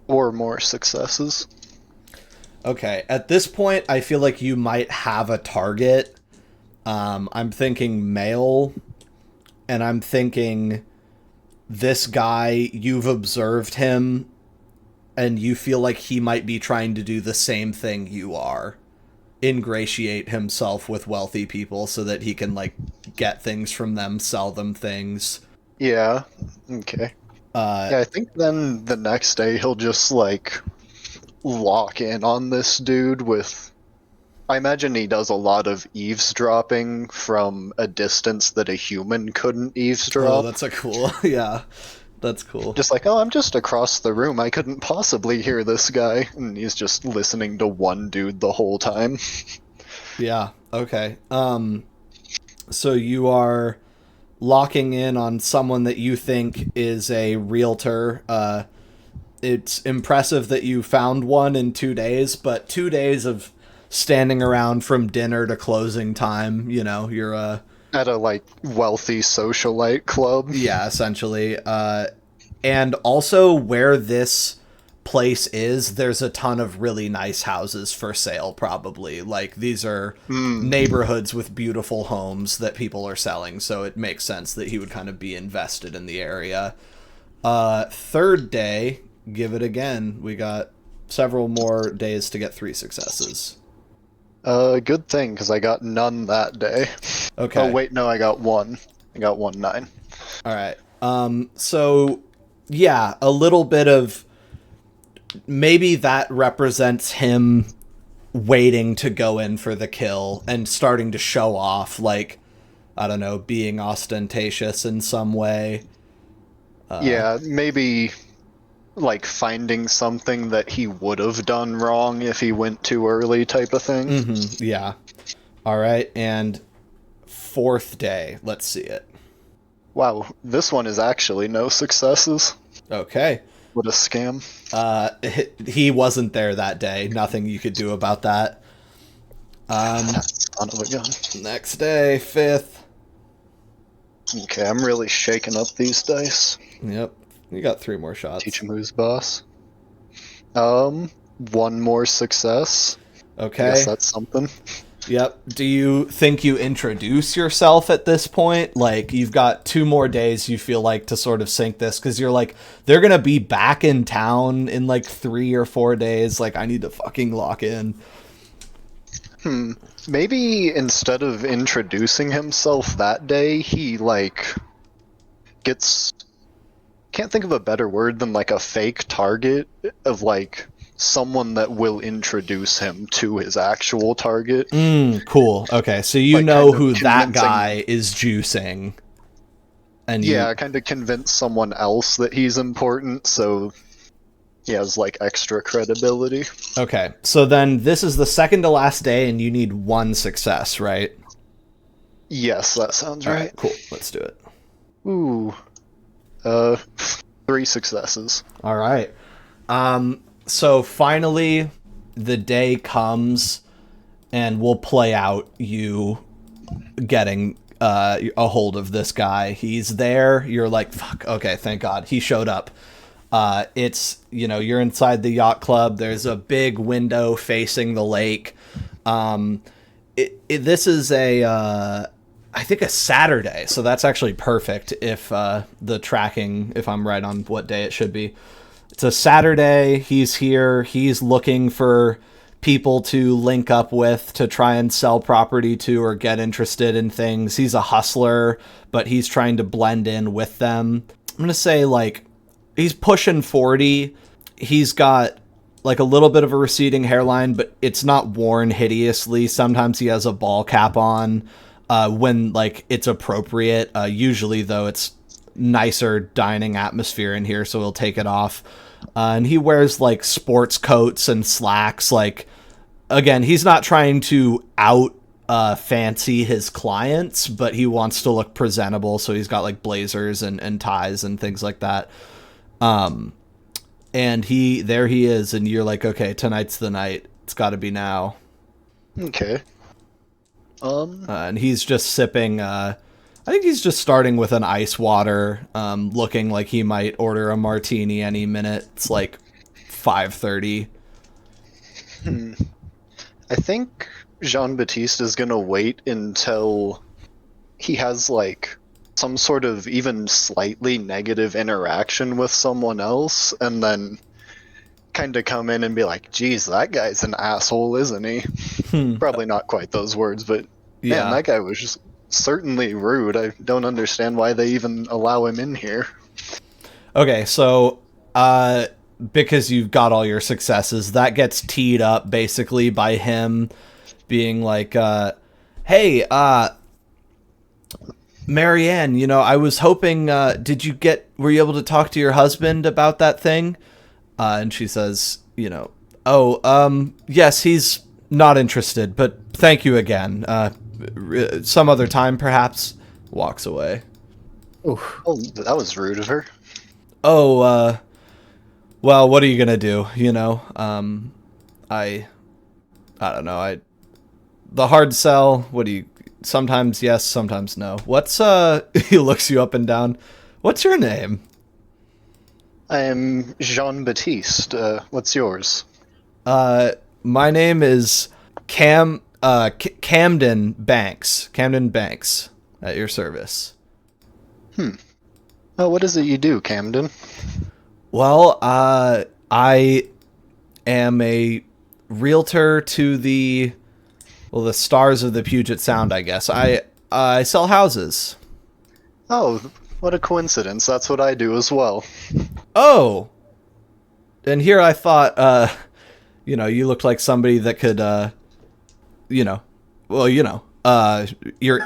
4 more successes. Okay, at this point, I feel like you might have a target. I'm thinking male, and I'm thinking this guy, you've observed him, and you feel like he might be trying to do the same thing you are. Ingratiate himself with wealthy people so that he can, get things from them, sell them things. Yeah, okay. Yeah, I think then the next day he'll just, lock in on this dude with... I imagine he does a lot of eavesdropping from a distance that a human couldn't eavesdrop. Oh, that's a cool... yeah, that's cool. Just I'm just across the room. I couldn't possibly hear this guy. And he's just listening to one dude the whole time. Yeah, okay. So you are locking in on someone that you think is a realtor. It's impressive that you found one in 2 days, but 2 days of standing around from dinner to closing time, you're at a wealthy socialite club. Yeah, essentially. And also where this place is, there's a ton of really nice houses for sale, probably. These are neighborhoods with beautiful homes that people are selling, so it makes sense that he would kind of be invested in the area. Third day, give it again. We got several more days to get 3 successes. Good thing, because I got none that day. Okay. Oh, wait, no, I got 1. I got 1 9. Alright. So, yeah, a little bit of... Maybe that represents him waiting to go in for the kill and starting to show off, I don't know, being ostentatious in some way. Yeah, maybe... finding something that he would have done wrong if he went too early type of thing. Mm-hmm, yeah. All right, and 4th day. Let's see it. Wow, this one is actually no successes. Okay. What a scam. He wasn't there that day. Nothing you could do about that. Son of a gun. Next day, 5th. Okay, I'm really shaking up these dice. Yep. You got 3 more shots. Teach him who's boss. 1 more success. Okay. I guess that's something. Yep. Do you think you introduce yourself at this point? You've got 2 more days, you feel to sort of sink this, because you're they're going to be back in town in 3 or 4 days. I need to fucking lock in. Maybe instead of introducing himself that day, he, gets... Can't think of a better word than a fake target of someone that will introduce him to his actual target. Cool. Okay, so you know who that guy is juicing. And yeah, kind of convince someone else that he's important, so he has extra credibility. Okay, so then this is the second to last day, and you need 1 success, right? Yes, that sounds right. Alright, cool. Let's do it. Ooh. 3 successes. All right. So finally, the day comes, and we'll play out you getting a hold of this guy. He's there. You're fuck. Okay, thank God he showed up. It's you're inside the yacht club. There's a big window facing the lake. This is I think a Saturday, so that's actually perfect if the tracking, if I'm right on what day it should be. It's a Saturday, he's here, he's looking for people to link up with to try and sell property to or get interested in things. He's a hustler, but he's trying to blend in with them. I'm going to say he's pushing 40. He's got a little bit of a receding hairline, but it's not worn hideously. Sometimes he has a ball cap on. When it's appropriate. Usually though, it's nicer dining atmosphere in here, so he'll take it off. And he wears sports coats and slacks. Again, he's not trying to out fancy his clients, but he wants to look presentable, so he's got blazers and ties and things like that. and there he is, and you're like, okay, tonight's the night. It's got to be now. Okay. And he's just sipping. I think he's just starting with an ice water, looking like he might order a martini any minute. It's like 5:30. I think Jean-Baptiste is gonna wait until he has like some sort of even slightly negative interaction with someone else, and then kind of come in and be like, geez, that guy's an asshole, isn't he? Probably not quite those words, but man, that guy was just certainly rude. I don't understand why they even allow him in here. Okay, so because you've got all your successes, that gets teed up basically by him being like, hey, Marianne, you know, I was hoping, were you able to talk to your husband about that thing? And she says, you know, yes, he's not interested, but thank you again. Some other time, perhaps. Walks away. Oof. Oh, that was rude of her. Well, what are you gonna do? You know, I don't know. The hard sell. What do you? Sometimes yes, sometimes no. What's He looks you up and down. What's your name? I am Jean-Baptiste. What's yours? My name is Camden Banks. Camden Banks, at your service. Oh, what is it you do, Camden? Well, I am a realtor to the stars of the Puget Sound, I guess. I sell houses. Oh, what a coincidence. That's what I do as well. Oh. And here I thought, you know, you looked like somebody that could, you're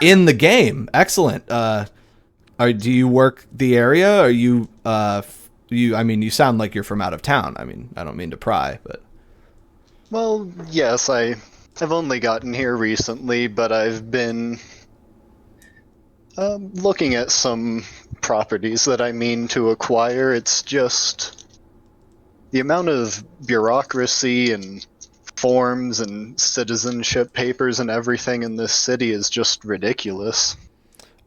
in the game. Excellent. Do you work the area? Are you, you sound like you're from out of town. I mean, I don't mean to pry, but. Well, yes, I've only gotten here recently, but I've been looking at some properties that I mean to acquire. It's just the amount of bureaucracy and forms and citizenship papers and everything in this city is just ridiculous.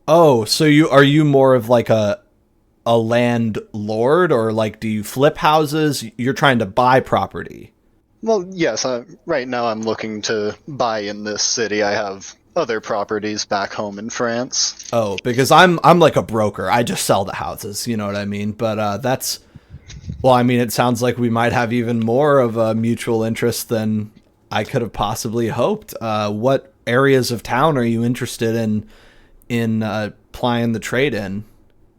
Oh, so are you more of like a landlord, or like do you flip houses? You're trying to buy property. Well, yes, right now I'm looking to buy in this city. I have other properties back home in France. Oh, because I'm like a broker. I just sell the houses, you know what I mean? But it sounds like we might have even more of a mutual interest than I could have possibly hoped. What areas of town are you interested in plying the trade in?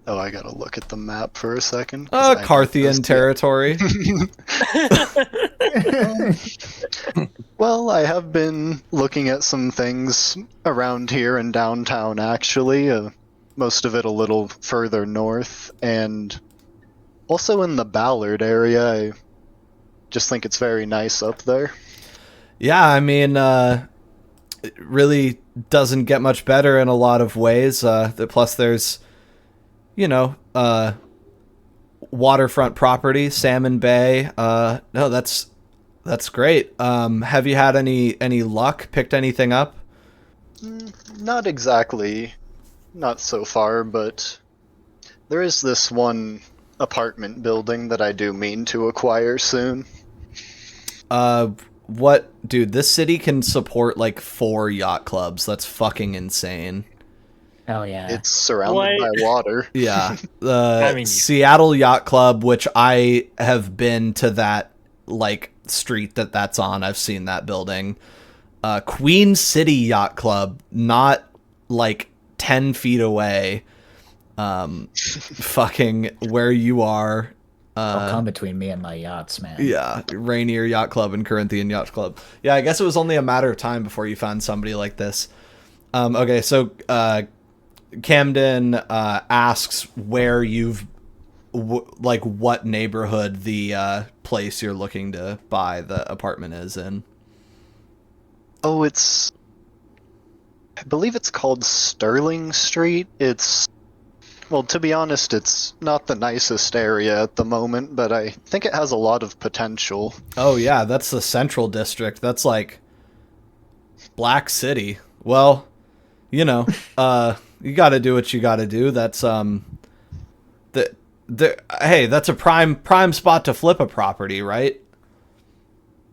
Oh, I gotta look at the map for a second. Carthian territory. Well, I have been looking at some things around here in downtown, actually. Most of it a little further north, and also in the Ballard area. I just think it's very nice up there. Yeah, I mean, it really doesn't get much better in a lot of ways. Plus, there's, waterfront property, Salmon Bay. No, that's great. Have you had any luck? Picked anything up? Not exactly. Not so far, but there is this one apartment building that I do mean to acquire soon. Dude, this city can support like 4 yacht clubs. That's fucking insane. Hell yeah. It's surrounded by water. Yeah. The Seattle Yacht Club, which I have been to that like street that's on. I've seen that building. Queen City Yacht Club, not like 10 feet away. Fucking where you are. Don't come between me and my yachts, man. Yeah, Rainier Yacht Club and Corinthian Yacht Club. Yeah, I guess it was only a matter of time before you found somebody like this. Okay, so Camden asks where what neighborhood the place you're looking to buy the apartment is in. Oh, I believe it's called Sterling Street. It's Well, to be honest, it's not the nicest area at the moment, but I think it has a lot of potential. Oh yeah, that's the Central District. That's like Black City. Well, you know, you got to do what you got to do. That's hey, that's a prime spot to flip a property, right?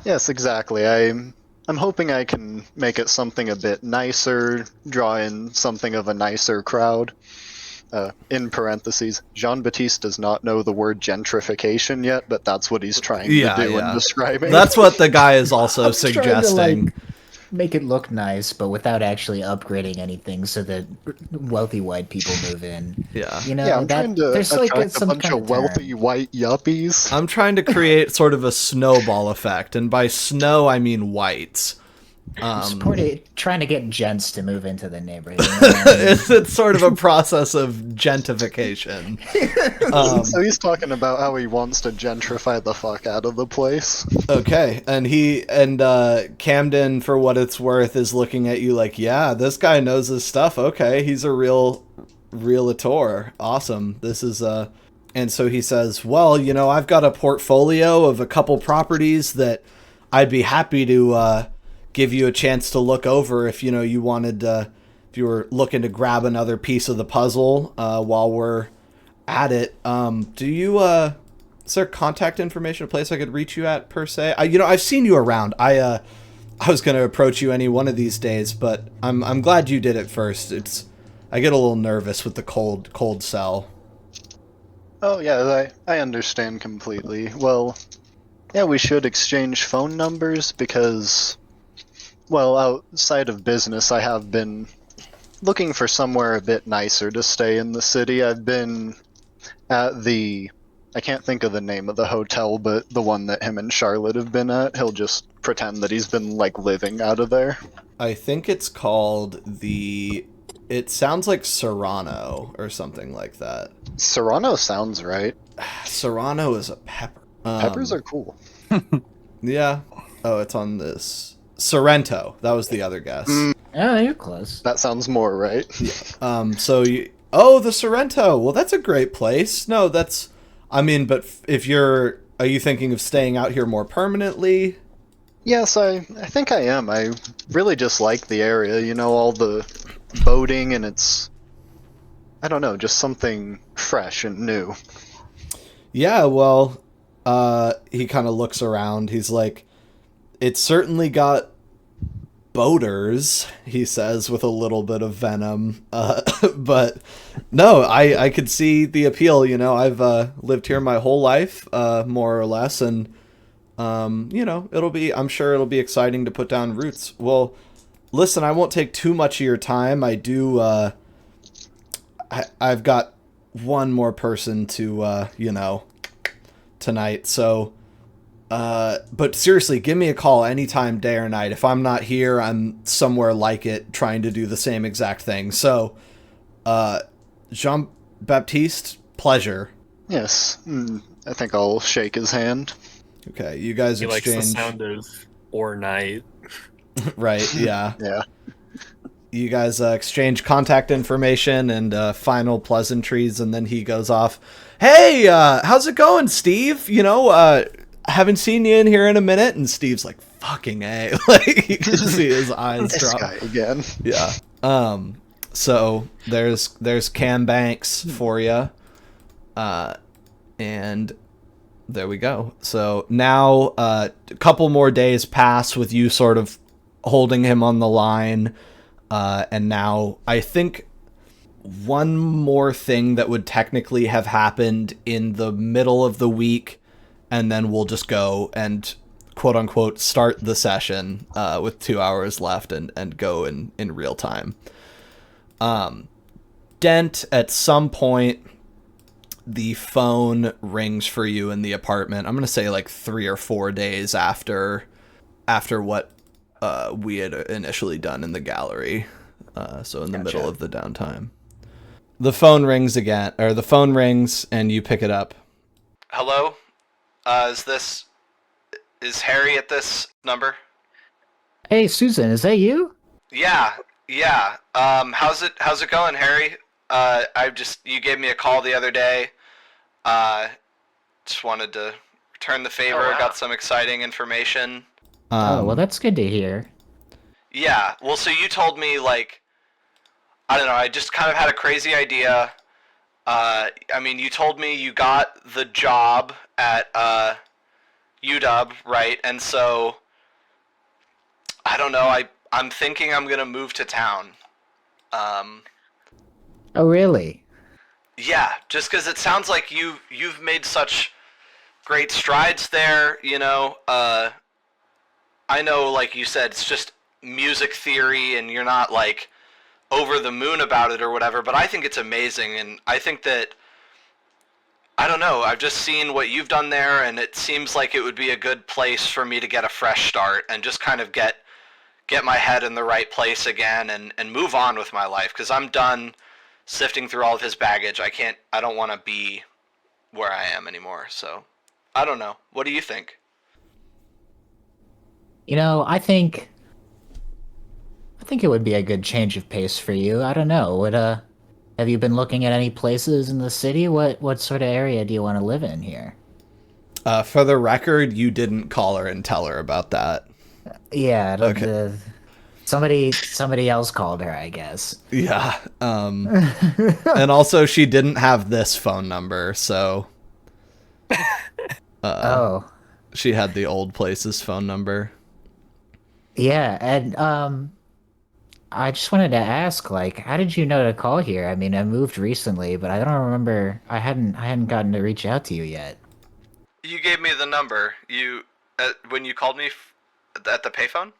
Yes, exactly. I'm hoping I can make it something a bit nicer, draw in something of a nicer crowd. In parentheses, Jean-Baptiste does not know the word gentrification yet, but that's what he's trying to do and describing. That's what the guy is also I'm trying to, suggesting. like, make it look nice, but without actually upgrading anything so that wealthy white people move in. Yeah. You know, Yeah, I'm trying to there's like attract a some bunch kind of wealthy term. white yuppies. I'm trying to create sort of a snowball effect, and by snow I mean whites. Trying to get gents to move into the neighborhood. It's sort of a process of gentrification. So he's talking about how he wants to gentrify the fuck out of the place. Okay, and Camden, for what it's worth, is looking at you like, yeah, this guy knows his stuff. Okay, he's a real realtor. Awesome. This is and so he says, well, you know, I've got a portfolio of a couple properties that I'd be happy to give you a chance to look over if, you know, you wanted if you were looking to grab another piece of the puzzle while we're at it. Do you is there contact information, a place I could reach you at per se? You know, I've seen you around. I was going to approach you any one of these days, but I'm glad you did it first. I get a little nervous with the cold cell. Oh yeah, I understand completely. Well, yeah, we should exchange phone numbers because, well, outside of business, I have been looking for somewhere a bit nicer to stay in the city. I've been at I can't think of the name of the hotel, but the one that him and Charlotte have been at. He'll just pretend that he's been, like, living out of there. I think it's called it sounds like Serrano or something like that. Serrano sounds right. Serrano is a pepper. Peppers are cool. Yeah. Oh, it's on this. Sorrento. That was the other guess. Oh, you're close. That sounds more right. The Sorrento. Well, that's a great place. No, but are you thinking of staying out here more permanently? Yes, I think I am. I really just like the area, you know, all the boating, and it's, I don't know, just something fresh and new. Yeah, well, he kind of looks around. He's like, it's certainly got boaters, he says with a little bit of venom. But no, I could see the appeal. You know, I've lived here my whole life, more or less, and you know, I'm sure it'll be exciting to put down roots. Well, listen, I won't take too much of your time. I do, I've got one more person to, you know, tonight. So, but seriously, give me a call anytime, day or night. If I'm not here, I'm somewhere like it trying to do the same exact thing. So, Jean-Baptiste, pleasure. Yes, I think I'll shake his hand. Okay, you guys He exchange. likes the sound of or night. Right, yeah. Yeah. You guys exchange contact information and final pleasantries, and then he goes off. Hey, how's it going, Steve? You know, haven't seen you in here in a minute. And Steve's like, fucking A. Like, you can see his eyes This drop. guy again. Yeah. So there's Cam Banks for you. And there we go. So now a couple more days pass with you sort of holding him on the line. And now I think one more thing that would technically have happened in the middle of the week, and then we'll just go and quote unquote start the session with 2 hours left and go in real time. Dent, at some point, the phone rings for you in the apartment. I'm going to say like 3 or 4 days after what we had initially done in the gallery. So in the middle of the downtime. The phone rings again, or the phone rings and you pick it up. Hello? Is Harry at this number? Hey, Susan, is that you? Yeah. How's it going, Harry? You gave me a call the other day. Just wanted to return the favor. Oh, wow. Got some exciting information. Oh, well, that's good to hear. Yeah. Well, so you told me, like, I don't know. I just kind of had a crazy idea. I mean, you told me you got the job at UW, right? And so I don't know. I'm thinking I'm gonna move to town. Oh, really? Yeah, just because it sounds like you've made such great strides there. You know, I know, like you said, it's just music theory, and you're not like over the moon about it or whatever. But I think it's amazing, and I think that I don't know. I've just seen what you've done there, and it seems like it would be a good place for me to get a fresh start and just kind of get my head in the right place again and move on with my life, because I'm done sifting through all of his baggage. I don't want to be where I am anymore. So I don't know. What do you think? You know, I think it would be a good change of pace for you. I don't know. Have you been looking at any places in the city? What sort of area do you want to live in here? For the record, you didn't call her and tell her about that. Yeah, Okay. Somebody else called her, I guess. Yeah. And also she didn't have this phone number, so Oh. she had the old place's phone number. Yeah, and I just wanted to ask, like, how did you know to call here? I mean, I moved recently, but I don't remember. I hadn't gotten to reach out to you yet. You gave me the number. When you called me at the payphone?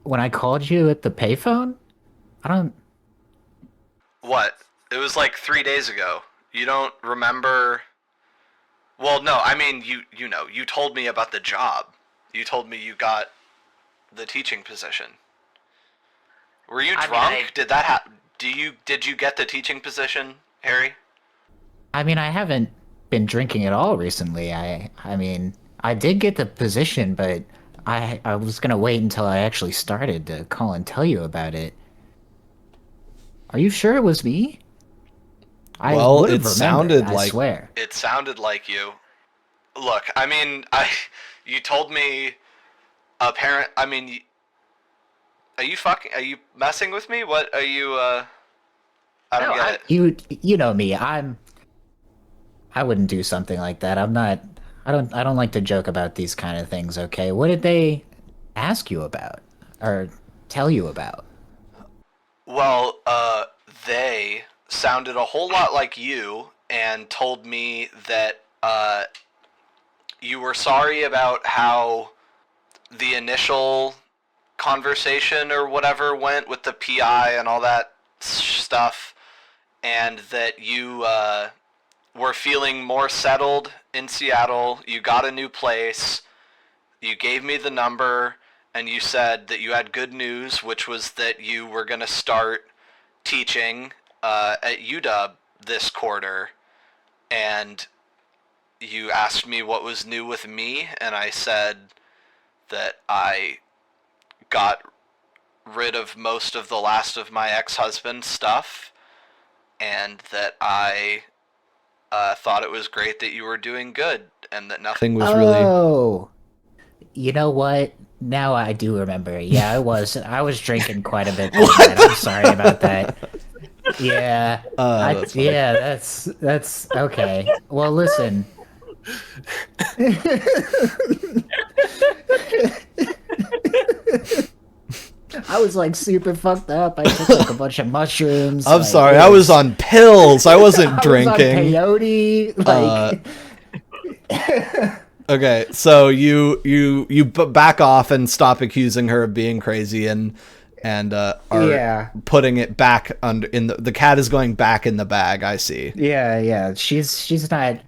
When I called you at the payphone? I don't. What? It was like 3 days ago. You don't remember? Well, no, I mean, you know, you told me about the job. You told me you got the teaching position. Were you drunk? Did that happen? Did you get the teaching position, Harry? I mean, I haven't been drinking at all recently. I mean, I did get the position, but I was gonna wait until I actually started to call and tell you about it. You sure it was me? Well, would've it remembered, sounded I like swear. It sounded like you. Look, I mean, you told me I mean, are you messing with me? What are you I don't get it. You know me. I wouldn't do something like that. I don't like to joke about these kind of things, okay? What did they ask you about or tell you about? Well, they sounded a whole lot like you and told me that you were sorry about how the initial conversation or whatever went with the PI and all that stuff, and that you were feeling more settled in Seattle. You got a new place. You gave me the number, and you said that you had good news, which was that you were going to start teaching at UW this quarter. And you asked me what was new with me, and I said that I got rid of most of the last of my ex-husband's stuff, and that I thought it was great that you were doing good, and that nothing was really... Oh, you know what? Now I do remember. Yeah, I was drinking quite a bit that night. I'm sorry about that. Yeah, yeah, that's okay. Well, listen. I was like super fucked up. I took like a bunch of mushrooms. I'm sorry, I was on pills. I wasn't drinking. I was on peyote. Like. Okay, so you back off and stop accusing her of being crazy and are putting it back under in the cat is going back in the bag. I see. Yeah. She's not.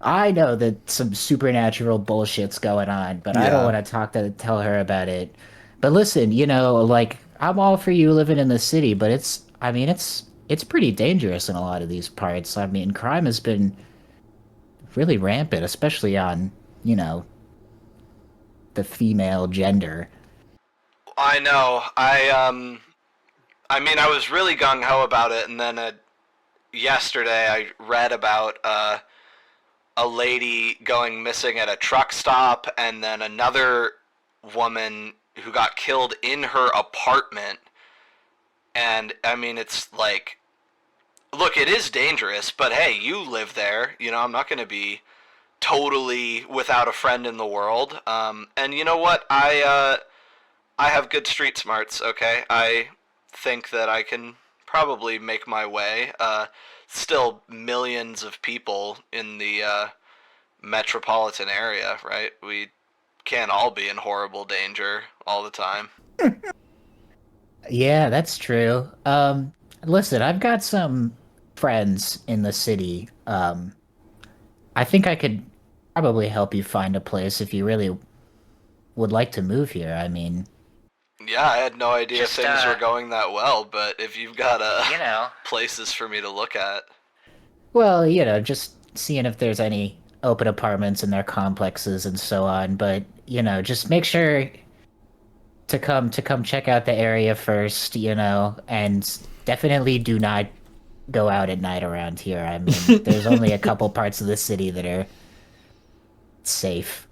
I know that some supernatural bullshit's going on, but I don't want to tell her about it. But listen, you know, like, I'm all for you living in the city, but it's pretty dangerous in a lot of these parts. I mean, crime has been really rampant, especially on, you know, the female gender. I know. I mean, I was really gung-ho about it, and then yesterday I read about a lady going missing at a truck stop, and then another woman who got killed in her apartment. And, I mean, it's like, look, it is dangerous, but hey, you live there. You know, I'm not going to be totally without a friend in the world. And you know what? I have good street smarts, okay? I think that I can probably make my way. Still millions of people in the metropolitan area, right? We can't all be in horrible danger all the time. Yeah, that's true. Listen, I've got some friends in the city. I think I could probably help you find a place if you really would like to move here. I mean, Yeah, I had no idea Just, things were going that well, but if you've got you know, places for me to look at. well, just seeing if there's any open apartments in their complexes and so on. But just make sure to come check out the area first. And definitely do not go out at night around here. I mean, there's only a couple parts of the city that are safe.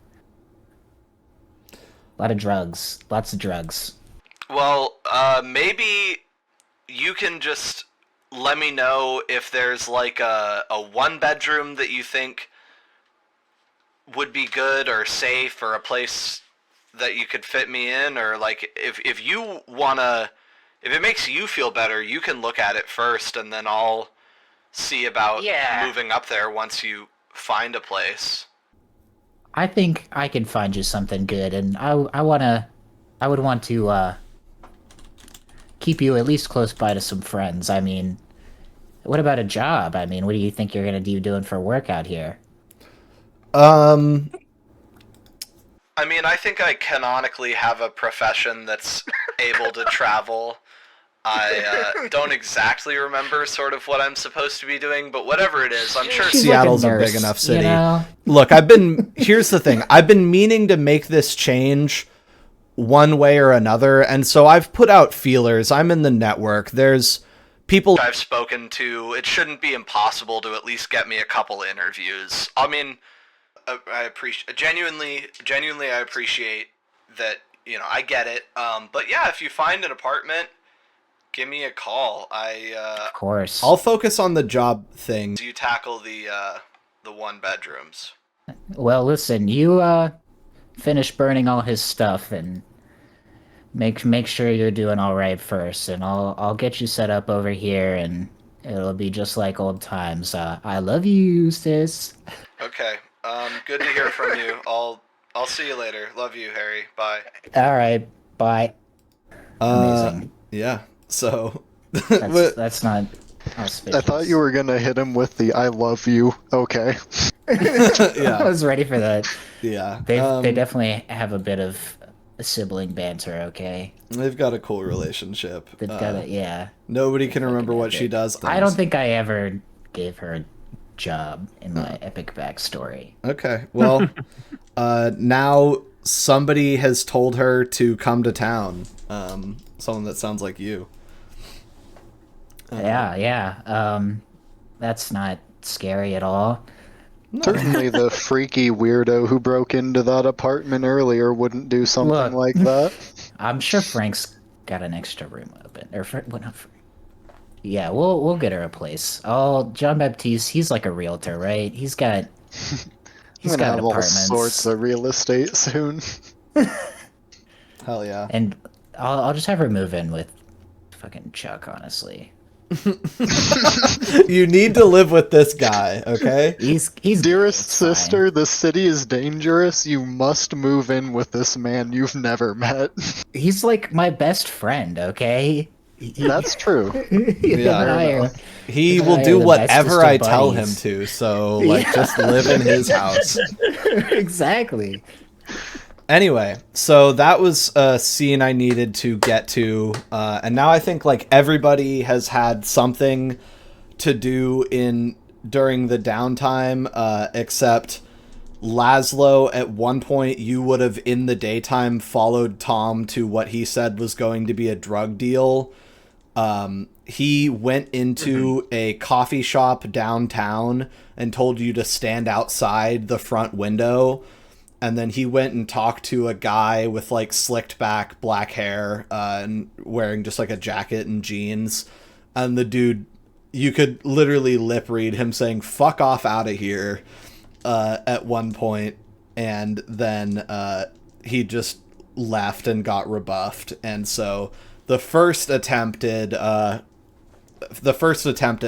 Lots of drugs. Well, maybe you can just let me know if there's like a one-bedroom that you think would be good or safe, or a place that you could fit me in, or like if you wanna, if it makes you feel better, you can look at it first, and then I'll see about moving up there once you find a place. I think I can find you something good, and I would want to keep you at least close by to some friends. I mean, what about a job? I mean, what do you think you're gonna be doing for work out here? I mean, I think I canonically have a profession that's able to travel. I don't exactly remember sort of what I'm supposed to be doing, but whatever it is, I'm sure Seattle's a big enough city. Look, here's the thing. I've been meaning to make this change one way or another, and so I've put out feelers. I'm in the network. There's people I've spoken to. It shouldn't be impossible to at least get me a couple interviews. I mean, I appreciate genuinely I appreciate that, I get it. But yeah, if you find an apartment, give me a call. Of course. I'll focus on the job thing. You tackle the one bedrooms. Well, listen, you finish burning all his stuff and make sure you're doing all right first, and I'll get you set up over here, and it'll be just like old times. I love you, sis. Okay. Good to hear from you. I'll see you later. Love you, Harry. Bye. All right. Bye. Amazing. Yeah. So that's not auspicious. I thought you were gonna hit him with the "I love you." Okay. Yeah. I was ready for that. Yeah. They definitely have a bit of a sibling banter. Okay. They've got a cool relationship. They've got it. Yeah. Nobody can remember what she does. I don't think I ever gave her a job in my epic backstory. Okay. Well, now somebody has told her to come to town. Someone that sounds like you. Yeah. That's not scary at all. Certainly the freaky weirdo who broke into that apartment earlier wouldn't do something like that. I'm sure Frank's got an extra room open. Yeah, we'll get her a place. Oh, Jean-Baptiste, he's like a realtor, right? He's got have all apartments. Sorts of real estate soon. Hell yeah. And I'll just have her move in with fucking Chuck, honestly. You need to live with this guy, okay? He's Dearest sister, fine. The city is dangerous. You must move in with this man you've never met. He's like my best friend, okay? That's true. Yeah. He will do whatever I tell him to, so just live in his house. Exactly. Anyway, so that was a scene I needed to get to, and now I think everybody has had something to do during the downtime, except Laszlo. At one point, you would have in the daytime followed Tom to what he said was going to be a drug deal, He went into a coffee shop downtown and told you to stand outside the front window. And then he went and talked to a guy with like slicked back black hair and wearing just like a jacket and jeans. And the dude, you could literally lip read him saying, "Fuck off out of here," at one point. And then he just left and got rebuffed. And so the first attempt at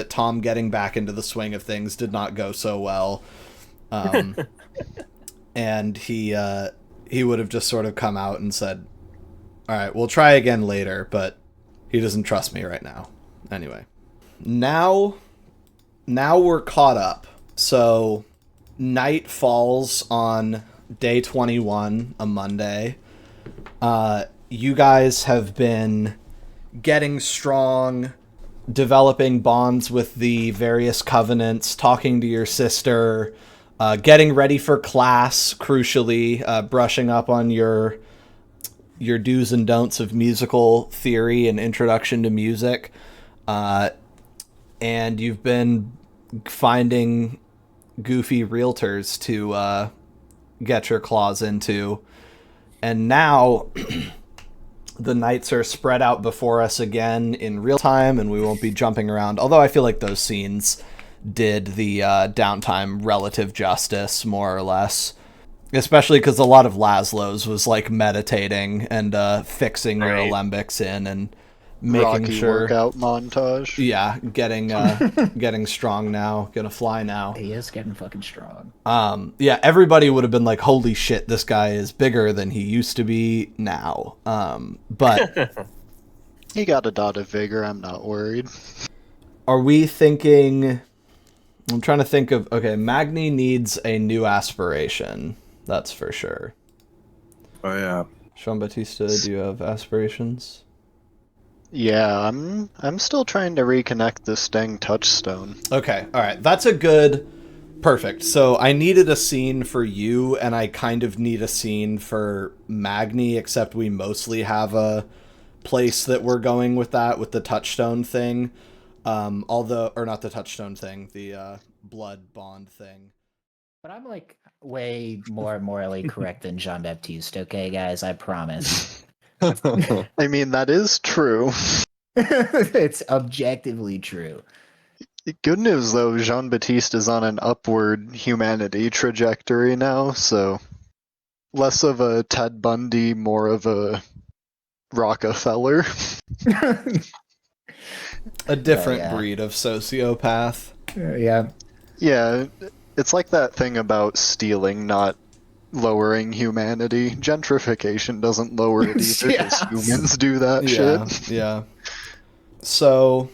Tom getting back into the swing of things did not go so well. And he would have just sort of come out and said, "All right, we'll try again later," but he doesn't trust me right now. Anyway, now we're caught up. So night falls on day 21, a Monday. You guys have been getting strong, developing bonds with the various covenants, talking to your sister, getting ready for class, crucially, brushing up on your do's and don'ts of musical theory and introduction to music. And you've been finding goofy realtors to get your claws into. And now the nights are spread out before us again in real time, and we won't be jumping around. Although I feel like those scenes did the downtime relative justice, more or less. Especially because a lot of Laszlo's was like meditating and fixing your alembics in and making Rocky sure workout montage. Yeah, getting strong now, gonna fly now. He is getting fucking strong. Yeah, everybody would have been like, "Holy shit, this guy is bigger than he used to be now." But He got a dot of vigor, I'm not worried. are we thinking? I'm trying to think of. Okay, Magni needs a new aspiration. That's for sure. Oh yeah. Jean-Baptiste, do you have aspirations? Yeah, I'm still trying to reconnect this dang touchstone. Okay, alright. That's a good... Perfect. So I needed a scene for you, and I kind of need a scene for Magni, except we mostly have a place that we're going with that, with the touchstone thing. Or not the touchstone thing, the blood bond thing. But I'm like way more morally correct than Jean-Baptiste, okay, guys? I promise. I mean, that is true. It's objectively true. Good news, though, Jean-Baptiste is on an upward humanity trajectory now, so less of a Ted Bundy, more of a Rockefeller. A different breed of sociopath. Yeah. Yeah, it's like that thing about stealing not lowering humanity. Gentrification doesn't lower it either, because humans do that shit. Yeah. So,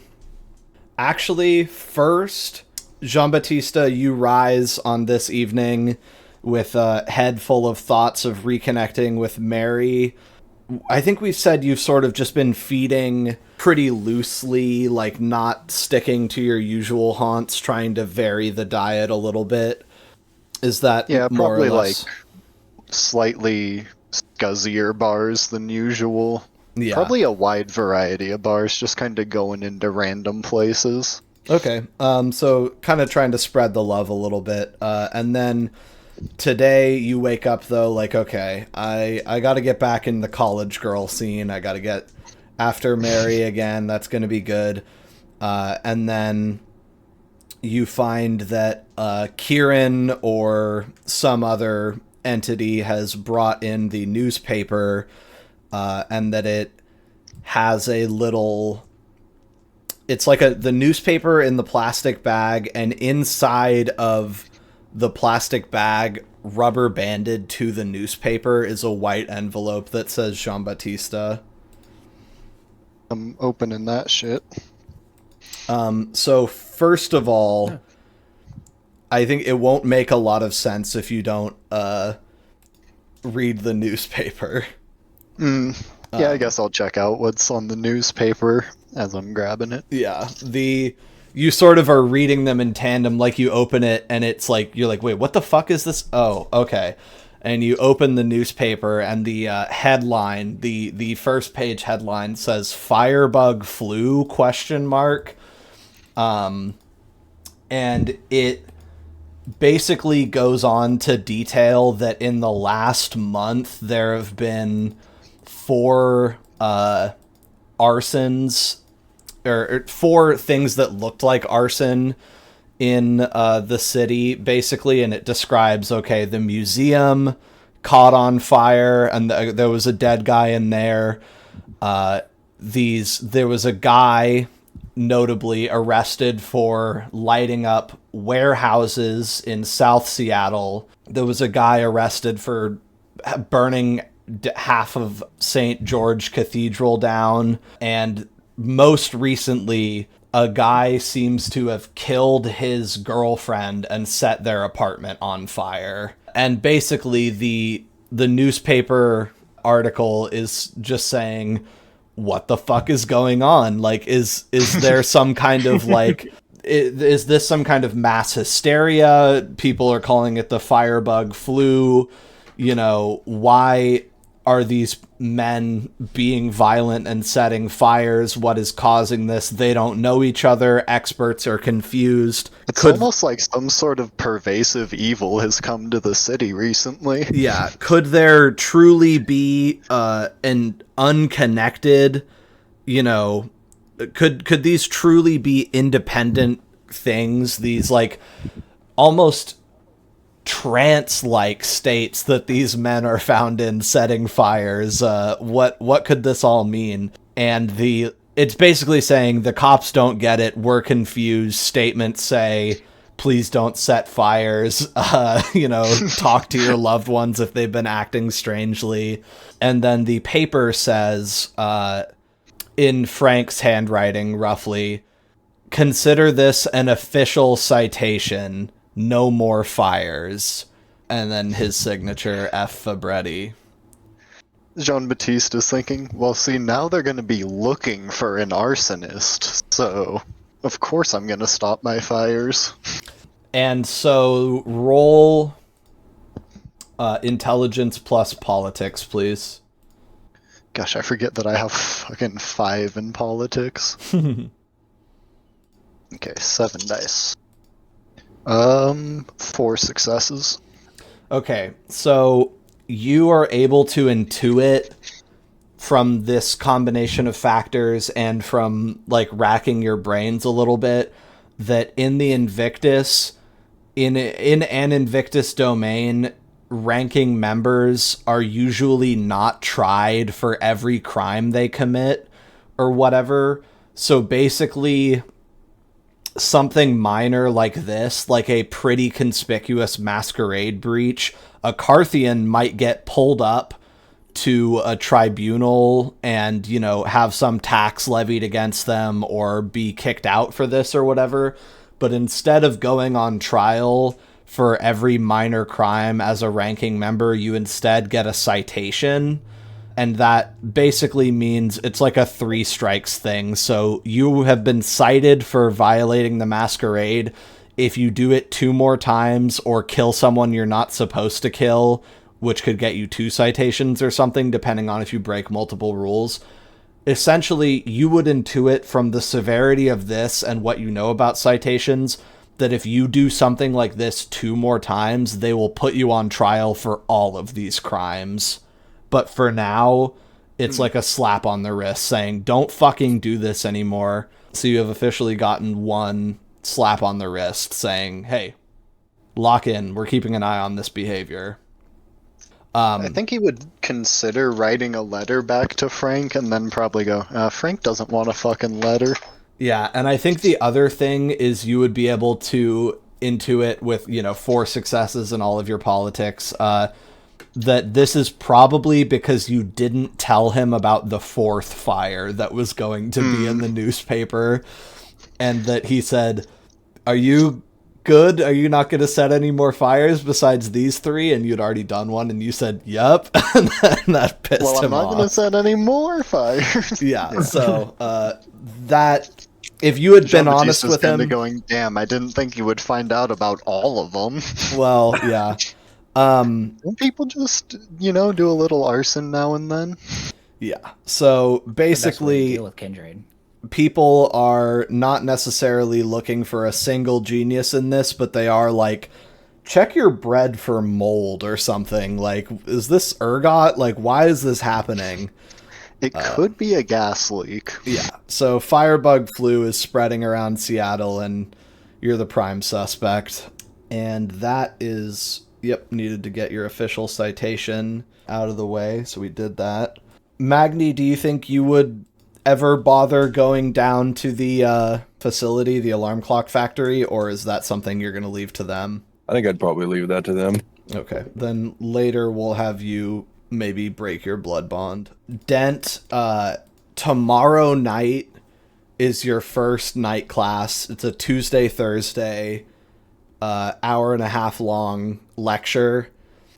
actually, first, Jean-Baptiste, you rise on this evening with a head full of thoughts of reconnecting with Mary. I think we've said you've sort of just been feeding pretty loosely, like not sticking to your usual haunts, trying to vary the diet a little bit. Is that more probably or less? Like slightly scuzzier bars than usual. Yeah. Probably a wide variety of bars, just kind of going into random places. Okay. So kind of trying to spread the love a little bit. And then today you wake up though, like, okay, I got to get back in the college girl scene. I got to get after Mary again. That's going to be good. And then you find that Kieran or some other entity has brought in the newspaper, and that it has a little... It's like the newspaper in the plastic bag, and inside of the plastic bag, rubber banded to the newspaper, is a white envelope that says Jean-Baptiste. I'm opening that shit. So first of all, I think it won't make a lot of sense if you don't read the newspaper. Yeah, I guess I'll check out what's on the newspaper as I'm grabbing it. Yeah, you sort of are reading them in tandem, like you open it and it's like, you're like, wait, what the fuck is this? Oh, okay. and you open the newspaper, and the headline, the first page headline says "Firebug Flu?" ? And it basically goes on to detail that in the last month there have been 4 arsons, or 4 things that looked like arson in the city, basically. And it describes, okay, the museum caught on fire, and there was a dead guy in there. There was a guy notably arrested for lighting up warehouses in South Seattle. There was a guy arrested for burning half of St. George Cathedral down. And most recently, a guy seems to have killed his girlfriend and set their apartment on fire. And basically the newspaper article is just saying, what the fuck is going on? Like, is there some kind of like, is this some kind of mass hysteria? People are calling it the firebug flu. You know, why are these men being violent and setting fires? What is causing this? They don't know each other. Experts are confused. It's almost like some sort of pervasive evil has come to the city recently. Yeah. Could there truly be an unconnected, you know, could these truly be independent things? These like almost trance-like states that these men are found in setting fires. What could this all mean? And it's basically saying the cops don't get it. We're confused. Statements say, please don't set fires. You know, talk to your loved ones if they've been acting strangely. And then the paper says, in Frank's handwriting, roughly, consider this an official citation. No more fires. And then his signature, F. Fabretti. Jean-Baptiste is thinking, well, see, now they're going to be looking for an arsonist, so of course I'm going to stop my fires. And so roll intelligence plus politics, please. Gosh, I forget that I have fucking 5 in politics. Okay, 7 dice. 4 successes. Okay, so you are able to intuit from this combination of factors and from like racking your brains a little bit that in the Invictus, in an Invictus domain, ranking members are usually not tried for every crime they commit or whatever. So basically, something minor like this, like a pretty conspicuous masquerade breach, a Carthian might get pulled up to a tribunal and, you know, have some tax levied against them or be kicked out for this or whatever. But instead of going on trial for every minor crime as a ranking member, you instead get a citation. And that basically means it's like a 3 strikes thing. So you have been cited for violating the masquerade. If you do it 2 more times or kill someone you're not supposed to kill, which could get you 2 citations or something, depending on if you break multiple rules. Essentially, you would intuit from the severity of this and what you know about citations that if you do something like this 2 more times, they will put you on trial for all of these crimes. But for now, it's like a slap on the wrist saying, don't fucking do this anymore. So you have officially gotten 1 slap on the wrist saying, hey, lock in. We're keeping an eye on this behavior. I think he would consider writing a letter back to Frank and then probably go, Frank doesn't want a fucking letter. Yeah, and I think the other thing is you would be able to intuit with, 4 successes in all of your politics, that this is probably because you didn't tell him about the 4th fire that was going to be in the newspaper, and that he said, are you good? Are you not going to set any more fires besides these 3? And you'd already done one, and you said, yep. And that pissed him off. Well, I'm not going to set any more fires. Yeah, so that, if you had been honest with him... going, damn, I didn't think you would find out about all of them. Well, yeah. Don't people just, do a little arson now and then? Yeah. So The best way to basically, deal with kindred. people are not necessarily looking for a single genius in this, but they are like, check your bread for mold or something. Like, is this ergot? Like, why is this happening? It could be a gas leak. Yeah. So firebug flu is spreading around Seattle, and you're the prime suspect. And that is, needed to get your official citation out of the way. So we did that. Magni, do you think you would ever bother going down to the facility, the alarm clock factory, or is that something you're going to leave to them? I think I'd probably leave that to them. Okay. Then later we'll have you maybe break your blood bond. Dent, tomorrow night is your first night class. It's a Tuesday, Thursday, hour and a half long lecture.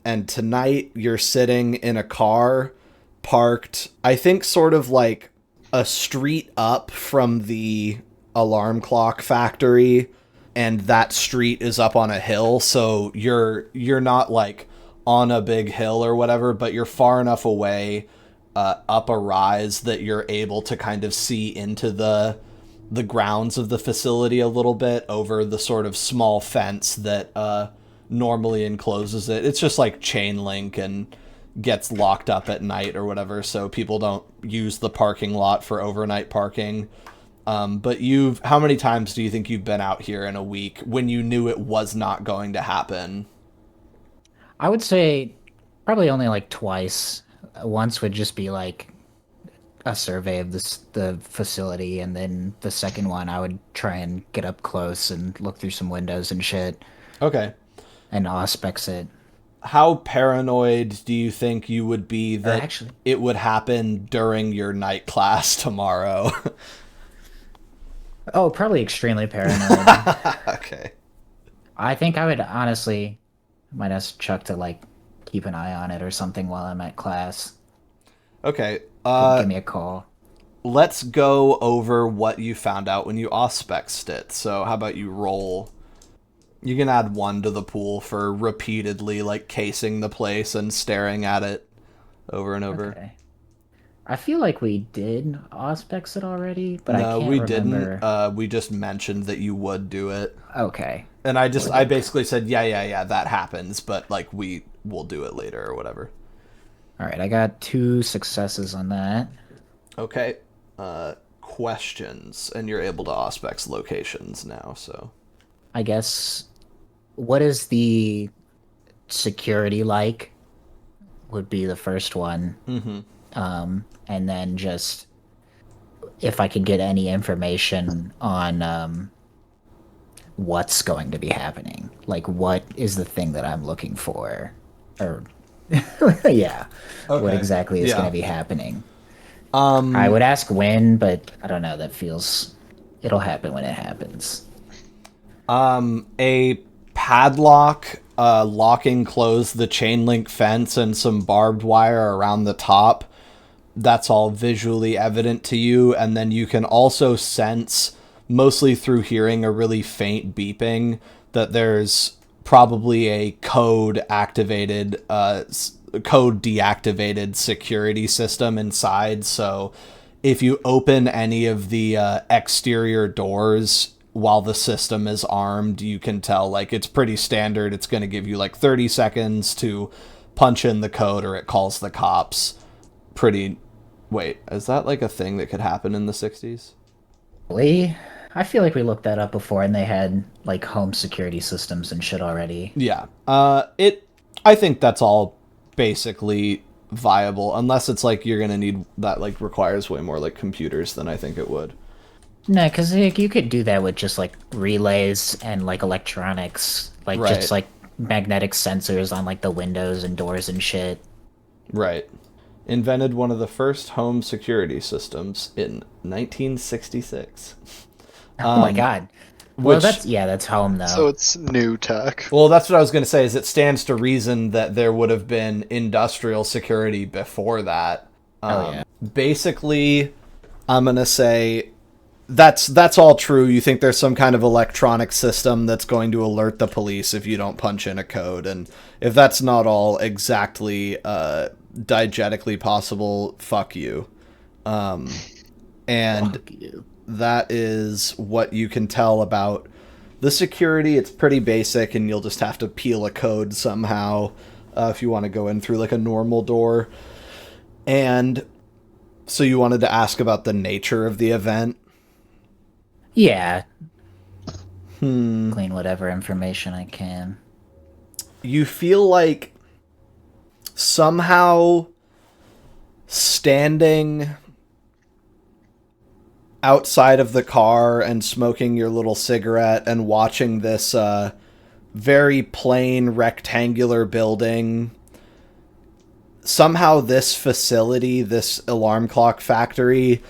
And tonight you're sitting in a car parked, I think, sort of like a street up from the alarm clock factory, and that street is up on a hill, so you're not like on a big hill or whatever, but you're far enough away up a rise that you're able to kind of see into the grounds of the facility a little bit over the sort of small fence that normally encloses it. It's just like chain link and gets locked up at night or whatever, so people don't use the parking lot for overnight parking. But how many times do you think you've been out here in a week when you knew it was not going to happen? I would say probably only like twice. Once would just be like a survey of the facility, and then the second one I would try and get up close and look through some windows and shit. Okay. And auspex it. How paranoid do you think you would be that it would happen during your night class tomorrow? Oh, probably extremely paranoid. Okay. I think I would honestly might ask Chuck to like keep an eye on it or something while I'm at class. Okay. Give me a call. Let's go over what you found out when you auspexed it. So how about you roll? You can add 1 to the pool for repeatedly like casing the place and staring at it over and over. Okay. I feel like we did auspex it already, but no, I can't remember. Didn't. We just mentioned that you would do it. Okay. And I basically said, yeah, that happens, but like we will do it later or whatever. All right, I got 2 successes on that. Okay. Questions, and you're able to auspex locations now, so. I guess, what is the security like? Would be the first one. Mm-hmm. And then just if I could get any information on what's going to be happening. Like, what is the thing that I'm looking for? Or, yeah, okay. What exactly is going to be happening? I would ask when, but I don't know. That feels... It'll happen when it happens. A padlock locking close the chain link fence and some barbed wire around the top. That's all visually evident to you, and then you can also sense, mostly through hearing a really faint beeping, that there's probably a code deactivated security system inside. So if you open any of the exterior doors while the system is armed, you can tell like it's pretty standard. It's going to give you like 30 seconds to punch in the code or it calls the cops. Wait, is that like a thing that could happen in the 60s? I feel like we looked that up before and they had like home security systems and shit already. Yeah. I think that's all basically viable, unless it's like you're going to need that like requires way more like computers than I think it would. No, because like, you could do that with just like relays and like electronics, like just like magnetic sensors on like the windows and doors and shit. Right. Invented one of the first home security systems in 1966. Oh my god. Well, that's home though. So it's new tech. Well, that's what I was going to say, is it stands to reason that there would have been industrial security before that. Oh yeah. Basically, I'm going to say that's all true. You think there's some kind of electronic system that's going to alert the police if you don't punch in a code, and if that's not all exactly diegetically possible, fuck you. And Fuck you. that is what you can tell about the security. It's pretty basic, and you'll just have to peel a code somehow if you want to go in through like a normal door. And so you wanted to ask about the nature of the event? Yeah. Clean whatever information I can. You feel like somehow standing outside of the car and smoking your little cigarette and watching this very plain rectangular building, somehow this facility, this alarm clock factory,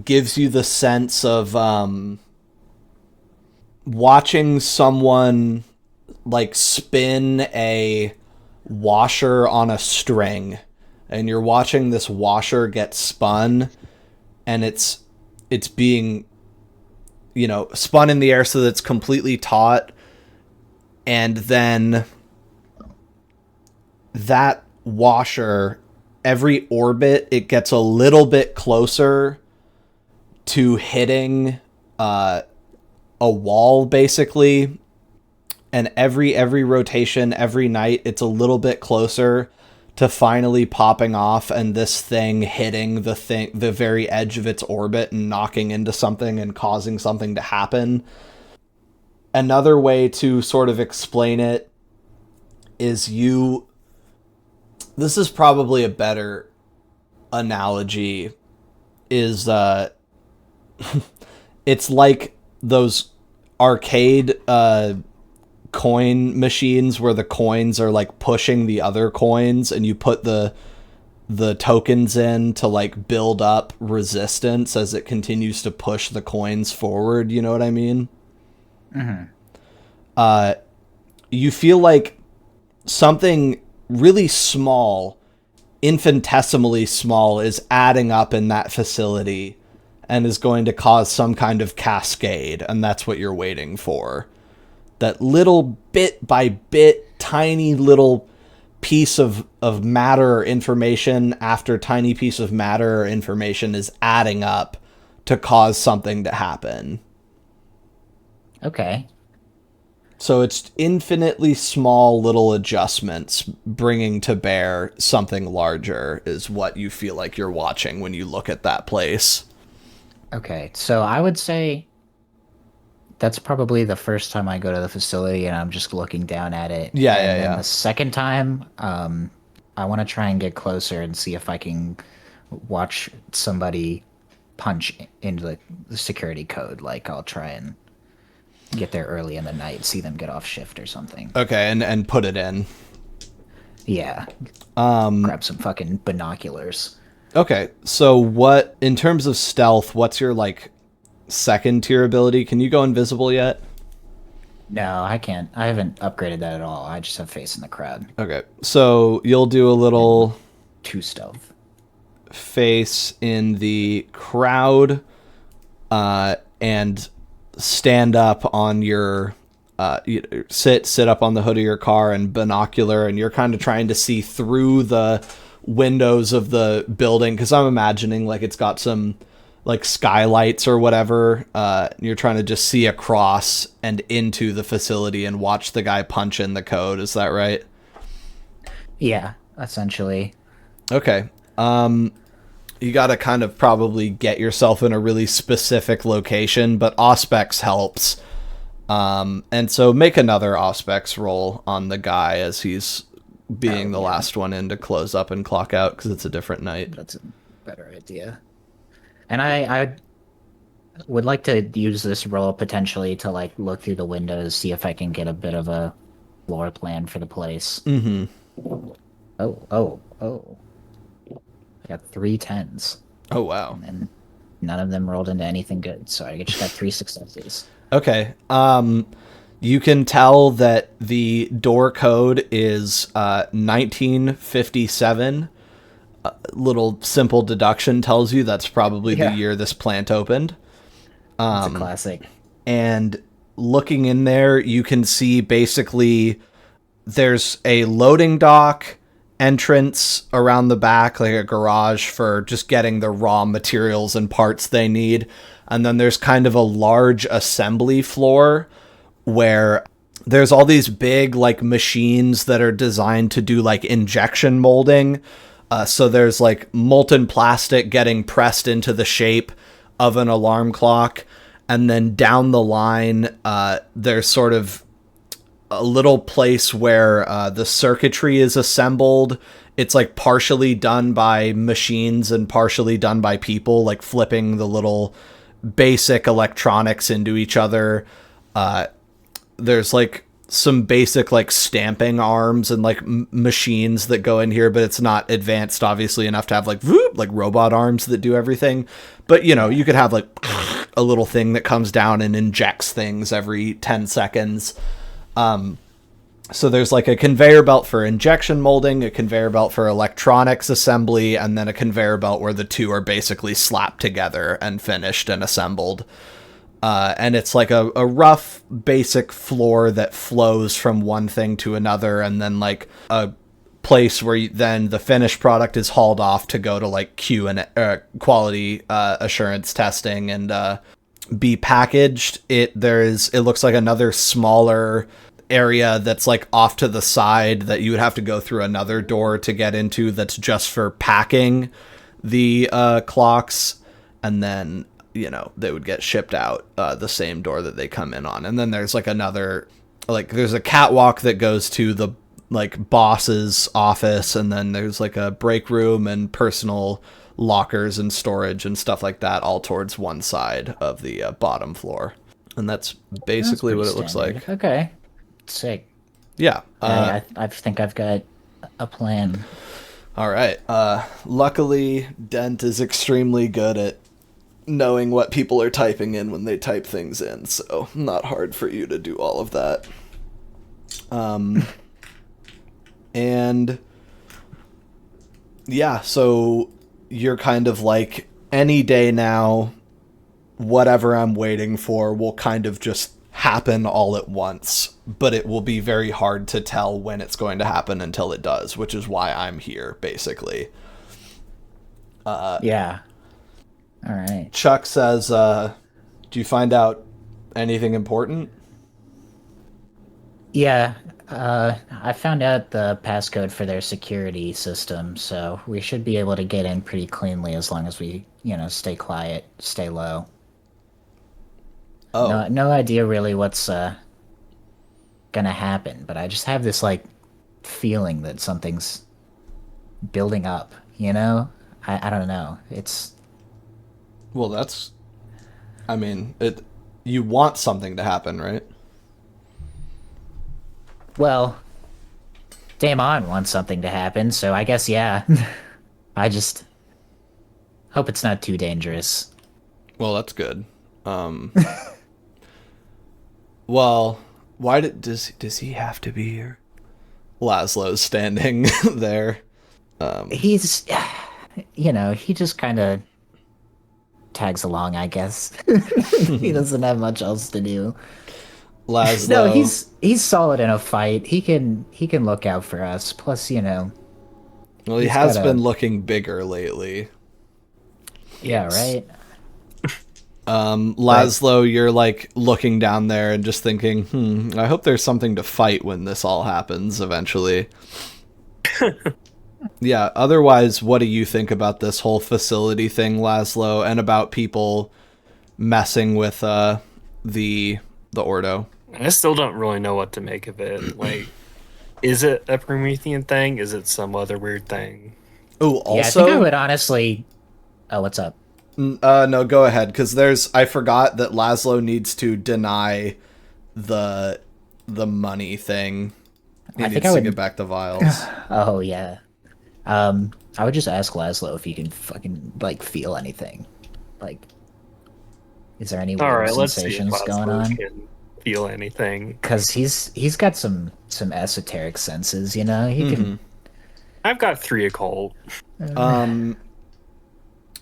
gives you the sense of watching someone like spin a washer on a string, and you're watching this washer get spun, and it's being, you know, spun in the air so that it's completely taut, and then that washer, every orbit, it gets a little bit closer to hitting a wall, basically, and every rotation, every night, it's a little bit closer to finally popping off and this thing hitting the very edge of its orbit and knocking into something and causing something to happen. Another way to sort of explain it is this is probably a better analogy, is it's like those arcade coin machines where the coins are like pushing the other coins, and you put the tokens in to like build up resistance as it continues to push the coins forward. You know what I mean? Mm-hmm. You feel like something really small, infinitesimally small, is adding up in that facility and is going to cause some kind of cascade, and that's what you're waiting for. That little bit by bit, tiny little piece of matter or information after tiny piece of matter or information is adding up to cause something to happen. Okay. So it's infinitely small little adjustments bringing to bear something larger is what you feel like you're watching when you look at that place. Okay, so I would say that's probably the first time I go to the facility and I'm just looking down at it. Yeah, and then the second time, I want to try and get closer and see if I can watch somebody punch into the security code. Like, I'll try and get there early in the night, see them get off shift or something. Okay, and put it in. Yeah. Grab some fucking binoculars. Okay, so what, in terms of stealth, what's your, like, second tier ability? Can you go invisible yet? No, I can't. I haven't upgraded that at all. I just have face in the crowd. Okay, so you'll do a little 2 stealth. Face in the crowd, and stand up on your sit up on the hood of your car and binocular, and you're kind of trying to see through the windows of the building, because I'm imagining like it's got some like skylights or whatever. You're trying to just see across and into the facility and watch the guy punch in the code. Is that right? Yeah, essentially. Okay. You got to kind of probably get yourself in a really specific location, but Auspex helps. And so make another Auspex roll on the guy as he's being the last one in to close up and clock out, because it's a different night. That's a better idea. And I would like to use this roll potentially to like look through the windows, see if I can get a bit of a floor plan for the place. Mm-hmm. Oh. I got 3 10s. Oh, wow. And none of them rolled into anything good, so I just got 3 successes. Okay. You can tell that the door code is 1957. Little simple deduction tells you that's probably the year this plant opened. It's a classic. And looking in there, you can see basically there's a loading dock entrance around the back, like a garage for just getting the raw materials and parts they need. And then there's kind of a large assembly floor where there's all these big like machines that are designed to do like injection molding. So there's like molten plastic getting pressed into the shape of an alarm clock. And then down the line, there's sort of a little place where the circuitry is assembled. It's like partially done by machines and partially done by people, like flipping the little basic electronics into each other. There's like some basic like stamping arms and like machines that go in here, but it's not advanced obviously enough to have like like robot arms that do everything. But you know, you could have like a little thing that comes down and injects things every 10 seconds. So there's like a conveyor belt for injection molding, a conveyor belt for electronics assembly, and then a conveyor belt where the two are basically slapped together and finished and assembled. And it's like a rough basic floor that flows from one thing to another, and then like a place where then the finished product is hauled off to go to like Q and quality assurance testing and be packaged. It looks like another smaller area that's like off to the side that you would have to go through another door to get into, that's just for packing the clocks, and then you know they would get shipped out the same door that they come in on. And then there's like another, like there's a catwalk that goes to the like boss's office, and then there's like a break room and personal lockers and storage and stuff like that all towards one side of the bottom floor. And that's basically what it looks like. Okay, sick. Yeah. I think I've got a plan. All right. Luckily, Dent is extremely good at knowing what people are typing in when they type things in, so not hard for you to do all of that. And yeah, so you're kind of like, any day now, whatever I'm waiting for will kind of just happen all at once, but it will be very hard to tell when it's going to happen until it does, which is why I'm here, basically. Yeah. All right. Chuck says, do you find out anything important? Yeah. I found out the passcode for their security system, so we should be able to get in pretty cleanly as long as we, stay quiet, stay low. Oh. No idea really what's gonna happen, but I just have this like feeling that something's building up, I don't know. It's Well, that's, I mean, you want something to happen, right? Well, Damon wants something to happen, so I guess, yeah. I just hope it's not too dangerous. Well, that's good. Well, why does he have to be here? Laszlo's standing there. He's, he just kind of tags along, I guess. He doesn't have much else to do. Laszlo. No, he's solid in a fight. He can look out for us. Plus, Well, he has been looking bigger lately. Yeah, right. Laszlo, you're like looking down there and just thinking, I hope there's something to fight when this all happens eventually. Yeah, otherwise, what do you think about this whole facility thing, Laszlo, and about people messing with the Ordo? I still don't really know what to make of it. Like, is it a Promethean thing? Is it some other weird thing? Oh, also, yeah, I think I would honestly. Oh, what's up? No, go ahead, because I forgot that Laszlo needs to deny the money thing. He needs to get back the vials. Oh yeah. I would just ask Laszlo if he can fucking feel anything. Like, is there any weird sensations going on? Can feel anything? Because he's got some esoteric senses, He can. I've got 3 occult.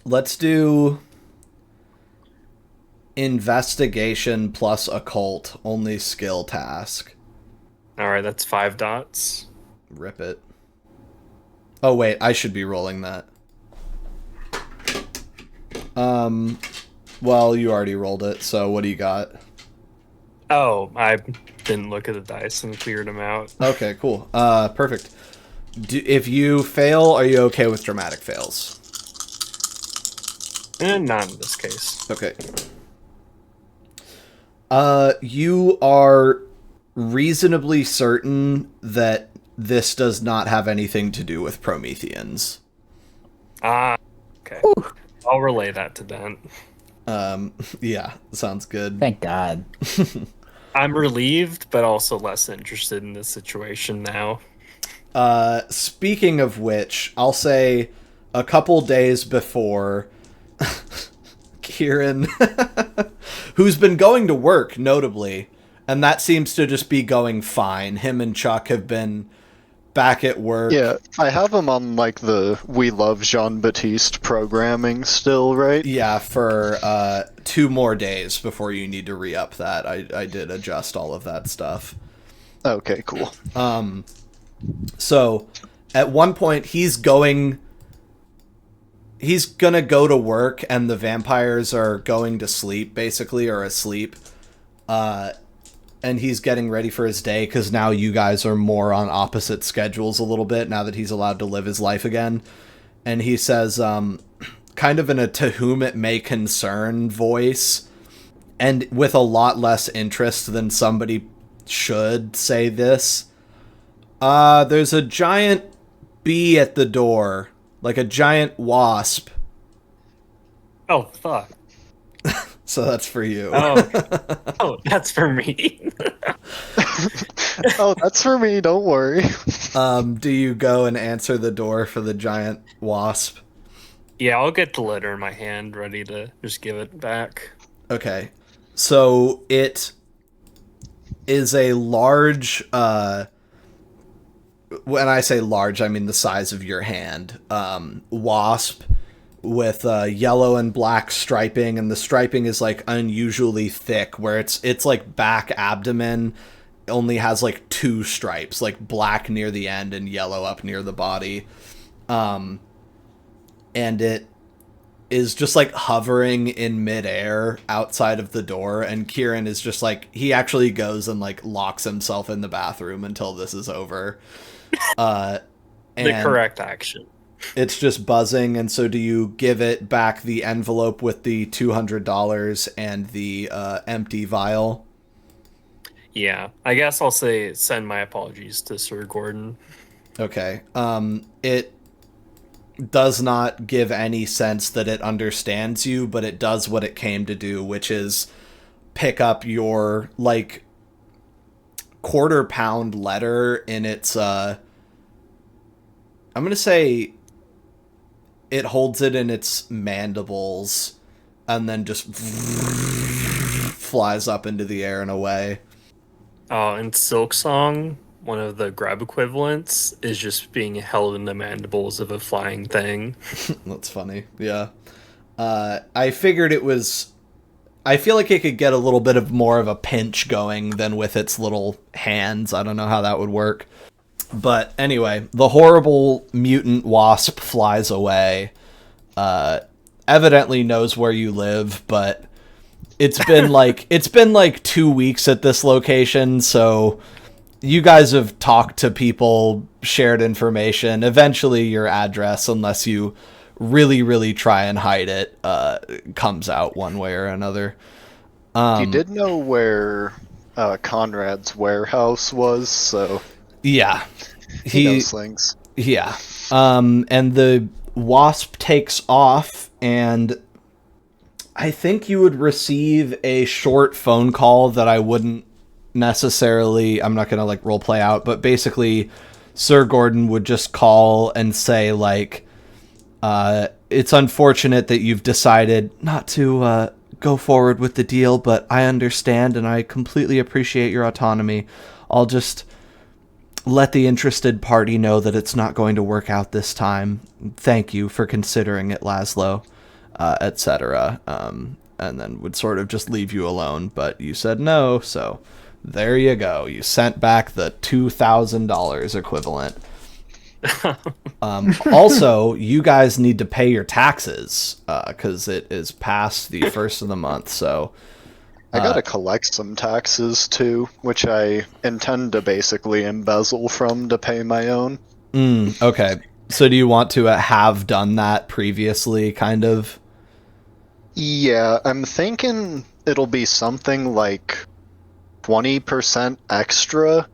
Let's do investigation plus occult, only skill task. All right, that's 5 dots. Rip it. Oh wait, I should be rolling that. Well, you already rolled it, so what do you got? Oh, I didn't look at the dice and cleared them out. Okay, cool. Perfect. If you fail, are you okay with dramatic fails? Not in this case. Okay. You are reasonably certain that this does not have anything to do with Prometheans. Okay. Ooh. I'll relay that to Dent. Yeah, sounds good. Thank God. I'm relieved, but also less interested in this situation now. Speaking of which, I'll say a couple days before, Kieran, who's been going to work, notably, and that seems to just be going fine. Him and Chuck have been back at work. Yeah, I have him on, like, the We Love Jean-Baptiste programming still, right? Yeah, for 2 more days before you need to re-up that. I did adjust all of that stuff. Okay, cool. So, at one point, he's gonna go to work, and the vampires are going to sleep, basically, or asleep. And he's getting ready for his day, because now you guys are more on opposite schedules a little bit, now that he's allowed to live his life again. And he says, kind of in a to whom it may concern voice, and with a lot less interest than somebody should say this, there's a giant bee at the door, like a giant wasp. Oh, fuck. So that's for you. Oh, that's for me. Oh, that's for me, don't worry. Do you go and answer the door for the giant wasp? Yeah, I'll get the letter in my hand, ready to just give it back. Okay. So it is a large, when I say large, I mean the size of your hand, wasp with yellow and black striping, and the striping is like unusually thick, where it's like back abdomen only has like 2 stripes, like black near the end and yellow up near the body. And it is just like hovering in midair outside of the door, and Kieran is just like, he actually goes and like locks himself in the bathroom until this is over. The correct action. It's just buzzing, and so do you give it back the envelope with the $200 and the empty vial? Yeah, I guess I'll say send my apologies to Sir Gordon. Okay. It does not give any sense that it understands you, but it does what it came to do, which is pick up your, like, quarter-pound letter in its, I'm gonna say it holds it in its mandibles and then just flies up into the air and away. In Silk Song, one of the grab equivalents is just being held in the mandibles of a flying thing. That's funny. Yeah. I figured it was... I feel like it could get a little bit of more of a pinch going than with its little hands. I don't know how that would work. But anyway, the horrible mutant wasp flies away. Evidently knows where you live, but it's been like 2 weeks at this location, so you guys have talked to people, shared information. Eventually your address, unless you really, really try and hide it, comes out one way or another. You did know where Conrad's warehouse was, so... Yeah. He knows things. Yeah. And the wasp takes off, and I think you would receive a short phone call that I wouldn't necessarily... I'm not going to, like, roleplay out, but basically Sir Gordon would just call and say, like, it's unfortunate that you've decided not to go forward with the deal, but I understand and I completely appreciate your autonomy. I'll just let the interested party know that it's not going to work out this time. Thank you for considering it, Laszlo, etc. and then would sort of just leave you alone, but you said no, so there you go. You sent back the $2,000 equivalent. Also, you guys need to pay your taxes because it is past the first of the month, so I gotta collect some taxes too, which I intend to basically embezzle from to pay my own. Okay. So do you want to have done that previously, kind of? Yeah, I'm thinking it'll be something like 20% extra,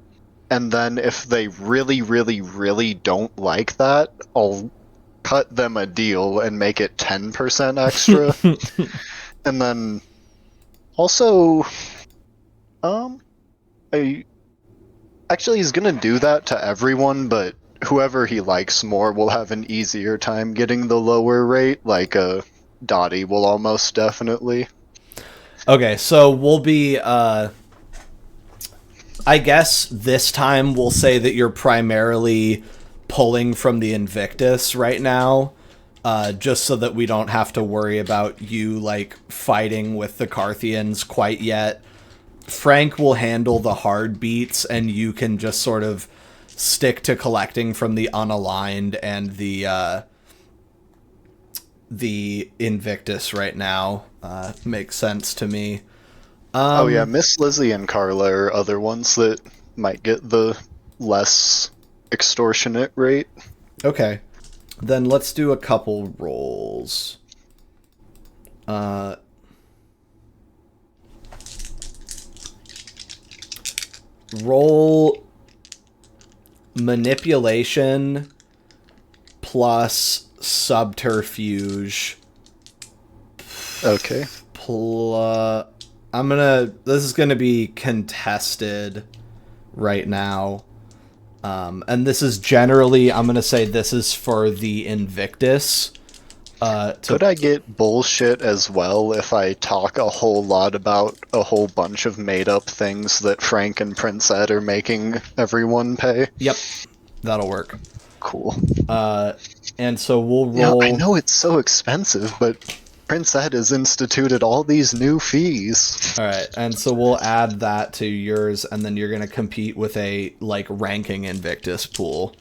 and then if they really, really, really don't like that, I'll cut them a deal and make it 10% extra. And then also, he's gonna do that to everyone, but whoever he likes more will have an easier time getting the lower rate, like Dottie will almost definitely. Okay, so we'll be, I guess this time we'll say that you're primarily pulling from the Invictus right now, just so that we don't have to worry about you, like, fighting with the Carthians quite yet. Frank will handle the hard beats, and you can just sort of stick to collecting from the unaligned and the Invictus right now. Makes sense to me. Oh yeah, Miss Lizzie and Carla are other ones that might get the less extortionate rate. Okay. Then let's do a couple rolls. Roll manipulation plus subterfuge. Okay. This is gonna be contested right now. And this is generally, I'm gonna say this is for the Invictus. Could I get bullshit as well if I talk a whole lot about a whole bunch of made-up things that Frank and Prince Ed are making everyone pay? Yep, that'll work. Cool. And so we'll roll... I know it's so expensive, but Prince Ed has instituted all these new fees. Alright, and so we'll add that to yours, and then you're gonna compete with a, like, ranking Invictus pool.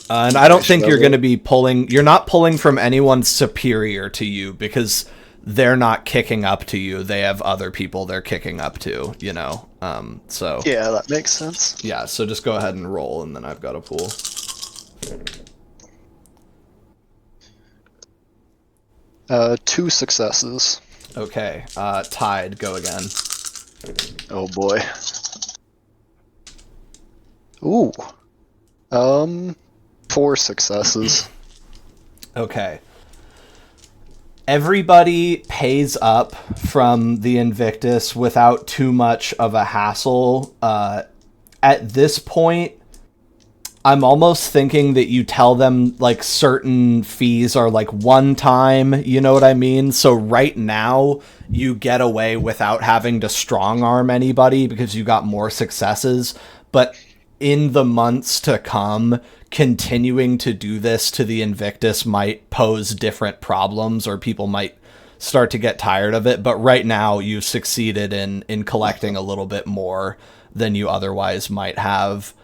And I don't think you're going to be pulling... You're not pulling from anyone superior to you, because they're not kicking up to you. They have other people they're kicking up to, you know? So... Yeah, that makes sense. Yeah, so just go ahead and roll, and then I've got a pool. Two successes. Okay, tied. Go again. Oh boy. Ooh. 4 successes. Okay. Everybody pays up from the Invictus without too much of a hassle. At this point, I'm almost thinking that you tell them, like, certain fees are, like, one time, you know what I mean? So right now, you get away without having to strong-arm anybody because you got more successes. But in the months to come, continuing to do this to the Invictus might pose different problems, or people might start to get tired of it. But right now, you've succeeded in collecting a little bit more than you otherwise might have.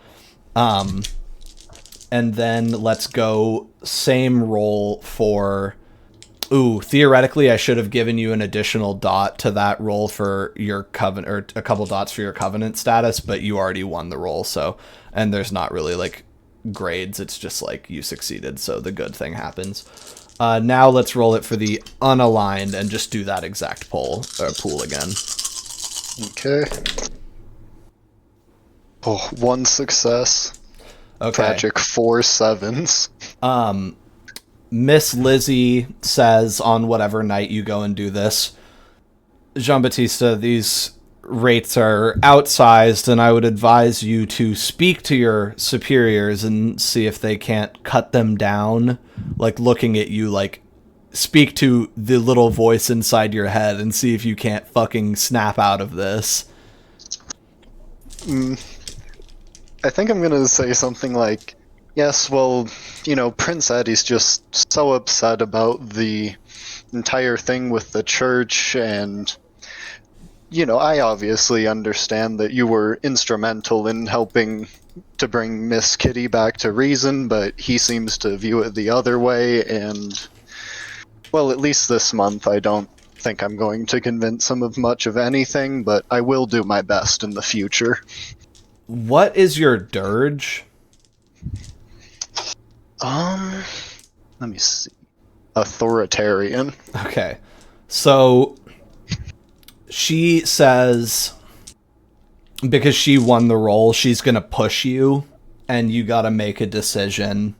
And then let's go same roll for... Ooh, theoretically, I should have given you an additional dot to that roll for your covenant, or a couple dots for your covenant status, but you already won the roll, so... And there's not really, like, grades, it's just, like, you succeeded, so the good thing happens. Now let's roll it for the unaligned and just do that exact pool again. Okay. Oh, 1 success. Okay. Tragic 4 7s. Miss Lizzie says on whatever night you go and do this, Jean-Baptiste, these rates are outsized, and I would advise you to speak to your superiors and see if they can't cut them down. Like, looking at you, like, speak to the little voice inside your head and see if you can't fucking snap out of this. I think I'm gonna say something like, Yes, well, Prince Eddie's just so upset about the entire thing with the church, and, I obviously understand that you were instrumental in helping to bring Miss Kitty back to reason, but he seems to view it the other way, and, well, at least this month I don't think I'm going to convince him of much of anything, but I will do my best in the future. What is your dirge? Let me see. Authoritarian. Okay. So she says, because she won the role, she's going to push you, and you got to make a decision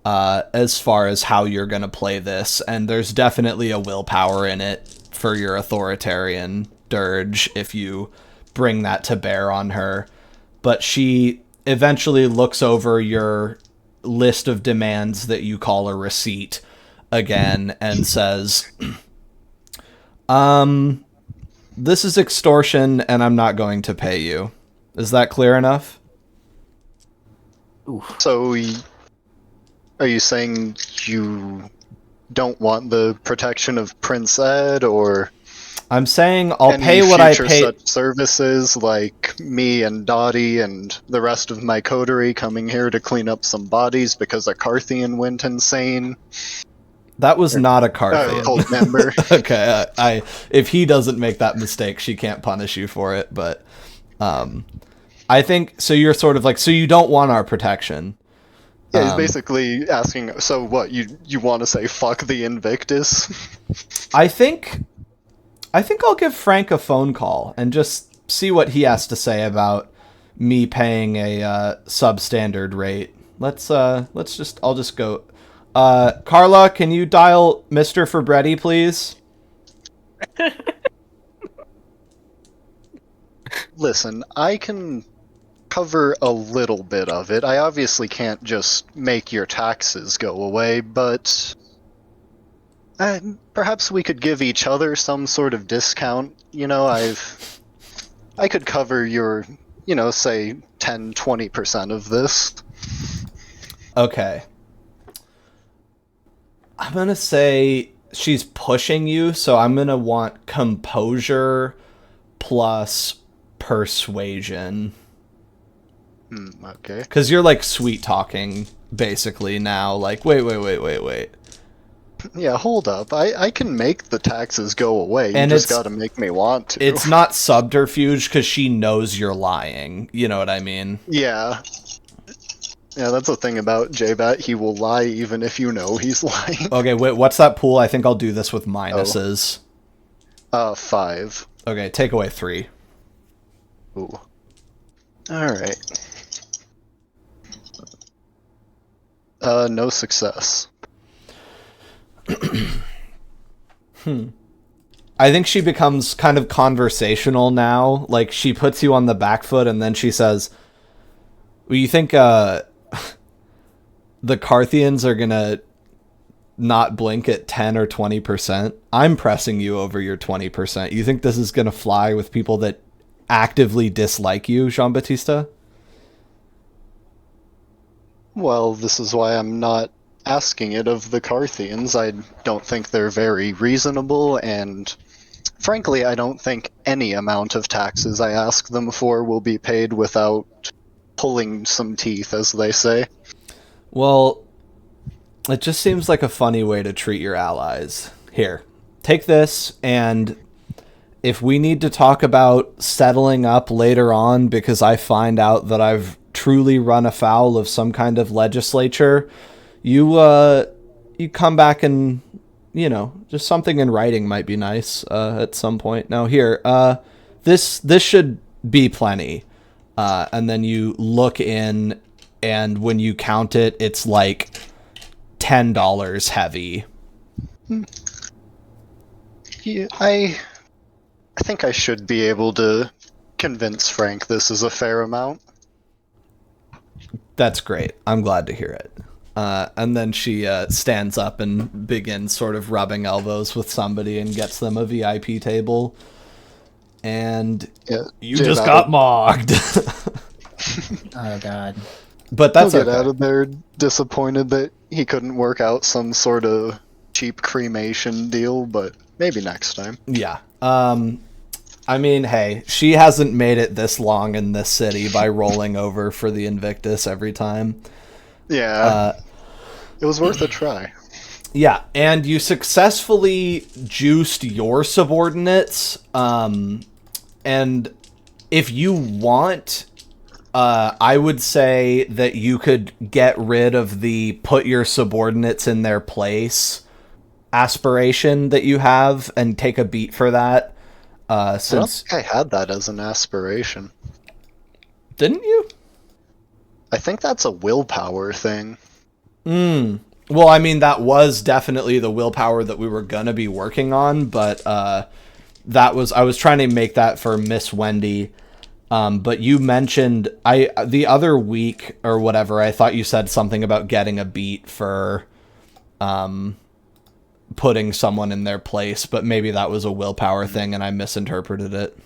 as far as how you're going to play this. And there's definitely a willpower in it for your authoritarian dirge if you bring that to bear on her. But she eventually looks over your list of demands that you call a receipt again and says, this is extortion and I'm not going to pay you. Is that clear enough? So, are you saying you don't want the protection of Prince Ed, or I'm saying I'll any pay what I future pay. such services, like me and Dottie and the rest of my coterie coming here to clean up some bodies because a Carthian went insane? That was not a Carthian. Cult member. Okay, if he doesn't make that mistake, she can't punish you for it. But I think so. You're sort of like, so you don't want our protection. Yeah, he's basically asking. So what? You want to say fuck the Invictus? I think I'll give Frank a phone call and just see what he has to say about me paying a substandard rate. I'll just go. Carla, can you dial Mr. Fabretti, please? Listen, I can cover a little bit of it. I obviously can't just make your taxes go away, but perhaps we could give each other some sort of discount. I could cover your, say 10-20% of this. Okay. I'm going to say she's pushing you, so I'm going to want composure plus persuasion. Okay. Because you're like sweet talking basically now. Like, wait. Yeah, hold up. I can make the taxes go away. You just gotta make me want to. It's not subterfuge because she knows you're lying. You know what I mean? Yeah. Yeah, that's the thing about J-Bat. He will lie even if you know he's lying. Okay, wait, what's that pool? I think I'll do this with minuses. 5. Okay, take away 3. Ooh. Alright. No success. I think she becomes kind of conversational now. Like, she puts you on the back foot and then she says, well, you think the Carthians are gonna not blink at 10 or 20%? I'm pressing you over your 20%. You think this is gonna fly with people that actively dislike you, Jean-Baptiste? Well, this is why I'm not asking it of the Carthians. I don't think they're very reasonable, and frankly, I don't think any amount of taxes I ask them for will be paid without pulling some teeth, as they say. Well, it just seems like a funny way to treat your allies. Here, take this, and if we need to talk about settling up later on because I find out that I've truly run afoul of some kind of legislature, you come back and, just something in writing might be nice at some point. Now here, this should be plenty. And then you look in, and when you count it, it's like $10 heavy. Yeah, I think I should be able to convince Frank this is a fair amount. That's great. I'm glad to hear it. And then she stands up and begins sort of rubbing elbows with somebody and gets them a VIP table. And you just got mogged. Oh god. But that's He'll get okay. out of there disappointed that he couldn't work out some sort of cheap cremation deal, but maybe next time. Yeah. I mean, hey, she hasn't made it this long in this city by rolling over for the Invictus every time. Yeah. It was worth a try. Yeah, and you successfully juiced your subordinates. And if you want, I would say that you could get rid of the put your subordinates in their place aspiration that you have and take a beat for that. I don't Since think I had that as an aspiration. didn't you? I think that's a willpower thing. Well, I mean, that was definitely the willpower that we were gonna be working on, but I was trying to make that for Miss Wendy. But you mentioned the other week or whatever, I thought you said something about getting a beat for putting someone in their place, but maybe that was a willpower thing and I misinterpreted it.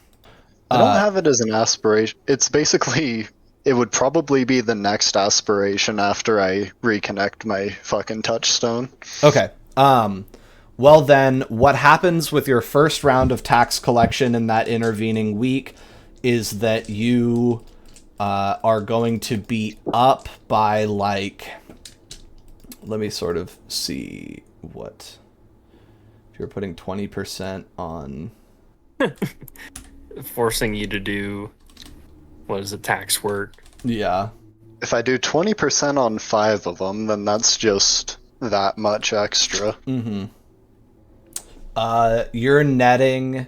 I don't have it as an aspiration. It's basically, it would probably be the next aspiration after I reconnect my fucking touchstone. Okay. Well then, what happens with your first round of tax collection in that intervening week is that you are going to be up by, like, let me sort of see what, if you're putting 20% on... Forcing you to do, what is it, tax work? Yeah. If I do 20% on 5 of them, then that's just that much extra. You're netting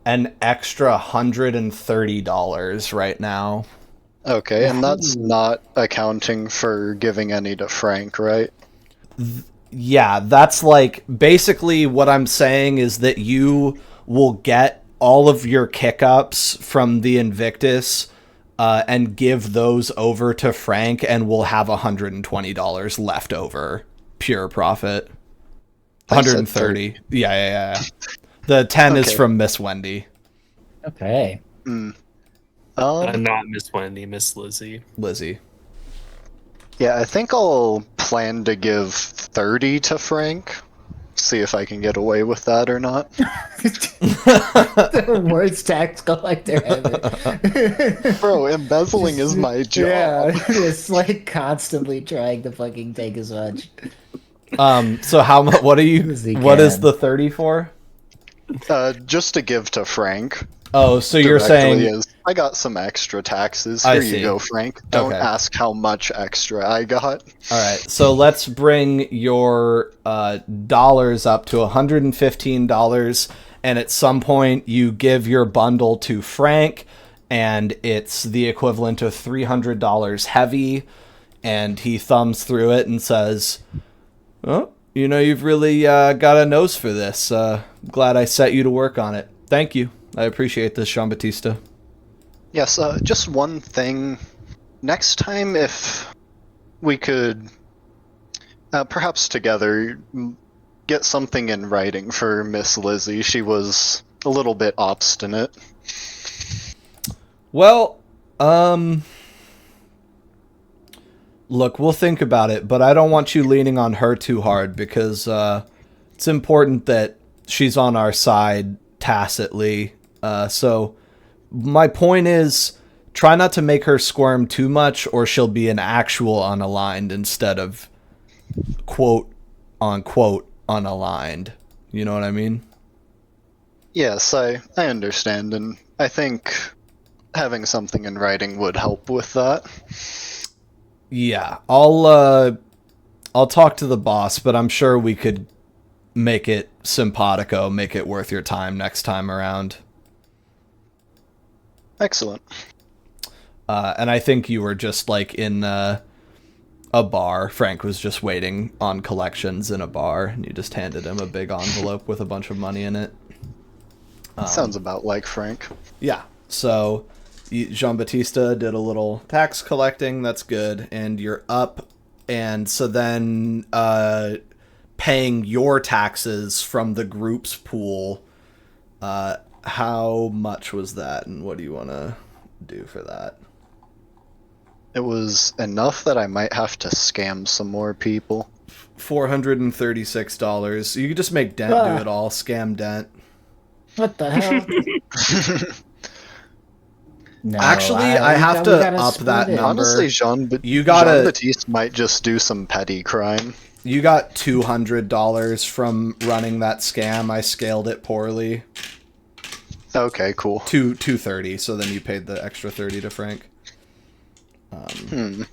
an extra $130 right now. Okay, and that's not accounting for giving any to Frank, right? Yeah, that's like, basically what I'm saying is that you will get all of your kick-ups from the Invictus and give those over to Frank, and we'll have $120 left over. Pure profit. 130. Yeah. The 10 is Okay. from Miss Wendy. Okay. Not Miss Wendy, Miss Lizzie. Lizzie. Yeah, I think I'll plan to give 30 to Frank. See if I can get away with that or not. The worst tax collector ever. Bro, embezzling is my job. Yeah, it's like constantly trying to fucking take as much. So how much? What are you? As he What is can. the 30 for? Just to give to Frank. Oh, so you're Directly saying is, I got some extra taxes. I Here see. you go, Frank. Don't Okay. ask how much extra I got. all right? So let's bring your dollars up to $115, and at some point you give your bundle to Frank, and it's the equivalent of $300 heavy, and he thumbs through it and says, "Oh, you know, you've really got a nose for this. Glad I set you to work on it. Thank you. I appreciate this, Jean-Baptiste." Yes, just one thing. Next time, if we could, perhaps together, get something in writing for Miss Lizzie. She was a little bit obstinate. Well, look, we'll think about it, but I don't want you leaning on her too hard because it's important that she's on our side tacitly. So my point is, try not to make her squirm too much, or she'll be an actual unaligned instead of quote unquote unaligned. You know what I mean? Yes, I understand, and I think having something in writing would help with that. Yeah, I'll talk to the boss, but I'm sure we could make it simpatico, make it worth your time next time around. Excellent. And I think you were just like in a bar. Frank was just waiting on collections in a bar, and you just handed him a big envelope with a bunch of money in it. Sounds about like Frank. Yeah, so Jean-Baptiste did a little tax collecting. That's good, and you're up. And so then paying your taxes from the group's pool, how much was that, and what do you want to do for that? It was enough that I might have to scam some more people. $436. You could just make Dent do it all. Scam Dent. What the hell? No, Actually, I have we to gotta up split that it. number. Honestly, You gotta- Jean-Baptiste might just do some petty crime. You got $200 from running that scam. I scaled it poorly. Okay, cool. 230. So then you paid the extra 30 to Frank. I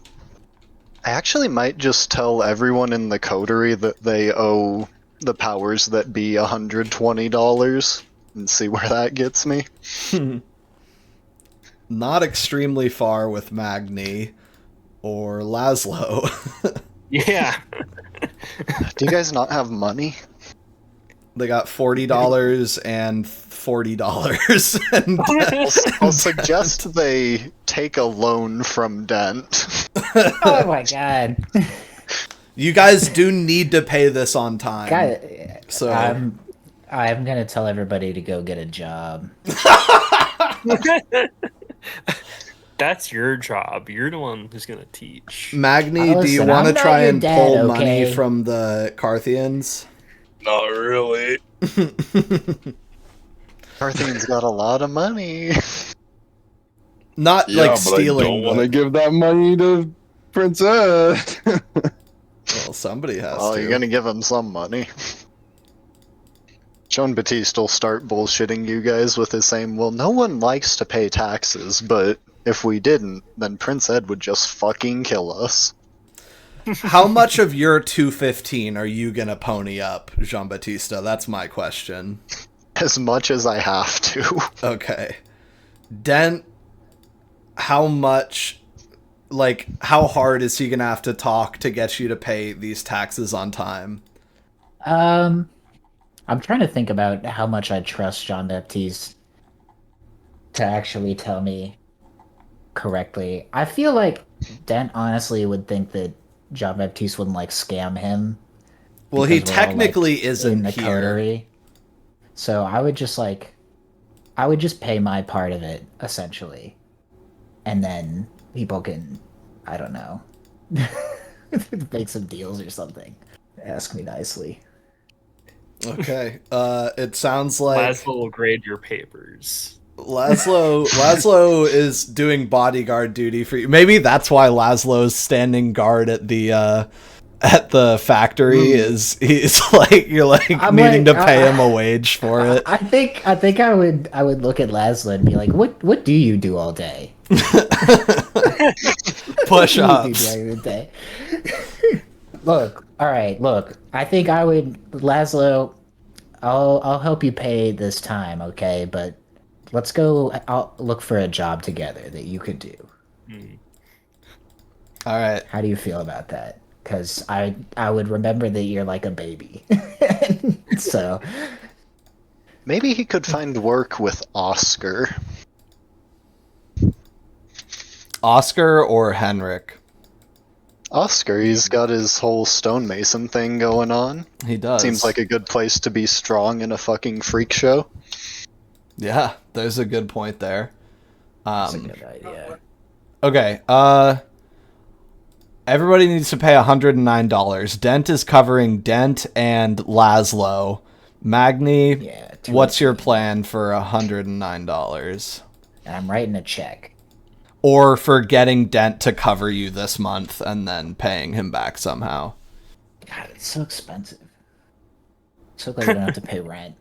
actually might just tell everyone in the coterie that they owe the powers that be $120 and see where that gets me. Not extremely far with Magni or Laszlo. Yeah. Do you guys not have money? They got $40 and $40. And I'll suggest they take a loan from Dent. Oh my god. you guys do need to pay this on time. God, So I'm gonna tell everybody to go get a job. That's your job. You're the one who's gonna teach. Magni, do you Listen, want to I'm not try your and dad, pull okay? money from the Carthians? Not really. Parthian's got a lot of money. Not Yeah, like but stealing. I don't want to but- give that money to Princess. Well, somebody has Well, to. you're gonna give him some money. Jean-Baptiste will start bullshitting you guys with his saying, well, no one likes to pay taxes, but if we didn't, then Prince Ed would just fucking kill us. How much of your 215 are you gonna pony up, Jean-Baptiste? That's my question. As much as I have to. Okay. Dent, how much, like, how hard is he gonna have to talk to get you to pay these taxes on time? I'm trying to think about how much I trust Jean-Baptiste to actually tell me correctly. I feel like Dent honestly would think that Jean-Baptiste wouldn't like scam him. Well, he because we're all, technically in isn't the here. coterie. So I would just pay my part of it essentially, and then people can, I don't know, make some deals or something. Ask me nicely. Okay. It sounds like Laszlo will grade your papers. Laszlo is doing bodyguard duty for you. Maybe that's why Laszlo's standing guard at the factory. Is he's like you're like I'm needing like, to pay him a wage for it. I think I would look at Laszlo and be like, what do you do all day? Push What do you do ups. during the day? Look, all right, look. I think I would, Laszlo. I'll help you pay this time, okay? But let's go. I'll look for a job together that you could do. All right. How do you feel about that? Because I would remember that you're like a baby. So Maybe he could find work with Oscar. Oscar or Henrik? Oscar, he's got his whole stonemason thing going on. He does. Seems like a good place to be strong in a fucking freak show. Yeah, there's a good point there. that's a good idea. Okay, everybody needs to pay $109. Dent is covering Dent and Laszlo. Magni, Yeah. what's your plan for $109? And I'm writing a check. Or for getting Dent to cover you this month and then paying him back somehow? God, it's so expensive. So glad we don't have to pay rent.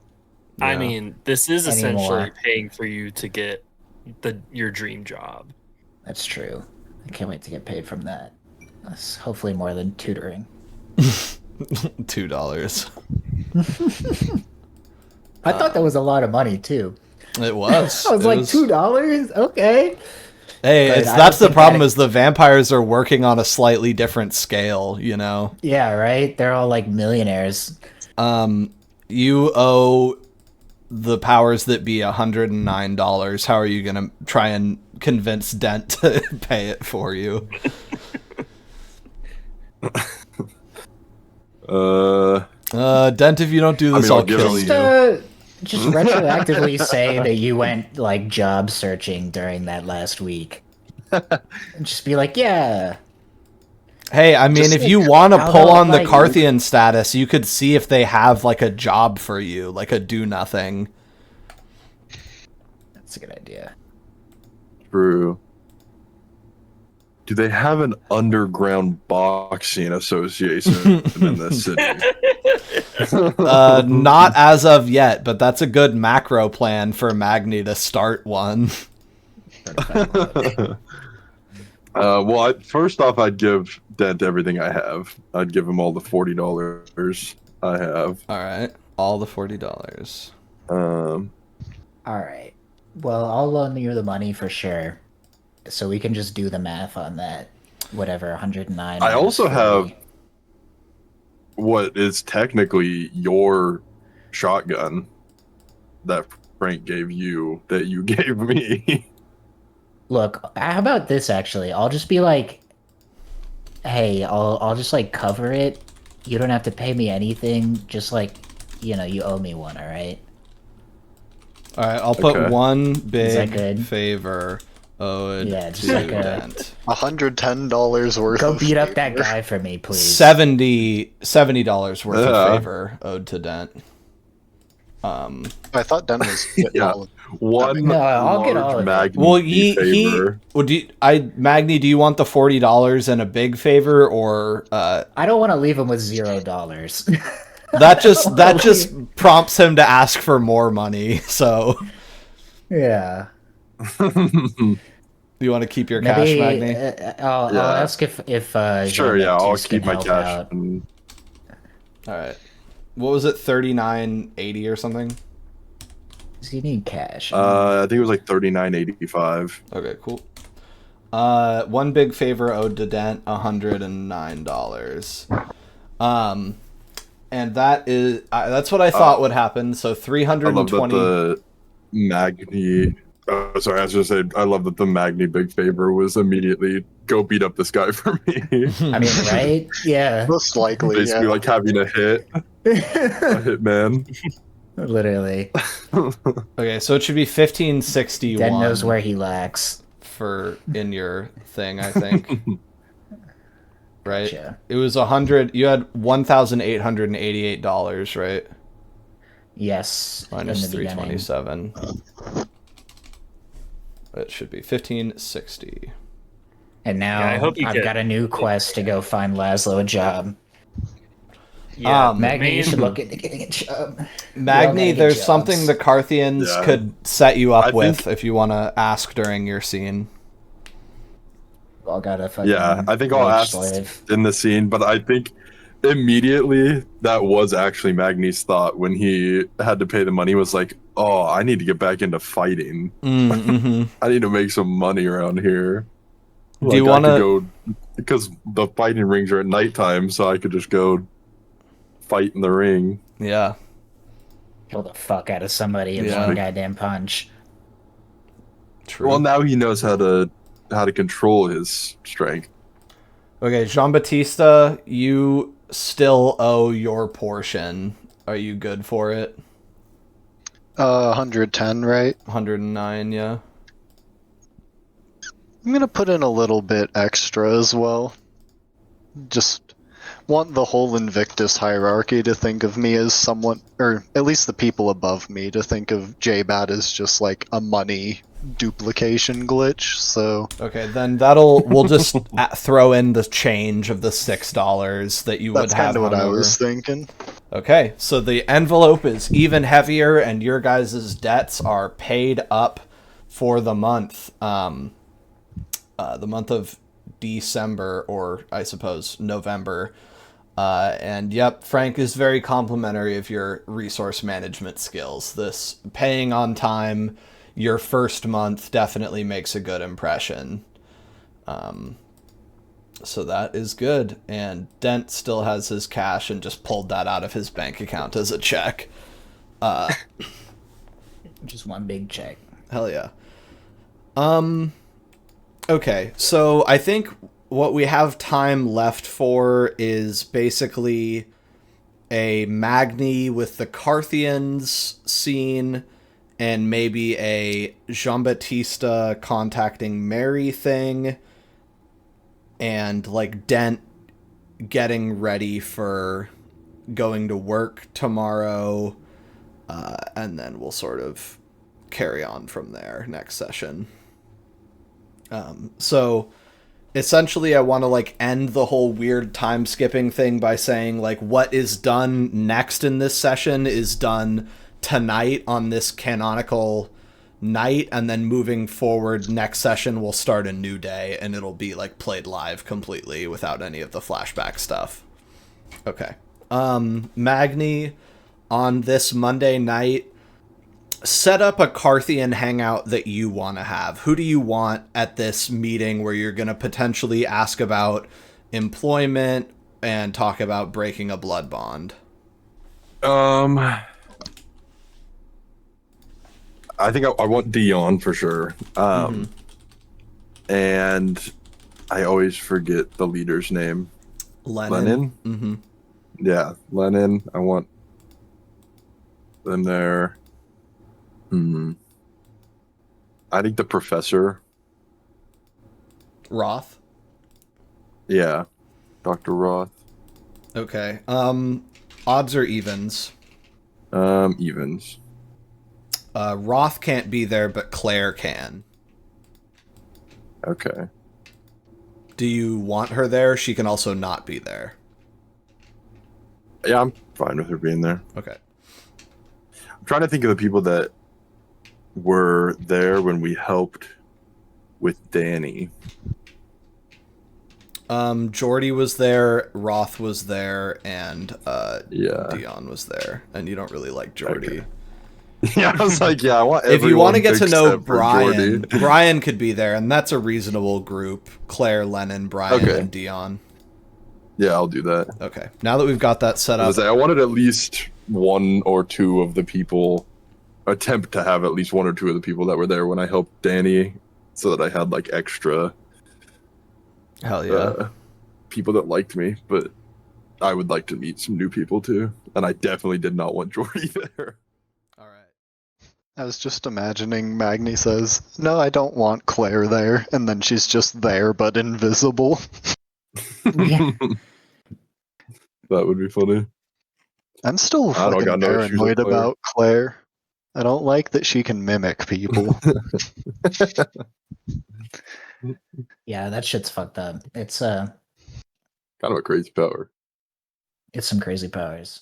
I Yeah. mean, this is essentially Anymore. paying for you to get your dream job. That's true. I can't wait to get paid from that. That's hopefully more than tutoring. $2. I thought that was a lot of money too. It was. I was It like was- $2. Okay. Hey, But it's, I that's don't the think problem that- is the vampires are working on a slightly different scale, you know? Yeah, right. They're all like millionaires. You owe the powers that be $109. How are you going to try and convince Dent to pay it for you? Dent, if you don't do this, mean, I'll I'll give kill him- you. Just retroactively say that you went like job searching during that last week. And just be like, yeah. Hey, I mean, Just if you want to how pull they'll on the invite you. Carthian status, you could see if they have like a job for you, like a do nothing. That's a good idea. True. Do they have an underground boxing association in this city? Not as of yet, but that's a good macro plan for Magni to start one. Well, first off, I'd give Dent everything I have. I'd give him all the $40 I have. All right, all the $40. Um, All right. Well, I'll loan you the money for sure. So we can just do the math on that. Whatever, 109. I also minus have 40. what is technically your shotgun that Frank gave you that you gave me. Look, how about this actually? I'll just be like, hey, I'll just like cover it. You don't have to pay me anything. Just like, you owe me one, all right? All right, I'll put Okay. one that big good? favor owed Yeah, just to like a- Dent. $110 worth Go of beat up that favor. guy for me, please. $70 worth Yeah. of favor owed to Dent. I thought Den was getting Yeah. all of One No, I'll get all large of it. Magni Well, he favor. well, Magni, do you want the $40 and a big favor, or I don't want to leave him with $0. that just prompts him to ask for more money? So Yeah. you want to keep your cash, Maybe Magni? I'll Yeah. ask if Sure, yeah, I'll Jean-Baptiste keep can my help cash. out. And All right. What was it? 39.80 or something? Does he need cash? I think it was like $39.85. Okay, cool. One big favor owed to Dent, $109. And that's what I thought would happen. So I love that 320. the Magni. Sorry, I was just saying. I love that the Magni big favor was immediately go beat up this guy for me. I mean, right? Yeah. most likely, Basically, yeah. like having a hit man. Literally. Okay, so it should be 1561. Den knows where he lacks. for in your thing, I think. Right? Gotcha. It was 100. You had $1,888, right? Yes. Minus in the beginning. 327. It should be 1560. And now Yeah, I hope you I've get- got a new quest to go find Laszlo a job. Yeah, Magni, you should look into getting a job. Magni, getting there's jobs. something the Carthians Yeah. could set you up I with think- if you want to ask during your scene. All got a fucking Yeah, I think I'll wage ask slave. in the scene, but I think immediately that was actually Magni's thought when he had to pay the money. He was like, "Oh, I need to get back into fighting. Mm-hmm. I need to make some money around here." Do you I wanna- could go because the fighting rings are at nighttime, so I could just go fight in the ring. Yeah. Kill the fuck out of somebody in Yeah. one goddamn punch. True. Well, now he knows how to control his strength. Okay, Jean-Baptiste, you still owe your portion. Are you good for it? 110, right? 109, yeah. I'm gonna put in a little bit extra as well. Just want the whole Invictus hierarchy to think of me as somewhat, or at least the people above me to think of J-Bat as just like a money duplication glitch. So Okay, then we'll just throw in the change of the $6 that you would that's have kind of what hung I over. was thinking. Okay, so the envelope is even heavier, and your guys' debts are paid up for the month. The month of December, or I suppose November. And yep, Frank is very complimentary of your resource management skills. This paying on time your first month definitely makes a good impression. So that is good. And Dent still has his cash and just pulled that out of his bank account as a check. Just one big check. Hell yeah. Okay, so I think what we have time left for is basically a Magni with the Carthians scene and maybe a Jean-Baptiste contacting Mary thing, and like Dent getting ready for going to work tomorrow, and then we'll sort of carry on from there next session. So essentially I want to like end the whole weird time skipping thing by saying like what is done next in this session is done tonight on this canonical night, and then moving forward next session we'll start a new day and it'll be like played live completely without any of the flashback stuff. Okay. Magni, on this Monday night, set up a Carthian hangout that you want to have. Who do you want at this meeting where you're going to potentially ask about employment and talk about breaking a blood bond? I think I want Dion for sure. And I always forget the leader's name. Lenin? Mm-hmm. Yeah, Lenin. I want them there. I think the professor. Roth? Yeah, Dr. Roth. Okay. Odds or evens? Evens. Roth can't be there, but Claire can. Okay. Do you want her there? She can also not be there. Yeah, I'm fine with her being there. Okay. I'm trying to think of the people that were there when we helped with Danny. Jordy was there, Roth was there, and Yeah. Dion was there. And you don't really like Jordy. Okay. Yeah, I was like, yeah, I want If you want to get to know except for Brian, Jordy. Brian could be there, and that's a reasonable group. Claire, Lennon, Brian, Okay. and Dion. Yeah, I'll do that. Okay. Now that we've got that set up, I wanted at least one or two of the people, attempt to have at least one or two of the people that were there when I helped Danny, so that I had like extra hell yeah. people that liked me, but I would like to meet some new people too. And I definitely did not want Jordy there. All right. I was just imagining Magni says, "No, I don't want Claire there," and then she's just there but invisible. Yeah. That would be funny. I'm still I don't fucking got no issues with paranoid Claire. about Claire. I don't like that she can mimic people. Yeah, that shit's fucked up. It's Kind of a crazy power. it's some crazy powers.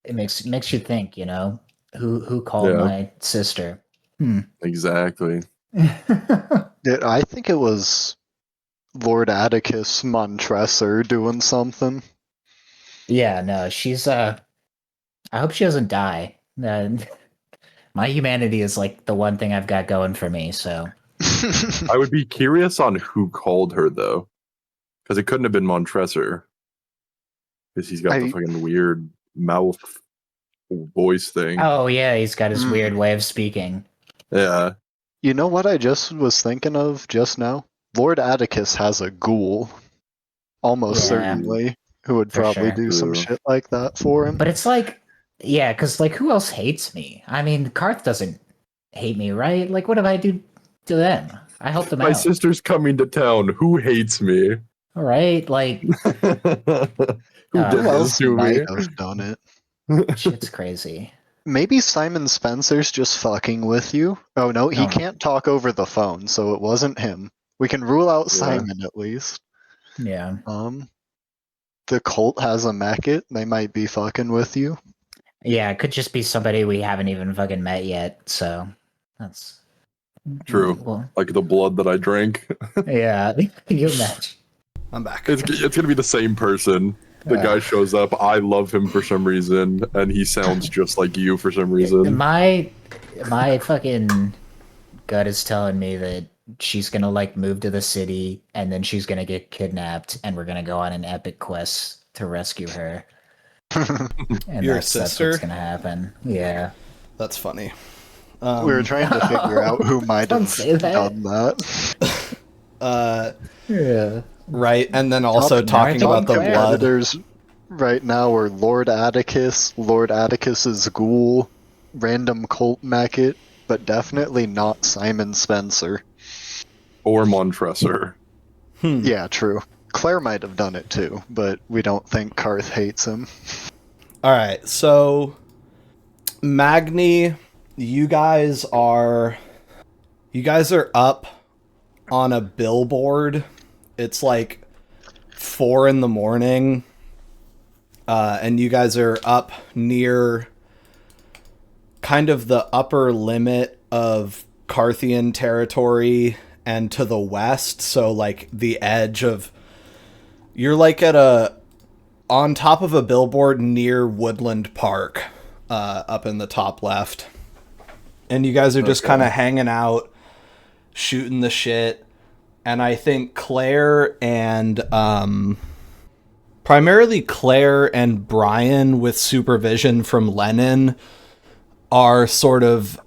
It makes you think, you know, who called Yeah. my sister? Exactly. I think it was Lord Atticus Montresor doing something. Yeah, no, she's I hope she doesn't die. My humanity is like the one thing I've got going for me, so I would be curious on who called her though, because it couldn't have been Montresor, because he's got the fucking weird mouth voice thing. oh yeah, he's got his weird way of speaking. Yeah. You know what I just was thinking of just now? Lord Atticus has a ghoul. Almost Yeah. certainly. Who would For probably sure. do some True. shit like that for him. But it's like, yeah, because like, who else hates me? I mean, Karth doesn't hate me, right? Like, what did I do to them? I helped them My out. sister's coming to town. Who hates me? All right, like, Who Who did this else to me? might have done it? shit's crazy. Maybe Simon Spencer's just fucking with you. Oh no, he Oh. can't talk over the phone, so it wasn't him. We can rule out Yeah. Simon at least. Yeah, The cult has a Mekit. They might be fucking with you. yeah, it could just be somebody we haven't even fucking met yet. So that's True. Well, Like the blood that I drank. yeah, can you imagine? I'm back. It's gonna be the same person. The Yeah. guy shows up. I love him for some reason, and he sounds just like you for some reason. My fucking gut is telling me that she's gonna like move to the city and then she's gonna get kidnapped and we're gonna go on an epic quest to rescue her. And Your that's sister? what's gonna happen. Yeah. That's funny. We were trying to figure out who might Don't have say that. done that. Yeah. Right, and then also talking about the Claire. blood. Competitors right now are Lord Atticus, Lord Atticus's ghoul, random cult Mekit, but definitely not Simon Spencer. Or Montresor. Yeah, true. Claire might have done it too, but we don't think Karth hates him. All right, so Magni, you guys are up on a billboard. It's like 4 a.m, and you guys are up near kind of the upper limit of Carthian territory and to the west, so like the edge of, you're like on top of a billboard near Woodland Park, up in the top left. And you guys are just kind of hanging out, shooting the shit. And I think Claire and primarily Claire and Brian, with supervision from Lennon, are sort of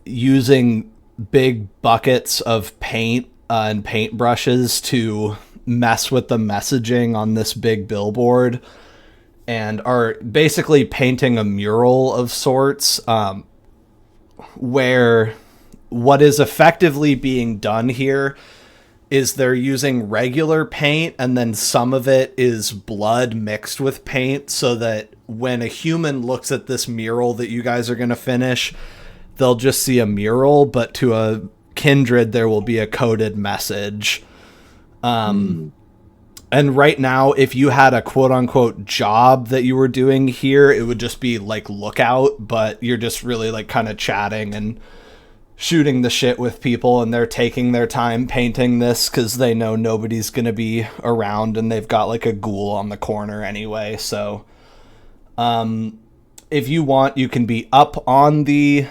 using big buckets of paint and paintbrushes to mess with the messaging on this big billboard, and are basically painting a mural of sorts, where what is effectively being done here is they're using regular paint, and then some of it is blood mixed with paint, so that when a human looks at this mural that you guys are going to finish, they'll just see a mural, but to a kindred there will be a coded message. And right now, if you had a quote-unquote job that you were doing here, it would just be like lookout, but you're just really like kind of chatting and shooting the shit with people, and they're taking their time painting this because they know nobody's going to be around, and they've got like a ghoul on the corner anyway. So if you want, you can be up on the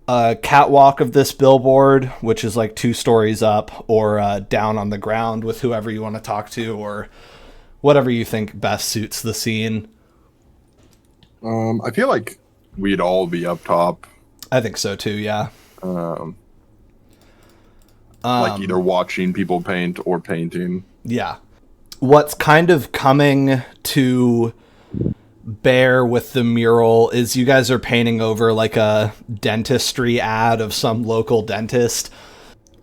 catwalk of this billboard, which is like 2 stories up, or down on the ground with whoever you want to talk to, or whatever you think best suits the scene. I feel like we'd all be up top. I think so too, yeah. Like either watching people paint or painting. Yeah. What's kind of coming to bear with the mural is you guys are painting over like a dentistry ad of some local dentist,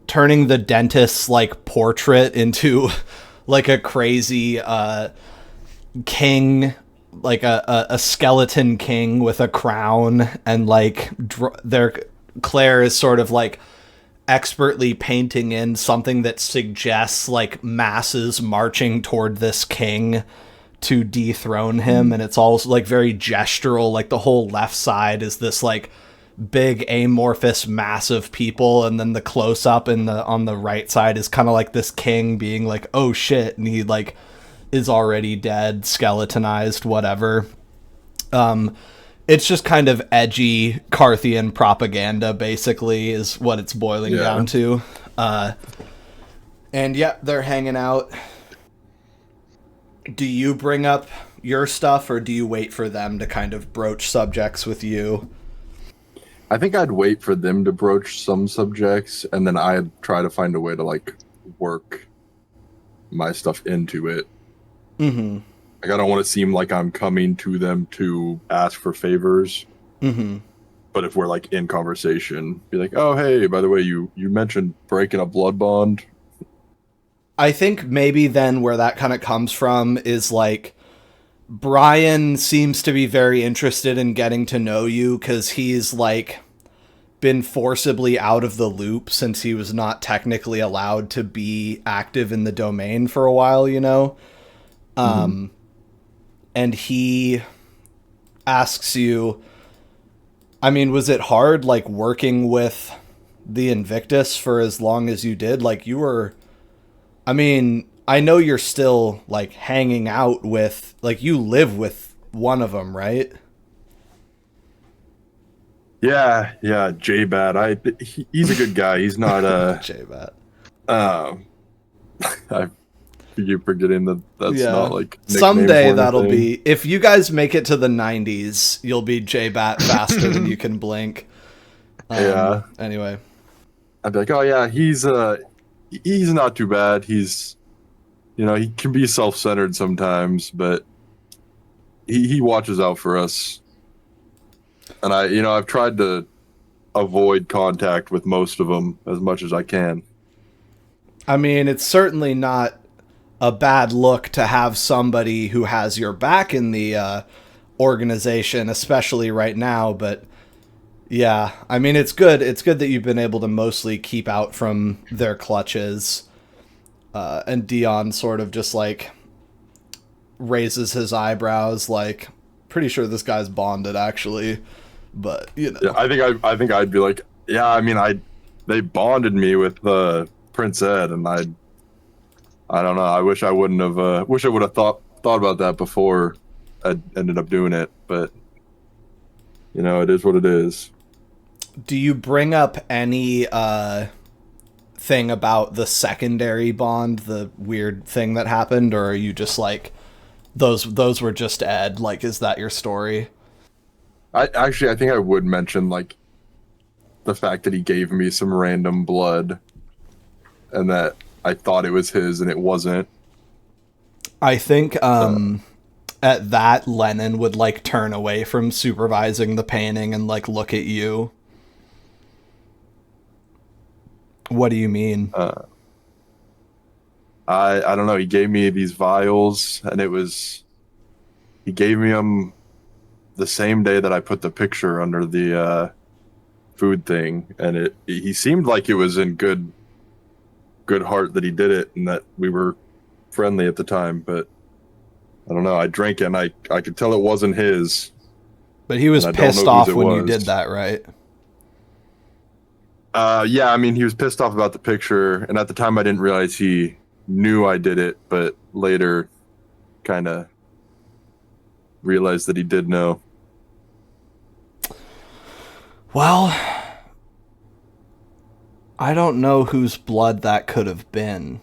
turning the dentist's like portrait into like a crazy king, like a skeleton king with a crown, and like Claire is sort of like expertly painting in something that suggests like masses marching toward this king to dethrone him, and it's all like very gestural. Like the whole left side is this like big amorphous mass of people, and then the close up on the right side is kind of like this king being like, oh shit, and he like is already dead, skeletonized, whatever. It's just kind of edgy Carthian propaganda, basically, is what it's boiling down to. And yeah, they're hanging out. Do you bring up your stuff, or do you wait for them to kind of broach subjects with you? I think I'd wait for them to broach some subjects, and then I'd try to find a way to like work my stuff into it. Mm-hmm. Like I don't want to seem like I'm coming to them to ask for favors. Mm-hmm. But if we're like in conversation, be like, oh hey, by the way, you mentioned breaking a blood bond. I think maybe then where that kind of comes from is like Brian seems to be very interested in getting to know you because he's like been forcibly out of the loop since he was not technically allowed to be active in the domain for a while, you know? And he asks you, I mean, was it hard like working with the Invictus for as long as you did? Like you were, I mean, I know you're still like hanging out with, like you live with one of them, right? Yeah, J-Bat. He's a good guy. He's not J-Bat. I keep forgetting that's not like someday that'll be, if you guys make it to the 90s, you'll be J-Bat faster than you can blink. Anyway, I'd be like, oh yeah, he's not too bad. He's, you know, he can be self-centered sometimes, but he watches out for us. And I've tried to avoid contact with most of them as much as I can. I mean, it's certainly not a bad look to have somebody who has your back in the organization, especially right now. But yeah, I mean, it's good. It's good that you've been able to mostly keep out from their clutches. And Dion sort of just like raises his eyebrows, like, pretty sure this guy's bonded, actually. But you know, Yeah, I think I'd be like, yeah. I mean, they bonded me with Prince Ed, and I don't know. I wish I wouldn't have. Wish I would have thought about that before I ended up doing it. But you know, it is what it is. do you bring up any thing about the secondary bond, the weird thing that happened, or are you just like, those were just Ed? Like, is that your story? I think I would mention like the fact that he gave me some random blood, and that I thought it was his and it wasn't. I think at that, Lennon would like turn away from supervising the painting and like look at you. What do you mean? I don't know. He gave me these vials, and he gave me them the same day that I put the picture under the food thing, and he seemed like it was in good heart that he did it, and that we were friendly at the time. But I don't know. I drank it, and I could tell it wasn't his. But he was pissed off when you did that, right? Yeah, I mean, he was pissed off about the picture, and at the time I didn't realize he knew I did it, but later kind of realized that he did know. Well, I don't know whose blood that could have been.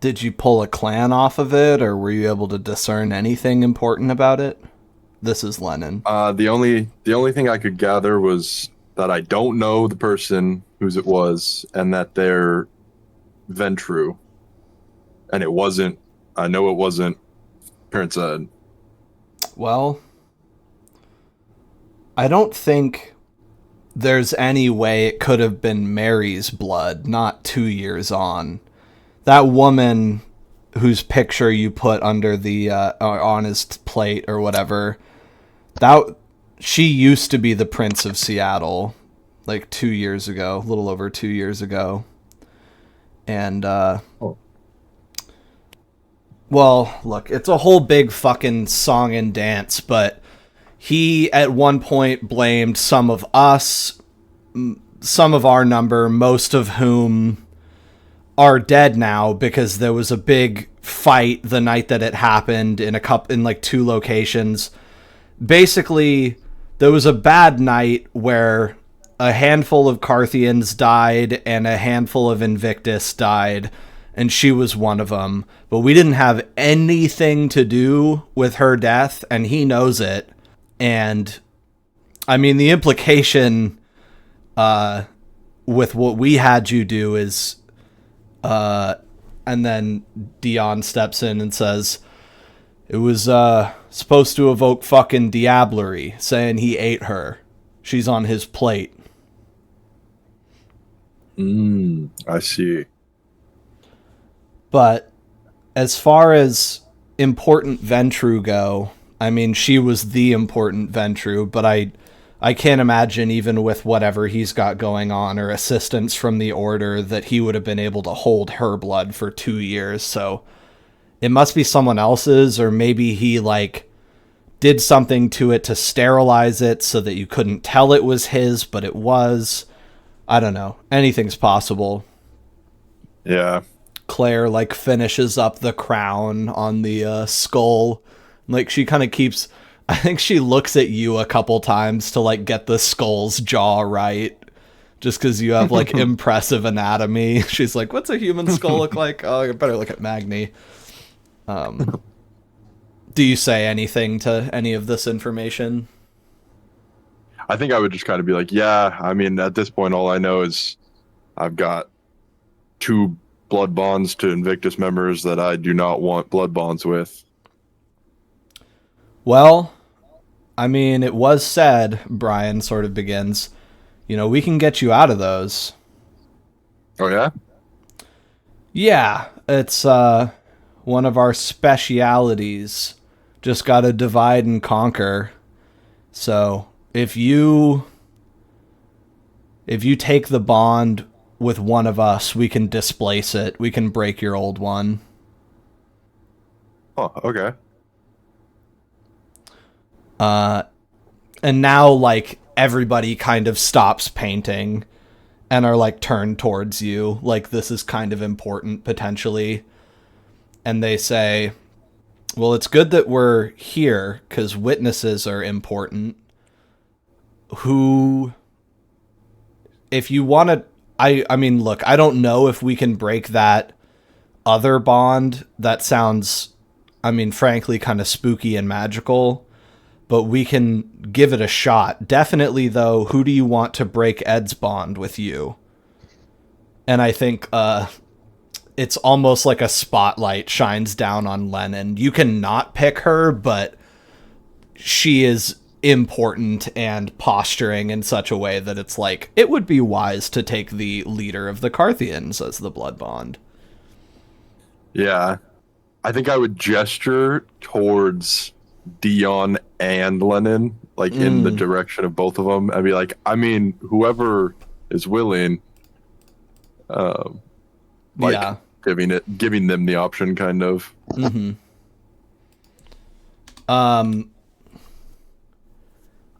Did you pull a clan off of it, or were you able to discern anything important about it? This is Lennon. The only thing I could gather was that I don't know the person whose it was, and that they're Ventru. And I know it wasn't Prince Ed. Well, I don't think there's any way it could have been Mary's blood, not 2 years on. That woman whose picture you put under the on his plate or whatever, she used to be the Prince of Seattle, like 2 years ago, a little over 2 years ago. And, well, look, it's a whole big fucking song and dance, but he at one point blamed some of us, some of our number, most of whom are dead now, because there was a big fight the night that it happened in like 2 locations. Basically, there was a bad night where a handful of Carthians died and a handful of Invictus died, and she was one of them. But we didn't have anything to do with her death, and he knows it. And, I mean, the implication with what we had you do is... and then Dion steps in and says, it was supposed to evoke fucking diablerie, saying he ate her. She's on his plate. I see. But as far as important Ventru go, I mean, she was the important Ventru, but I can't imagine, even with whatever he's got going on or assistance from the Order, that he would have been able to hold her blood for 2 years. So it must be someone else's, or maybe he like did something to it to sterilize it so that you couldn't tell it was his, but it was. I don't know. Anything's possible. Yeah. Claire like finishes up the crown on the skull. Like, she kind of keeps... I think she looks at you a couple times to like get the skull's jaw right, just because you have like impressive anatomy. She's like, what's a human skull look like? Oh, you better look at Magni. Do you say anything to any of this information? I think I would just kind of be like, yeah, I mean, at this point, all I know is I've got 2 blood bonds to Invictus members that I do not want blood bonds with. Well, I mean, it was said, Brian sort of begins, we can get you out of those. Oh, yeah? Yeah, it's one of our specialities. Just gotta divide and conquer. So if you take the bond with one of us, we can displace it. We can break your old one. Oh, okay. And now, like, everybody kind of stops painting and are, like, turned towards you. Like, this is kind of important, potentially. And they say, well, it's good that we're here, because witnesses are important. If you want to... I mean, look, I don't know if we can break that other bond. That sounds, I mean, frankly, kind of spooky and magical. But we can give it a shot. Definitely, though, who do you want to break Ed's bond with you? And I think it's almost like a spotlight shines down on Lennon. You can not pick her, but she is important and posturing in such a way that it's like, it would be wise to take the leader of the Carthians as the blood bond. Yeah. I think I would gesture towards Dion and Lennon, like in the direction of both of them, and be like, I mean, whoever is willing, Yeah. giving them the option, kind of. Mm-hmm.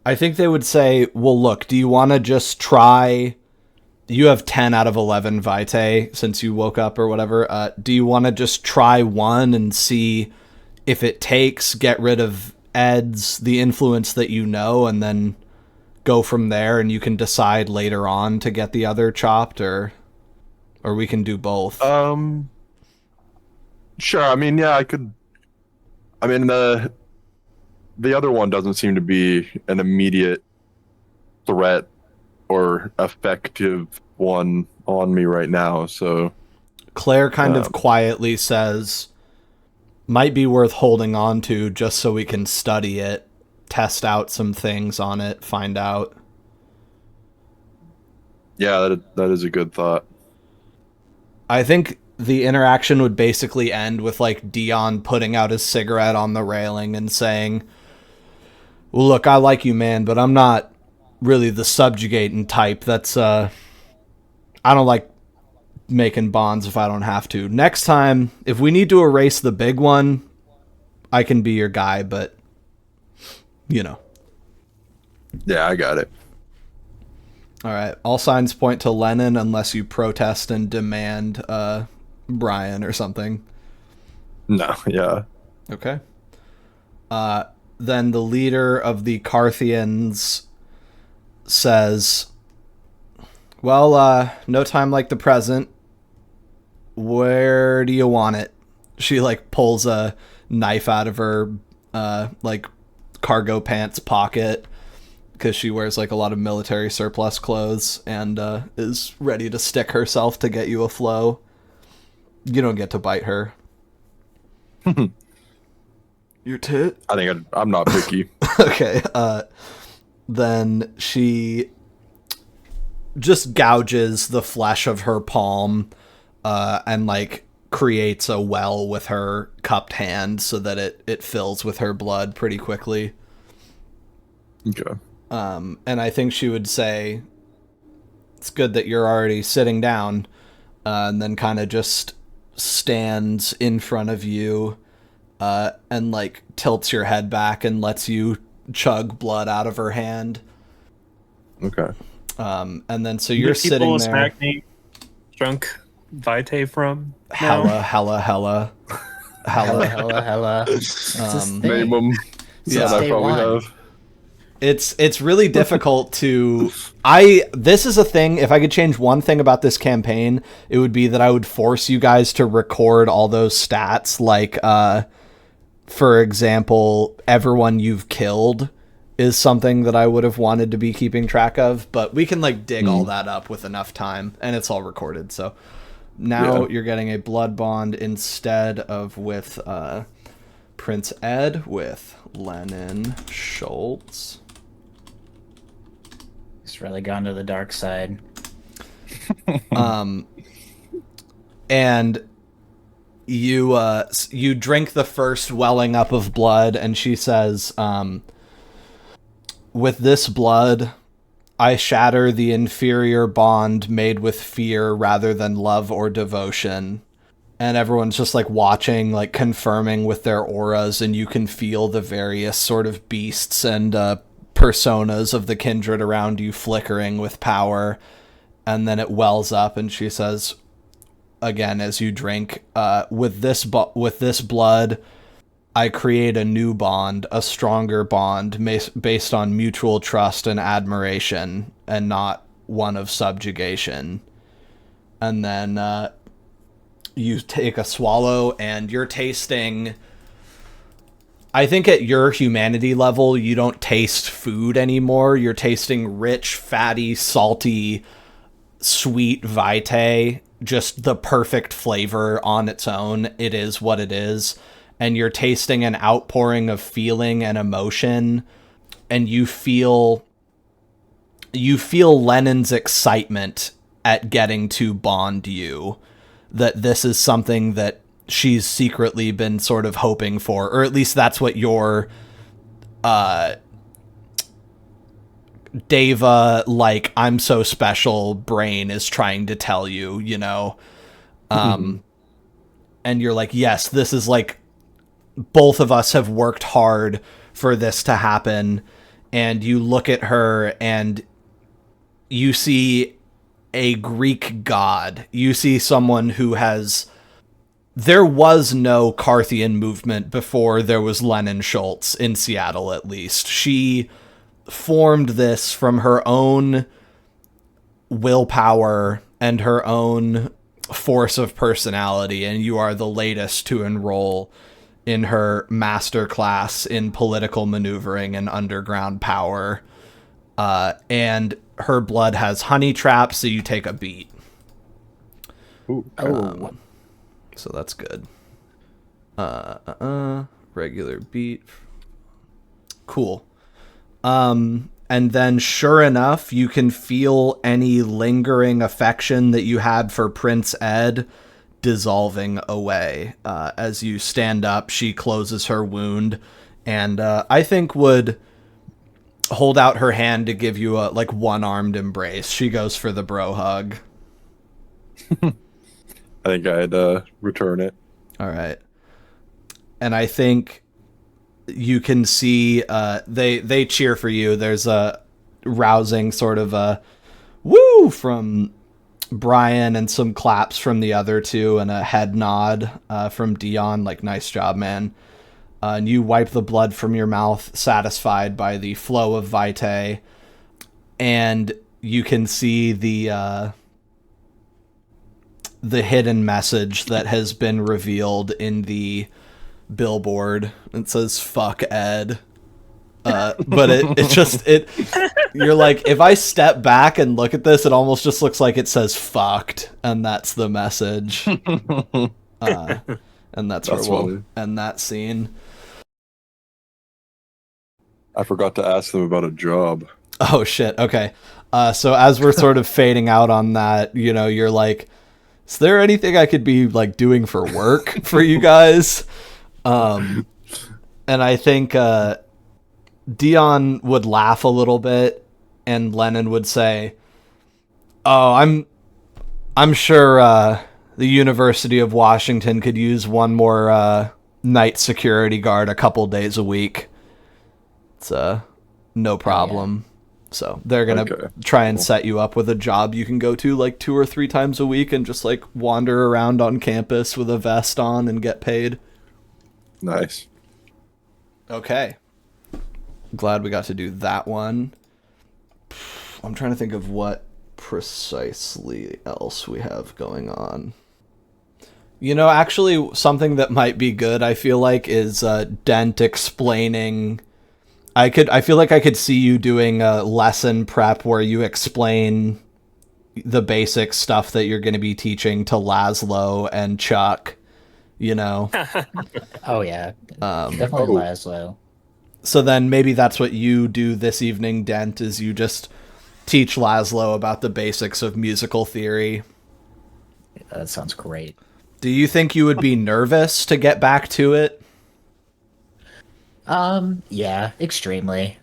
I think they would say, well, look, do you want to just try... You have 10 out of 11 Vitae since you woke up or whatever. Do you want to just try one and see if it takes, get rid of Ed's, the influence that you know, and then go from there, and you can decide later on to get the other chopped, or we can do both. Sure. I mean, yeah, I could. I mean, the other one doesn't seem to be an immediate threat or effective one on me right now, so Claire kind of quietly says, might be worth holding on to just so we can study it, test out some things on it, find out. Yeah, that is a good thought. I think the interaction would basically end with, like, Dion putting out his cigarette on the railing and saying, well, look, I like you, man, but I'm not really the subjugating type. That's, I don't like making bonds if I don't have to. Next time, if we need to erase the big one, I can be your guy, but, Yeah, I got it. All right. All signs point to Lennon unless you protest and demand Brian or something. No, yeah. Okay. Then the leader of the Carthians says, well, no time like the present. Where do you want it? She, like, pulls a knife out of her, like, cargo pants pocket, because she wears, like, a lot of military surplus clothes, and is ready to stick herself to get you a flow. You don't get to bite her. Your tit? I think I'm not picky. Okay. Then she just gouges the flesh of her palm, and, like, creates a well with her cupped hand so that it fills with her blood pretty quickly. Okay. And I think she would say, it's good that you're already sitting down, and then kind of just stands in front of you, and, like, tilts your head back and lets you chug blood out of her hand. Okay. And then so you're sitting there. Magni drunk Vitae from now? Hella. Name them. Yeah. I probably have. It's really difficult to... This is a thing, if I could change one thing about this campaign, it would be that I would force you guys to record all those stats, like, for example, everyone you've killed is something that I would have wanted to be keeping track of, but we can, like, dig all that up with enough time, and it's all recorded, so now you're getting a blood bond instead of with Prince Ed with Lennon Schultz. He's really gone to the dark side. And you drink the first welling up of blood, and she says, with this blood, I shatter the inferior bond made with fear rather than love or devotion. And everyone's just like watching, like confirming with their auras, and you can feel the various sort of beasts and personas of the kindred around you flickering with power. And then it wells up, and she says, again, as you drink, with this blood, I create a new bond, a stronger bond based on mutual trust and admiration, and not one of subjugation. And then you take a swallow, and you're tasting... I think at your humanity level, you don't taste food anymore. You're tasting rich, fatty, salty, sweet vitae, just the perfect flavor on its own. It is what it is. And you're tasting an outpouring of feeling and emotion, and you feel Lennon's excitement at getting to bond you, that this is something that she's secretly been sort of hoping for, or at least that's what your Deva, like, I'm so special brain is trying to tell you, you know? And you're like, yes, this is like, both of us have worked hard for this to happen. And you look at her and you see a Greek god. You see someone who has... There was no Carthian movement before there was Lennon Schultz, in Seattle at least. She formed this from her own willpower and her own force of personality, and you are the latest to enroll in her master class in political maneuvering and underground power. And her blood has honey traps, so you take a beat. Ooh. So that's good. Regular beat. Cool. And then sure enough, you can feel any lingering affection that you had for Prince Ed dissolving away. As you stand up, she closes her wound and I think would hold out her hand to give you a like one-armed embrace. She goes for the bro hug. I think I'd return it. All right. And I think you can see they cheer for you. There's a rousing sort of a woo from Brian and some claps from the other two and a head nod from Dion, like, nice job, man. And you wipe the blood from your mouth, satisfied by the flow of vitae. And you can see the hidden message that has been revealed in the billboard. It says "fuck Ed," but you're like, if I step back and look at this, it almost just looks like it says "fucked," and that's the message. And that's where we'll end that scene. I forgot to ask them about a job. Oh shit. Okay. So as we're sort of fading out on that, you know, you're like, is there anything I could be like doing for work for you guys? And I think Dion would laugh a little bit, and Lennon would say, "Oh, I'm sure the University of Washington could use one more night security guard a couple days a week. It's no problem." Yeah. So they're going to try and set you up with a job you can go to like 2 or 3 times a week and just like wander around on campus with a vest on and get paid. Nice. Okay. Glad we got to do that one. I'm trying to think of what precisely else we have going on. You know, actually something that might be good, I feel like, is Dent explaining... I feel like I could see you doing a lesson prep where you explain the basic stuff that you're going to be teaching to Laszlo and Chuck, you know? Oh yeah, Um, definitely Oh. Laszlo. so then maybe that's what you do this evening, Dent, is you just teach Laszlo about the basics of musical theory. That sounds great. Do you think you would be nervous to get back to it? Yeah, extremely.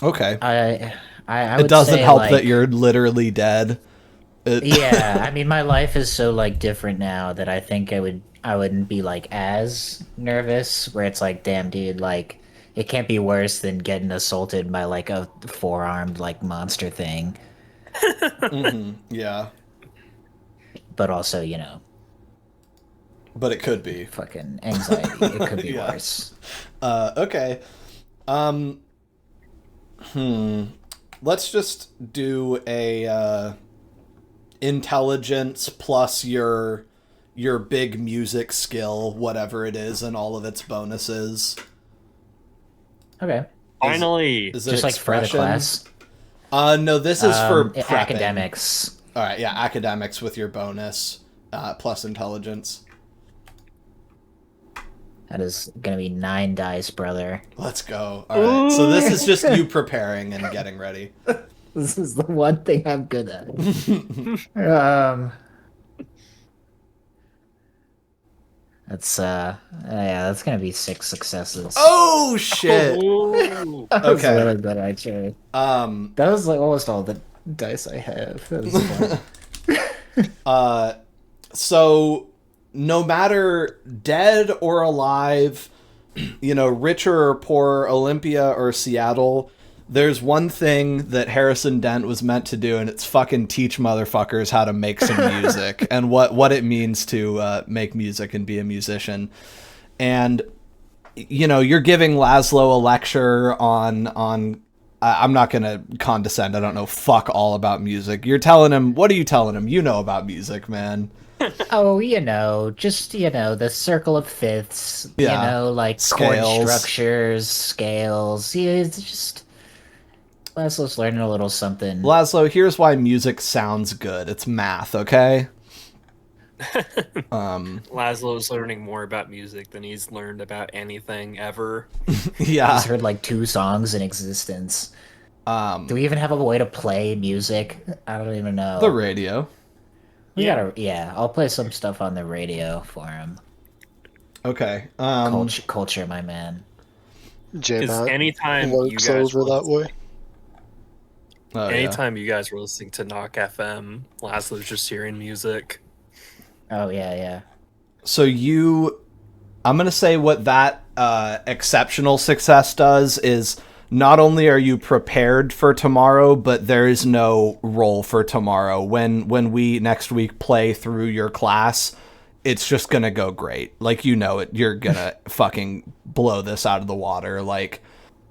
Okay. I It would doesn't say, help like, that you're literally dead. yeah, I mean, my life is so like different now that I think I wouldn't be like as nervous. Where it's like, damn, dude, like it can't be worse than getting assaulted by like a four-armed like monster thing. Yeah. But also, you know, But it could be. fucking anxiety. It could be Yeah. worse. Okay. Let's just do a intelligence plus your big music skill, whatever it is, and all of its bonuses. Okay, Finally. Is it just like for the expression? class. No, this is for prepping. Academics. All right, yeah, academics with your bonus plus intelligence. That is gonna be 9 dice, brother. Let's go. All right, so this is just you preparing and getting ready. This is the one thing I'm good at. That's yeah, that's gonna be 6 successes. Oh shit. Ooh. That was okay. really good, actually. That was like almost all the dice I have. That was fun. So no matter dead or alive, you know, richer or poorer, Olympia or Seattle, there's one thing that Harrison Dent was meant to do, and it's fucking teach motherfuckers how to make some music and what it means to make music and be a musician. And you know, you're giving Laszlo a lecture on I'm not going to condescend. I don't know fuck all about music. You're telling him, what are you telling him? You know about music, man. Oh, you know, just, you know, the circle of fifths, Yeah. you know, like Scales. chord structures, scales. Yeah, it's just Laszlo's learning a little something. Laszlo, here's why music sounds good. It's math, okay? Laszlo's learning more about music than he's learned about anything ever. Yeah. He's heard like 2 songs in existence. Do we even have a way to play music? I don't even know. The radio. We gotta, yeah, I'll play some stuff on the radio for him. Okay. Culture, my man. J-Mac anytime you works guys over were that way. Oh, yeah. Anytime you guys were listening to Knock FM, Laszlo's just hearing music. Oh, yeah. So I'm going to say what that exceptional success does is not only are you prepared for tomorrow, but there is no roll for tomorrow. When we next week play through your class, it's just going to go great. Like, you know it. You're going to fucking blow this out of the water. Like,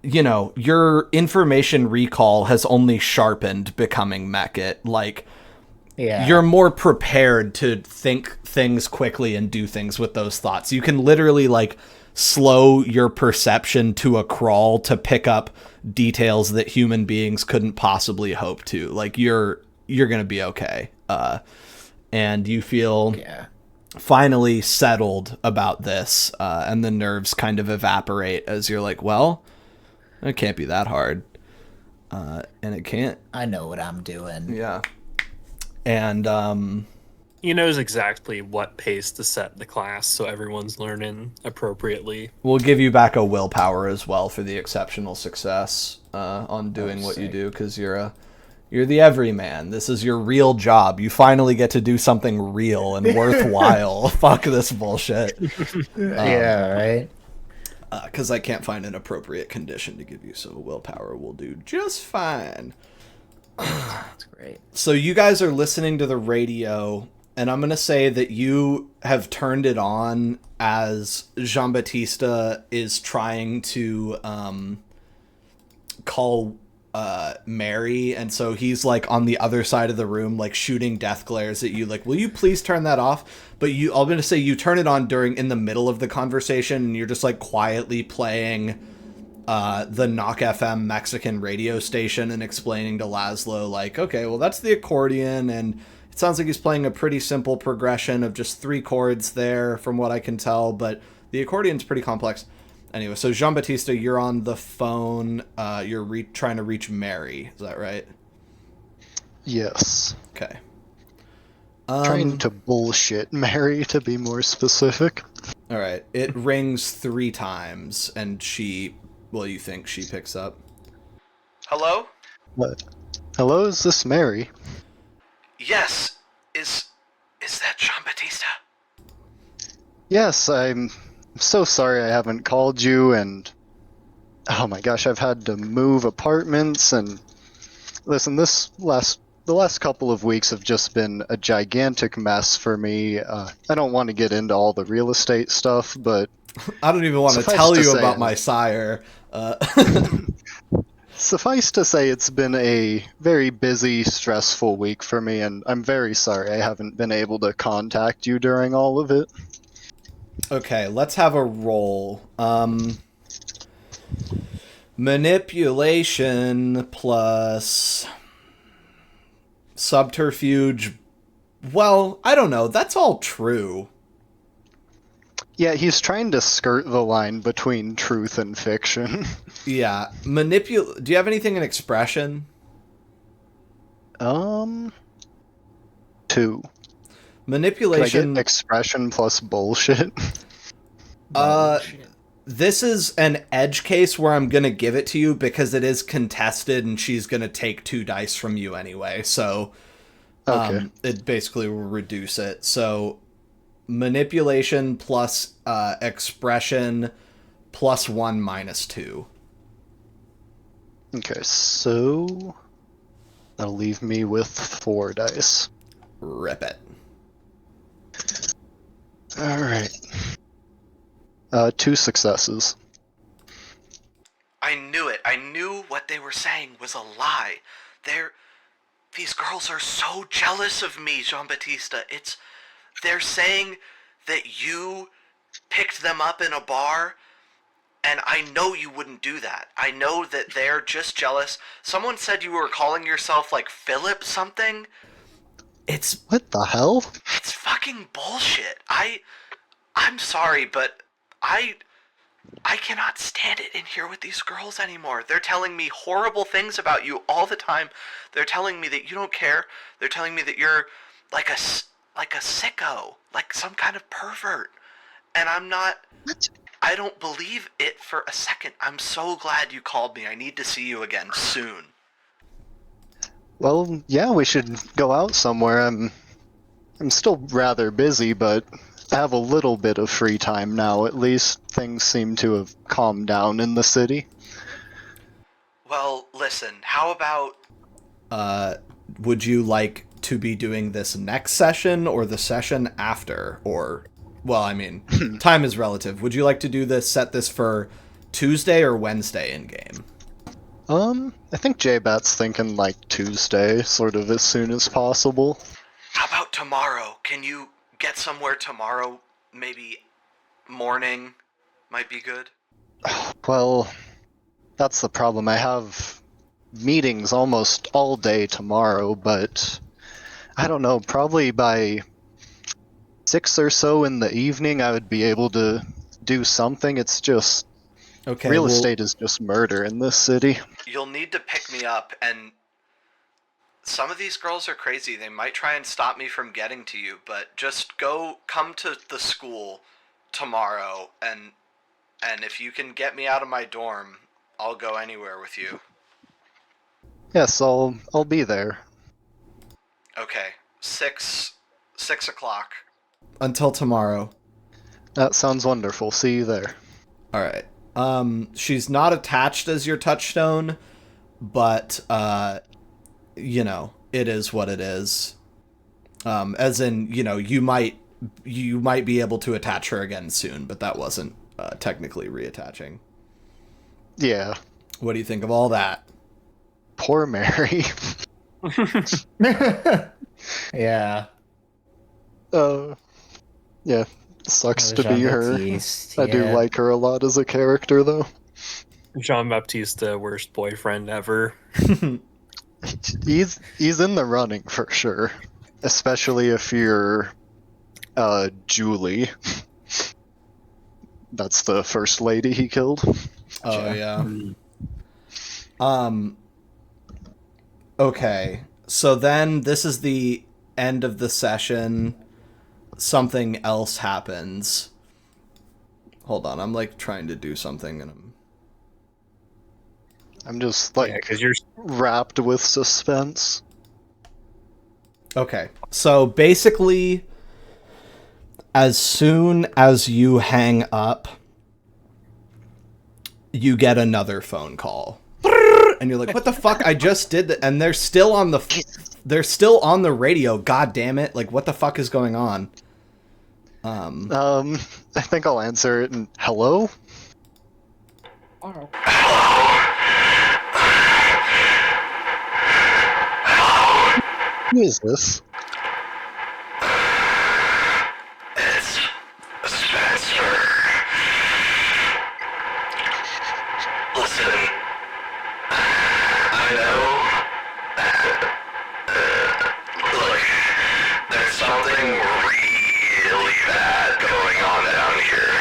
you know, your information recall has only sharpened becoming Mekit. Like, Yeah. you're more prepared to think things quickly and do things with those thoughts. You can literally like slow your perception to a crawl to pick up details that human beings couldn't possibly hope to. Like you're going to be okay. And you feel finally settled about this. And the nerves kind of evaporate as you're like, well, it can't be that hard. And it can't. I know what I'm doing. Yeah. And He knows exactly what pace to set the class so everyone's learning appropriately. we'll give you back a willpower as well for the exceptional success on doing what you sick. do, because you're the everyman. This is your real job. You finally get to do something real and worthwhile. Fuck this bullshit. Yeah, right? Because I can't find an appropriate condition to give you, so willpower will do just fine. That's great. So you guys are listening to the radio, and I'm going to say that you have turned it on as Jean-Baptiste is trying to call Mary, and so he's like on the other side of the room, like shooting death glares at you, like, will you please turn that off? But I'm going to say you turn it on in the middle of the conversation, and you're just like quietly playing the Knock FM Mexican radio station and explaining to Laszlo, like, okay, well, that's the accordion, and It sounds like he's playing a pretty simple progression of just 3 chords there, from what I can tell, but the accordion's pretty complex. Anyway, so Jean-Baptiste, you're on the phone. You're trying to reach Mary. Is that right? Yes. Okay. Trying to bullshit Mary, to be more specific. All right. It rings 3 times, and you think she picks up. Hello? What? Hello, is this Mary? Yes. Is that Jean-Baptiste? Yes, I'm so sorry I haven't called you, and oh my gosh, I've had to move apartments, and listen, the last couple of weeks have just been a gigantic mess for me. I don't want to get into all the real estate stuff, but I don't even want to tell you about my sire. Suffice to say, it's been a very busy, stressful week for me, and I'm very sorry I haven't been able to contact you during all of it. Okay, let's have a roll. Manipulation plus subterfuge. Well, I don't know. That's all true. Yeah, he's trying to skirt the line between truth and fiction. Yeah. Do you have anything in expression? 2. Manipulation. Could I get expression plus bullshit? This is an edge case where I'm going to give it to you because it is contested and she's going to take 2 dice from you anyway. So it basically will reduce it. So manipulation plus expression plus 1 minus 2. Okay, so that'll leave me with 4 dice. Rip it. Alright. 2 successes. I knew it. I knew what they were saying was a lie. These girls are so jealous of me, Jean-Baptiste. They're saying that you picked them up in a bar, and I know you wouldn't do that. I know that they're just jealous. Someone said you were calling yourself like Philip something. What the hell? It's fucking bullshit. I'm sorry, but I cannot stand it in here with these girls anymore. They're telling me horrible things about you all the time. They're telling me that you don't care. They're telling me that you're like a sicko, like some kind of pervert. And I'm not... What? I don't believe it for a second. I'm so glad you called me. I need to see you again soon. Well, yeah, we should go out somewhere. I'm still rather busy, but I have a little bit of free time now. At least things seem to have calmed down in the city. Well, listen, how about... would you like to be doing this next session or the session after? Or, well, I mean, time is relative. Would you like to set this for Tuesday or Wednesday in game? I think J-Bat's thinking like Tuesday, sort of as soon as possible. How about tomorrow? Can you get somewhere tomorrow? Maybe morning might be good. Well, that's the problem. I have meetings almost all day tomorrow, but I don't know, probably by 6 or so in the evening I would be able to do something. It's just... Okay, real estate is just murder in this city. You'll need to pick me up, and some of these girls are crazy. They might try and stop me from getting to you, but just come to the school tomorrow, and if you can get me out of my dorm, I'll go anywhere with you. Yes, I'll be there. Okay, 6 o'clock. Until tomorrow. That sounds wonderful. See you there. All right. She's not attached as your touchstone, but, it is what it is. As in, you might be able to attach her again soon, but that wasn't, technically reattaching. Yeah. What do you think of all that? Poor Mary. Yeah. Yeah. Sucks to be her. Jean-Baptiste, I do like her a lot as a character, though. Jean-Baptiste, the worst boyfriend ever. He's in the running for sure. Especially if you're Julie. That's the first lady he killed. Oh yeah. Okay. So then this is the end of the session. Something else happens. Hold on, I'm like trying to do something and I'm just like because you're wrapped with suspense. Okay. So basically, as soon as you hang up, you get another phone call. And you're like, what the fuck? I just did that. And they're still on the radio. God damn it. Like, what the fuck is going on? I think I'll answer it in hello? Who is this? It's Spencer. Listen, I know. Look, there's something really bad going on down here.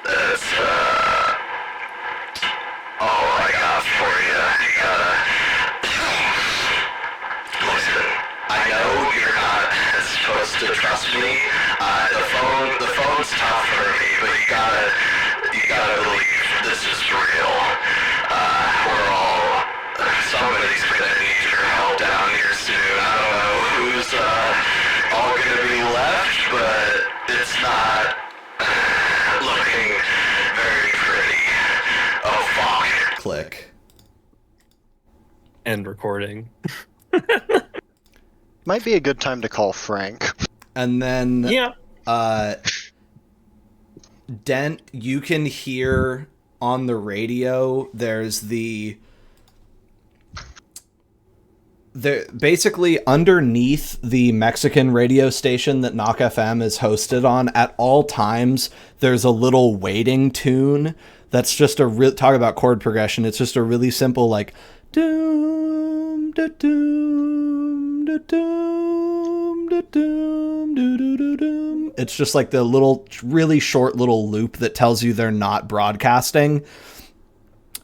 That's all I got for you. You gotta listen. I know you're not supposed to trust me. The phone's tough for me, but you gotta believe this is real. We're all, somebody's gonna need your help down here soon. I don't know who's all gonna be left, but it's not looking very pretty. Oh fuck. Click. end recording. Might be a good time to call Frank. And then Yeah. Dent, you can hear on the radio, basically underneath the Mexican radio station that Knock FM is hosted on, at all times, there's a little waiting tune that's just talk about chord progression. It's just a really simple, like, doom, da doom, da doom, da doom, doo doo doo doom. It's just like the little, really short little loop that tells you they're not broadcasting.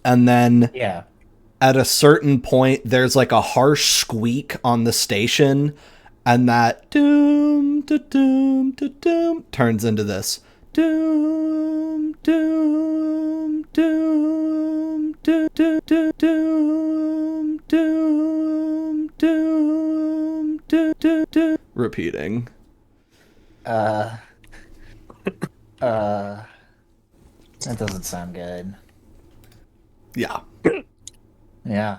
And then Yeah. at a certain point, there's like a harsh squeak on the station, and that doom, da doom, da doom turns into this doom, doom, doom, doom, doom, doom, doom, doom, doom, doom, doom, repeating. That doesn't sound good. Yeah. Yeah.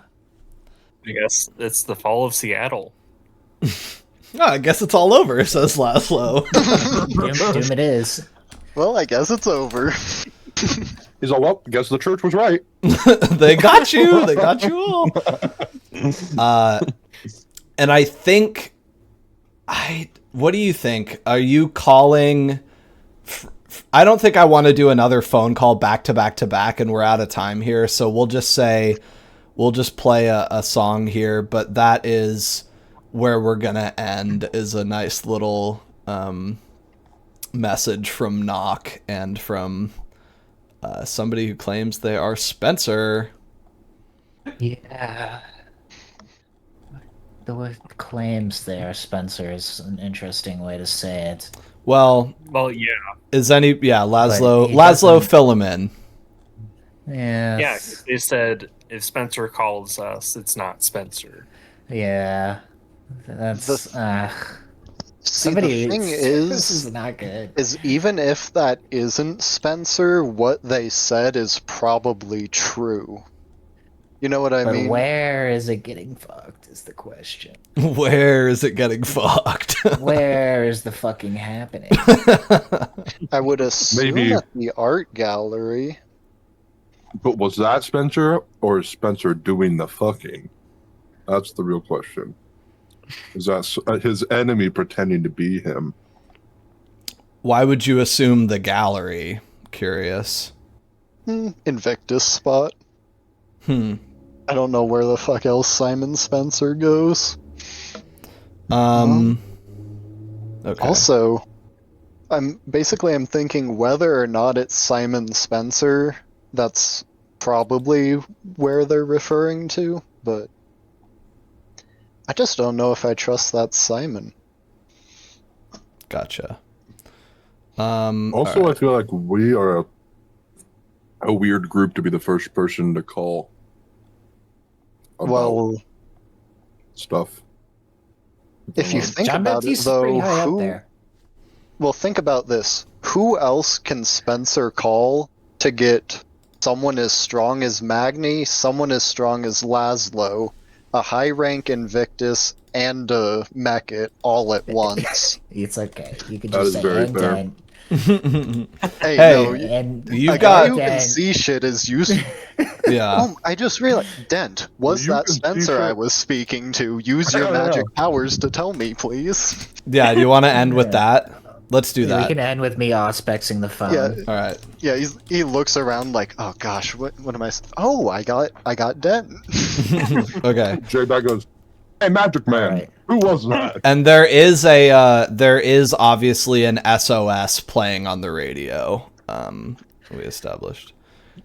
I guess it's the fall of Seattle. Oh, I guess it's all over, says Laszlo. Doom it is. Well, I guess it's over. He's all, well, guess the church was right. They got you. They got you all. And I think, what do you think? Are you calling? I don't think I want to do another phone call back to back to back, and we're out of time here. So we'll just play a song here. But that is where we're gonna end. Is a nice little message from Knock and from somebody who claims they are Spencer. Yeah. The word claims there, Spencer, is an interesting way to say it. Well, Yeah. Laszlo, he Laszlo, doesn't- fill him in. Yeah. Yeah, they said if Spencer calls us, it's not Spencer. Yeah. That's See, somebody. the thing This is, is not good. is even if that isn't Spencer, what they said is probably true. You know what I But mean? where is it getting fucked is the question. Where is it getting fucked? Where is the fucking happening? I would assume Maybe- at the art gallery. But was that Spencer, or is Spencer doing the fucking? That's the real question. Is that his enemy pretending to be him? Why would you assume the gallery? Curious. Invictus spot. Hmm. I don't know where the fuck else Simon Spencer goes. Okay. Also, I'm thinking whether or not it's Simon Spencer. That's probably where they're referring to, but I just don't know if I trust that Simon. Gotcha. Also, all right. I feel like we are a weird group to be the first person to call about Well, stuff. if you Um, think about it, Jean-Baptiste is pretty though, high up there. well, think about this. Who else can Spencer call to get someone as strong as Magni, someone as strong as Laszlo, a high rank Invictus, and a Mechit all at once? It's okay. You could That just is say, very and fair. Dent. Hey, Hey, no, And you've a guy got who can Dent. see shit is used. yeah. Oh, I just realized, Dent, was You that can see Spencer I shit. was speaking to? Use your Yeah. magic powers to tell me, please. Yeah, do you want to end with that? Let's do We that. can end with me auspexing the phone. Yeah, All right. yeah. He looks around like, oh gosh, what am I? Oh, I got Dent. Okay. J-Bag goes, "Hey, Magic Man, Alright. who was that?" And there is obviously an SOS playing on the radio. We established.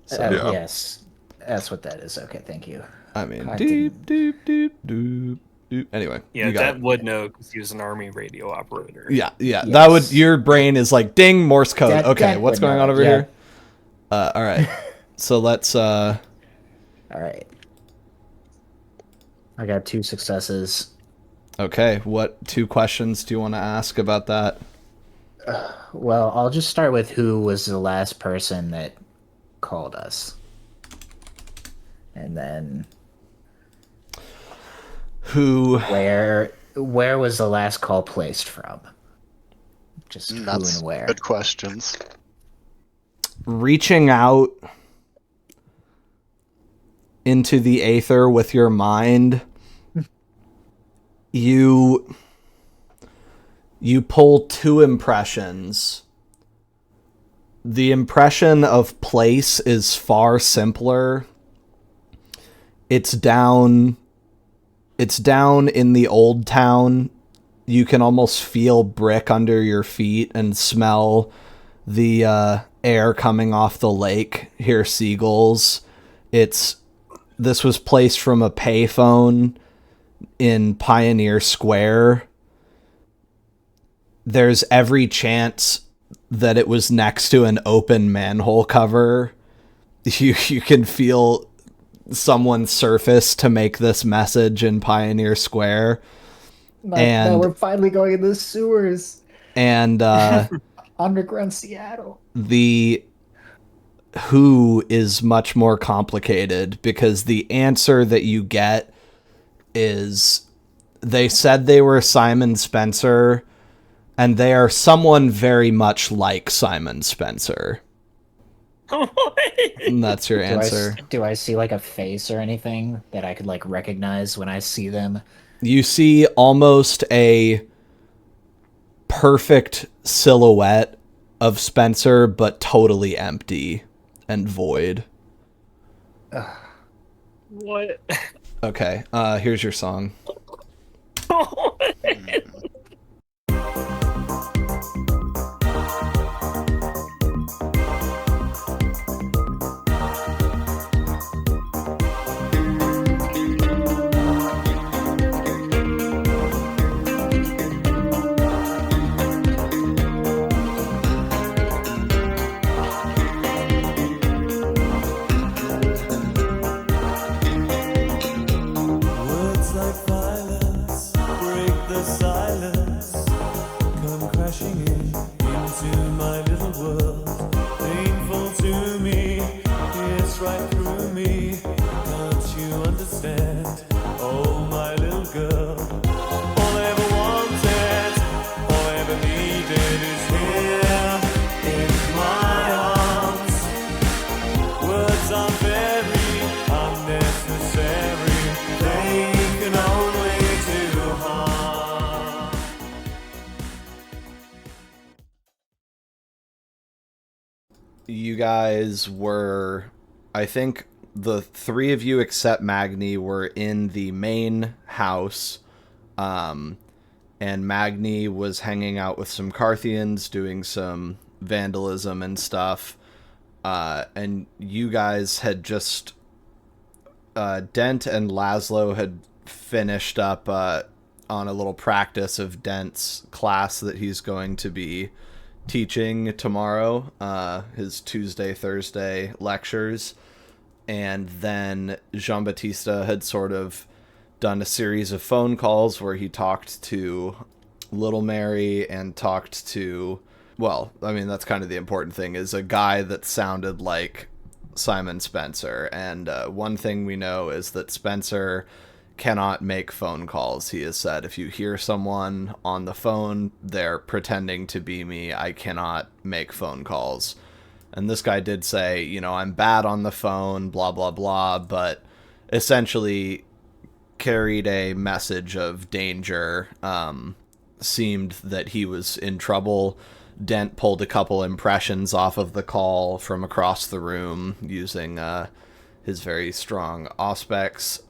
So Yeah. Yes. That's what that is. Okay, thank you. I mean, I deep, deep, deep, doop, doop. Anyway, Yeah, you got that it. would know because he was an army radio operator. Yeah. Yes. That would. Your brain is like, ding, Morse code. That- Okay, that what's would going know on it, over yeah. here? All right. So let's. All right. I got 2 successes. Okay. What 2 questions do you want to ask about that? Well, I'll just start with who was the last person that called us. And then Who? where was the last call placed from? Just who That's and where. good questions. Reaching out into the aether with your mind, you pull 2 impressions. The impression of place is far simpler. It's down in the old town. You can almost feel brick under your feet and smell the air coming off the lake, hear seagulls. This was placed from a payphone in Pioneer Square. There's every chance that it was next to an open manhole cover. You can feel someone surface to make this message in Pioneer Square. And we're finally going in the sewers. And Underground Seattle. the who is much more complicated because the answer that you get is they said they were Simon Spencer, and they are someone very much like Simon Spencer. And that's your answer. Do I see like a face or anything that I could like recognize when I see them? You see almost a perfect silhouette of Spencer, but totally empty and void. What? Okay, here's your song. Words like violence break the silence, come crashing into my little world. Painful to me, it's right through me. Can't you understand? Oh, my little girl. All I ever wanted, all I ever needed is here in my arms. Words are very unnecessary. They can only do harm. You guys were, I think the 3 of you except Magni were in the main house. and Magni was hanging out with some Carthians doing some vandalism and stuff. And you guys had just Dent and Laszlo had finished up on a little practice of Dent's class that he's going to be teaching tomorrow, his Tuesday, Thursday lectures. And then Jean-Baptiste had sort of done a series of phone calls where he talked to Little Mary and talked to, well, I mean, that's kind of the important thing, is a guy that sounded like Simon Spencer. And one thing we know is that Spencer cannot make phone calls. He has said, if you hear someone on the phone, they're pretending to be me. I cannot make phone calls. And this guy did say, you know, I'm bad on the phone, blah, blah, blah, but essentially carried a message of danger. Seemed that he was in trouble. Dent pulled a couple impressions off of the call from across the room using his very strong auspex.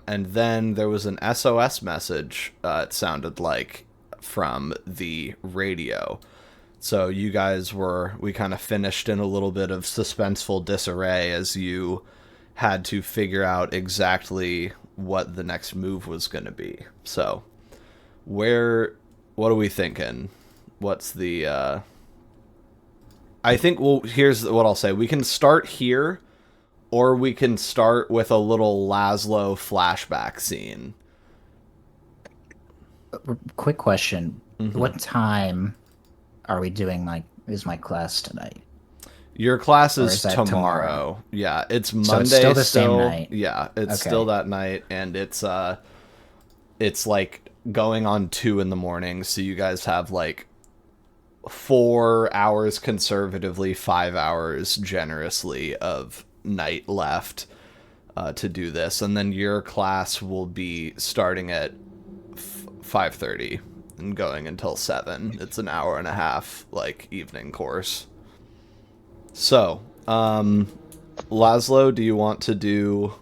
And then there was an SOS message, it sounded like, from the radio. So you guys we kind of finished in a little bit of suspenseful disarray as you had to figure out exactly what the next move was going to be. So what are we thinking? What's the, I think, well, here's what I'll say. We can start here, or we can start with a little Laszlo flashback scene. Quick question. Mm-hmm. What time are we doing is my class tonight? Your class Or is is that tomorrow. tomorrow? Yeah, it's So Monday. it's still the same night? Yeah, it's Okay. still that night, and it's like going on 2 a.m, so you guys have like 4 hours conservatively, 5 hours generously of night left to do this, and then your class will be starting at 5:30 and going until 7. It's an hour and a half, like, evening course. So, Laszlo, do you want to do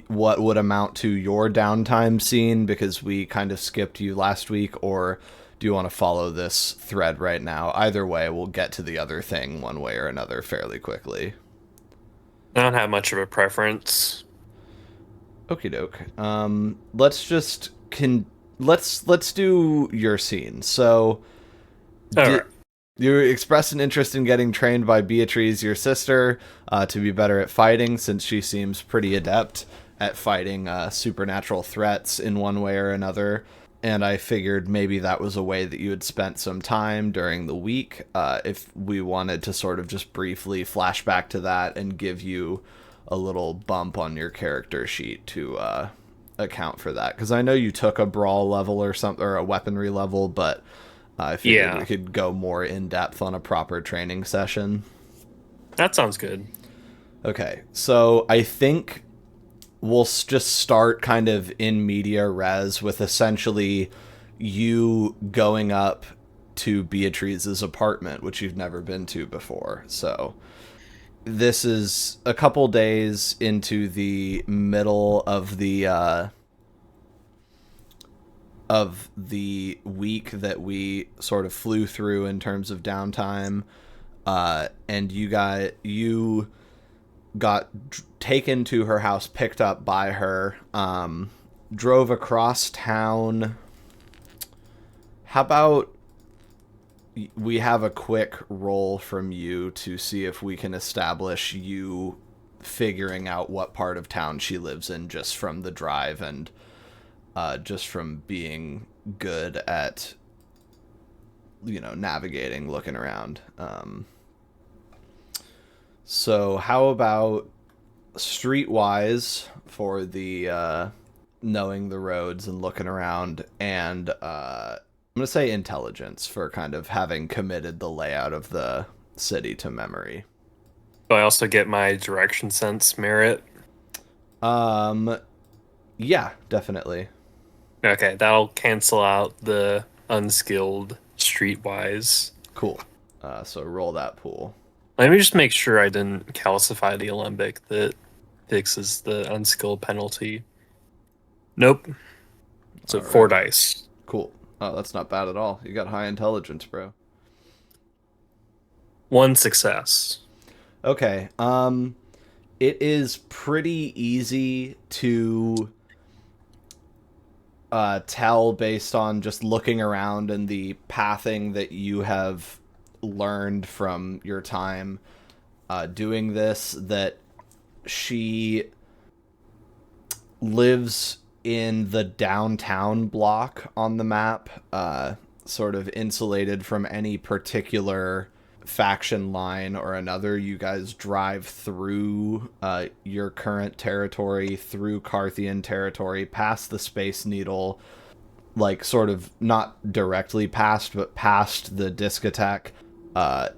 what would amount to your downtime scene, because we kind of skipped you last week, or do you want to follow this thread right now? Either way, we'll get to the other thing one way or another fairly quickly. I don't have much of a preference. Okie doke. Let's do your scene. So, Alright. you expressed an interest in getting trained by Beatrice, your sister, to be better at fighting, since she seems pretty adept at fighting supernatural threats in one way or another. And I figured maybe that was a way that you had spent some time during the week, if we wanted to sort of just briefly flash back to that and give you a little bump on your character sheet to account for that. Because I know you took a brawl level or something, or a weaponry level, but I figured we could go more in depth on a proper training session. That sounds good. Okay, so I think we'll just start kind of in media res with essentially you going up to Beatrice's apartment, which you've never been to before. So this is a couple days into the middle of the week that we sort of flew through in terms of downtime, and you got taken to her house, picked up by her, drove across town. How about we have a quick roll from you to see if we can establish you figuring out what part of town she lives in, just from the drive and just from being good at, navigating, looking around. So how about streetwise for the knowing the roads and looking around, and I'm going to say intelligence for kind of having committed the layout of the city to memory. Do I also get my direction sense merit? Yeah, definitely. Okay, that'll cancel out the unskilled streetwise. Cool. So roll that pool. Let me just make sure I didn't calcify the alembic that fixes the unskilled penalty. Nope. So All right. 4 dice. Cool. Oh, that's not bad at all. You got high intelligence, bro. 1 success. Okay. It is pretty easy to tell based on just looking around and the pathing that you have learned from your time doing this that she lives in the downtown block on the map, sort of insulated from any particular faction line or another. You guys drive through your current territory, through Carthian territory, past the Space Needle, like sort of not directly past, but past the discotheque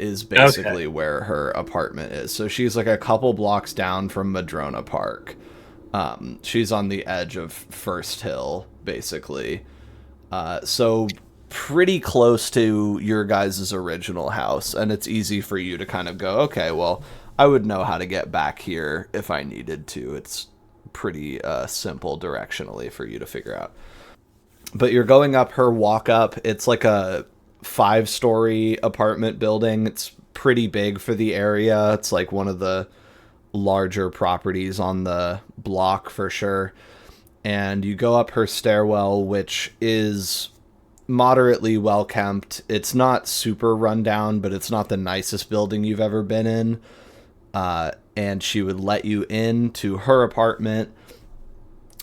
is basically where her apartment is. So she's like a couple blocks down from Madrona Park. She's on the edge of First Hill, basically. So pretty close to your guys' original house, and it's easy for you to kind of go, okay, well, I would know how to get back here if I needed to. It's pretty simple directionally for you to figure out. But you're going up her walk up. It's like a 5-story apartment building. It's pretty big for the area. It's like one of the larger properties on the block for sure. And you go up her stairwell, which is moderately well kept. It's not super rundown, but it's not the nicest building you've ever been in. And she would let you into her apartment,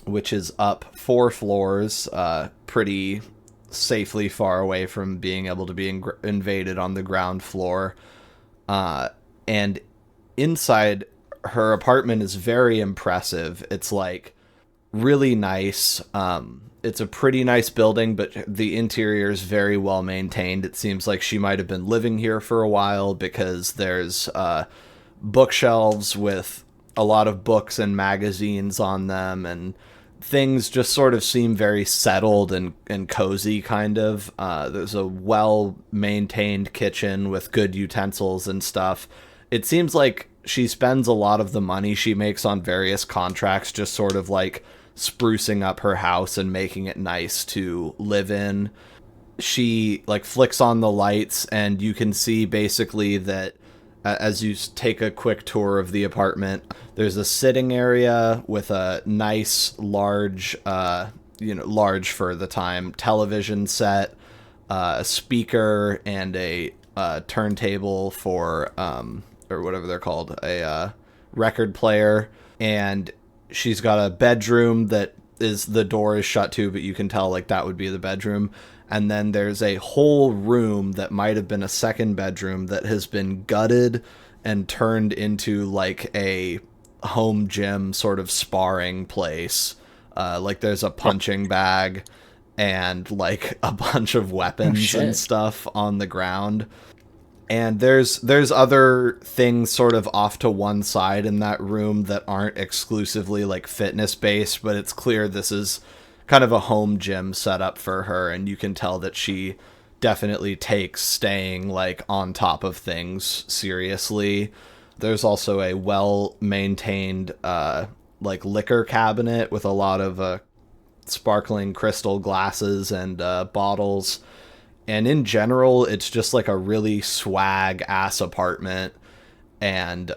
which is up 4 floors, pretty safely far away from being able to be invaded on the ground floor. And inside her apartment is very impressive. It's like really nice. It's a pretty nice building, but the interior is very well maintained. It seems like she might have been living here for a while because there's bookshelves with a lot of books and magazines on them, and things just sort of seem very settled and cozy, kind of. There's a well-maintained kitchen with good utensils and stuff. It seems like she spends a lot of the money she makes on various contracts just sort of like sprucing up her house and making it nice to live in. She like flicks on the lights, and you can see basically that as you take a quick tour of the apartment, there's a sitting area with a nice large large for the time television set, a speaker, and a turntable for or whatever they're called, a record player. And she's got a bedroom that is, the door is shut to, but you can tell like that would be the bedroom. And then there's a whole room that might have been a second bedroom that has been gutted and turned into like a home gym sort of sparring place. Like there's a punching bag and like a bunch of weapons and stuff on the ground. And there's other things sort of off to one side in that room that aren't exclusively like fitness based, but it's clear this is kind of a home gym setup for her, and you can tell that she definitely takes staying like on top of things seriously. There's also a well-maintained like liquor cabinet with a lot of sparkling crystal glasses and bottles. And in general, it's just like a really swag-ass apartment. And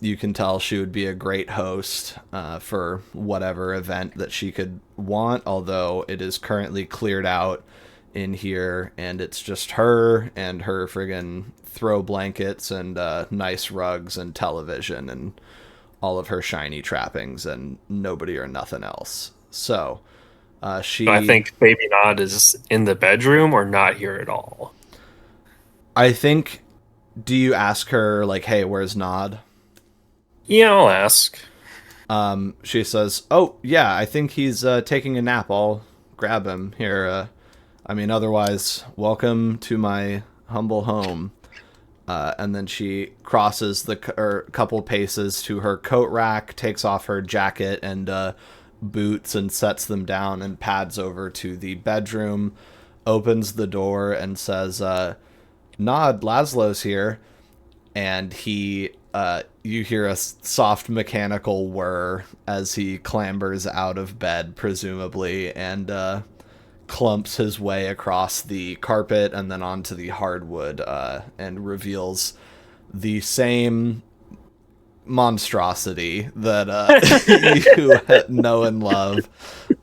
you can tell she would be a great host for whatever event that she could want, although it is currently cleared out in here, and it's just her and her friggin' throw blankets and nice rugs and television and all of her shiny trappings and nobody or nothing else. So I think Baby Nod is in the bedroom or not here at all. I think... Do you ask her, like, hey, where's Nod? Yeah, I'll ask. She says, oh, yeah, I think he's taking a nap. I'll grab him here. Otherwise, welcome to my humble home. And then she crosses the couple paces to her coat rack, takes off her jacket and boots and sets them down and pads over to the bedroom, opens the door and says, Nod, Laszlo's here. And he, you hear a soft mechanical whir as he clambers out of bed, presumably, and clumps his way across the carpet and then onto the hardwood, and reveals the same monstrosity that you know and love.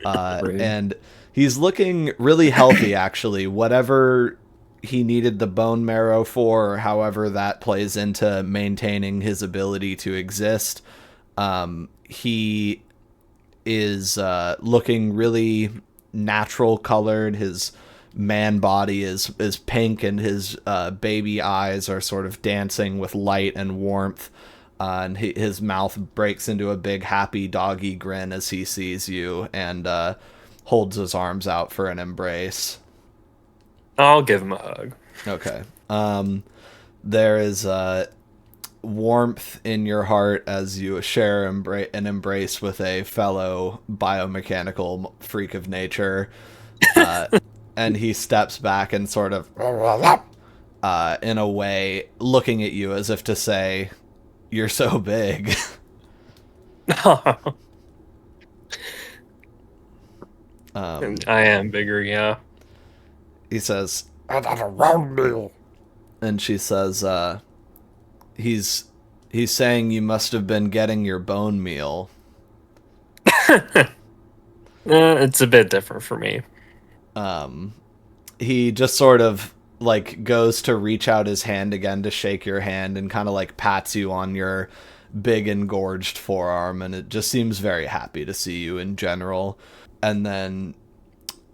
And he's looking really healthy, actually. Whatever he needed the bone marrow for, or however that plays into maintaining his ability to exist, he is looking really natural colored. His man body is pink, and his baby eyes are sort of dancing with light and warmth. And his mouth breaks into a big happy doggy grin as he sees you, and holds his arms out for an embrace. I'll give him a hug. Okay. There is warmth in your heart as you share an embrace with a fellow biomechanical freak of nature. And he steps back and sort of, in a way, looking at you as if to say, "You're so big." I am bigger, yeah. He says, and she says, he's saying you must have been getting your bone meal. It's a bit different for me. He just sort of like goes to reach out his hand again to shake your hand, and kind of like pats you on your big engorged forearm, and it just seems very happy to see you in general. And then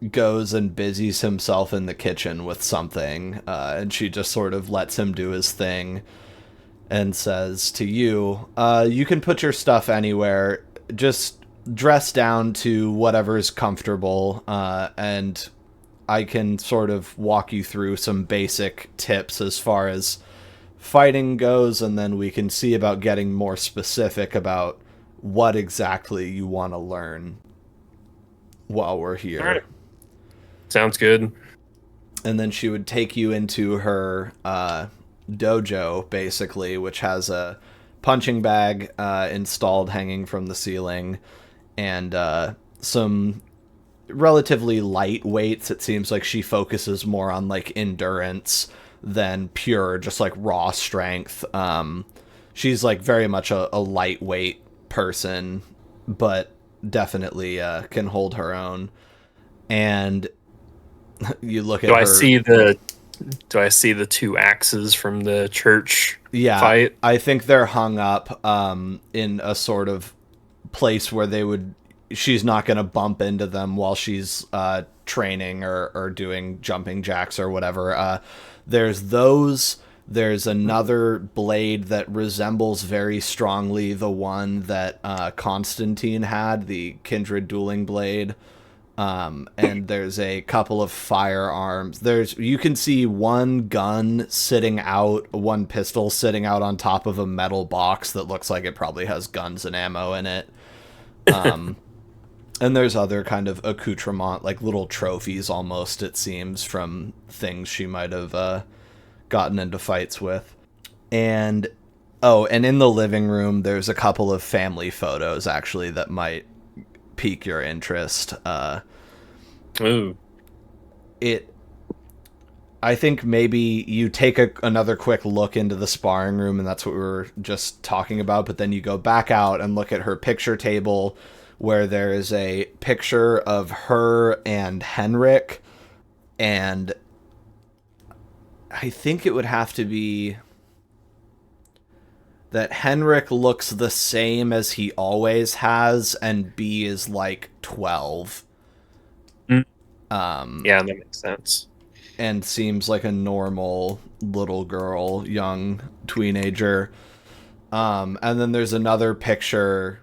goes and busies himself in the kitchen with something, and she just sort of lets him do his thing and says to you, you can put your stuff anywhere, just dress down to whatever's comfortable, and I can sort of walk you through some basic tips as far as fighting goes, and then we can see about getting more specific about what exactly you want to learn while we're here. All right. Sounds good. And then she would take you into her dojo, basically, which has a punching bag installed hanging from the ceiling, and some relatively light weights. It seems like she focuses more on like endurance than pure just like raw strength. She's like very much a lightweight person, but definitely can hold her own. And you look at her. Do I see the two axes from the church fight? I think they're hung up in a sort of place where she's not going to bump into them while she's training or doing jumping jacks or whatever. There's those. There's another blade that resembles very strongly the one that Constantine had, the Kindred dueling blade. And there's a couple of firearms. You can see one gun sitting out, one pistol sitting out on top of a metal box that looks like it probably has guns and ammo in it. And there's other kind of accoutrement, like little trophies almost, it seems, from things she might have gotten into fights with. And in the living room, there's a couple of family photos, actually, that might pique your interest. Ooh. I think maybe you take another quick look into the sparring room, and that's what we were just talking about, but then you go back out and look at her picture table, where there is a picture of her and Henrik, and I think it would have to be that Henrik looks the same as he always has, and B is like 12. Yeah, that makes sense. And seems like a normal little girl, young teenager. And then there's another picture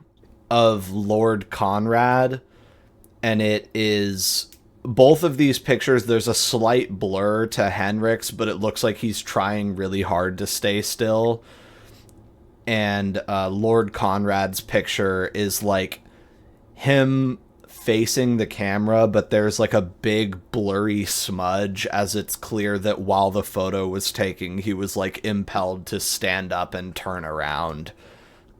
of Lord Conrad, and it is both of these pictures. There's a slight blur to Henrik's, but it looks like he's trying really hard to stay still. And Lord Conrad's picture is like him facing the camera, but there's like a big blurry smudge, as it's clear that while the photo was taking, he was like impelled to stand up and turn around.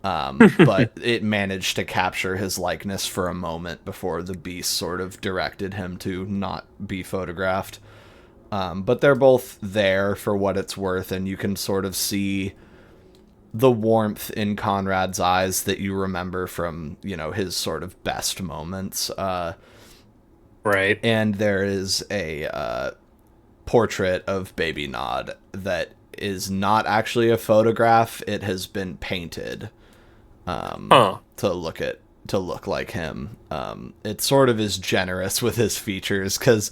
But it managed to capture his likeness for a moment before the beast sort of directed him to not be photographed. But they're both there for what it's worth, and you can sort of see the warmth in Conrad's eyes that you remember from, his sort of best moments. Right. And there is a portrait of Baby Nod that is not actually a photograph. It has been painted to look like him. It sort of is generous with his features, because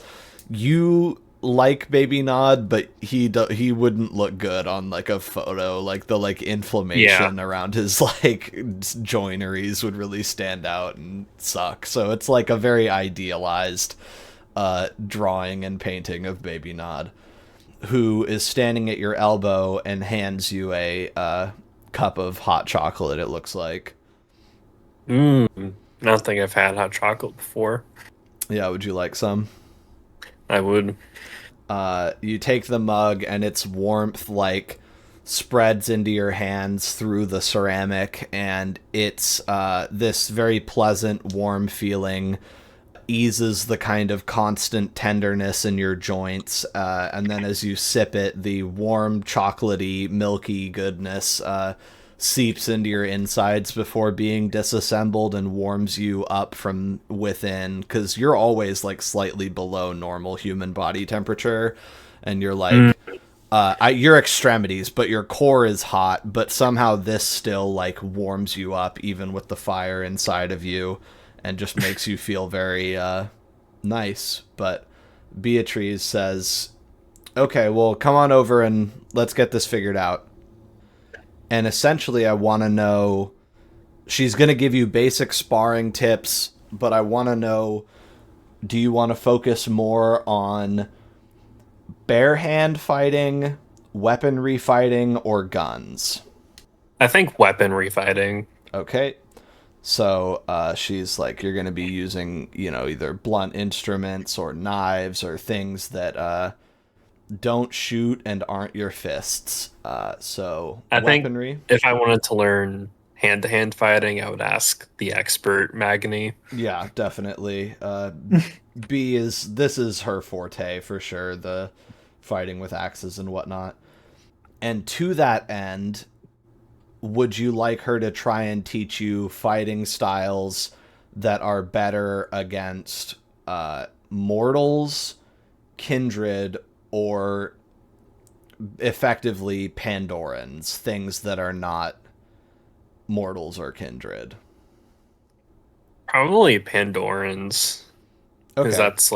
you like Baby Nod, but he wouldn't look good on like a photo. Like the inflammation around his joineries would really stand out and suck. So it's like a very idealized drawing and painting of Baby Nod, who is standing at your elbow and hands you a cup of hot chocolate, it looks like. I don't think I've had hot chocolate before. Yeah, would you like some? I would. You take the mug, and its warmth spreads into your hands through the ceramic, and it's this very pleasant, warm feeling eases the kind of constant tenderness in your joints, and then as you sip it, the warm, chocolatey, milky goodness seeps into your insides before being disassembled and warms you up from within, because you're always slightly below normal human body temperature, and you're your extremities, but your core is hot, but somehow this still warms you up even with the fire inside of you, and just makes you feel very nice. But Beatrice says, okay, well, come on over and let's get this figured out. And essentially, I want to know, she's going to give you basic sparring tips, but I want to know, do you want to focus more on bare hand fighting, weaponry fighting, or guns? I think weaponry fighting. Okay. So she's like, you're going to be using, either blunt instruments or knives or things that don't shoot and aren't your fists. So I weaponry. think if I wanted to learn hand-to-hand fighting, I would ask the expert Magni. Yeah, definitely. This is her forte for sure, the fighting with axes and whatnot. And to that end, would you like her to try and teach you fighting styles that are better against mortals, kindred, or effectively Pandorans, things that are not mortals or kindred? Probably Pandorans. Okay. Because that's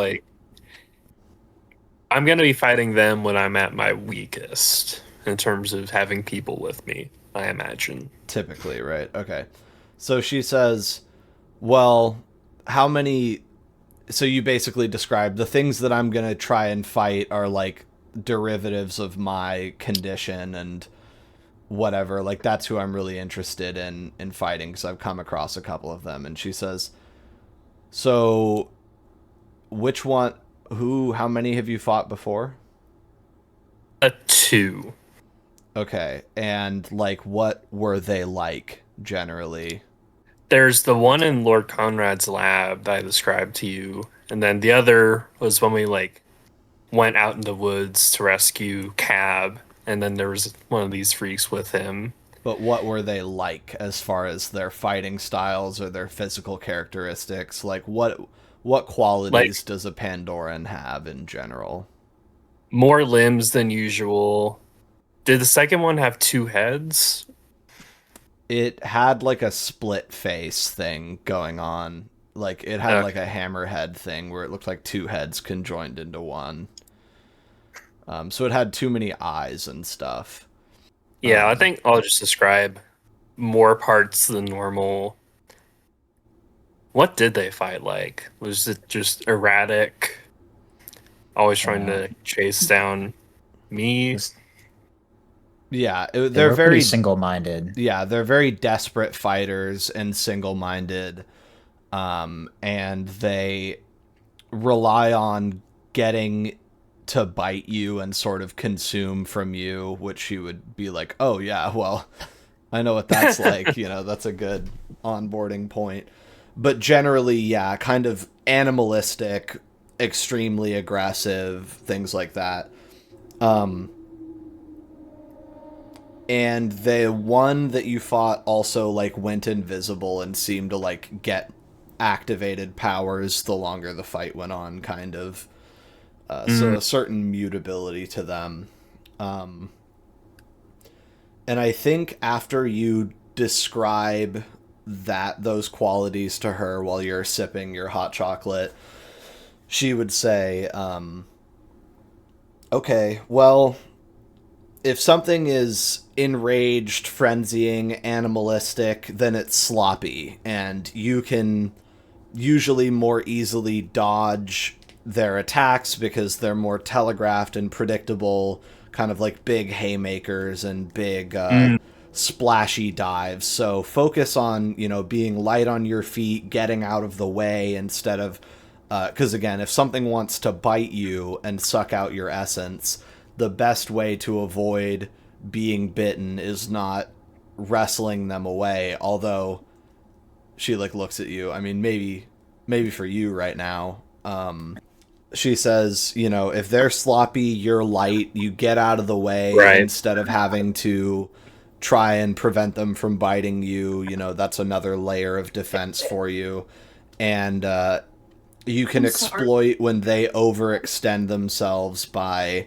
I'm going to be fighting them when I'm at my weakest in terms of having people with me, I imagine. Typically, right? Okay. So she says, well, how many... So you basically describe the things that I'm going to try and fight are derivatives of my condition and whatever. That's who I'm really interested in fighting, because I've come across a couple of them. And she says, so which one, how many have you fought before? 2. Okay. And what were they generally? There's the one in Lord Conrad's lab that I described to you, and then the other was when we went out in the woods to rescue Cab, and then there was one of these freaks with him. But what were they as far as their fighting styles or their physical characteristics? What qualities does a Pandoran have in general? More limbs than usual. Did the second one have 2 heads? It had a split face thing going on. It had a hammerhead thing where it looked like 2 heads conjoined into one. So it had too many eyes and stuff. Yeah, I think I'll just describe more parts than normal. What did they fight like? Was it just erratic? Always trying to chase down me? Yeah, They're very pretty single-minded. Yeah, they're very desperate fighters and single-minded, and they rely on getting to bite you and sort of consume from you, which you would be like, oh yeah, well, I know what that's like. That's a good onboarding point. But generally, yeah, kind of animalistic, extremely aggressive, things like that. And the one that you fought also, like, went invisible and seemed to, like, get activated powers the longer the fight went on, kind of. So a certain mutability to them. And I think after you describe those qualities to her while you're sipping your hot chocolate, she would say, okay, well, if something is enraged, frenzying, animalistic, then it's sloppy, and you can usually more easily dodge their attacks because they're more telegraphed and predictable, kind of like big haymakers and big splashy dives. So focus on, being light on your feet, getting out of the way instead of, because again, if something wants to bite you and suck out your essence, the best way to avoid being bitten is not wrestling them away. Although she looks at you. I mean, maybe for you right now. She says, if they're sloppy, you're light. You get out of the way instead of having to try and prevent them from biting you. That's another layer of defense for you. And you can exploit when they overextend themselves by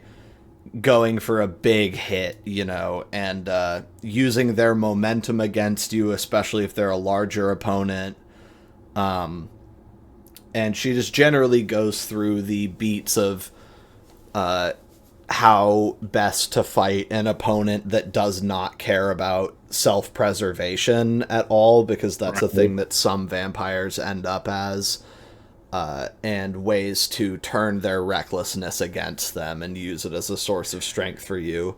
going for a big hit, and using their momentum against you, especially if they're a larger opponent. And she just generally goes through the beats of how best to fight an opponent that does not care about self-preservation at all, because that's a thing that some vampires end up as. And ways to turn their recklessness against them and use it as a source of strength for you.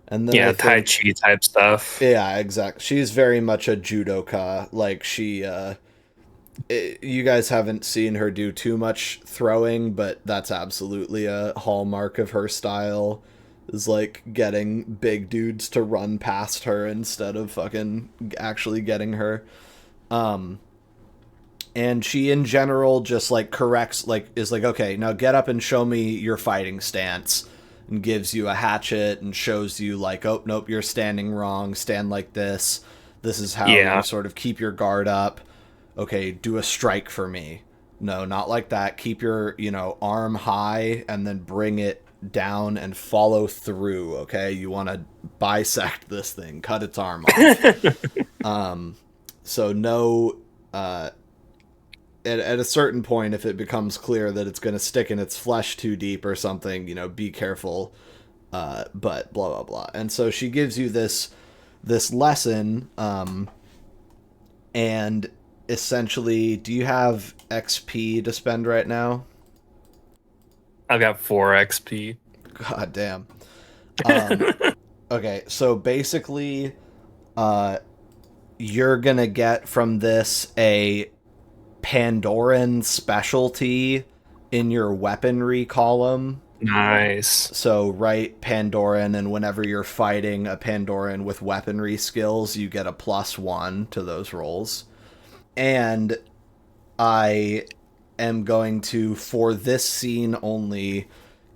And then Tai Chi type stuff. Yeah, exactly. She's very much a judoka. Like, you guys haven't seen her do too much throwing, but that's absolutely a hallmark of her style, is like getting big dudes to run past her instead of fucking actually getting her. And she, in general, just, corrects, is okay, now get up and show me your fighting stance. And gives you a hatchet and shows you, oh, nope, you're standing wrong. Stand like this. This is how you sort of keep your guard up. Okay, do a strike for me. No, not like that. Keep your, arm high and then bring it down and follow through, okay? You want to bisect this thing. Cut its arm off. So no... At a certain point, if it becomes clear that it's going to stick in its flesh too deep or something, be careful, but blah, blah, blah. And so she gives you this lesson, and essentially, do you have XP to spend right now? I've got 4 XP. God damn. Okay, so basically, you're going to get from this a Pandoran specialty in your weaponry column. Nice. So write Pandoran, and whenever you're fighting a Pandoran with weaponry skills, you get a +1 to those rolls. And I am going to, for this scene only,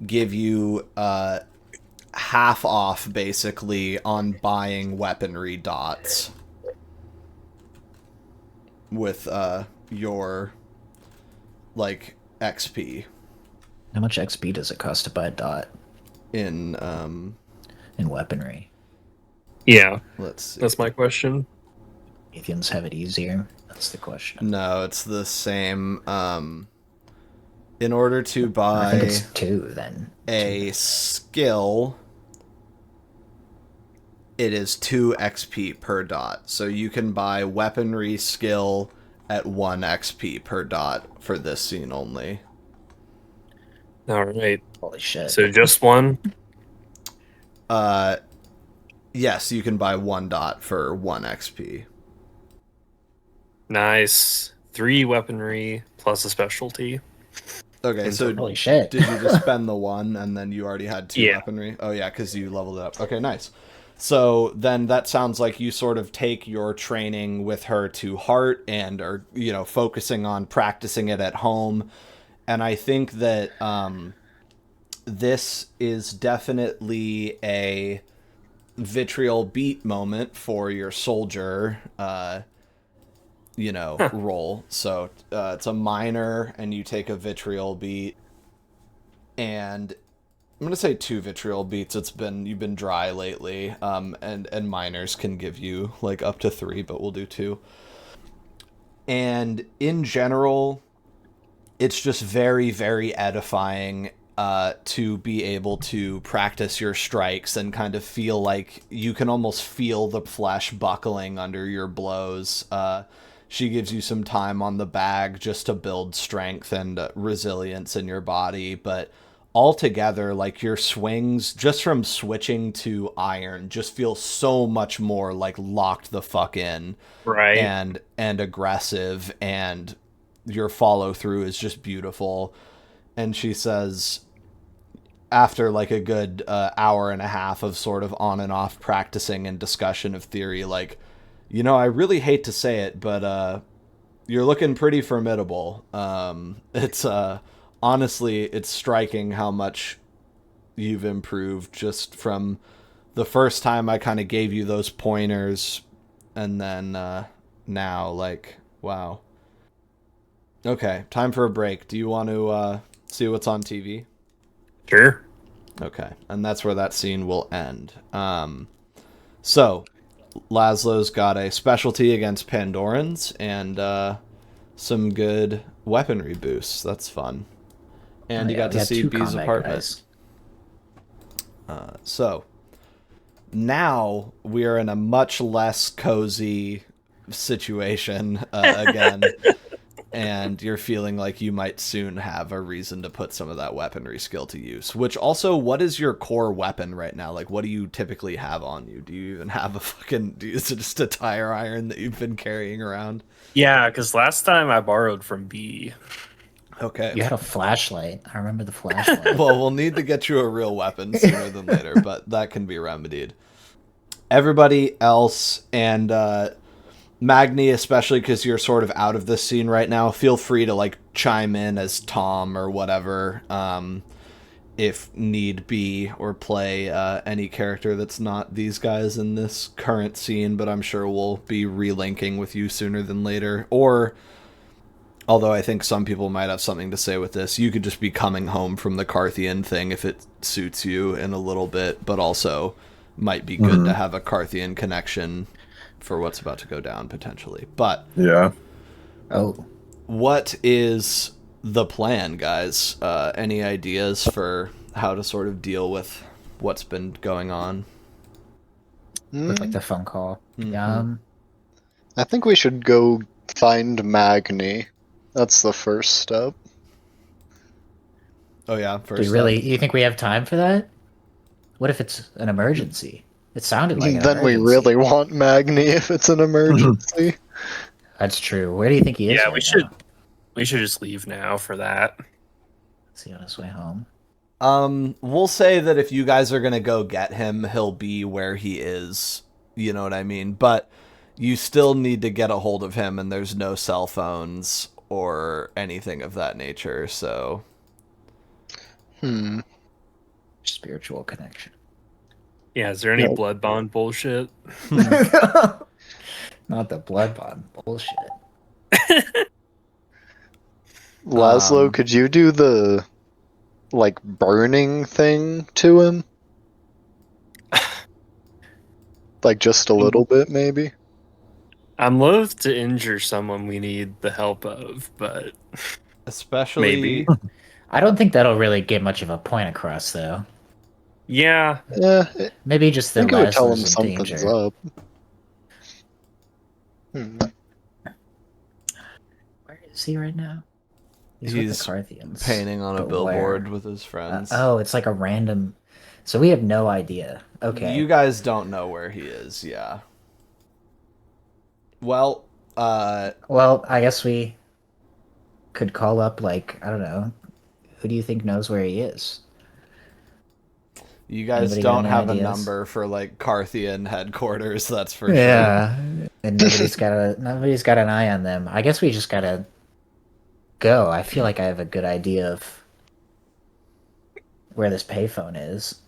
give you half off, basically, on buying weaponry dots with your XP. How much XP does it cost to buy a dot in weaponry? Yeah, let's see. That's my question. Athenians have it easier. That's the question. No, it's the same. In order to buy, I think it's 2 then. A skill, it is 2 XP per dot. So you can buy weaponry skill at 1 XP per dot for this scene only. All right. Holy shit. So just 1? Yes, you can buy 1 dot for 1 XP. Nice. 3 weaponry plus a specialty. Okay, so holy shit. Did you just spend the 1 and then you already had 2 weaponry? Oh yeah, because you leveled it up. Okay, nice. So then that sounds like you sort of take your training with her to heart and are, focusing on practicing it at home. And I think that this is definitely a vitriol beat moment for your soldier, role. So it's a minor, and you take a vitriol beat. And I'm gonna say 2 vitriol beats. You've been dry lately, and minors can give you like up to 3, but we'll do 2. And in general, it's just very, very edifying to be able to practice your strikes and kind of feel like you can almost feel the flesh buckling under your blows. She gives you some time on the bag just to build strength and resilience in your body, but altogether, like, your swings just from switching to iron just feel so much more like locked the fuck in, Right. and aggressive, and your follow through is just beautiful. And she says, after like a good hour and a half of sort of on and off practicing and discussion of theory, like, I really hate to say it, but you're looking pretty formidable. It's honestly, it's striking how much you've improved just from the first time I kind of gave you those pointers, and then now, like, wow. Okay, time for a break. Do you want to see what's on TV? Sure. Okay, and that's where that scene will end. So, Laszlo's got a specialty against Pandorans and some good weaponry boosts. That's fun. And you got to see B's apartment. So, now we are in a much less cozy situation again. And you're feeling like you might soon have a reason to put some of that weaponry skill to use. Which also, what is your core weapon right now? Like, what do you typically have on you? Do you even have is it just a tire iron that you've been carrying around? Yeah, because last time I borrowed from B. Okay. You had a flashlight. I remember the flashlight. Well, we'll need to get you a real weapon sooner than later, but that can be remedied. Everybody else, and Magni, especially because you're sort of out of this scene right now, feel free to like chime in as Tom or whatever, if need be, or play any character that's not these guys in this current scene, but I'm sure we'll be relinking with you sooner than later. Or, although I think some people might have something to say with this, you could just be coming home from the Carthian thing if it suits you in a little bit, but also might be good to have a Carthian connection for what's about to go down, potentially. But yeah. Oh. What is the plan, guys? Any ideas for how to sort of deal with what's been going on? With like the phone call. Mm-hmm. I think we should go find Magni. That's the first step. Oh yeah, first. You think we have time for that? What if it's an emergency? It sounded like an Then emergency. we really want Magni if it's an emergency. That's true. Where do you think he is? Yeah, right we now? should just leave now for that. Is he on his way home? We'll say that if you guys are gonna go get him, he'll be where he is. You know what I mean? But you still need to get a hold of him, and there's no cell phones or anything of that nature, so... Spiritual connection. Yeah, is there any blood bond bullshit? Not the blood bond bullshit. Laszlo, could you do the, like, burning thing to him? Like, just a little bit, maybe? I'm loath to injure someone we need the help of, but... Especially... Maybe. I don't think that'll really get much of a point across, though. Yeah. Yeah. Maybe just the I think it would tell him Laszlo's in something's danger. up. Where is he right now? He's with the Carthians. Painting on a But billboard where? with his friends. Oh, it's like a random... So we have no idea. Okay. You guys don't know where he is, yeah. Well, Well, I guess we could call up, like, I don't know. Who do you think knows where he is? You guys Anybody got don't any have a ideas? number for like Carthian headquarters, that's for sure. Yeah, and nobody's got an eye on them. I guess we just gotta go. I feel like I have a good idea of where this payphone is.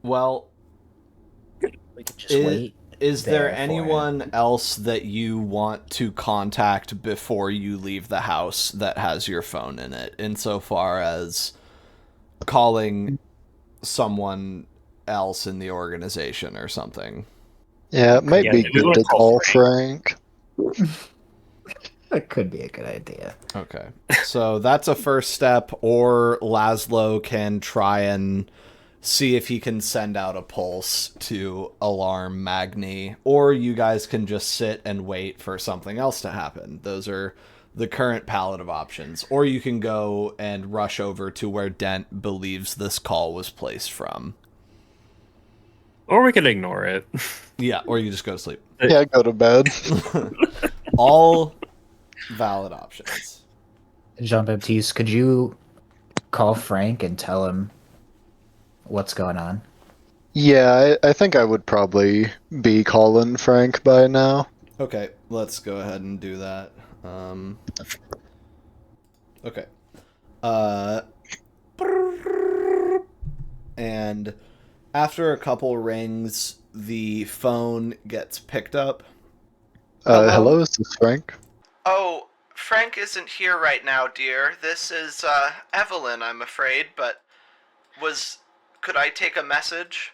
Well, We could just wait. is there there for anyone else that you want to contact before you leave the house that has your phone in it, insofar as calling someone else in the organization or something? Yeah, it might Yeah, be we good would to call call Frank. That could be a good idea. Okay. So that's a first step, or Laszlo can try and see if he can send out a pulse to alarm Magni, or you guys can just sit and wait for something else to happen. Those are the current palette of options. Or you can go and rush over to where Dent believes this call was placed from. Or we could ignore it. Yeah, or you just go to sleep. Yeah, go to bed. All valid options. Jean-Baptiste, could you call Frank and tell him what's going on? Yeah, I think I would probably be calling Frank by now. Okay, let's go ahead and do that. Okay. And after a couple rings, the phone gets picked up. Hello, is this Frank? Oh, Frank isn't here right now, dear. This is, Evelyn, I'm afraid, but could I take a message?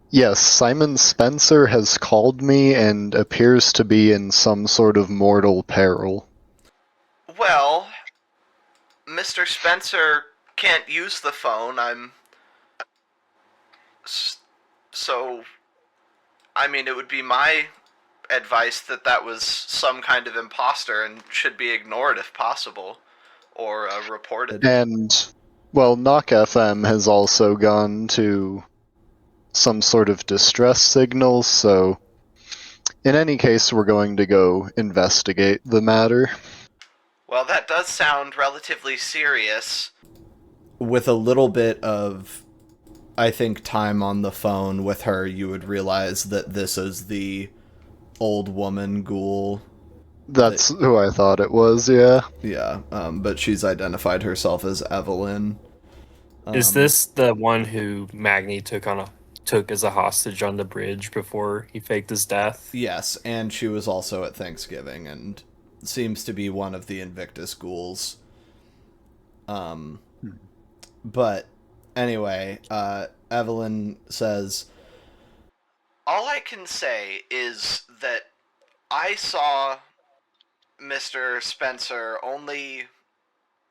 Yes, Simon Spencer has called me and appears to be in some sort of mortal peril. Well, Mr. Spencer can't use the phone. So, I mean, it would be my advice that was some kind of imposter and should be ignored if possible, or reported. And, well, Knock FM has also gone to some sort of distress signal, so in any case, we're going to go investigate the matter. Well, that does sound relatively serious. With a little bit of, I think, time on the phone with her, you would realize that this is the old woman ghoul. That's who I thought it was, yeah. Yeah, but she's identified herself as Evelyn. Is this the one who Magni took as a hostage on the bridge before he faked his death? Yes, and she was also at Thanksgiving and seems to be one of the Invictus ghouls. But anyway, Evelyn says, all I can say is that I saw Mr. Spencer only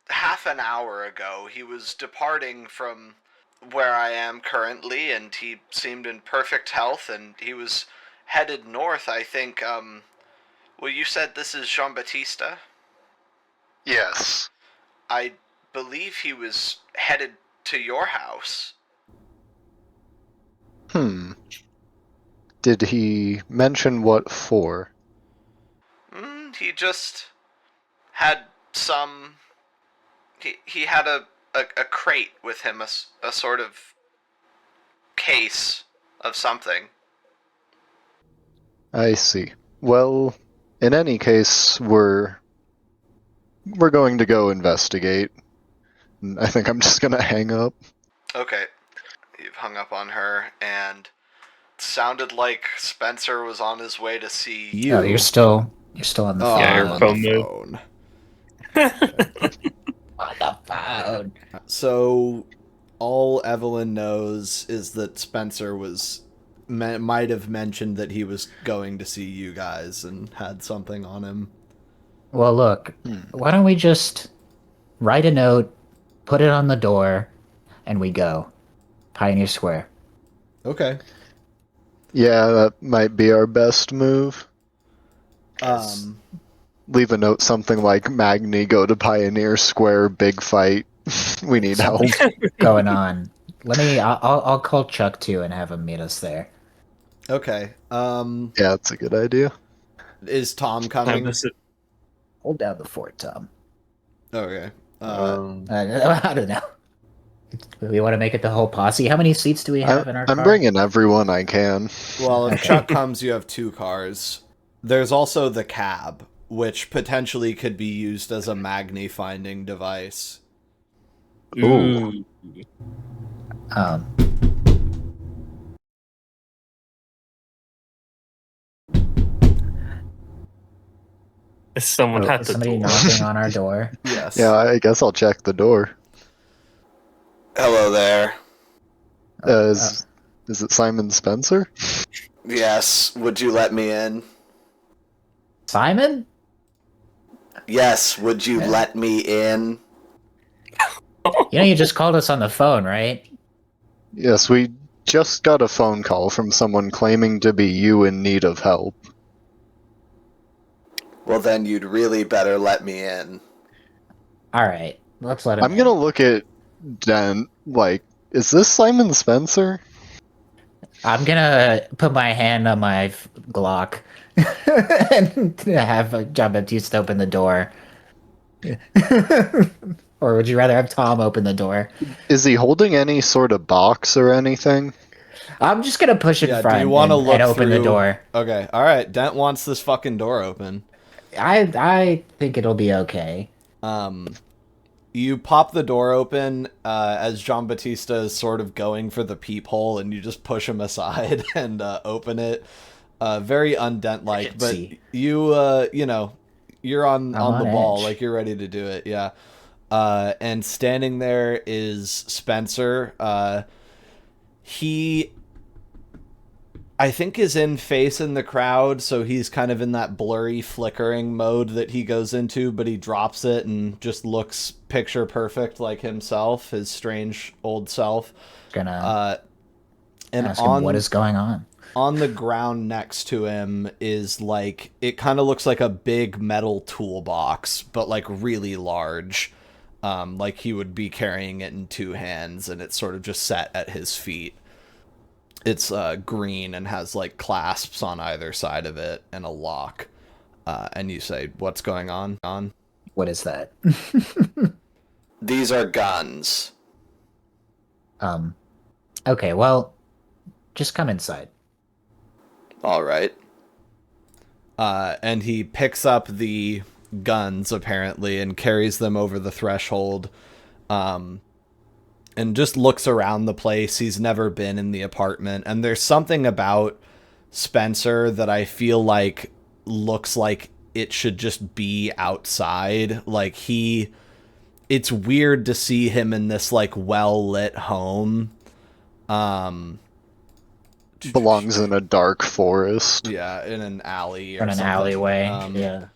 half an hour ago. He was departing from where I am currently, and he seemed in perfect health, and he was headed north, I think. Well, you said this is Jean-Baptiste? Yes. I believe he was headed to your house. Did he mention what for? He just had some... He had a crate with him, a sort of case of something. I see. Well, in any case, we're going to go investigate. I think I'm just gonna hang up. Okay. You've hung up on her, and it sounded like Spencer was on his way to see you. Oh, you're still on the phone. Yeah, your on phone the moved. phone. On the phone. So, all Evelyn knows is that Spencer might have mentioned that he was going to see you guys and had something on him. Well, look, why don't we just write a note, put it on the door, and we go. Pioneer Square. Okay. Yeah, that might be our best move. Leave a note, something like Magni, go to Pioneer Square, big fight. We need help. Going on. I'll call Chuck too and have him meet us there. Okay. Yeah, that's a good idea. Is Tom coming? Hold down the fort, Tom. Okay. I don't know. We want to make it the whole posse. How many seats do we have in our car? I'm bringing everyone I can. Well, if Okay. Chuck comes, you have 2 cars. There's also the cab, which potentially could be used as a Magni finding device. Ooh. Um, Is someone at is the somebody door? knocking on our door? Yes. Yeah, I guess I'll check the door. Hello there. Is it Simon Spencer? Yes, would you let me in? Simon? Yes, would you Yeah. let me in? You know you just called us on the phone, right? Yes, we just got a phone call from someone claiming to be you in need of help. Well, then you'd really better let me in. Alright, let's let him I'm in. gonna look at Dent, like, is this Simon Spencer? I'm gonna put my hand on my Glock and have Jean-Baptiste open the door. Or would you rather have Tom open the door? Is he holding any sort of box or anything? I'm just gonna push in Yeah, front do you want to look and open through... the door. Okay, alright. Dent wants this fucking door open. I think it'll be okay. You pop the door open as Jean-Baptiste is sort of going for the peephole, and you just push him aside and open it. Very undent-like, but Itsy. you're on I'm the on ball, edge. like you're ready to do it, yeah. And standing there is Spencer. He, I think, is facing the crowd, so he's kind of in that blurry, flickering mode that he goes into, but he drops it and just looks picture perfect like himself, his strange old self. Gonna And ask him what is going on. on the ground next to him is like, it kind of looks like a big metal toolbox, but like really large. Like he would be carrying it in 2 hands, and it's sort of just set at his feet. It's green and has like clasps on either side of it and a lock. And you say, "What's going on?" What is that? These are guns. Okay, well, just come inside. All right. And he picks up the guns, apparently, and carries them over the threshold. And just looks around the place. He's never been in the apartment. And there's something about Spencer that I feel like looks like it should just be outside. Like it's weird to see him in this like well-lit home. Belongs in a dark forest. Yeah, in an alley Or in an something. alleyway. Yeah. I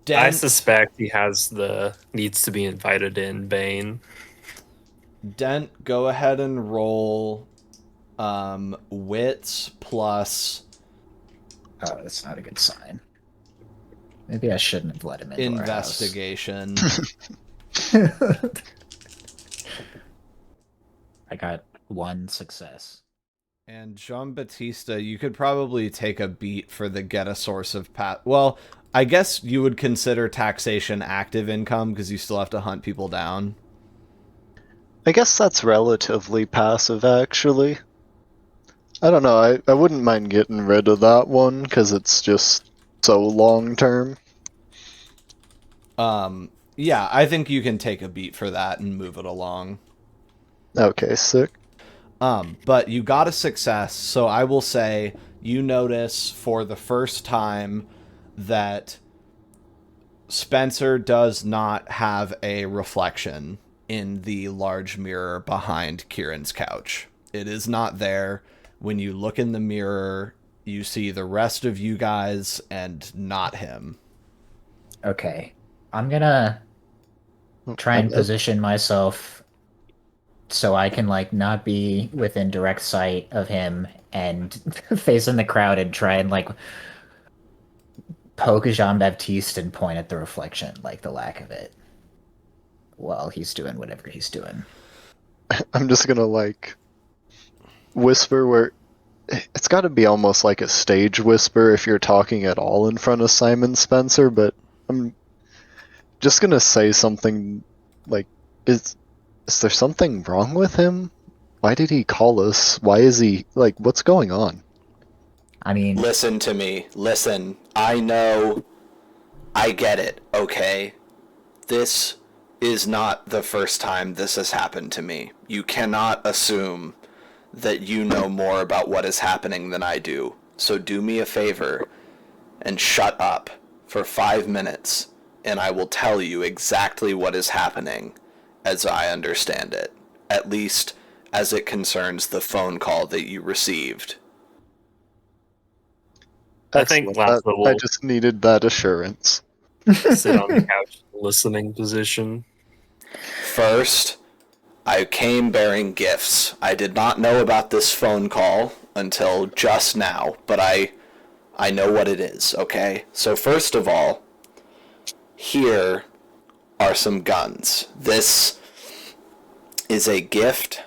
Dent, suspect he has the needs to be invited in Bane. Dent, go ahead and roll wits plus Oh, that's not a good sign. Maybe I shouldn't have let him into our house. investigation. I got 1 success. And Jean-Baptiste, you could probably take a beat for the get a source of well, I guess you would consider taxation active income because you still have to hunt people down. I guess that's relatively passive, actually. I don't know, I wouldn't mind getting rid of that one, because it's just so long-term. Yeah, I think you can take a beat for that and move it along. Okay, sick. But you got a success, so I will say you notice for the first time that Spencer does not have a reflection in the large mirror behind Kieran's couch. It is not there. When you look in the mirror, you see the rest of you guys and not him. Okay. I'm gonna try and position myself so I can like not be within direct sight of him and facing the crowd and try and like poke Jean-Baptiste and point at the reflection, like the lack of it, while he's doing whatever he's doing. I'm just gonna like whisper where it's got to be almost like a stage whisper if you're talking at all in front of Simon Spencer, but I'm just gonna say something like, is Is there something wrong with him? Why did he call us? Why is he, like, what's going on? I mean, Listen to me. Listen. I know. I get it, okay? This is not the first time this has happened to me. You cannot assume that you know more about what is happening than I do. So do me a favor and shut up for 5 minutes, and I will tell you exactly what is happening as I understand it. At least as it concerns the phone call that you received. I think Excellent. Laszlo I will just needed that assurance. sit on the couch in the listening position. First, I came bearing gifts. I did not know about this phone call until just now, but I know what it is, okay? So first of all, here are some guns. This is a gift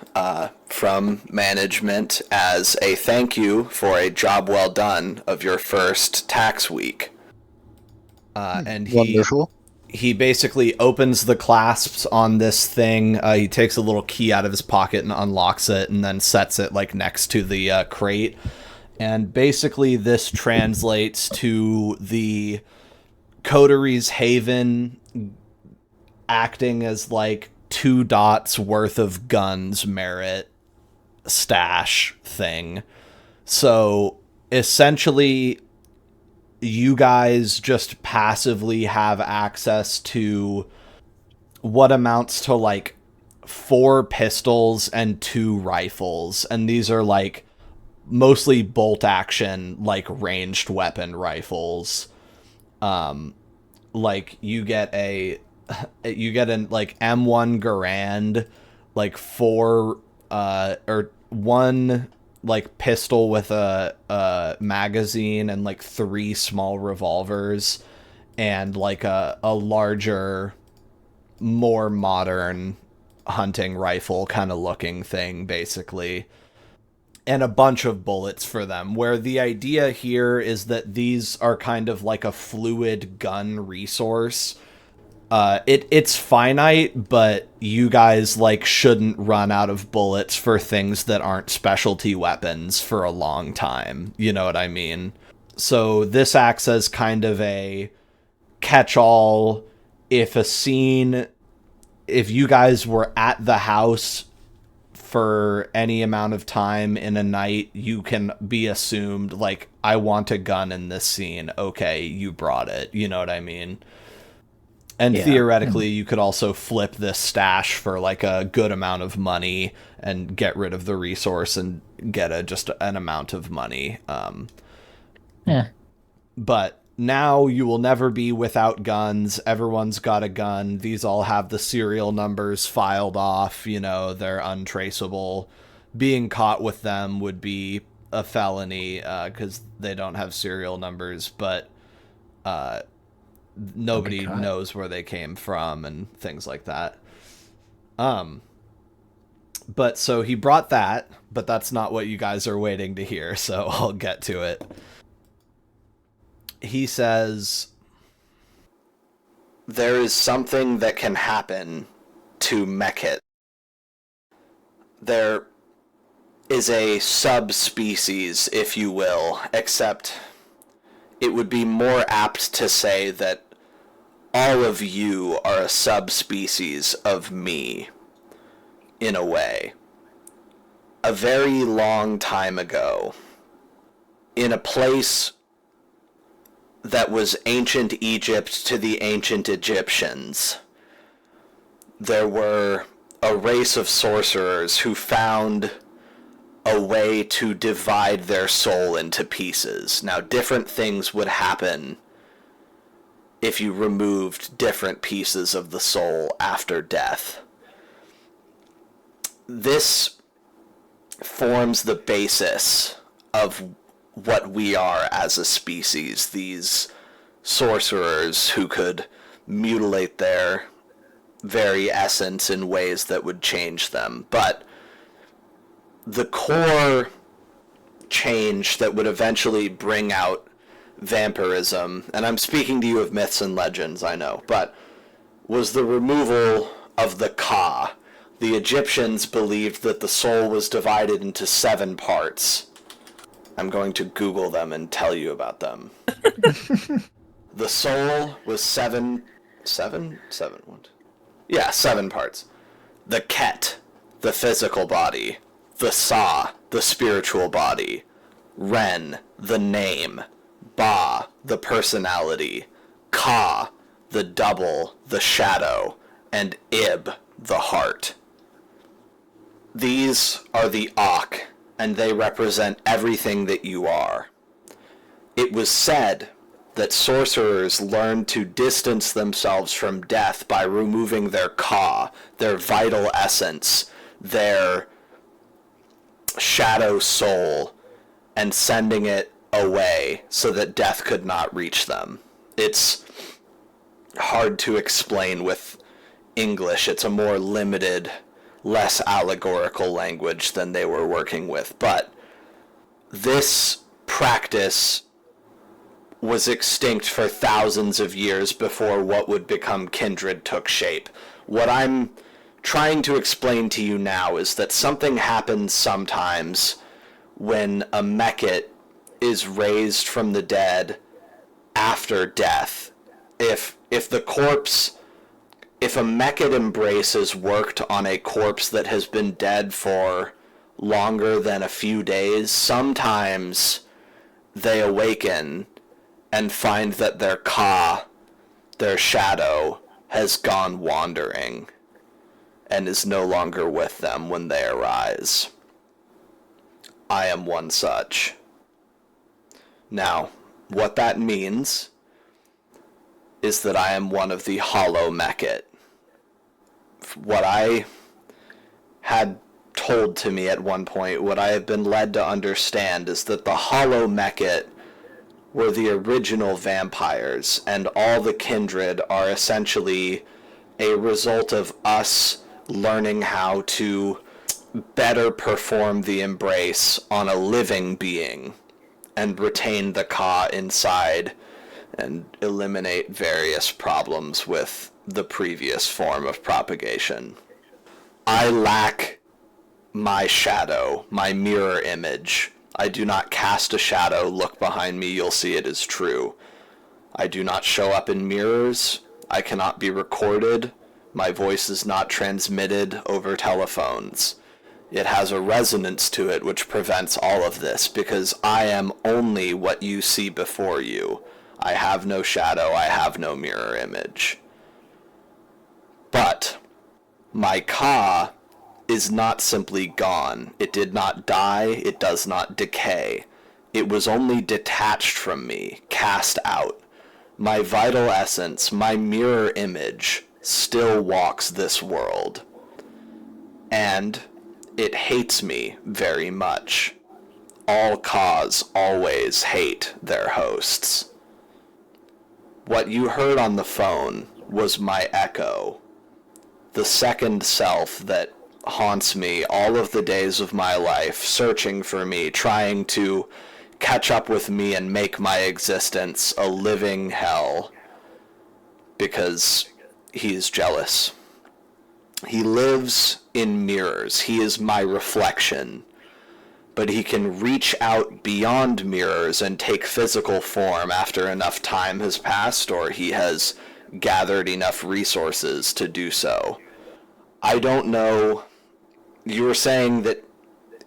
from management as a thank you for a job well done of your first tax week. And Wonderful. he basically opens the clasps on this thing. He takes a little key out of his pocket and unlocks it and then sets it like next to the crate. And basically this translates to the Coteries Haven acting as like 2 dots worth of guns merit stash thing. So essentially you guys just passively have access to what amounts to like 4 pistols and 2 rifles. And these are like mostly bolt action, like ranged weapon rifles. Like you get an like M1 Garand, like 4 or 1 like pistol with a magazine and like 3 small revolvers and like a larger, more modern hunting rifle kind of looking thing basically, and a bunch of bullets for them, where the idea here is that these are kind of like a fluid gun resource. It's finite, but you guys like shouldn't run out of bullets for things that aren't specialty weapons for a long time. You know what I mean? So this acts as kind of a catch-all. If you guys were at the house for any amount of time in a night, you can be assumed like, I want a gun in this scene. Okay, you brought it. You know what I mean? And Yeah. theoretically, you could also flip this stash for like a good amount of money and get rid of the resource and get just an amount of money. Yeah. But now you will never be without guns. Everyone's got a gun. These all have the serial numbers filed off. You know, they're untraceable. Being caught with them would be a felony because they don't have serial numbers, but nobody knows where they came from and things like that. But so he brought that, but that's not what you guys are waiting to hear, so I'll get to it. He says, there is something that can happen to Mekhet. There is a subspecies, if you will, except it would be more apt to say that all of you are a subspecies of me, in a way. A very long time ago, in a place that was ancient Egypt to the ancient Egyptians, there were a race of sorcerers who found a way to divide their soul into pieces. Now, different things would happen if you removed different pieces of the soul after death. This forms the basis of what we are as a species, these sorcerers who could mutilate their very essence in ways that would change them. But the core change that would eventually bring out vampirism, and I'm speaking to you of myths and legends, I know, but was the removal of the Ka, The Egyptians believed that the soul was divided into 7 parts. I'm going to Google them and tell you about them. The soul was 7 parts. The Ket, the physical body. The Sa, the spiritual body. Ren, the name. Ba, the personality. Ka, the double, the shadow. And Ib, the heart. These are the Ak, and they represent everything that you are. It was said that sorcerers learned to distance themselves from death by removing their Ka, their vital essence, their shadow soul, and sending it away so that death could not reach them. It's hard to explain with English. It's a more limited, less allegorical language than they were working with. But this practice was extinct for thousands of years before what would become kindred took shape. What I'm trying to explain to you now is that something happens sometimes when a Mekhet is raised from the dead after death. If a Mekhet embrace is worked on a corpse that has been dead for longer than a few days, sometimes they awaken and find that their Ka, their shadow, has gone wandering and is no longer with them when they arise. I am one such. Now, what that means is that I am one of the hollow Mekhet. What I had told to me at one point, what I have been led to understand, is that the hollow Mekhet were the original vampires, and all the kindred are essentially a result of us learning how to better perform the embrace on a living being and retain the Ka inside and eliminate various problems with the previous form of propagation. I lack my shadow, my mirror image. I do not cast a shadow. Look behind me, you'll see it is true. I do not show up in mirrors. I cannot be recorded. My voice is not transmitted over telephones. It has a resonance to it which prevents all of this, because I am only what you see before you. I have no shadow, I have no mirror image. But my Ka is not simply gone. It did not die, it does not decay. It was only detached from me, cast out. My vital essence, my mirror image, still walks this world. And it hates me very much. All Kas always hate their hosts. What you heard on the phone was my echo, the second self that haunts me all of the days of my life, searching for me, trying to catch up with me and make my existence a living hell, because he's jealous. He lives in mirrors. He is my reflection. But he can reach out beyond mirrors and take physical form after enough time has passed, or he has gathered enough resources to do so. I don't know. You were saying that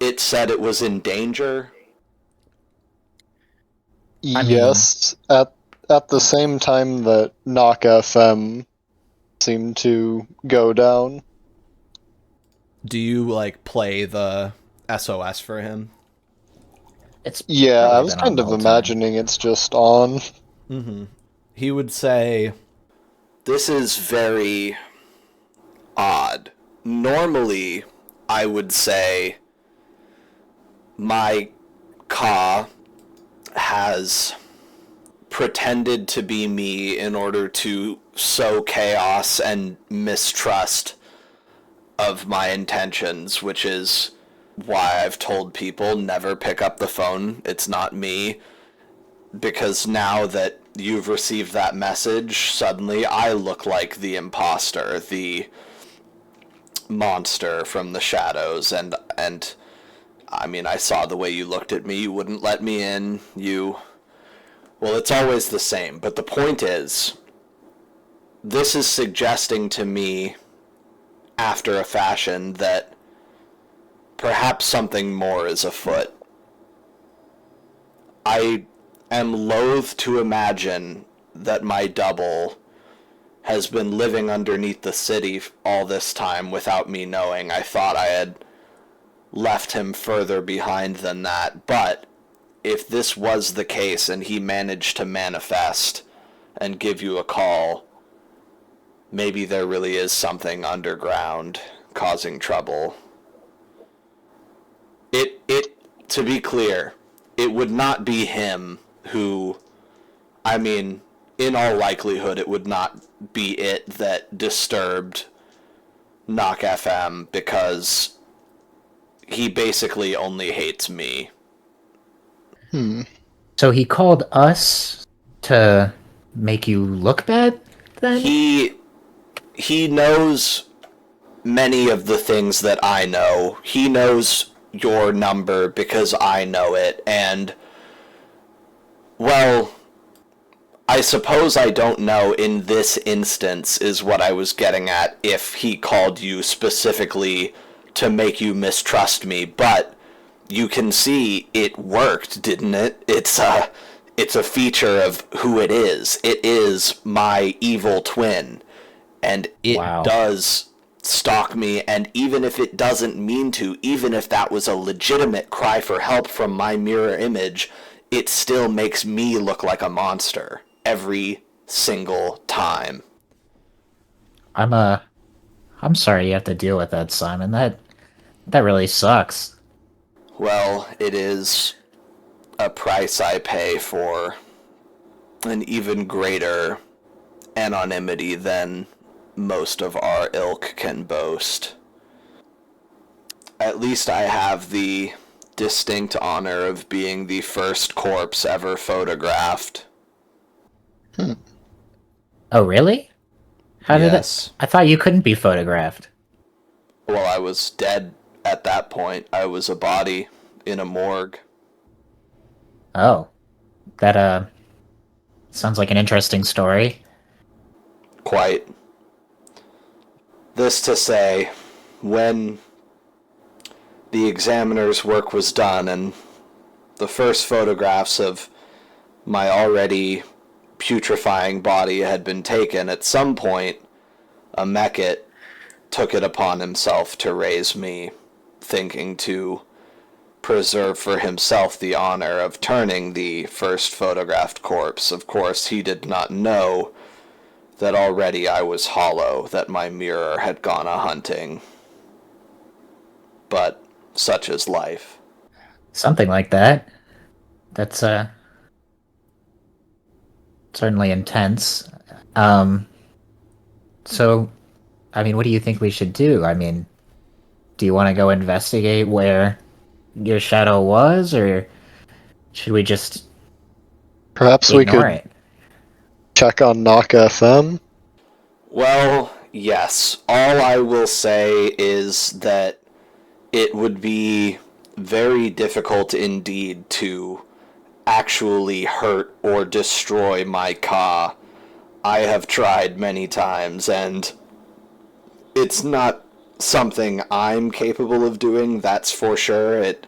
it said it was in danger? Yes, at the same time that Knock FM seemed to go down. Do you, play the SOS for him? Yeah, I was been on kind the of whole imagining it's just on. Mm-hmm. He would say, "This is very odd. Normally, I would say my Ka has pretended to be me in order to sow chaos and mistrust of my intentions, which is why I've told people never pick up the phone. It's not me. Because now that you've received that message, suddenly I look like the imposter, the monster from the shadows, and I mean, I saw the way you looked at me. You wouldn't let me in. Well, it's always the same, but the point is, this is suggesting to me, after a fashion, that perhaps something more is afoot. I am loath to imagine that my double has been living underneath the city all this time without me knowing. I thought I had left him further behind than that, but if this was the case and he managed to manifest and give you a call, maybe there really is something underground causing trouble. To be clear, it would not be him who, I mean, in all likelihood, it would not be it that disturbed Knock FM, because he basically only hates me. So he called us to make you look bad, then? He knows many of the things that I know. He knows your number because I know it, and, well, I suppose I don't know in this instance is what I was getting at, if he called you specifically to make you mistrust me, but you can see it worked, didn't it? It's a feature of who it is. It is my evil twin, and it does stalk me, and even if it doesn't mean to, even if that was a legitimate cry for help from my mirror image, it still makes me look like a monster every single time. I'm sorry you have to deal with that, Simon. That really sucks. Well, it is a price I pay for an even greater anonymity than most of our ilk can boast. At least I have the distinct honor of being the first corpse ever photographed. Oh, really? How did Yes. I thought you couldn't be photographed. Well, I was dead at that point. I was a body in a morgue. Oh. That, sounds like an interesting story. Quite. This to say, when the examiner's work was done and the first photographs of my already putrefying body had been taken, at some point, a Mekket took it upon himself to raise me, thinking to preserve for himself the honor of turning the first photographed corpse. Of course, he did not know that already I was hollow, that my mirror had gone a-hunting. But such is life. Something like that. That's, certainly intense. So, I mean, what do you think we should do? I mean, do you want to go investigate where your shadow was, or should we just Perhaps we could it? check on Knock FM? Well, yes. All I will say is that it would be very difficult indeed to actually hurt or destroy my Ka. I have tried many times, and it's not something I'm capable of doing, that's for sure. It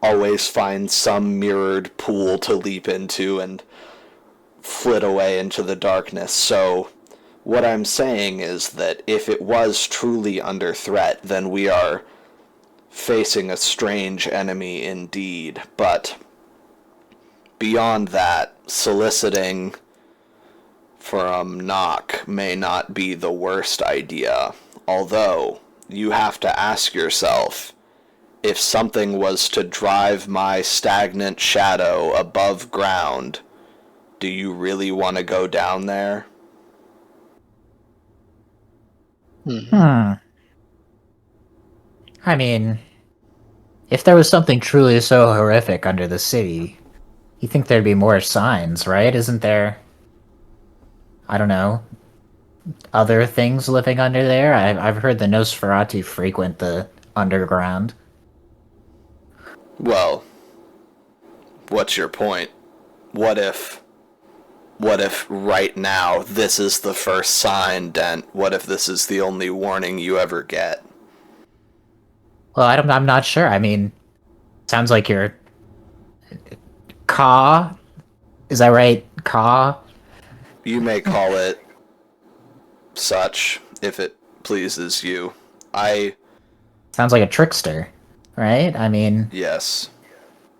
always finds some mirrored pool to leap into and flit away into the darkness. So what I'm saying is that if it was truly under threat, then we are facing a strange enemy indeed. But beyond that, soliciting from Knock may not be the worst idea. Although, you have to ask yourself, if something was to drive my stagnant shadow above ground, do you really want to go down there? I mean, if there was something truly so horrific under the city, you think there'd be more signs, right? Isn't there, I don't know, other things living under there? I've heard the Nosferatu frequent the underground. Well, what's your point? What if right now this is the first sign, Dent? What if this is the only warning you ever get? Well, I'm not sure. I mean, sounds like you're Ka. Is that right? Ka? You may call it such if it pleases you. Sounds like a trickster, right? I mean, Yes.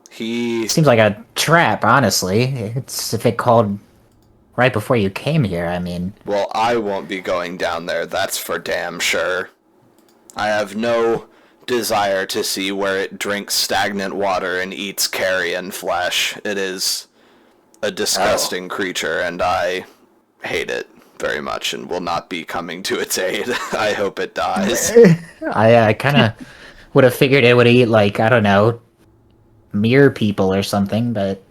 He seems like a trap, honestly. It's if it called right before you came here, I mean. Well, I won't be going down there, that's for damn sure. I have no desire to see where it drinks stagnant water and eats carrion flesh. It is a disgusting creature, and I hate it very much and will not be coming to its aid. I hope it dies. I kind of would have figured it would eat, like, I don't know, mere people or something, but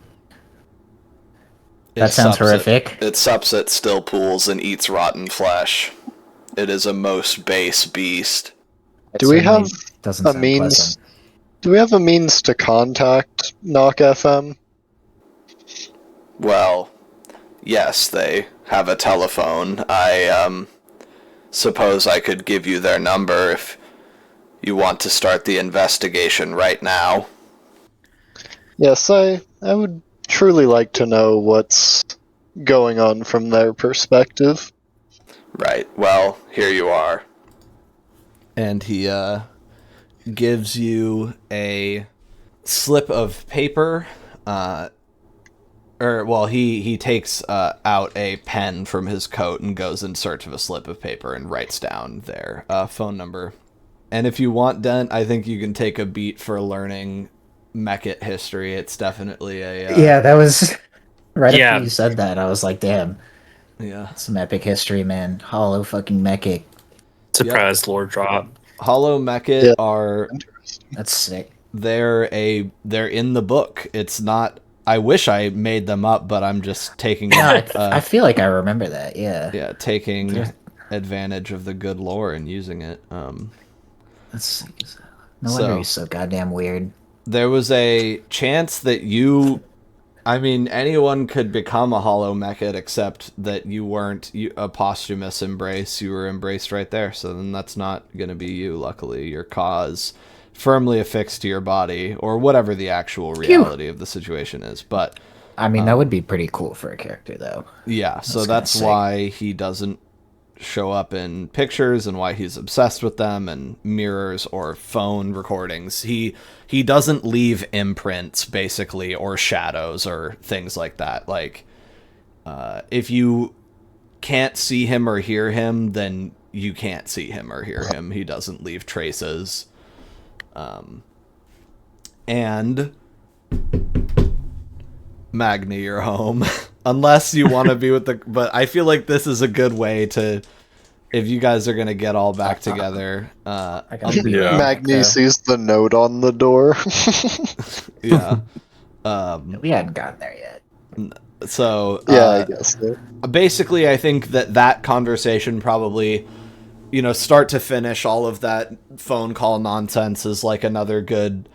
that sounds horrific. It sups at still pools and eats rotten flesh. It is a most base beast. Do we have doesn't a sound means? pleasant. Do we have a means to contact Knock FM? Well, yes, they have a telephone. I suppose I could give you their number if you want to start the investigation right now. Yes, I would truly like to know what's going on from their perspective. Right, well, here you are. And he gives you a slip of paper, he takes out a pen from his coat and goes in search of a slip of paper and writes down their phone number. And if you want, Dent, I think you can take a beat for learning Mechit history. It's definitely a... Yeah, that was... Right after you said that, I was like, damn. Yeah. Some epic history, man. Hollow fucking Mechit. Surprise lore drop. Hollow Mechit are... That's sick. They're in the book. It's not... I wish I made them up, but I'm just taking... I feel like I remember that, yeah. Yeah, taking advantage of the good lore and using it. That's... No wonder he's so goddamn weird. There was a chance that anyone could become a Hollow Mechit, except that you weren't a posthumous embrace. You were embraced right there, so then that's not going to be you, luckily. Your cause firmly affixed to your body, or whatever the actual reality of the situation is. But that would be pretty cool for a character, though. Yeah, so that's why he doesn't show up in pictures and why he's obsessed with them and mirrors or phone recordings. He doesn't leave imprints, basically, or shadows or things like that. Like, if you can't see him or hear him, then you can't see him or hear him. He doesn't leave traces. And Magni, you're home. Unless you want to be with but I feel like this is a good way to, if you guys are going to get all back together. Magni sees the note on the door. Yeah. We hadn't gotten there yet. So, I guess so. Basically, I think that conversation probably, start to finish, all of that phone call nonsense is like another good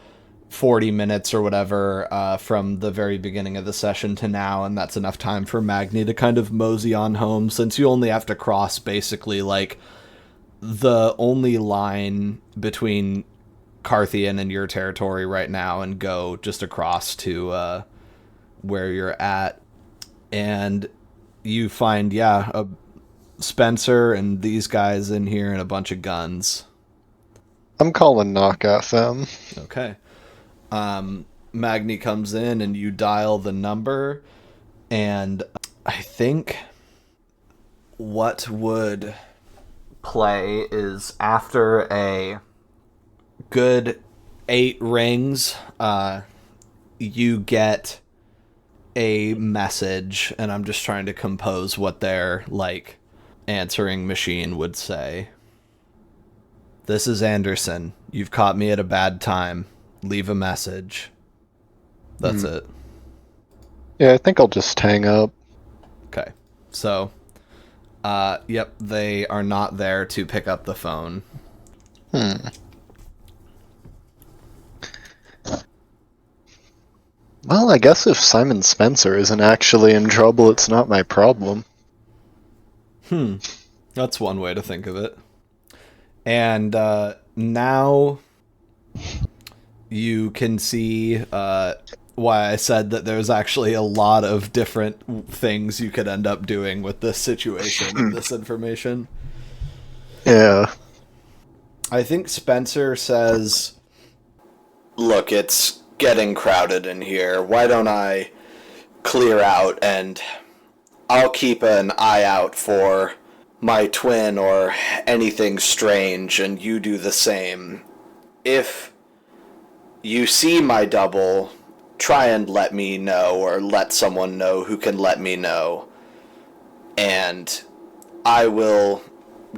40 minutes or whatever from the very beginning of the session to now, and that's enough time for Magni to kind of mosey on home, since you only have to cross basically like the only line between Carthian and your territory right now and go just across to where you're at, and you find a Spencer and these guys in here and a bunch of guns. I'm calling Knock FM. Okay. Magni comes in and you dial the number, and I think what would play is after a good 8 rings, you get a message, and I'm just trying to compose what their answering machine would say. This is Anderson. You've caught me at a bad time. Leave a message. That's it. Yeah, I think I'll just hang up. Okay. So, Yep, they are not there to pick up the phone. Well, I guess if Simon Spencer isn't actually in trouble, it's not my problem. That's one way to think of it. And now you can see why I said that there's actually a lot of different things you could end up doing with this situation and this information. Yeah. I think Spencer says, "Look, it's getting crowded in here. Why don't I clear out and I'll keep an eye out for my twin or anything strange, and you do the same. If you see my double, try and let me know, or let someone know who can let me know. And I will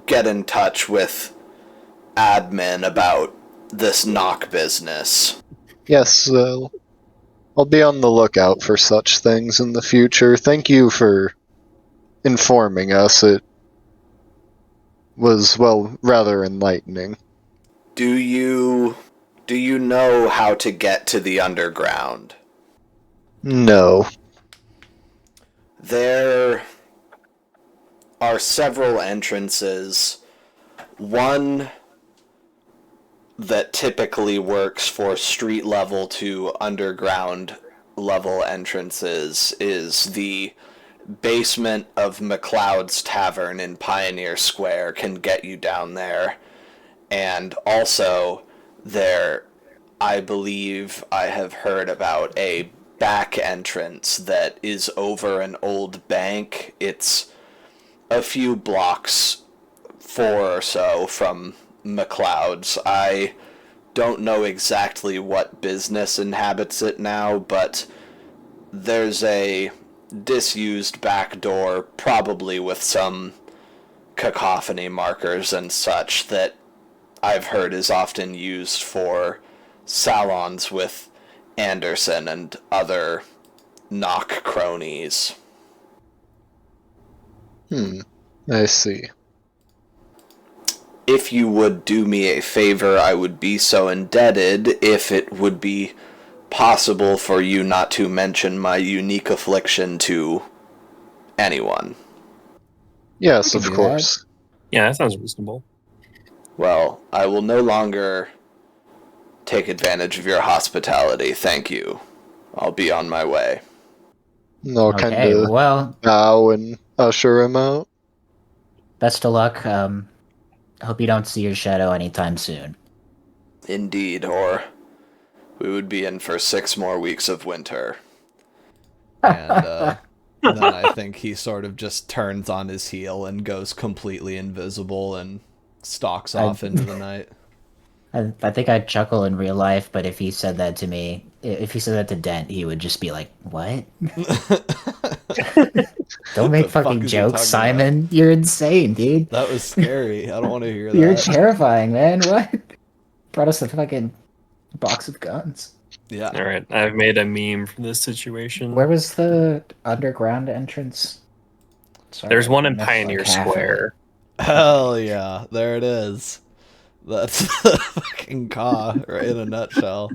get in touch with admin about this knock business." Yes, I'll be on the lookout for such things in the future. Thank you for informing us. It was, well, rather enlightening. Do you know how to get to the underground? No. There are several entrances. One that typically works for street level to underground level entrances is the basement of McLeod's Tavern in Pioneer Square, can get you down there. And also, there, I believe I have heard about a back entrance that is over an old bank. It's a few blocks, 4 or so, from McLeod's. I don't know exactly what business inhabits it now, but there's a disused back door, probably with some cacophony markers and such, that I've heard is often used for salons with Anderson and other knock cronies. I see. If you would do me a favor, I would be so indebted if it would be possible for you not to mention my unique affliction to anyone. Yes, of course. Yeah, that sounds reasonable. Well, I will no longer take advantage of your hospitality. Thank you. I'll be on my way. I'll Okay, kinda well, bow and usher him out. best of luck. Hope you don't see your shadow anytime soon. Indeed, or we would be in for 6 more weeks of winter. And then I think he sort of just turns on his heel and goes completely invisible and stalks off into the night. I think I'd chuckle in real life, but if he said that to me, if he said that to Dent, he would just be like, "What? Don't make fucking jokes, Simon. You're insane, dude. That was scary. I don't want to hear that. You're terrifying, man. What? Brought us a fucking box of guns." Yeah. All right, I've made a meme for this situation. Where was the underground entrance? Sorry, There's one in I missed, Pioneer like, half of it. Square. Hell yeah. There it is. That's the fucking Ka, right, in a nutshell.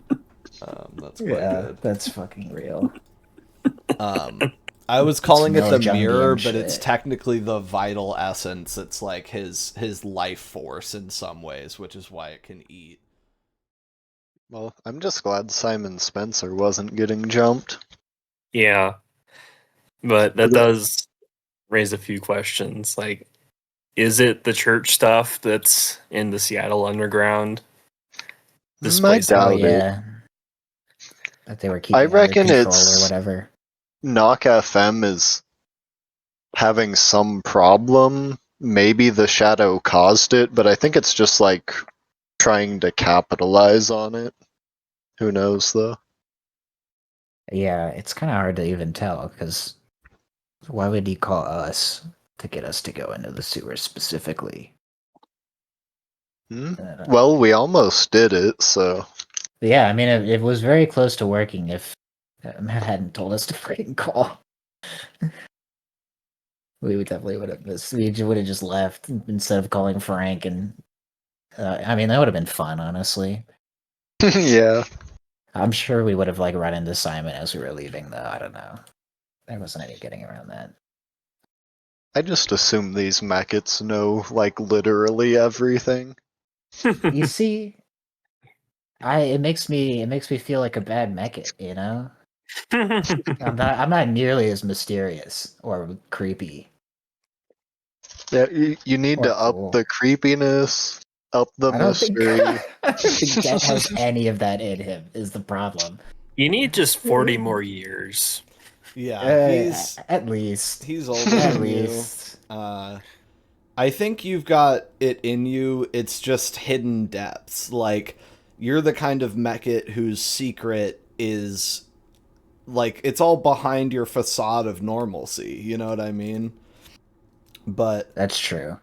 That's quite good. That's fucking real. I was calling it no the John mirror, DM but it's shit. technically the vital essence. It's like his life force in some ways, which is why it can eat. Well, I'm just glad Simon Spencer wasn't getting jumped. Yeah, but that does raise a few questions. Like, is it the church stuff that's in the Seattle Underground? This I place, doubt it. Yeah. That they were keeping I under reckon control it's or whatever. Knock FM is having some problem. Maybe the shadow caused it, but I think it's just like trying to capitalize on it. Who knows, though? Yeah, it's kind of hard to even tell, because why would he call us to get us to go into the sewers specifically? Well, we almost did it, so... Yeah, I mean, it was very close to working if Matt hadn't told us to freaking call. We would definitely would have missed. We would have just left instead of calling Frank, and I mean that would have been fun, honestly. Yeah. I'm sure we would have like run into Simon as we were leaving, though. I don't know. There wasn't any getting around that. I just assume these Mackets know, like, literally everything. You see, it makes me feel like a bad Meckett, you know? I'm not nearly as mysterious or creepy. Yeah, you need Or to up cool. the creepiness, up the I don't think mystery. I don't think Dent has any of that in him. Is the problem? You need just 40 more years. Yeah, At least he's older at than you. least. I think you've got it in you. It's just hidden depths. Like, you're the kind of Meckett whose secret is, like, it's all behind your facade of normalcy. You know what I mean? But That's true.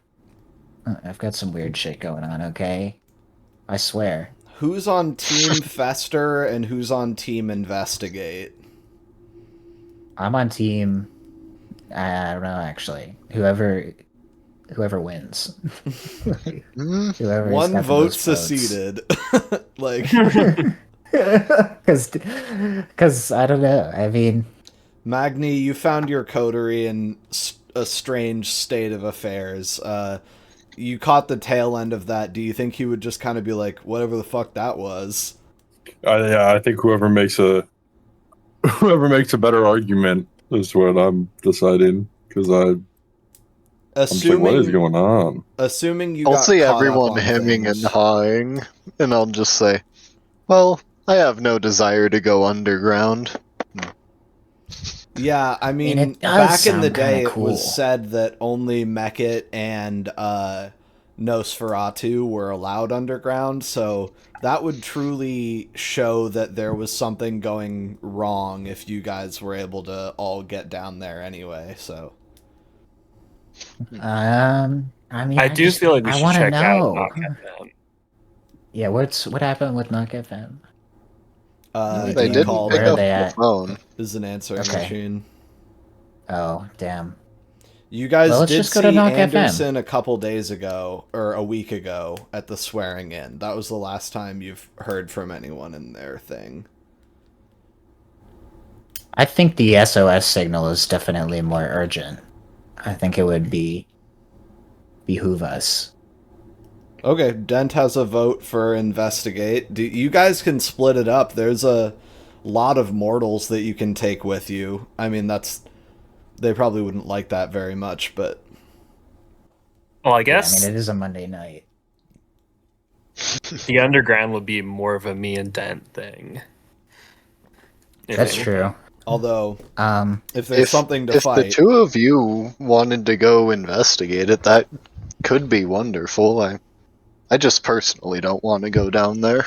I've got some weird shit going on. Okay, I swear. who's on Team Fester and who's on Team Investigate? I'm on team. I don't know actually. Whoever wins. Whoever's One got the vote most votes. seceded. Like, because I don't know. I mean, Magni, you found your coterie in a strange state of affairs. You caught the tail end of that. Do you think he would just kind of be like, whatever the fuck that was? Yeah, I think whoever makes a better argument is what I'm deciding, because I'm just like, what is going on? Assuming you I'll got see caught up everyone on hemming things. and hawing, and I'll just say, well, I have no desire to go underground. Yeah, I mean, it does back in the sound kinda day, it cool. was said that only Meckett and Nosferatu were allowed underground, so that would truly show that there was something going wrong if you guys were able to all get down there anyway, so... I mean, I do feel like we I should want to check out know. Knock FM. Yeah, what happened with Knock FM? They he didn't called pick Where are up they the at? phone. is an answering Okay. machine. Oh, damn. You guys Well, let's did just go to see Knock FM. Anderson a couple days ago, or a week ago, at the swearing in. That was the last time you've heard from anyone in their thing. I think the SOS signal is definitely more urgent. I think it would behoove us. Okay, Dent has a vote for investigate. You guys can split it up. There's a lot of mortals that you can take with you. I mean, they probably wouldn't like that very much, but... Well, I Yeah, guess I mean, it is a Monday night. the underground would be more of a me and Dent thing. If That's anything. true. Although, Um, if there's something to if fight... the two of you wanted to go investigate it, that could be wonderful. I just personally don't want to go down there.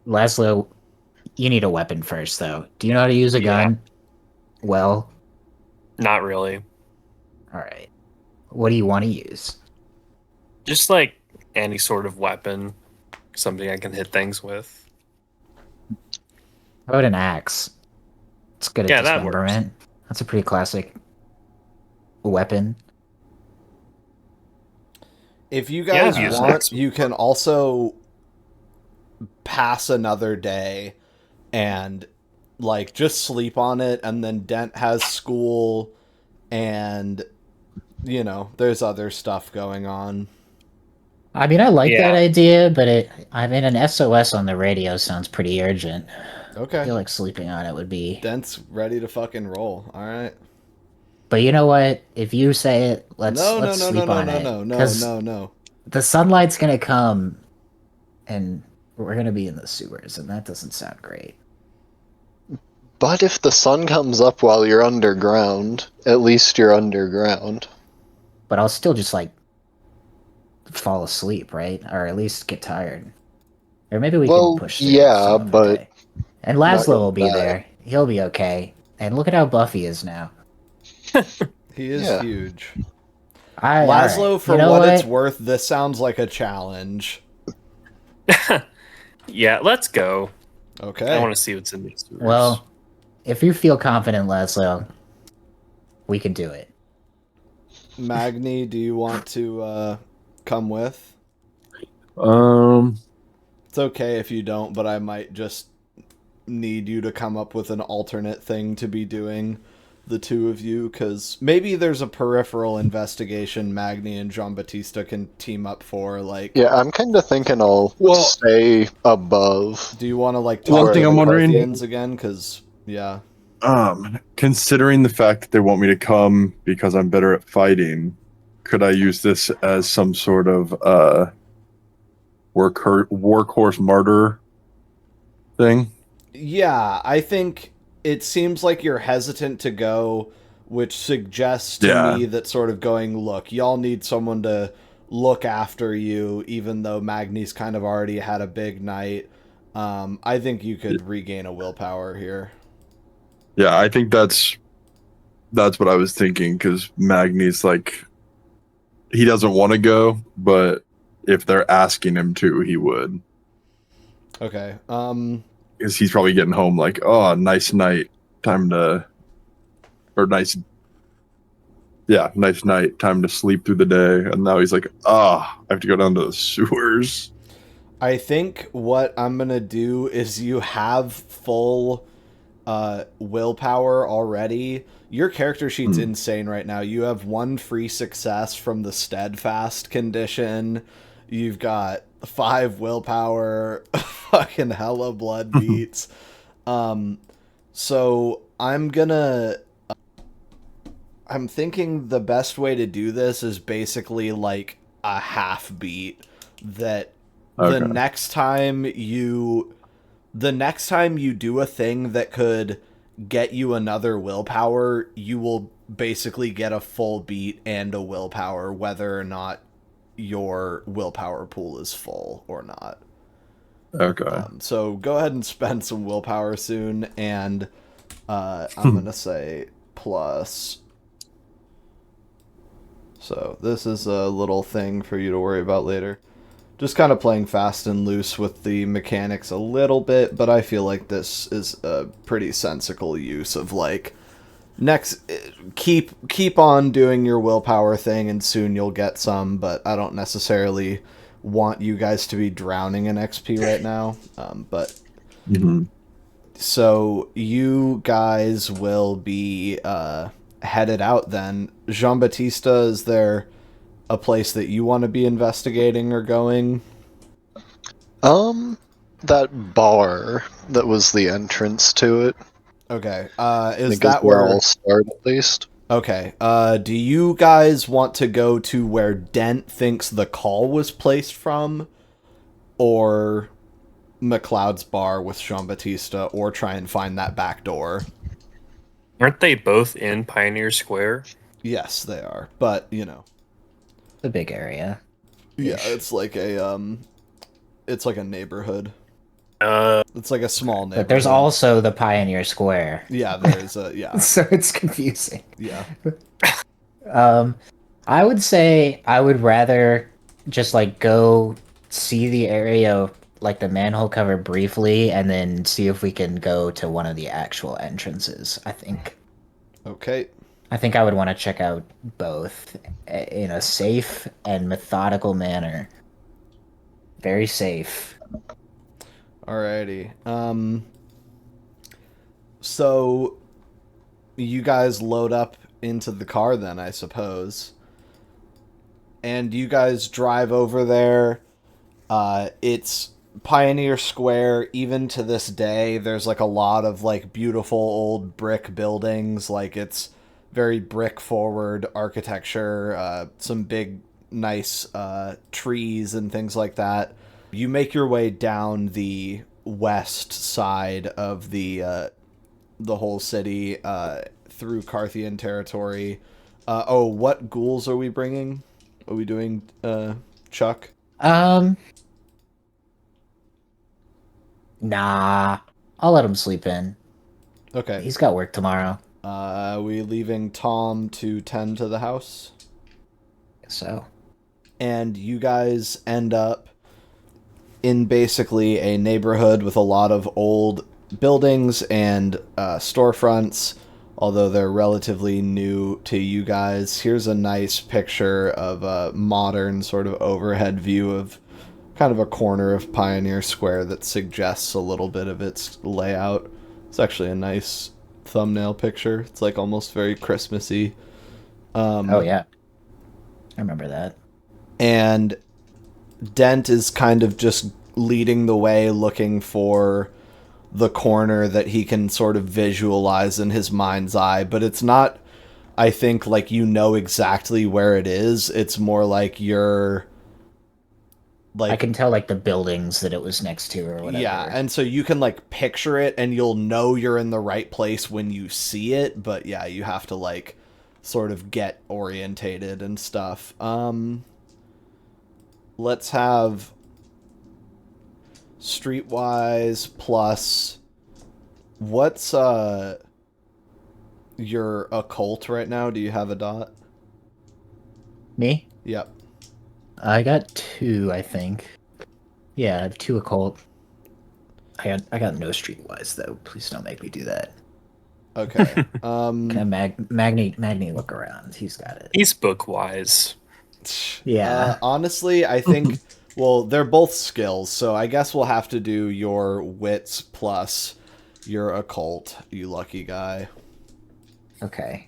Laszlo, you need a weapon first, though. Do you know how to use a Yeah. gun? Well, Not really. all right. What do you want to use? Just like any sort of weapon, something I can hit things with. How about an axe? It's good at Yeah, that dismemberment. That's a pretty classic weapon. If you guys Yeah, use want, axe. you can also pass another day and, like, just sleep on it, and then Dent has school, and, you know, there's other stuff going on. I mean, I like Yeah. that idea, but an SOS on the radio sounds pretty urgent. I Okay. feel like sleeping on it would be. Dent's ready to fucking roll. All right. But you know what? If you say it, let's No. sleep on it. No. 'Cause the sunlight's gonna come, and we're gonna be in the sewers, and that doesn't sound great. But if the sun comes up while you're underground, at least you're underground. But I'll still just like fall asleep, right? Or at least get tired. Or maybe we Well, can push through yeah, some of the but day. And Laszlo will be that. there. He'll be okay. And look at how buff he is now. He is Yeah. huge. All Laszlo, right. for You know what it's worth, this sounds like a challenge. Yeah, let's go. Okay. I want to see what's in these sewers. Well, if you feel confident, Laszlo, we can do it. Magni, do you want to come with? It's okay if you don't, but I might just need you to come up with an alternate thing to be doing, the two of you, because maybe there's a peripheral investigation Magni and Jean-Baptiste can team up for, like... Yeah, I'm kind of thinking I'll stay above. Do you want to, like, One talk thing to I'm the wondering- Prometheans again? Because, yeah. Considering the fact that they want me to come because I'm better at fighting, could I use this as some sort of workhorse martyr thing? Yeah, I think it seems like you're hesitant to go, which suggests to me that sort of going, look, y'all need someone to look after you, even though Magni's kind of already had a big night. I think you could regain a willpower here. Yeah, I think that's what I was thinking, because Magni's like, he doesn't want to go, but if they're asking him to, he would. Okay. Because he's probably getting home like, oh, nice night, time to sleep through the day. And now he's like, I have to go down to the sewers. I think what I'm going to do is you have full willpower already. Your character sheet's insane right now. You have 1 free success from the steadfast condition. You've got 5 willpower, fucking hella blood beats. So I'm thinking the best way to do this is basically like a half beat, that the next time you do a thing that could get you another willpower, you will basically get a full beat and a willpower, whether or not your willpower pool is full or not. Okay. So go ahead and spend some willpower soon, and I'm going to say plus. So this is a little thing for you to worry about later. Just kind of playing fast and loose with the mechanics a little bit, but I feel like this is a pretty sensical use of, like, keep on doing your willpower thing and soon you'll get some, but I don't necessarily want you guys to be drowning in XP right now. So you guys will be headed out then. Jean-Baptiste, is there a place that you want to be investigating or going? That bar that was the entrance to it. Okay. Is that where I'll start at least? Okay. Do you guys want to go to where Dent thinks the call was placed from, or McLeod's bar with Jean-Baptiste, or try and find that back door? Aren't they both in Pioneer Square? Yes, they are. But, you know. The big area. Yeah, it's like a neighborhood. It's like a small neighborhood. But there's also the Pioneer Square. Yeah, there's yeah. So it's confusing. Yeah. I would say I would rather just like go see the area, like the manhole cover briefly, and then see if we can go to one of the actual entrances, I think. Okay. I think I would want to check out both in a safe and methodical manner. Very safe. Alrighty. So you guys load up into the car then, I suppose. And you guys drive over there. It's Pioneer Square. Even to this day, there's like a lot of like beautiful old brick buildings. Like it's very brick forward architecture. Some big nice trees and things like that. You make your way down the west side of the whole city through Carthian territory. What ghouls are we bringing? Are we doing Chuck? Nah. I'll let him sleep in. Okay. He's got work tomorrow. Are we leaving Tom to tend to the house? So. And you guys end up in basically a neighborhood with a lot of old buildings and storefronts, although they're relatively new to you guys. Here's a nice picture of a modern sort of overhead view of kind of a corner of Pioneer Square that suggests a little bit of its layout. It's actually a nice thumbnail picture. It's like almost very Christmassy. Oh yeah, I remember that. And Dent is kind of just leading the way, looking for the corner that he can sort of visualize in his mind's eye, but it's not, I think, like you know exactly where it is. It's more like you're like, I can tell like the buildings that it was next to or whatever. yeah, and so you can like picture it and you'll know you're in the right place when you see it, but yeah, you have to like sort of get orientated and stuff. Let's have Streetwise plus what's your occult right now? Do you have a dot? Me? Yep. I got 2, I think. Yeah, 2 occult. I got no streetwise though. Please don't make me do that. Okay. Can Magni look around? He's got it. He's book-wise. Yeah. Honestly, I think, well, they're both skills, so I guess we'll have to do your wits plus your occult, you lucky guy. Okay.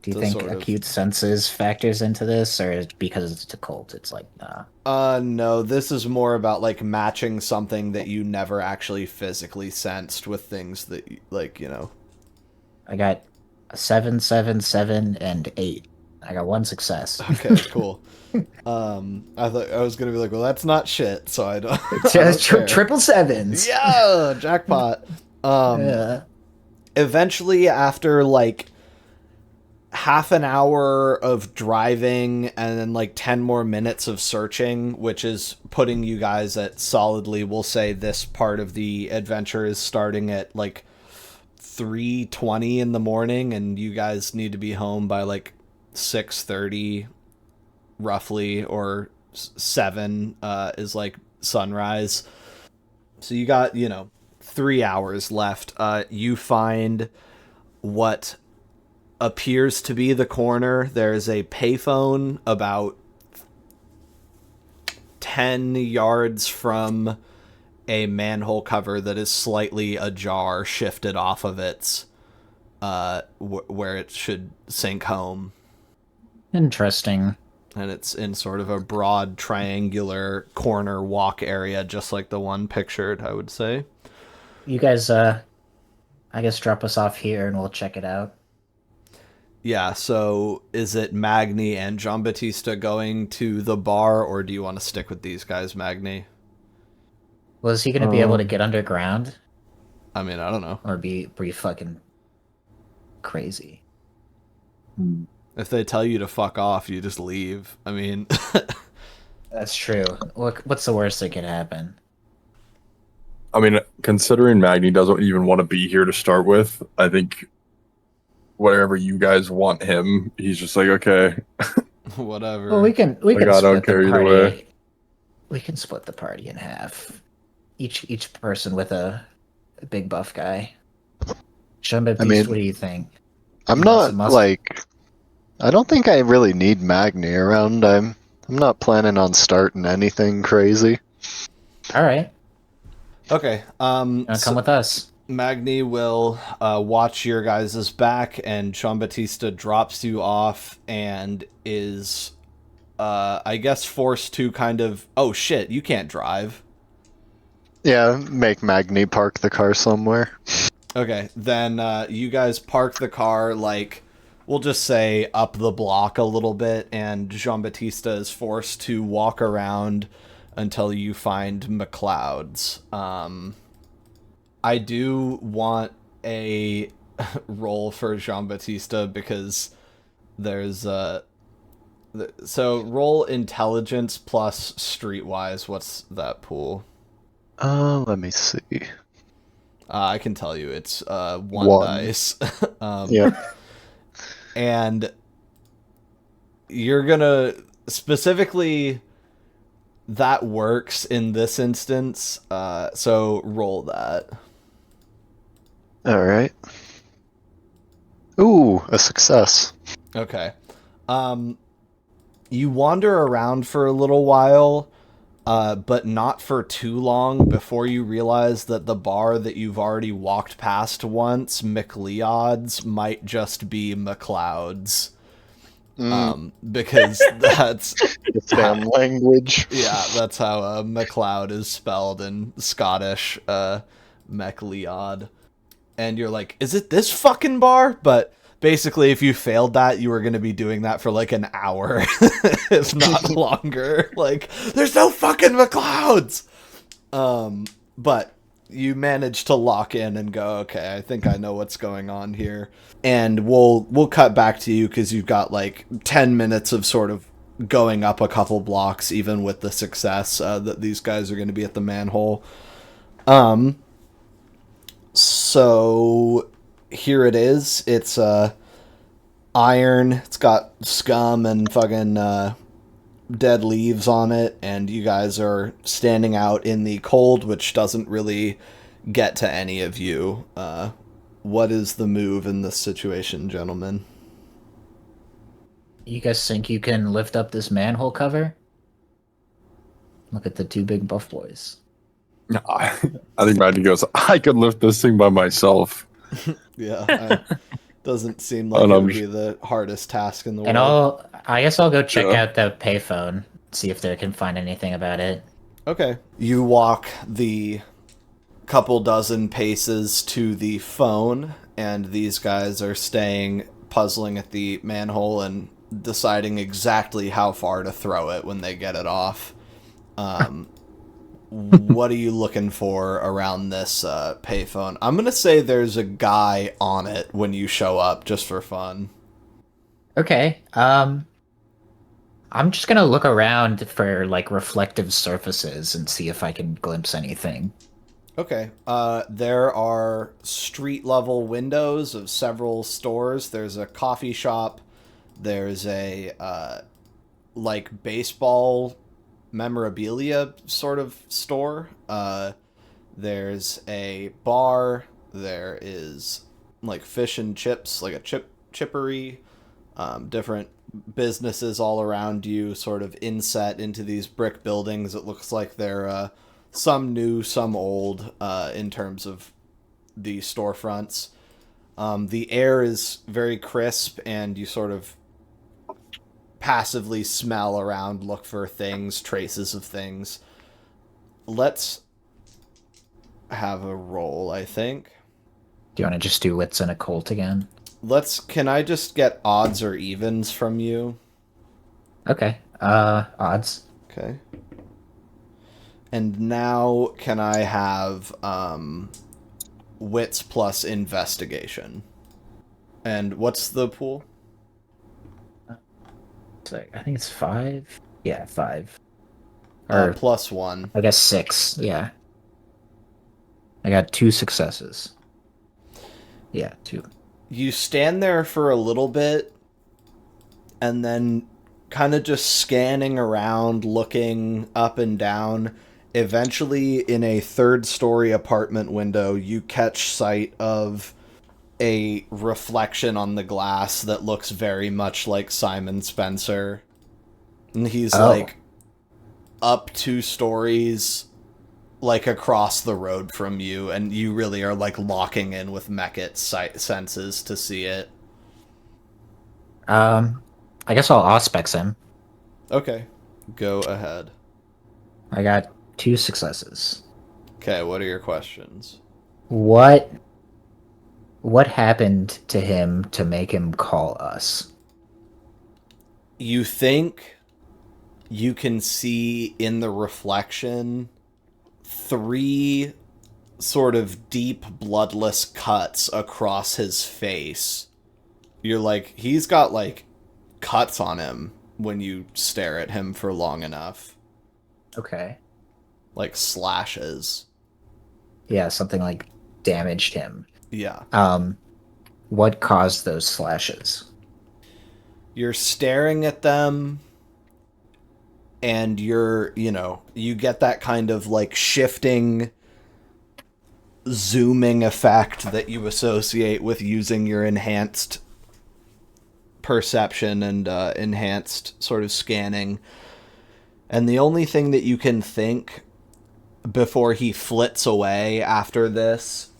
Do you To think sort of- acute senses factors into this, or because it's occult, it's like, nah? No, this is more about, like, matching something that you never actually physically sensed with things that, like, you know. I got a 7, 7, 7, and 8. I got 1 success. Okay, cool. I thought I was gonna be like, well, that's not shit, so I don't. Just triple sevens. Yeah, jackpot. Yeah. Eventually, after like half an hour of driving and then like 10 more minutes of searching, which is putting you guys at solidly, we'll say this part of the adventure is starting at like 3:20 in the morning, and you guys need to be home by like 6:30 roughly, or 7 is like sunrise. So you got, 3 hours left. You find what appears to be the corner. There's a payphone about 10 yards from a manhole cover that is slightly ajar, shifted off of its where it should sink home. Interesting. And it's in sort of a broad triangular corner walk area, just like the one pictured, I would say. You guys, I guess drop us off here and we'll check it out. Yeah, so is it Magni and Jean-Baptiste going to the bar, or do you want to stick with these guys, Magni? Well, is he going to be able to get underground? I mean, I don't know. Or be fucking crazy? If they tell you to fuck off, you just leave. I mean... That's true. What's the worst that could happen? I mean, considering Magni doesn't even want to be here to start with, I think wherever you guys want him, he's just like, okay. Whatever. Well, we can I don't split care the either party. way. We can split the party in half. Each person with a big buff guy. Jean-Baptiste, what do you think? I'm not like, I don't think I really need Magni around. I'm not planning on starting anything crazy. All right. Okay. Come with us. Magni will watch your guys' back, and Jean-Baptiste drops you off and is, I guess, forced to kind of... Oh, shit, you can't drive. Yeah, make Magni park the car somewhere. Okay, then you guys park the car, like, we'll just say up the block a little bit, and Jean-Baptiste is forced to walk around until you find McLeod's. I do want a roll for Jean-Baptiste because there's so roll intelligence plus streetwise. What's that pool? Let me see. I can tell you it's 1 dice. Yep. And you're gonna specifically, that works in this instance, so roll that. All right. Ooh, a success. Okay. You wander around for a little while, but not for too long before you realize that the bar that you've already walked past once, McLeod's, might just be McLeod's. Because that's It's damn language. yeah, that's how McLeod is spelled in Scottish, McLeod. And you're like, is it this fucking bar? But basically, if you failed that, you were going to be doing that for like an hour, if not longer. Like, there's no fucking McLeod's! But you manage to lock in and go, okay, I think I know what's going on here. And we'll cut back to you because you've got like 10 minutes of sort of going up a couple blocks, even with the success that these guys are going to be at the manhole. So here it is. It's iron. It's got scum and fucking dead leaves on it, and you guys are standing out in the cold, which doesn't really get to any of you. What is the move in this situation, gentlemen? You guys think you can lift up this manhole cover? Look at the two big buff boys. I think Magni goes, I could lift this thing by myself. Yeah, doesn't seem like And it I'm would be the hardest task in the And world. I guess I'll go check Yeah. out the payphone, see if they can find anything about it. Okay. You walk the couple dozen paces to the phone, and these guys are staying puzzling at the manhole and deciding exactly how far to throw it when they get it off. What are you looking for around this payphone? I'm going to say there's a guy on it when you show up, just for fun. Okay. I'm just gonna look around for like reflective surfaces and see if I can glimpse anything. Okay. There are street-level windows of several stores. There's a coffee shop. There's a, like, baseball memorabilia sort of store. There's a bar. There is, like, fish and chips, like a chippery. Different businesses all around you, sort of inset into these brick buildings. It looks like they're, some new, some old, in terms of the storefronts. The air is very crisp, and you sort of passively smell around, look for things, traces of things. Let's have a roll, I think. Do you want to just do wits and occult again? Can I just get odds or evens from you? Okay. Odds. Okay. And now can I have wits plus investigation? And what's the pool? So I think it's 5. Yeah, 5. Or +1. I guess 6. Yeah. I got 2 successes. Yeah, 2. You stand there for a little bit, and then kind of just scanning around, looking up and down. Eventually, in a third-story apartment window, you catch sight of a reflection on the glass that looks very much like Simon Spencer. And he's, like, up 2 stories, like, across the road from you, and you really are, like, locking in with Mechat's senses to see it. I guess I'll auspex him. Okay. Go ahead. I got 2 successes. Okay, what are your questions? What happened to him to make him call us? You think you can see in the reflection 3 sort of deep, bloodless cuts across his face. You're like, he's got, like, cuts on him when you stare at him for long enough. Okay. Like slashes. Yeah, something like damaged him. Yeah. What caused those slashes? You're staring at them, and you get that kind of, like, shifting, zooming effect that you associate with using your enhanced perception and enhanced sort of scanning. And the only thing that you can think before he flits away after this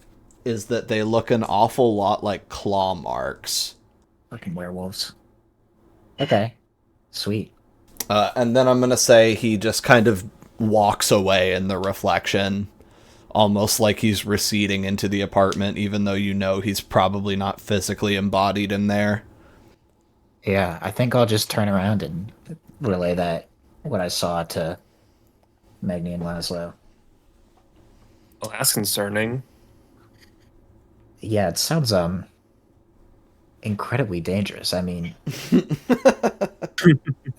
is that they look an awful lot like claw marks. Fucking werewolves. Okay. Sweet. And then I'm going to say he just kind of walks away in the reflection, almost like he's receding into the apartment, even though you know he's probably not physically embodied in there. Yeah, I think I'll just turn around and relay that, what I saw, to Magni and Laszlo. Well, that's concerning. Yeah, it sounds incredibly dangerous. I mean,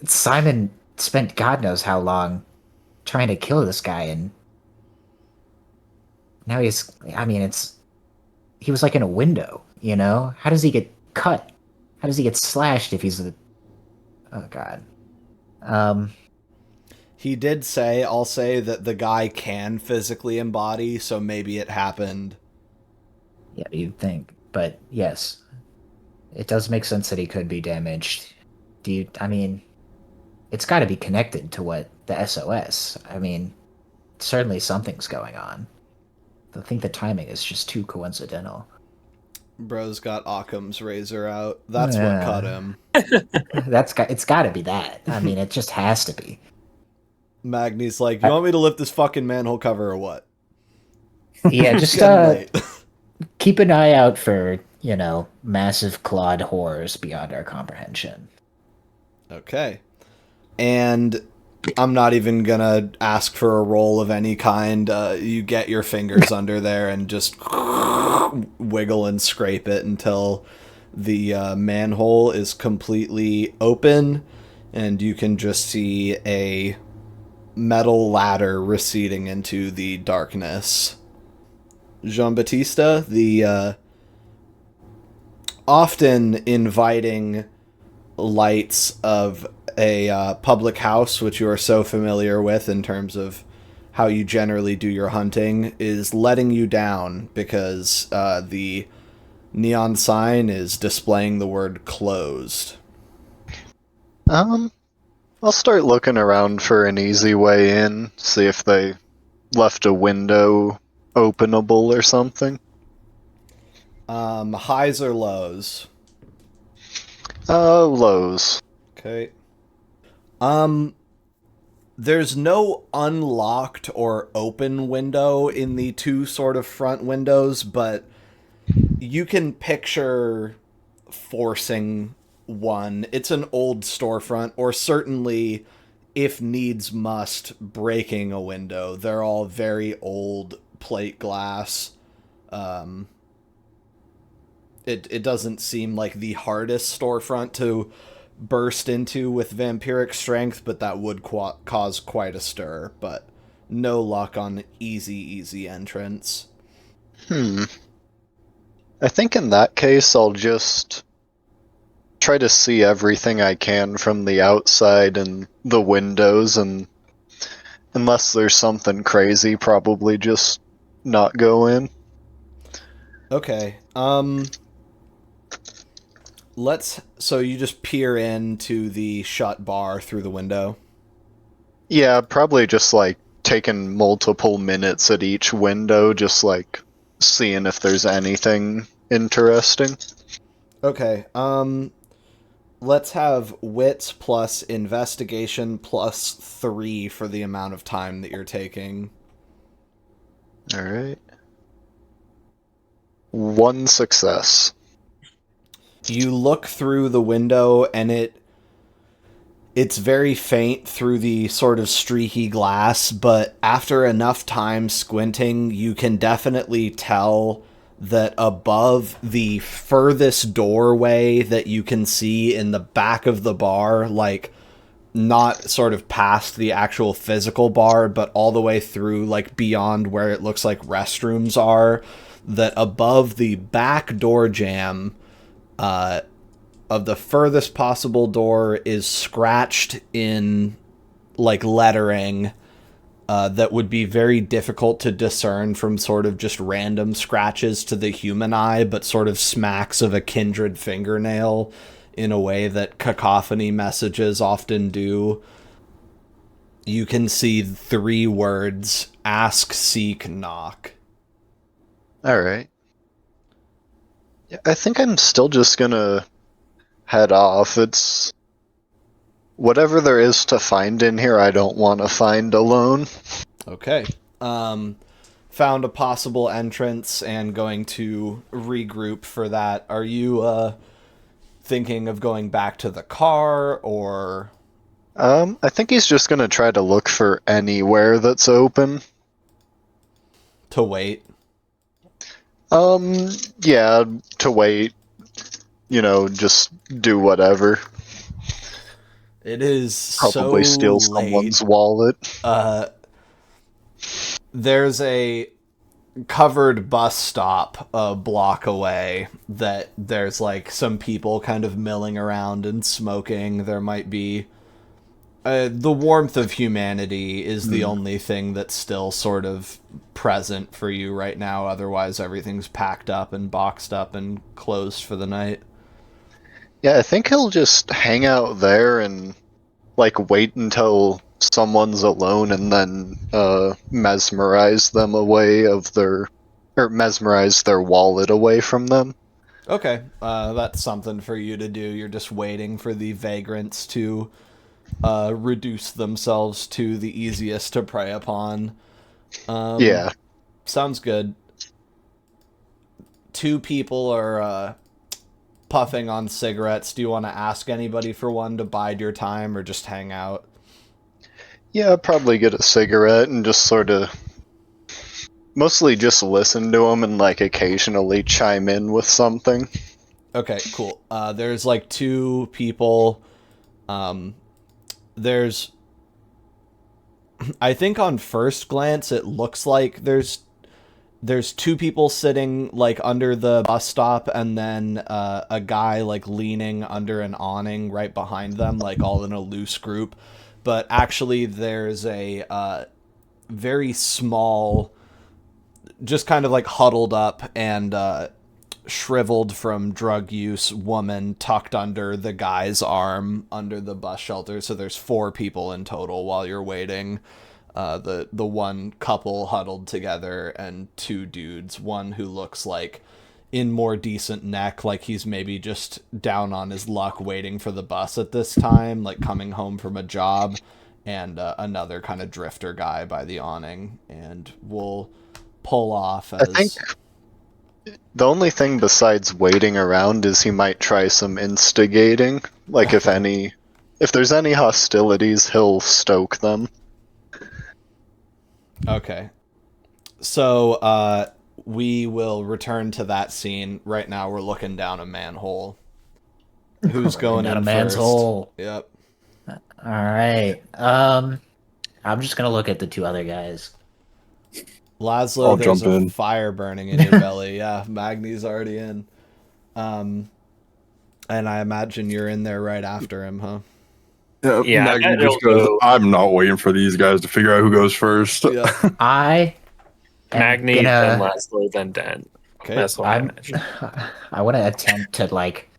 Simon spent God knows how long trying to kill this guy, and now he was like in a window, you know? How does he get cut? How does he get slashed if he's oh God. He did say, I'll say that the guy can physically embody, so maybe it happened. Yeah, you'd think. But yes, it does make sense that he could be damaged. It's got to be connected to what the SOS. I mean, certainly something's going on. I think the timing is just too coincidental. Bro's got Occam's razor out. That's what cut him. It's got to be that. I mean, it just has to be. Magni's like, you want me to lift this fucking manhole cover or what? Yeah, just keep an eye out for, massive clawed horrors beyond our comprehension. Okay. And I'm not even gonna ask for a roll of any kind. You get your fingers under there and just wiggle and scrape it until the manhole is completely open, and you can just see a metal ladder receding into the darkness. Jean-Baptiste, the often inviting lights of a public house, which you are so familiar with in terms of how you generally do your hunting, is letting you down because the neon sign is displaying the word closed. I'll start looking around for an easy way in, see if they left a window openable or something. Highs or lows? Lows. Okay. There's no unlocked or open window in the two sort of front windows, but you can picture forcing one. It's an old storefront, or certainly, if needs must, breaking a window. They're all very old plate glass. It doesn't seem like the hardest storefront to burst into with vampiric strength, but that would cause quite a stir. But no luck on easy entrance. I think in that case I'll just try to see everything I can from the outside and the windows, and unless there's something crazy, probably just not go in. Okay. So you just peer into the shut bar through the window? Yeah, probably just taking multiple minutes at each window, just seeing if there's anything interesting. Okay. Let's have wits plus investigation plus 3 for the amount of time that you're taking. Alright. 1 success. You look through the window, and it's very faint through the sort of streaky glass, but after enough time squinting, you can definitely tell that above the furthest doorway that you can see in the back of the bar, not sort of past the actual physical bar, but all the way through, beyond where it looks like restrooms are, that above the back door jamb of the furthest possible door is scratched in lettering that would be very difficult to discern from sort of just random scratches to the human eye, but sort of smacks of a kindred fingernail. in a way that cacophony messages often do. You can see 3 words: ask, seek, knock. Alright. Yeah, I think I'm still just gonna head off. It's whatever there is to find in here, I don't want to find alone. Okay. Found a possible entrance and going to regroup for that. Are you thinking of going back to the car, or... I think he's just gonna try to look for anywhere that's open. to wait? Yeah, to wait. You know, just do whatever. It is Probably so steal late. someone's wallet. There's a covered bus stop a block away that there's like some people kind of milling around and smoking. There might be the warmth of humanity is the only thing that's still sort of present for you right now. Otherwise, everything's packed up and boxed up and closed for the night. Yeah, I think he'll just hang out there and like wait until someone's alone and then mesmerize them away of their, or mesmerize their wallet away from them. Okay, that's something for you to do. You're just waiting for the vagrants to reduce themselves to the easiest to prey upon. Yeah. Sounds good. 2 people are puffing on cigarettes. Do you want to ask anybody for one to bide your time or just hang out? Yeah, I'd probably get a cigarette and just sort of mostly just listen to him and like occasionally chime in with something. Okay, cool. There's like 2 people. There's, I think on first glance it looks like there's 2 people sitting like under the bus stop, and then a guy like leaning under an awning right behind them, like all in a loose group. But actually there's a very small, just kind of like huddled up and shriveled from drug use woman tucked under the guy's arm under the bus shelter. So there's 4 people in total while you're waiting. The one couple huddled together and 2 dudes, one who looks like in more decent neck, like he's maybe just down on his luck waiting for the bus at this time, like coming home from a job, and another kind of drifter guy by the awning. And we'll pull off as... I think the only thing besides waiting around is he might try some instigating. Like if there's any hostilities, he'll stoke them. Okay. So, we will return to that scene. Right now we're looking down a manhole. Who's going down in a man's first? hole. Yep. All right. I'm just gonna look at the 2 other guys. Laszlo, I'll there's jump a in. fire burning in your belly. Yeah, Magni's already in. And I imagine you're in there right after him, huh? Yeah, Magni I just don't goes, know. I'm not waiting for these guys to figure out who goes first. Yeah. I am Magni, gonna- then Laszlo, then Dent. Okay. That's what I imagine. I want to attempt to like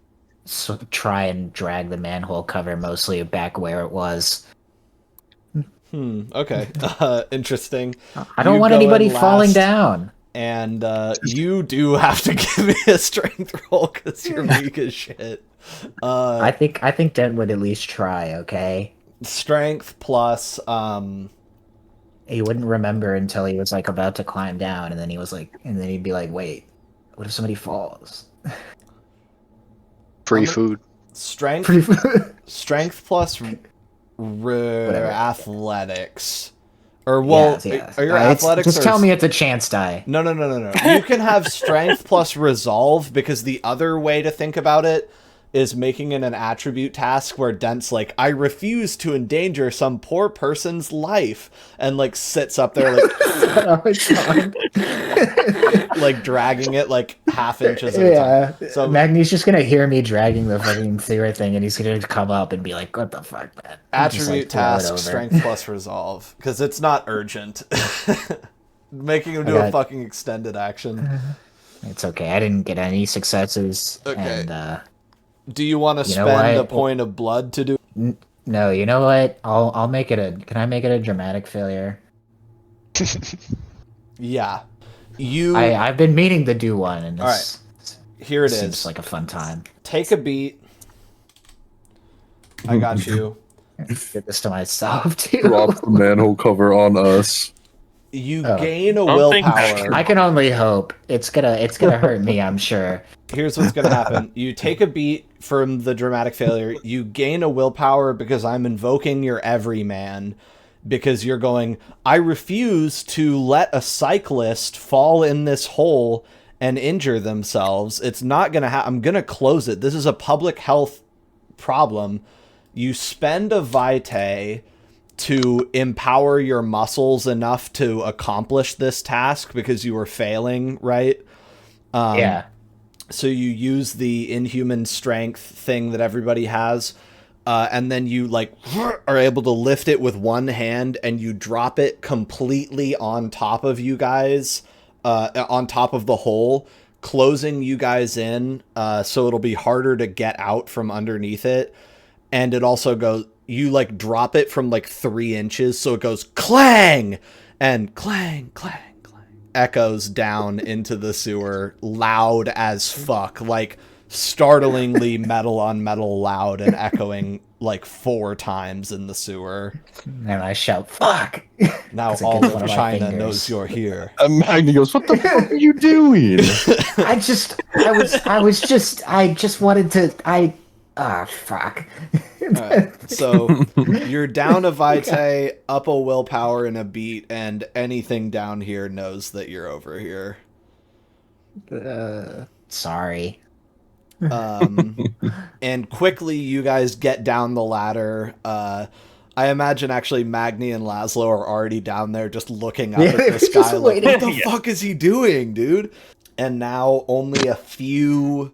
try and drag the manhole cover mostly back where it was. Okay. Interesting. I don't You want go anybody in falling last. down. And you do have to give me a strength roll because you're weak as shit. I think Dent would at least try. Okay. Strength plus He wouldn't remember until he was like about to climb down, and then he'd be like, "Wait, what if somebody falls?" Free food. strength plus athletics. Or well, Yes. are your athletics? Just tell me it's a chance die. No. You can have strength plus resolve, because the other way to think about it is making it an attribute task where Dent's like, I refuse to endanger some poor person's life, and like sits up there like like dragging it like half inches at a time. So Magni's just gonna hear me dragging the fucking cigarette thing, and he's gonna come up and be like, "What the fuck, man?" And just, attribute like, throw it task, over. strength plus resolve, because it's not urgent. Making him do a fucking extended action. It's okay. I didn't get any successes, Okay. and Do you want to You know spend a what? point of blood to do? No, you know what? I'll make it a. Can I make it a dramatic failure? Yeah. You. I've been meaning to do one, and this Here it seems is. like a fun time. Take a beat. I got you. Did this to myself too. Drop the manhole cover on us. You Oh. gain a Don't think- willpower. I can only hope. It's gonna hurt me, I'm sure. Here's what's going to happen. You take a beat from the dramatic failure. You gain a willpower because I'm invoking your everyman. Because you're going, I refuse to let a cyclist fall in this hole and injure themselves. It's not going to happen. I'm going to close it. This is a public health problem. You spend a vitae to empower your muscles enough to accomplish this task because you were failing, right? Yeah. So you use the inhuman strength thing that everybody has, and then you like are able to lift it with one hand, and you drop it completely on top of you guys, on top of the hole, closing you guys in, so it'll be harder to get out from underneath it. And it also goes, you like drop it from like 3 inches, so it goes clang and clang, clang. Echoes down into the sewer, loud as fuck, like startlingly metal on metal loud, and echoing like 4 times in the sewer. And I shout, "Fuck!" Now 'Cause it all gets of one of my China fingers. knows you're here. Magni goes, what the fuck are you doing? I just wanted to. Fuck. Alright, so you're down a vitae, up a willpower and a beat, and anything down here knows that you're over here. Sorry. And quickly you guys get down the ladder. I imagine actually Magni and Laszlo are already down there just looking up Yeah, at they this were just guy like, what the waiting. fuck is he doing, dude? And now only a few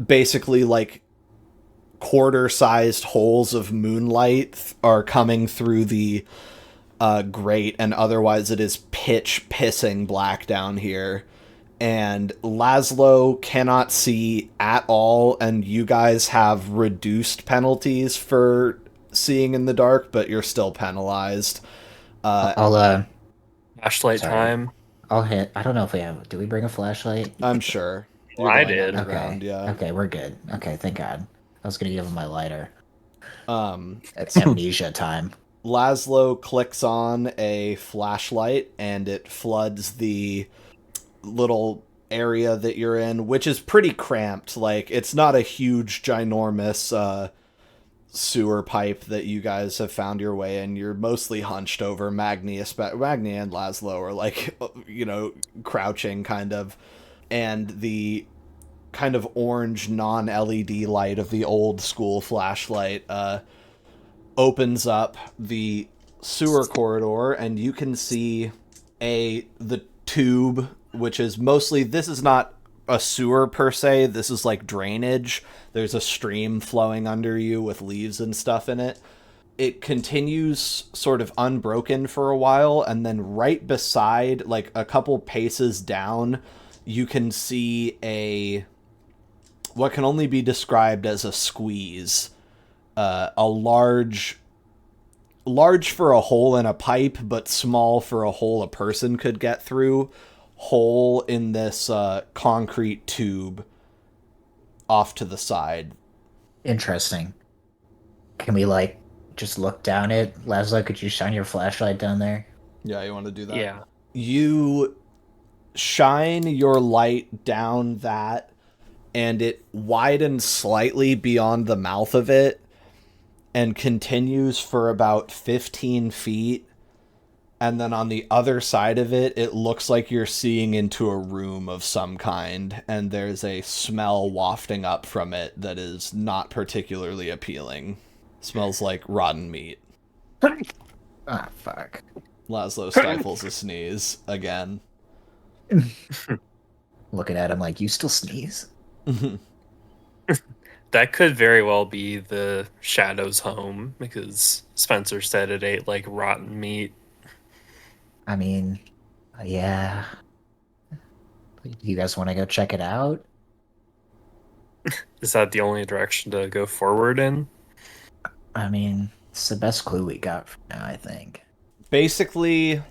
basically like quarter-sized holes of moonlight are coming through the grate, and otherwise it is pitch pissing black down here. And Laszlo cannot see at all, and you guys have reduced penalties for seeing in the dark, but you're still penalized. I'll Flashlight Sorry. time. I'll hit. I don't know if we have. Do we bring a flashlight? I'm sure. Well, I You're lying did. on the ground, yeah. Okay, we're good. Okay, thank God. I was gonna give him my lighter. Um, It's amnesia time. Laszlo clicks on a flashlight, and it floods the little area that you're in, which is pretty cramped. Like, it's not a huge, ginormous sewer pipe that you guys have found your way in. You're mostly hunched over. Magni and Laszlo are like, you know, crouching kind of, and the kind of orange non-LED light of the old school flashlight opens up the sewer corridor, and you can see the tube, which is mostly, this is not a sewer per se, this is like drainage. There's a stream flowing under you with leaves and stuff in it. It continues sort of unbroken for a while, and then right beside, like a couple paces down, you can see what can only be described as a squeeze. A large for a hole in a pipe, but small for a hole a person could get through, hole in this concrete tube off to the side. Interesting. Can we like just look down it? Laszlo, could you shine your flashlight down there? Yeah, you want to do that? Yeah. You shine your light down that, and it widens slightly beyond the mouth of it and continues for about 15 feet. And then on the other side of it, it looks like you're seeing into a room of some kind, and there's a smell wafting up from it that is not particularly appealing. Smells like rotten meat. Ah, fuck. Laszlo stifles a sneeze again. Looking at him like, you still sneeze? That could very well be the Shadow's home, because Spencer said it ate like rotten meat. I mean, yeah. You guys want to go check it out? Is that the only direction to go forward in? I mean, it's the best clue we got for now, I think. Basically,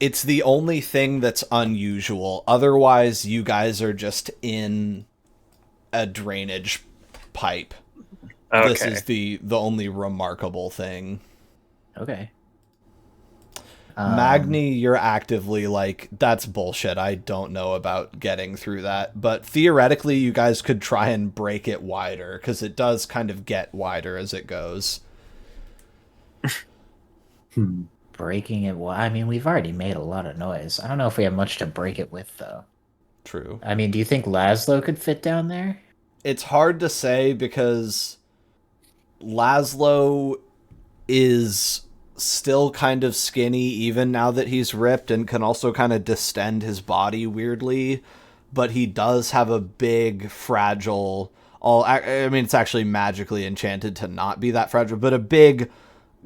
it's the only thing that's unusual. Otherwise, you guys are just in a drainage pipe. Okay. This is the only remarkable thing. Okay. Magni, you're actively like, that's bullshit. I don't know about getting through that. But theoretically, you guys could try and break it wider, because it does kind of get wider as it goes. Breaking it, well, I mean, we've already made a lot of noise. I don't know if we have much to break it with, though. True. I mean, do you think Laszlo could fit down there? It's hard to say, because Laszlo is still kind of skinny even now that he's ripped, and can also kind of distend his body weirdly, but he does have a big fragile, I mean, it's actually magically enchanted to not be that fragile, but a big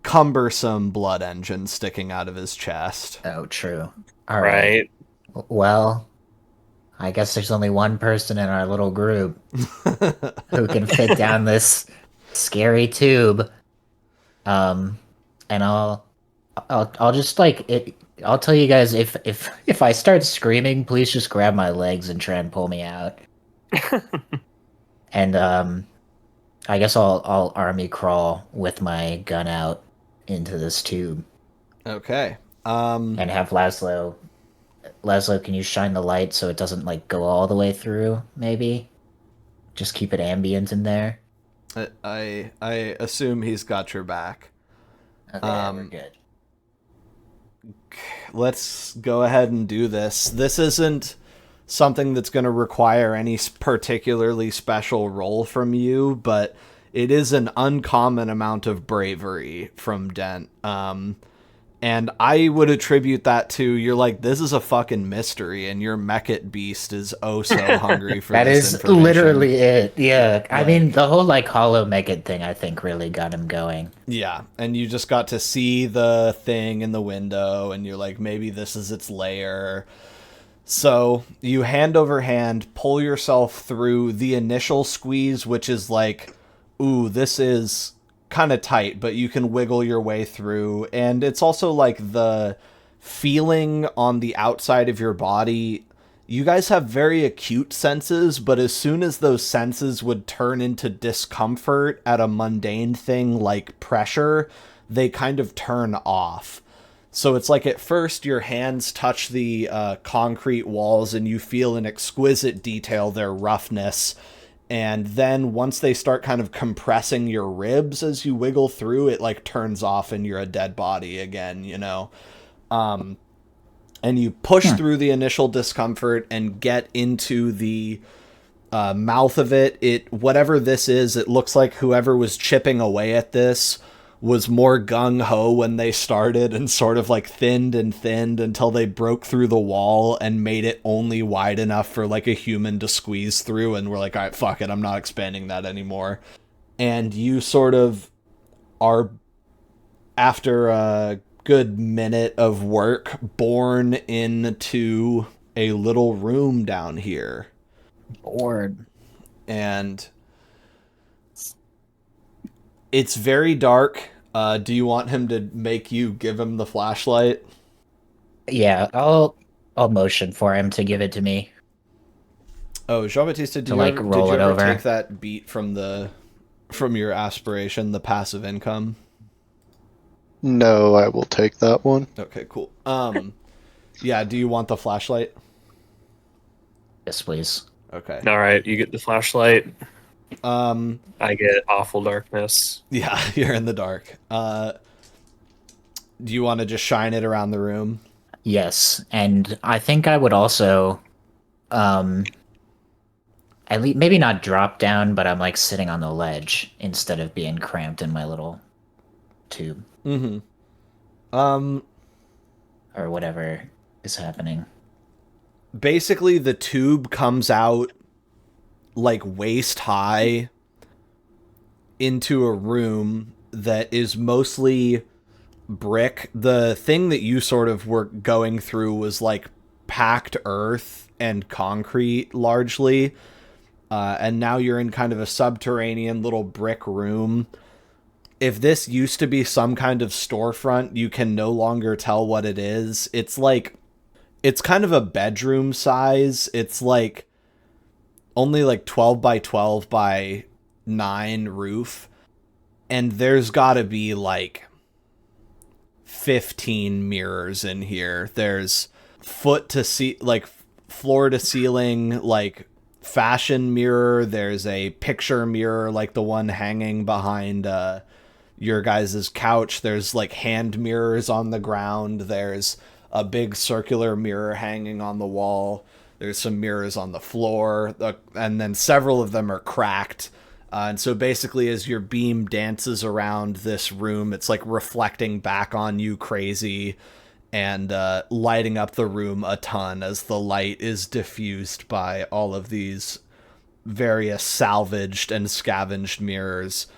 cumbersome blood engine sticking out of his chest. Oh, true. All right. Right. Well, I guess there's only one person in our little group who can fit down this scary tube. And I'll just like it. I'll tell you guys if I start screaming, please just grab my legs and try and pull me out. And I guess I'll army crawl with my gun out into this tube. Okay. And have Laszlo. Laszlo, can you shine the light so it doesn't like go all the way through? Maybe. Just keep it ambient in there. I assume he's got your back. Okay, we're good. Let's go ahead and do this. This isn't something that's going to require any particularly special roll from you, but it is an uncommon amount of bravery from Dent. And I would attribute that to, you're like, this is a fucking mystery, and your Mechit beast is oh so hungry for That this is information. literally it. Yeah. I mean, the whole like hollow Mechit thing, I think, really got him going. Yeah, and you just got to see the thing in the window, and you're like, maybe this is its lair. So you hand over hand pull yourself through the initial squeeze, which is like, ooh, this is kind of tight, but you can wiggle your way through. And it's also like the feeling on the outside of your body. You guys have very acute senses, but as soon as those senses would turn into discomfort at a mundane thing like pressure, they kind of turn off. So it's like at first your hands touch the concrete walls and you feel in exquisite detail their roughness. And then once they start kind of compressing your ribs as you wiggle through, it like turns off and you're a dead body again, you know? And you push through the initial discomfort and get into the mouth of it. Whatever this is, it looks like whoever was chipping away at this was more gung-ho when they started and sort of like thinned and thinned until they broke through the wall and made it only wide enough for like a human to squeeze through, and we're like, all right, fuck it, I'm not expanding that anymore. And you sort of are, after a good minute of work, born into a little room down here. Bored. And it's very dark. Do you want him to make you give him the flashlight? Yeah, I'll motion for him to give it to me. Oh, Jean-Baptiste, did you like, roll ever it over. take that beat from your aspiration, the passive income? No, I will take that one. Okay, cool. Yeah, do you want the flashlight? Yes, please. Okay. All right, you get the flashlight. I get awful darkness. Yeah, you're in the dark. Do you want to just shine it around the room? Yes, and I think I would also, at least maybe not drop down, but I'm like sitting on the ledge instead of being cramped in my little tube. Mm-hmm. Or whatever is happening. Basically, the tube comes out like waist high into a room that is mostly brick. The thing that you sort of were going through was like packed earth and concrete largely. and now you're in kind of a subterranean little brick room. If this used to be some kind of storefront, you can no longer tell what it is. It's kind of a bedroom size. It's like only like 12 by 12 by 9 roof. And there's gotta be like 15 mirrors in here. There's floor to ceiling, like fashion mirror. There's a picture mirror like the one hanging behind your guys' couch. There's like hand mirrors on the ground. There's a big circular mirror hanging on the wall. There's some mirrors on the floor, and then several of them are cracked. And so basically as your beam dances around this room, it's like reflecting back on you crazy and lighting up the room a ton as the light is diffused by all of these various salvaged and scavenged mirrors.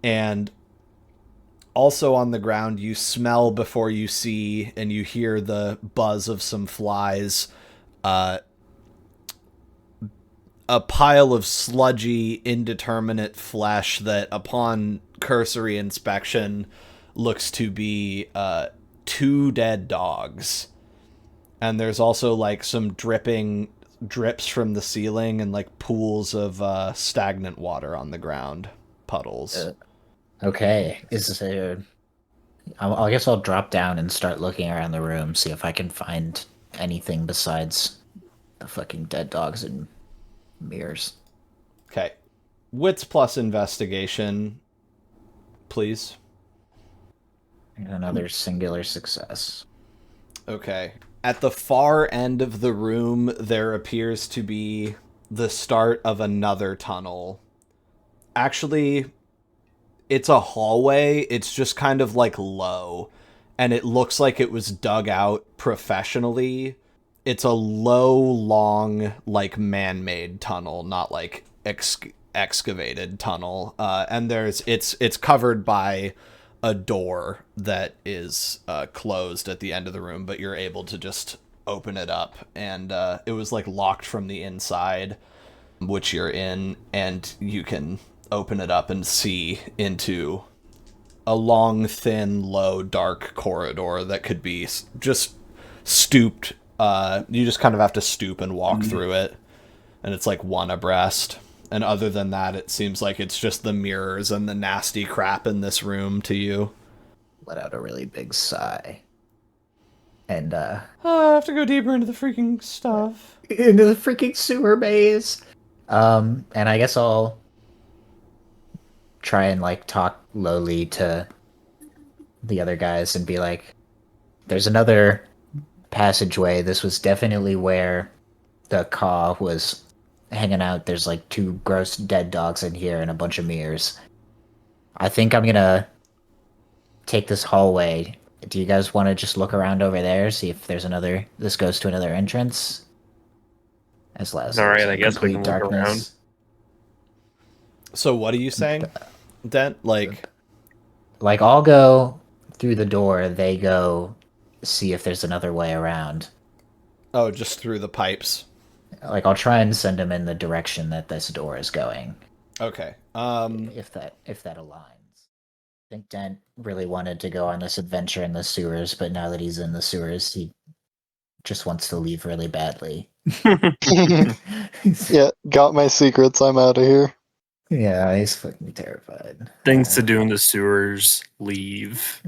And also on the ground, you smell before you see, and you hear the buzz of some flies. A pile of sludgy, indeterminate flesh that, upon cursory inspection, looks to be 2 dead dogs. And there's also like some drips from the ceiling and like pools of stagnant water on the ground, puddles. Okay, I guess I'll drop down and start looking around the room, see if I can find anything besides the fucking dead dogs and mirrors. Okay. Wits plus investigation, please. Another singular success. Okay. At the far end of the room, there appears to be the start of another tunnel. Actually, it's a hallway. It's just kind of like low, and it looks like it was dug out professionally. It's a low, long, like man-made tunnel, not like excavated tunnel. And it's covered by a door that is closed at the end of the room, but you're able to just open it up. And it was like locked from the inside, which you're in, and you can open it up and see into a long, thin, low, dark corridor that could be just stooped. You just kind of have to stoop and walk through it, and it's like one abreast. And other than that, it seems like it's just the mirrors and the nasty crap in this room to you. Let out a really big sigh. And I have to go deeper into the freaking stuff. Into the freaking sewer maze. And I guess I'll try and like talk lowly to the other guys and be like, there's another passageway. This was definitely where the Caw was hanging out. There's like 2 gross dead dogs in here and a bunch of mirrors. I think I'm gonna take this hallway. Do you guys want to just look around over there, see if there's this goes to another entrance? As Laszlo. All right, I guess we can look around. So what are you saying, Dent? Like I'll go through the door, they go see if there's another way around. Oh, just through the pipes. Like, I'll try and send them in the direction that this door is going. Okay. If that aligns. I think Dent really wanted to go on this adventure in the sewers, but now that he's in the sewers, he just wants to leave really badly. Yeah, got my secrets. I'm out of here. Yeah, he's fucking terrified. Things to do in the sewers, leave.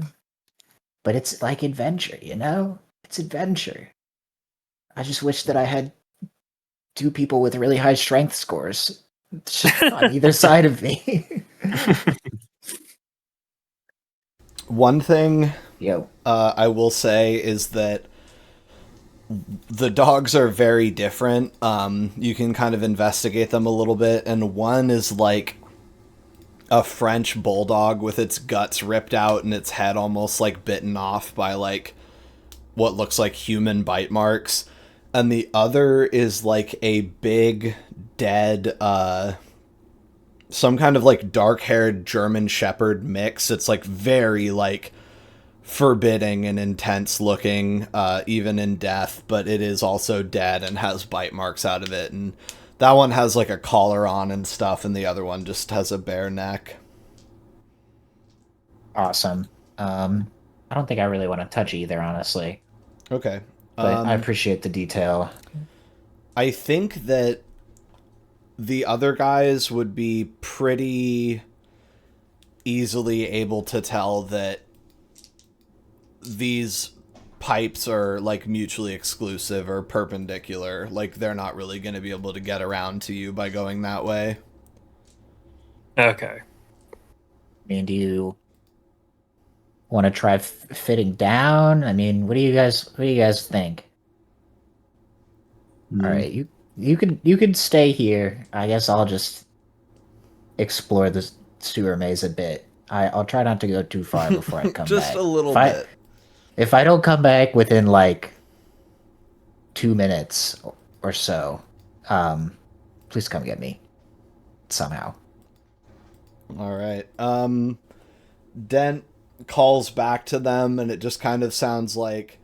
But it's like adventure, you know? It's adventure. I just wish that I had 2 people with really high strength scores on either side of me. One thing Yo. I will say is that the dogs are very different. You can kind of investigate them a little bit, and one is like a French bulldog with its guts ripped out and its head almost like bitten off by like what looks like human bite marks. And the other is like a big dead some kind of like dark-haired German Shepherd mix. It's like very like forbidding and intense looking, even in death, but it is also dead and has bite marks out of it. And That one has like a collar on and stuff, and the other one just has a bare neck. Awesome. I don't think I really want to touch either, honestly. Okay. But I appreciate the detail. I think that the other guys would be pretty easily able to tell that these pipes are like mutually exclusive or perpendicular. Like they're not really going to be able to get around to you by going that way. Okay. I mean, do you want to try fitting down? I mean, what do you guys think? All right, you can stay here. I guess I'll just explore the sewer maze a bit. I'll try not to go too far before I come Just back. a little bit. If I don't come back within like 2 minutes or so, please come get me somehow. All right. Dent calls back to them, and it just kind of sounds like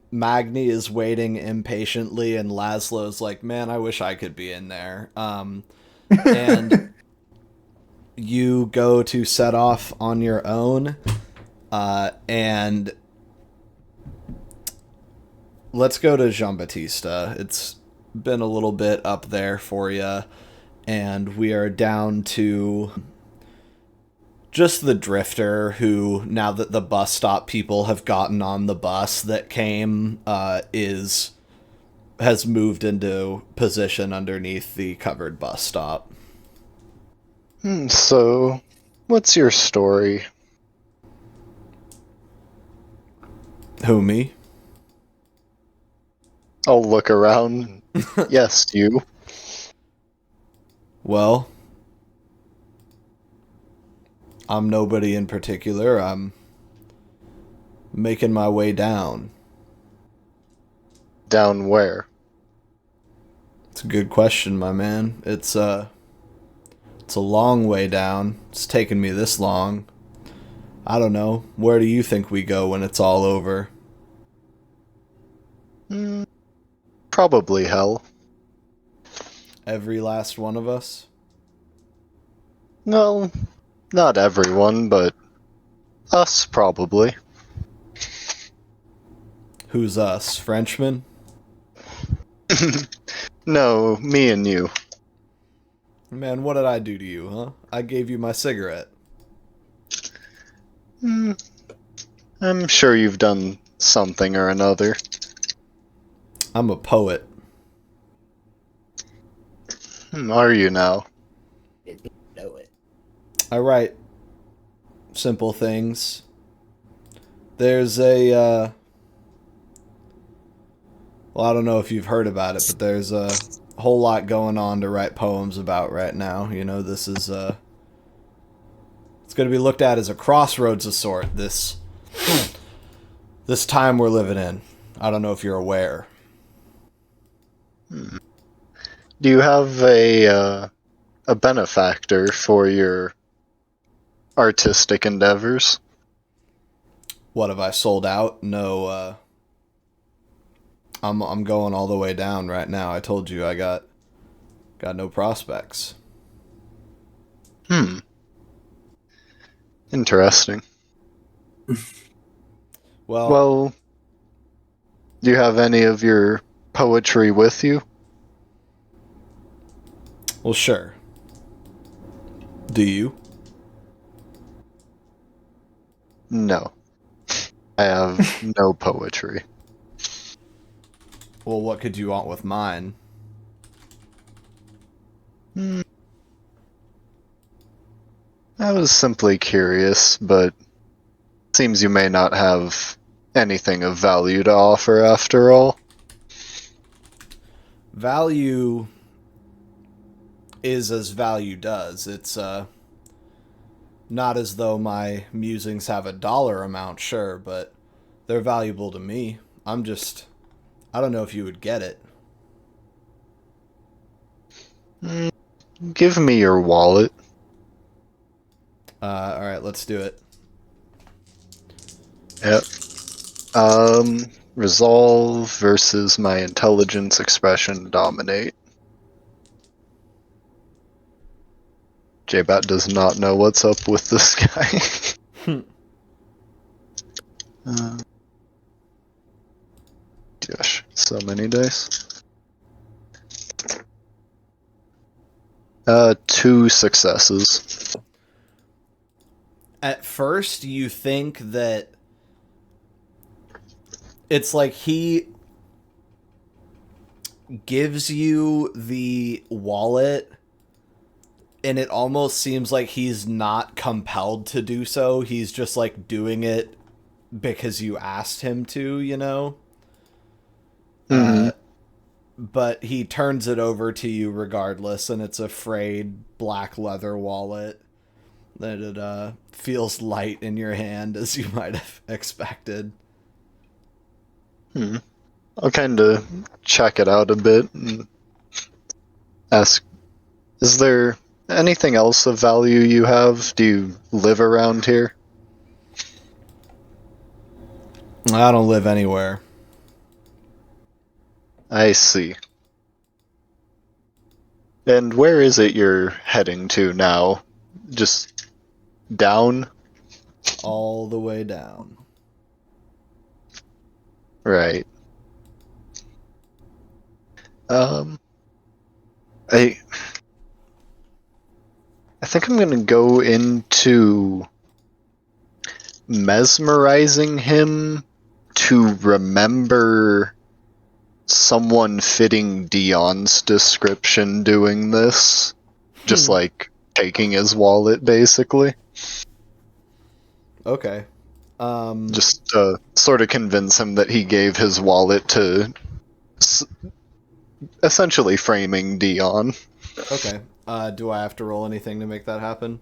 Magni is waiting impatiently, and Laszlo's like, man, I wish I could be in there. And you go to set off on your own, and let's go to Jean-Baptiste. It's been a little bit up there for you, and we are down to just the drifter who, now that the bus stop people have gotten on the bus that came, has moved into position underneath the covered bus stop. So, what's your story? Who, me? I'll look around. Yes, you. Well, I'm nobody in particular. I'm making my way down. Down where? It's a good question, my man. It's a long way down. It's taken me this long. I don't know. Where do you think we go when it's all over? Probably hell. Every last one of us? No, not everyone, but us probably. Who's us? Frenchmen? No, me and you. Man, what did I do to you, huh? I gave you my cigarette. I'm sure you've done something or another. I'm a poet. Are you now? Know it. I write simple things. There's a, well, I don't know if you've heard about it, but there's a whole lot going on to write poems about right now. You know, this is, it's going to be looked at as a crossroads of sort, this time we're living in. I don't know if you're aware. Do you have a benefactor for your artistic endeavors? What, have I sold out? No, I'm going all the way down right now. I told you I got no prospects. Interesting. Well, do you have any of your poetry with you? Well, sure. Do you? No. I have no poetry. Well, what could you want with mine? I was simply curious, but seems you may not have anything of value to offer after all. Value is as value does. It's not as though my musings have a dollar amount, sure, but they're valuable to me. I don't know if you would get it. Give me your wallet. Alright, let's do it. Yep. Resolve versus my intelligence expression dominate. J-Bat does not know what's up with this guy. Gosh, so many dice. 2 successes. At first, you think that it's like he gives you the wallet, and it almost seems like he's not compelled to do so. He's just like doing it because you asked him to, you know? But he turns it over to you regardless, and it's a frayed black leather wallet that it feels light in your hand, as you might have expected. I'll kind of check it out a bit and ask, is there anything else of value you have? Do you live around here? I don't live anywhere. I see. And where is it you're heading to now? Just down? All the way down. Right. I think I'm gonna go into mesmerizing him to remember someone fitting Dion's description doing this. Just like taking his wallet, basically. Okay. Just to sort of convince him that he gave his wallet to essentially framing Dion. Okay. Do I have to roll anything to make that happen?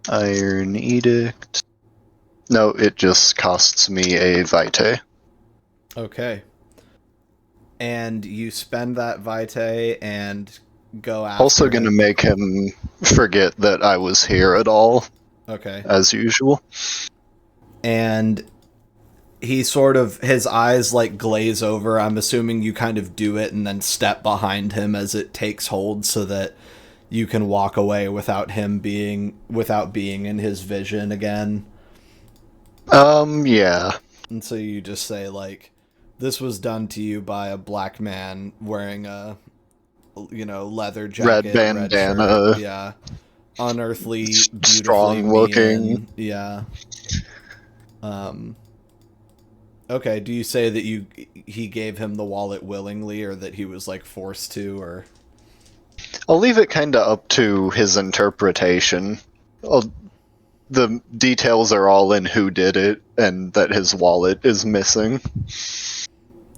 Iron Edict. No, it just costs me a vitae. Okay. And you spend that vitae and go after Also gonna him. make him forget that I was here at all, Okay. as usual. And he sort of, his eyes like glaze over. I'm assuming you kind of do it and then step behind him as it takes hold so that you can walk away without being in his vision again. Yeah. And so you just say like, this was done to you by a black man wearing a, leather jacket, Red bandana. red shirt. Yeah. Unearthly, beautifully Strong looking. mean. Yeah. Okay, do you say that he gave him the wallet willingly, or that he was like forced to, or? I'll leave it kind of up to his interpretation. The details are all in who did it, and that his wallet is missing.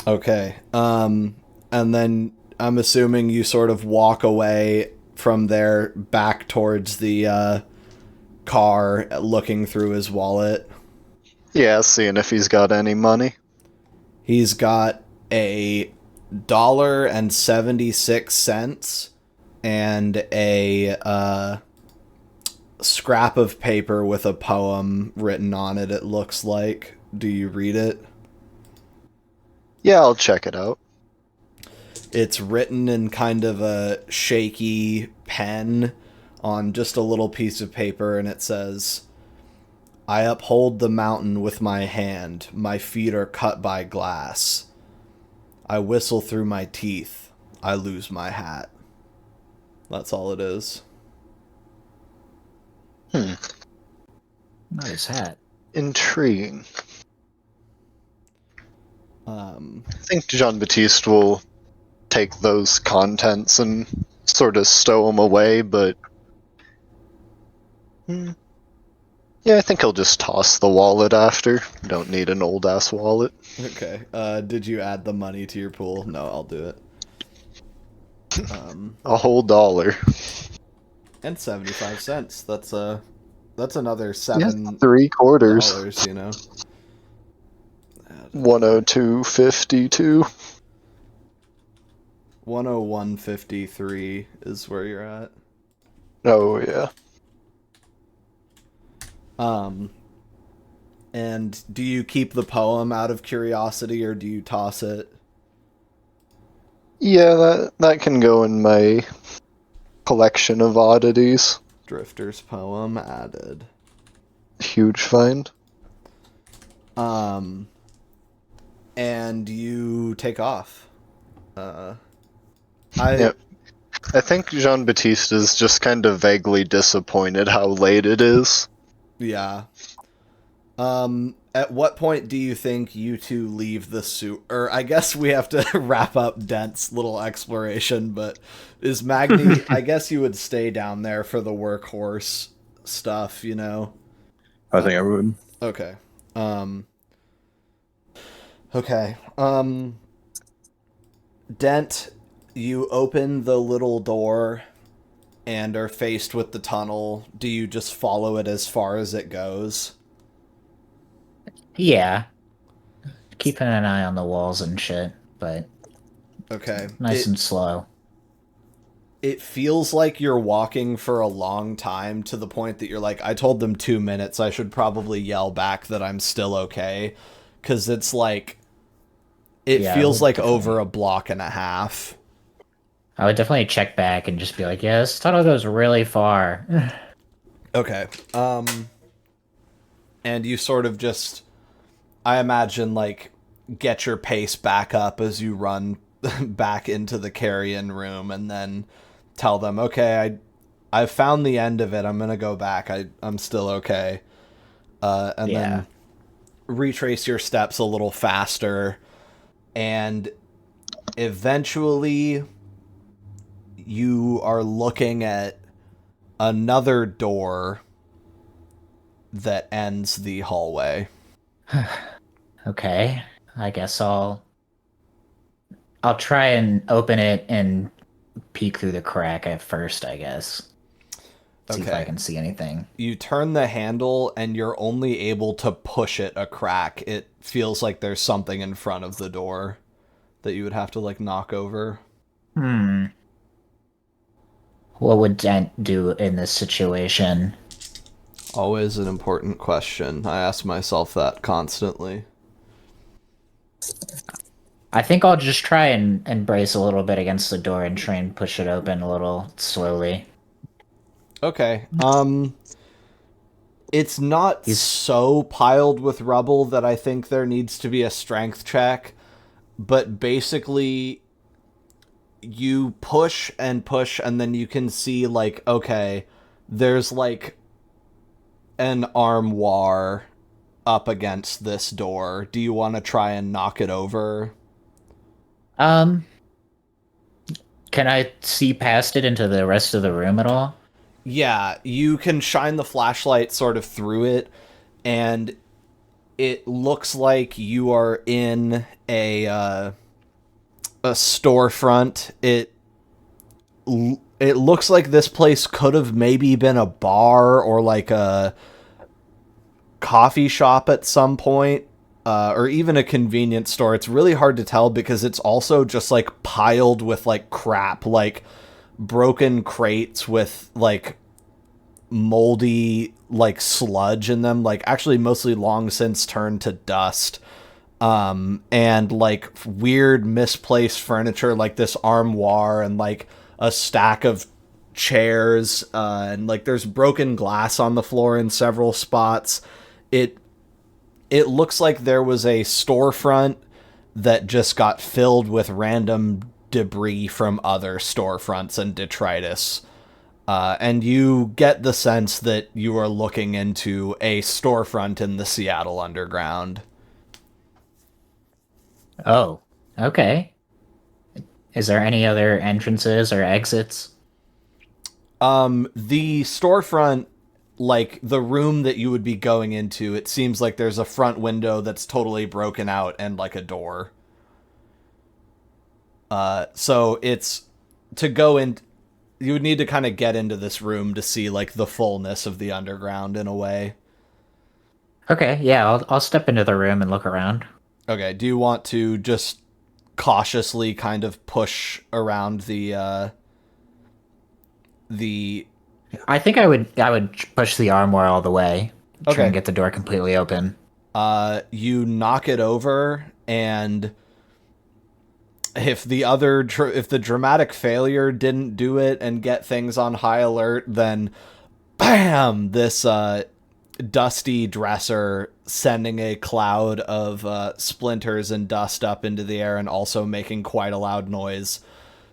Okay. And then I'm assuming you sort of walk away from there back towards the car, looking through his wallet. Yeah, seeing if he's got any money. He's got $1.76 and a scrap of paper with a poem written on it, it looks like. Do you read it? Yeah, I'll check it out. It's written in kind of a shaky pen on just a little piece of paper, and it says, I uphold the mountain with my hand. My feet are cut by glass. I whistle through my teeth. I lose my hat. That's all it is. Nice hat. Intriguing. I I think Jean-Baptiste will take those contents and sort of stow them away, but... Yeah, I think he'll just toss the wallet after. Don't need an old-ass wallet. Okay. Did you add the money to your pool? No, I'll do it. A whole dollar. And 75 cents. That's another $7. Yeah, $3/4. You know. 102.52. 101.53 is where you're at. Oh yeah. And do you keep the poem out of curiosity, or do you toss it? Yeah, that can go in my collection of oddities. Drifter's poem added. Huge find. And you take off. Yep. I think Jean-Baptiste is just kind of vaguely disappointed how late it is. Yeah. At what point do you think you two leave the suit? Or I guess we have to wrap up Dent's little exploration, but is Magni... I guess you would stay down there for the workhorse stuff, you know? I think I would. Okay. Okay. Dent, you open the little door and are faced with the tunnel. Do you just follow it as far as it goes? Yeah. Keeping an eye on the walls and shit, but Okay. nice and slow. It feels like you're walking for a long time, to the point that you're like, I told them 2 minutes, I should probably yell back that I'm still okay. Because it's like, it feels like over a block and a half. I would definitely check back and just be like, yeah, this tunnel goes really far. Okay. And you sort of just, I imagine, like, get your pace back up as you run back into the carrion room, and then tell them, okay, I've found the end of it. I'm going to go back. I'm still okay. And then retrace your steps a little faster. And eventually you are looking at another door that ends the hallway. Okay. I guess I'll try and open it and peek through the crack at first, I guess. See if I can see anything. You turn the handle and you're only able to push it a crack. It feels like there's something in front of the door that you would have to, like, knock over. What would Dent do in this situation? Always an important question. I ask myself that constantly. I think I'll just try and brace a little bit against the door and try and push it open a little slowly. Okay. It's not so piled with rubble that I think there needs to be a strength check, but basically you push and push, and then you can see, like, okay, there's, like, an armoire up against this door. Do you want to try and knock it over? Can I see past it into the rest of the room at all? Yeah, you can shine the flashlight sort of through it, and it looks like you are in a storefront. It looks like this place could have maybe been a bar or like a coffee shop at some point, or even a convenience store. It's really hard to tell because it's also just, like, piled with, like, crap, like broken crates with, like, moldy, like, sludge in them, like, actually mostly long since turned to dust, and, like, weird misplaced furniture, like this armoire and, like, a stack of chairs, and, like, there's broken glass on the floor in several spots. It looks like there was a storefront that just got filled with random debris from other storefronts and detritus. And you get the sense that you are looking into a storefront in the Seattle Underground. Oh, okay. Is there any other entrances or exits? The storefront, like the room that you would be going into, it seems like there's a front window that's totally broken out and, like, a door. So it's to go in. You would need to kind of get into this room to see, like, the fullness of the underground in a way. Okay, yeah, I'll step into the room and look around. Okay, do you want to just cautiously kind of push around the I think I would push the armoire all the way. Try Okay. and get the door completely open. you knock it over, and if the dramatic failure didn't do it and get things on high alert, then bam, this dusty dresser sending a cloud of splinters and dust up into the air and also making quite a loud noise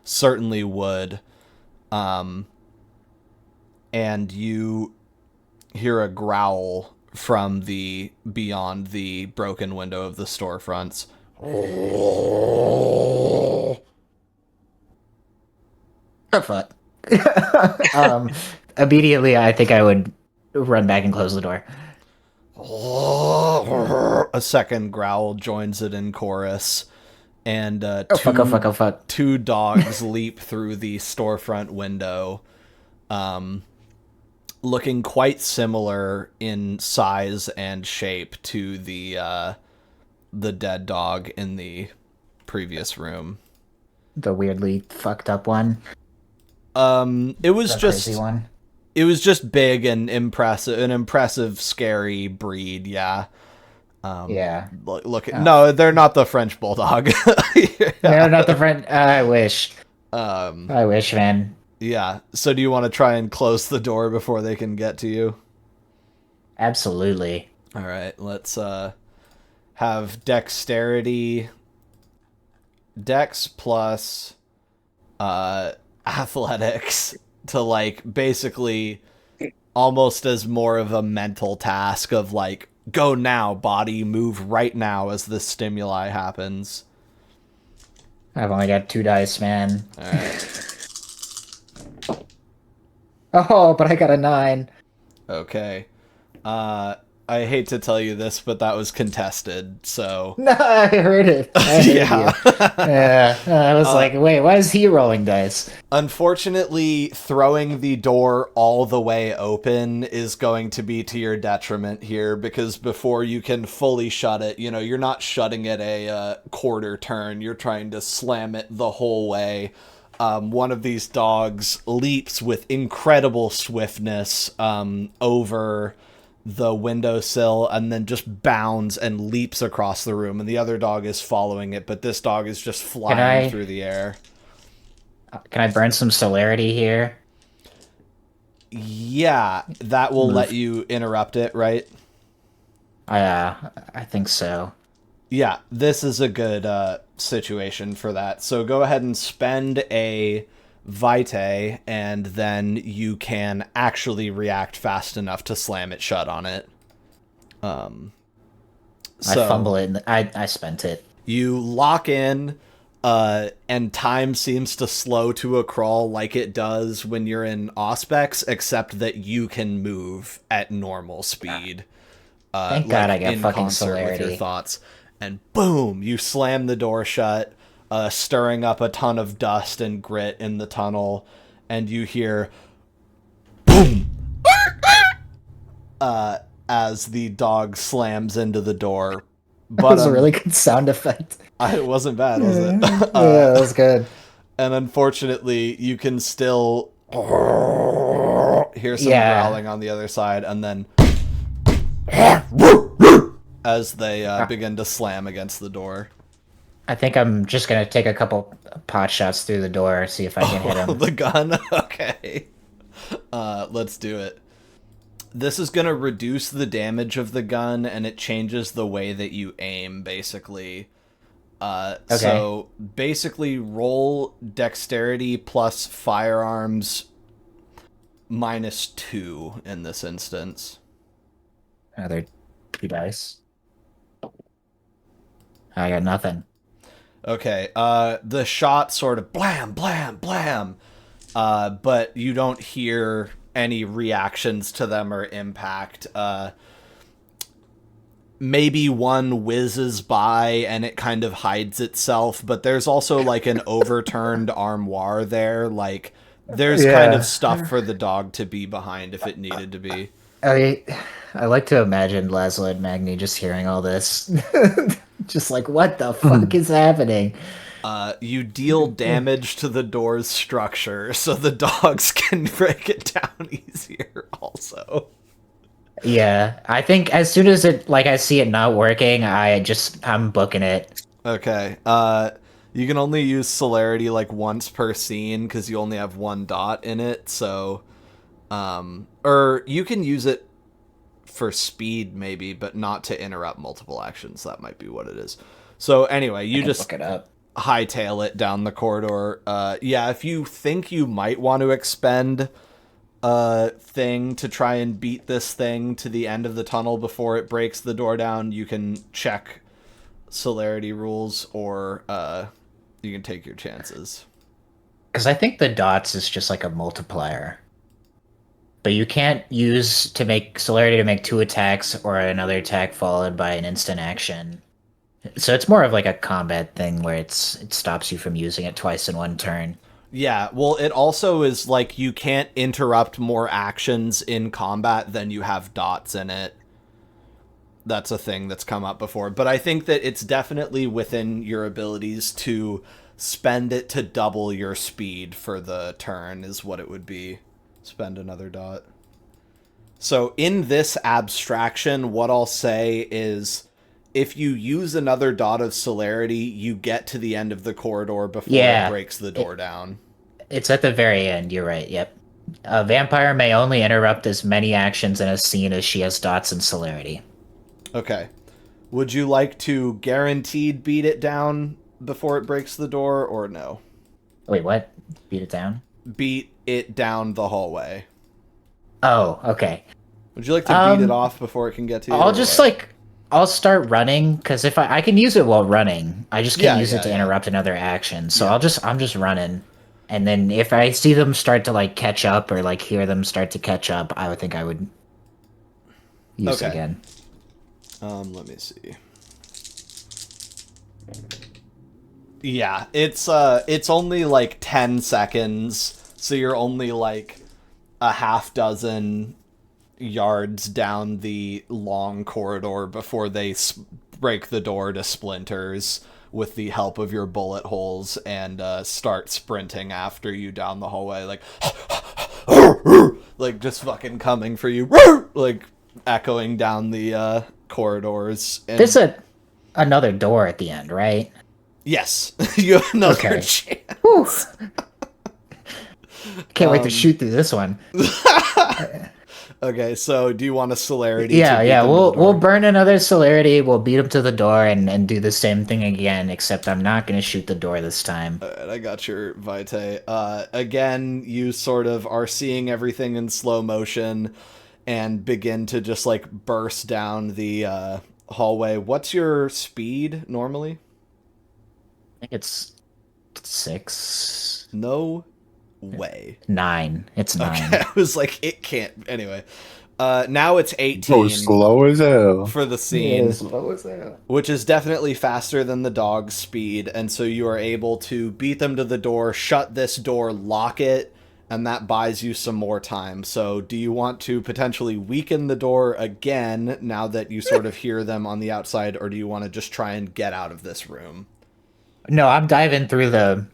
certainly would. And you hear a growl from beyond the broken window of the storefronts. Oh, fuck. Immediately, I think I would run back and close the door. A second growl joins it in chorus, and fuck. two dogs leap through the storefront window, looking quite similar in size and shape to the dead dog in the previous room. The weirdly fucked up one. It was just crazy one. It was just big and an impressive, scary breed. Yeah. Yeah. No, they're not the French bulldog. They're not the French. I wish. I wish, man. Yeah. So, do you want to try and close the door before they can get to you? Absolutely. All right. Let's have dexterity. Dex plus athletics to like basically almost as more of a mental task of like, go now, body, move right now as this stimuli happens. I've only got 2 dice, man. All right. Oh, but I got a 9. Okay. I hate to tell you this, but that was contested, so... No, I heard it. I heard yeah. Yeah. I was like, wait, why is he rolling dice? Unfortunately, throwing the door all the way open is going to be to your detriment here, because before you can fully shut it, you're not shutting it a quarter turn, you're trying to slam it the whole way. One of these dogs leaps with incredible swiftness over the windowsill and then just bounds and leaps across the room, and the other dog is following it, but this dog is just flying through the air. Can I burn some celerity here? Yeah, that will let you interrupt it, right? I think so. Yeah, this is a good situation for that. So go ahead and spend a Vitae, and then you can actually react fast enough to slam it shut on it. I fumble it, and I spent it. You lock in, and time seems to slow to a crawl like it does when you're in Auspex, except that you can move at normal speed. Thank God I got fucking celerity. With your celerity. thoughts. And boom, you slam the door shut, stirring up a ton of dust and grit in the tunnel, and you hear boom as the dog slams into the door. But that was a really good sound effect. It wasn't bad, was it? Yeah, that was good. And unfortunately, you can still hear some growling on the other side, and then as they begin to slam against the door. I think I'm just going to take a couple pot shots through the door, see if I can hit him. The gun? Okay. Let's do it. This is going to reduce the damage of the gun, and it changes the way that you aim, basically. Okay. So, basically, roll dexterity plus firearms -2 in this instance. Another 2 dice. I got nothing. Okay, the shot sort of blam, blam, blam, but you don't hear any reactions to them or impact. Maybe one whizzes by and it kind of hides itself, but there's also like an overturned armoire there. Like, there's kind of stuff for the dog to be behind if it needed to be. I like to imagine Laszlo and Magni just hearing all this. Just like, what the fuck is happening? You deal damage to the door's structure, so the dogs can break it down easier also. Yeah, I think as soon as I see it not working, I'm booking it. Okay. You can only use celerity like once per scene because you only have one dot in it. So, or you can use it for speed maybe, but not to interrupt multiple actions. That might be what it is. So anyway, you just look it up. hightail it down the corridor. Yeah, if you think you might want to expend a thing to try and beat this thing to the end of the tunnel before it breaks the door down, you can check celerity rules, or you can take your chances. Because I think the dots is just like a multiplier. But you can't use to make celerity to make 2 attacks or another attack followed by an instant action. So it's more of like a combat thing where it stops you from using it twice in one turn. Yeah, well, it also is like you can't interrupt more actions in combat than you have dots in it. That's a thing that's come up before. But I think that it's definitely within your abilities to spend it to double your speed for the turn is what it would be. Spend another dot. So in this abstraction, what I'll say is if you use another dot of celerity, you get to the end of the corridor before it breaks the door down. It's at the very end, you're right, yep. A vampire may only interrupt as many actions in a scene as she has dots and celerity. Okay. Would you like to guaranteed beat it down before it breaks the door, or no? Wait, what? Beat it down? Beat it down the hallway. Oh, okay. Would you like to beat it off before it can get to you? I'll just I'll start running, because if I can use it while running, I just can't use it to interrupt another action. So I'm just running, and then if I see them start to like catch up or like hear them start to catch up, I would think I would use it again. Let me see. Yeah, it's only like 10 seconds, so you're only like a half dozen yards down the long corridor before they break the door to splinters with the help of your bullet holes and start sprinting after you down the hallway, like like just fucking coming for you, like echoing down the corridors. And there's another door at the end, right? Yes. You have another chance. Can't wait to shoot through this one. Okay, so do you want a celerity? Yeah. We'll burn another celerity. We'll beat him to the door and do the same thing again. Except I'm not going to shoot the door this time. All right, I got your vitae. Again, you sort of are seeing everything in slow motion and begin to just like burst down the hallway. What's your speed normally? I think it's 6. No way. 9. It's 9. Okay, I was like, it can't. Anyway, now it's 18. Oh, slow as hell for the scene. Yeah, slow as hell. Which is definitely faster than the dog's speed, and so you are able to beat them to the door, shut this door, lock it, and that buys you some more time. So do you want to potentially weaken the door again now that you sort of hear them on the outside, or do you want to just try and get out of this room? No, I'm diving through the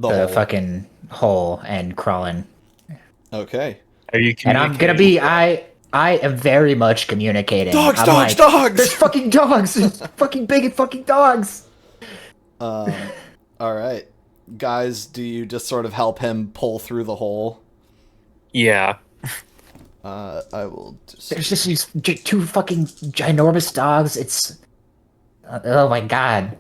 hole. fucking hole and crawling. Okay. Are you? And I'm gonna be. I am very much communicating. Dogs. There's fucking dogs. There's fucking big fucking dogs. All right, guys. Do you just sort of help him pull through the hole? Yeah. I will. There's just these 2 fucking ginormous dogs. It's. Oh my god.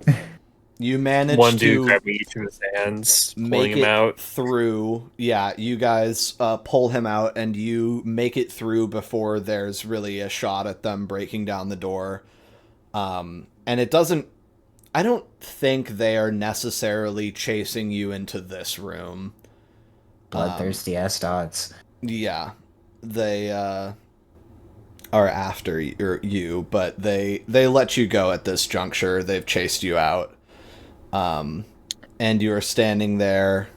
You manage one to dude grabbing each of his hands, pulling make him it out through. Yeah, you guys pull him out, and you make it through before there's really a shot at them breaking down the door. And it doesn't. I don't think they are necessarily chasing you into this room. Bloodthirsty ass dogs. Yeah, they are after you, but they let you go at this juncture. They've chased you out. And you are standing there.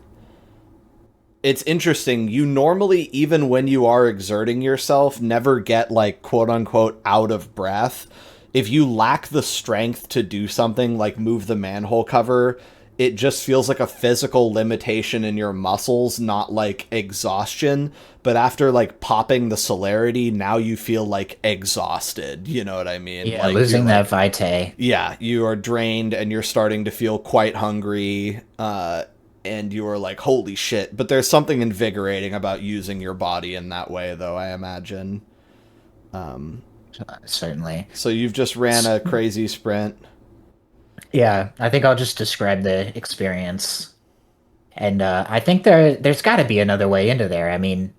It's interesting. You normally, even when you are exerting yourself, never get like quote unquote out of breath. If you lack the strength to do something like move the manhole cover, it just feels like a physical limitation in your muscles, not like exhaustion. But after like popping the celerity, now you feel like exhausted. You know what I mean? Yeah, like, losing you're, that like, vitae. yeah, you are drained and you're starting to feel quite hungry. And you are like, holy shit. But there's something invigorating about using your body in that way, though, I imagine. Certainly. So you've just ran a crazy sprint. Yeah, I think I'll just describe the experience. And I think there's got to be another way into there. I mean,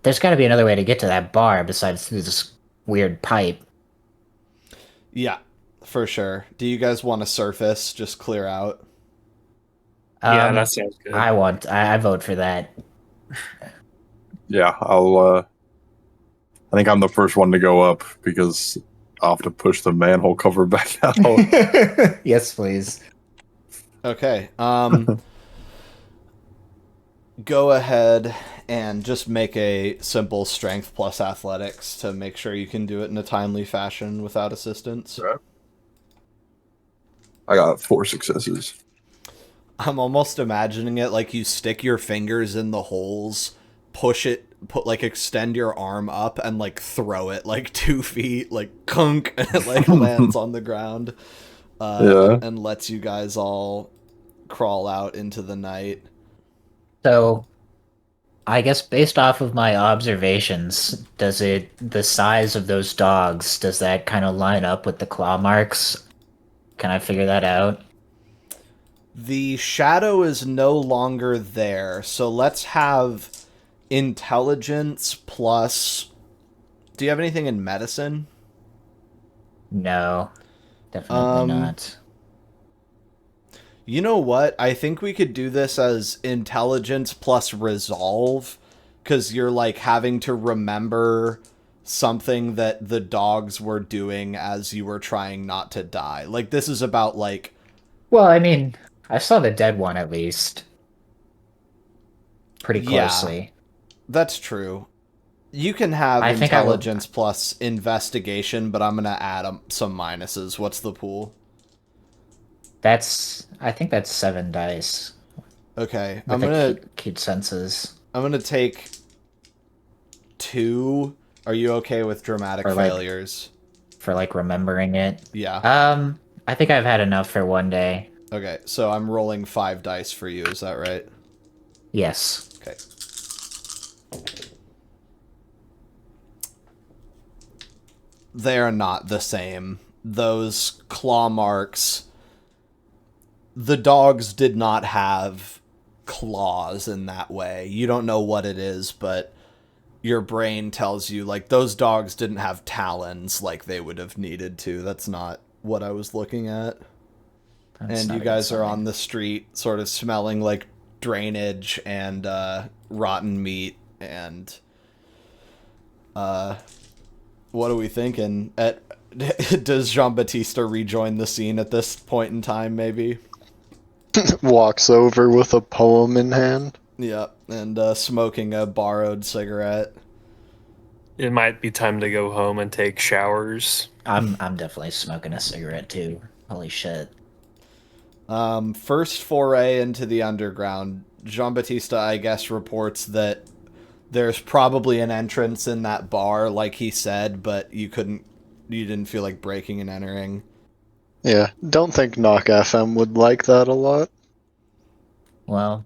there's got to be another way to get to that bar besides through this weird pipe. Yeah, for sure. Do you guys want to surface, just clear out? Yeah, that sounds good. I vote for that. Yeah, I think I'm the first one to go up because I'll have to push the manhole cover back out. Yes, please. Okay. Go ahead and just make a simple strength plus athletics to make sure you can do it in a timely fashion without assistance. Right. I got 4 successes. I'm almost imagining it like you stick your fingers in the holes, extend your arm up and like throw it like 2 feet, like kunk, and it like lands on the ground. And lets you guys all crawl out into the night. So, I guess based off of my observations, the size of those dogs, does that kind of line up with the claw marks? Can I figure that out? The shadow is no longer there, so let's have intelligence plus... Do you have anything in medicine? No, definitely not. You know what? I think we could do this as intelligence plus resolve, because you're like having to remember something that the dogs were doing as you were trying not to die. Like, this is about like... Well, I mean, I saw the dead one at least. Pretty closely. Yeah, that's true. You can have intelligence plus investigation, but I'm going to add some minuses. What's the pool? I think that's 7 dice. Okay, I'm gonna keep senses. I'm gonna take 2. Are you okay with dramatic failures? For like remembering it? Yeah. I think I've had enough for one day. Okay, so I'm rolling 5 dice for you, is that right? Yes. Okay. They are not the same. Those claw marks... The dogs did not have claws in that way. You don't know what it is, but your brain tells you, like, those dogs didn't have talons like they would have needed to. That's not what I was looking at. And you guys are on the street, sort of smelling like drainage and rotten meat. And what are we thinking? Does Jean-Baptiste rejoin the scene at this point in time, maybe? Walks over with a poem in hand. Yeah, and smoking a borrowed cigarette. It might be time to go home and take showers. I'm definitely smoking a cigarette too. Holy shit. First foray into the underground. Jean-Baptiste, I guess, reports that there's probably an entrance in that bar, like he said, but you didn't feel like breaking and entering. Yeah, don't think Knock FM would like that a lot. Well,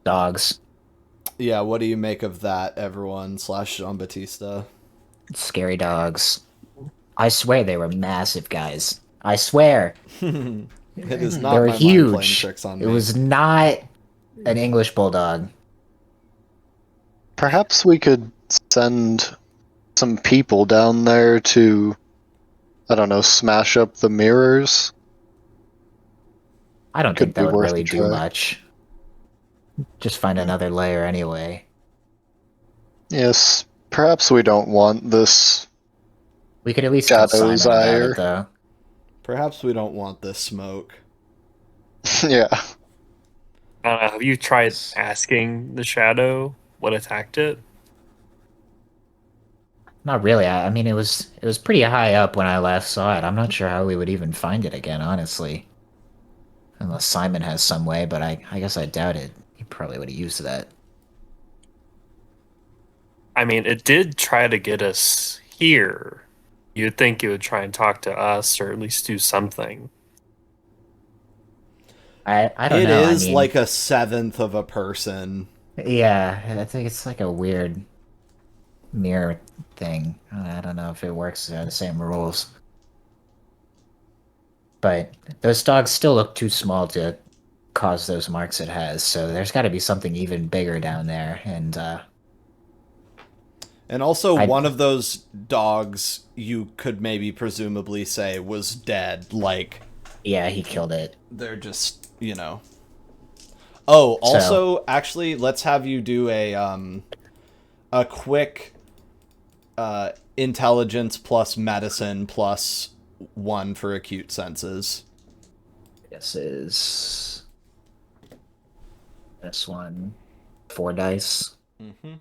dogs. Yeah, what do you make of that, everyone, / Jean-Baptiste? Scary dogs. I swear they were massive guys. I swear. It is not they were my mind playing huge. tricks on me. It was not an English bulldog. Perhaps we could send some people down there to, I don't know, smash up the mirrors. I don't think that would really do try. much. Just find another layer anyway. Yes, perhaps we don't want this. We could at least tell Simon Shadow's about ire. it, though. Perhaps we don't want this smoke. Yeah. Have you tried asking the shadow what attacked it? Not really. I mean, it was pretty high up when I last saw it. I'm not sure how we would even find it again, honestly. Unless Simon has some way, but I guess I doubt it. He probably would have used that. I mean, it did try to get us here. You'd think it would try and talk to us or at least do something. I don't It know. is like a seventh of a person. Yeah, I think it's like a weird mirror thing. I don't know if it works the same rules. But those dogs still look too small to cause those marks it has, so there's got to be something even bigger down there. And also, I- one of those dogs you could maybe presumably say was dead. Like, Yeah, he killed it. they're just, you know. Oh, also, actually, let's have you do a quick intelligence plus medicine plus 1 for acute senses. This is this one. 4 dice. Mm-hmm.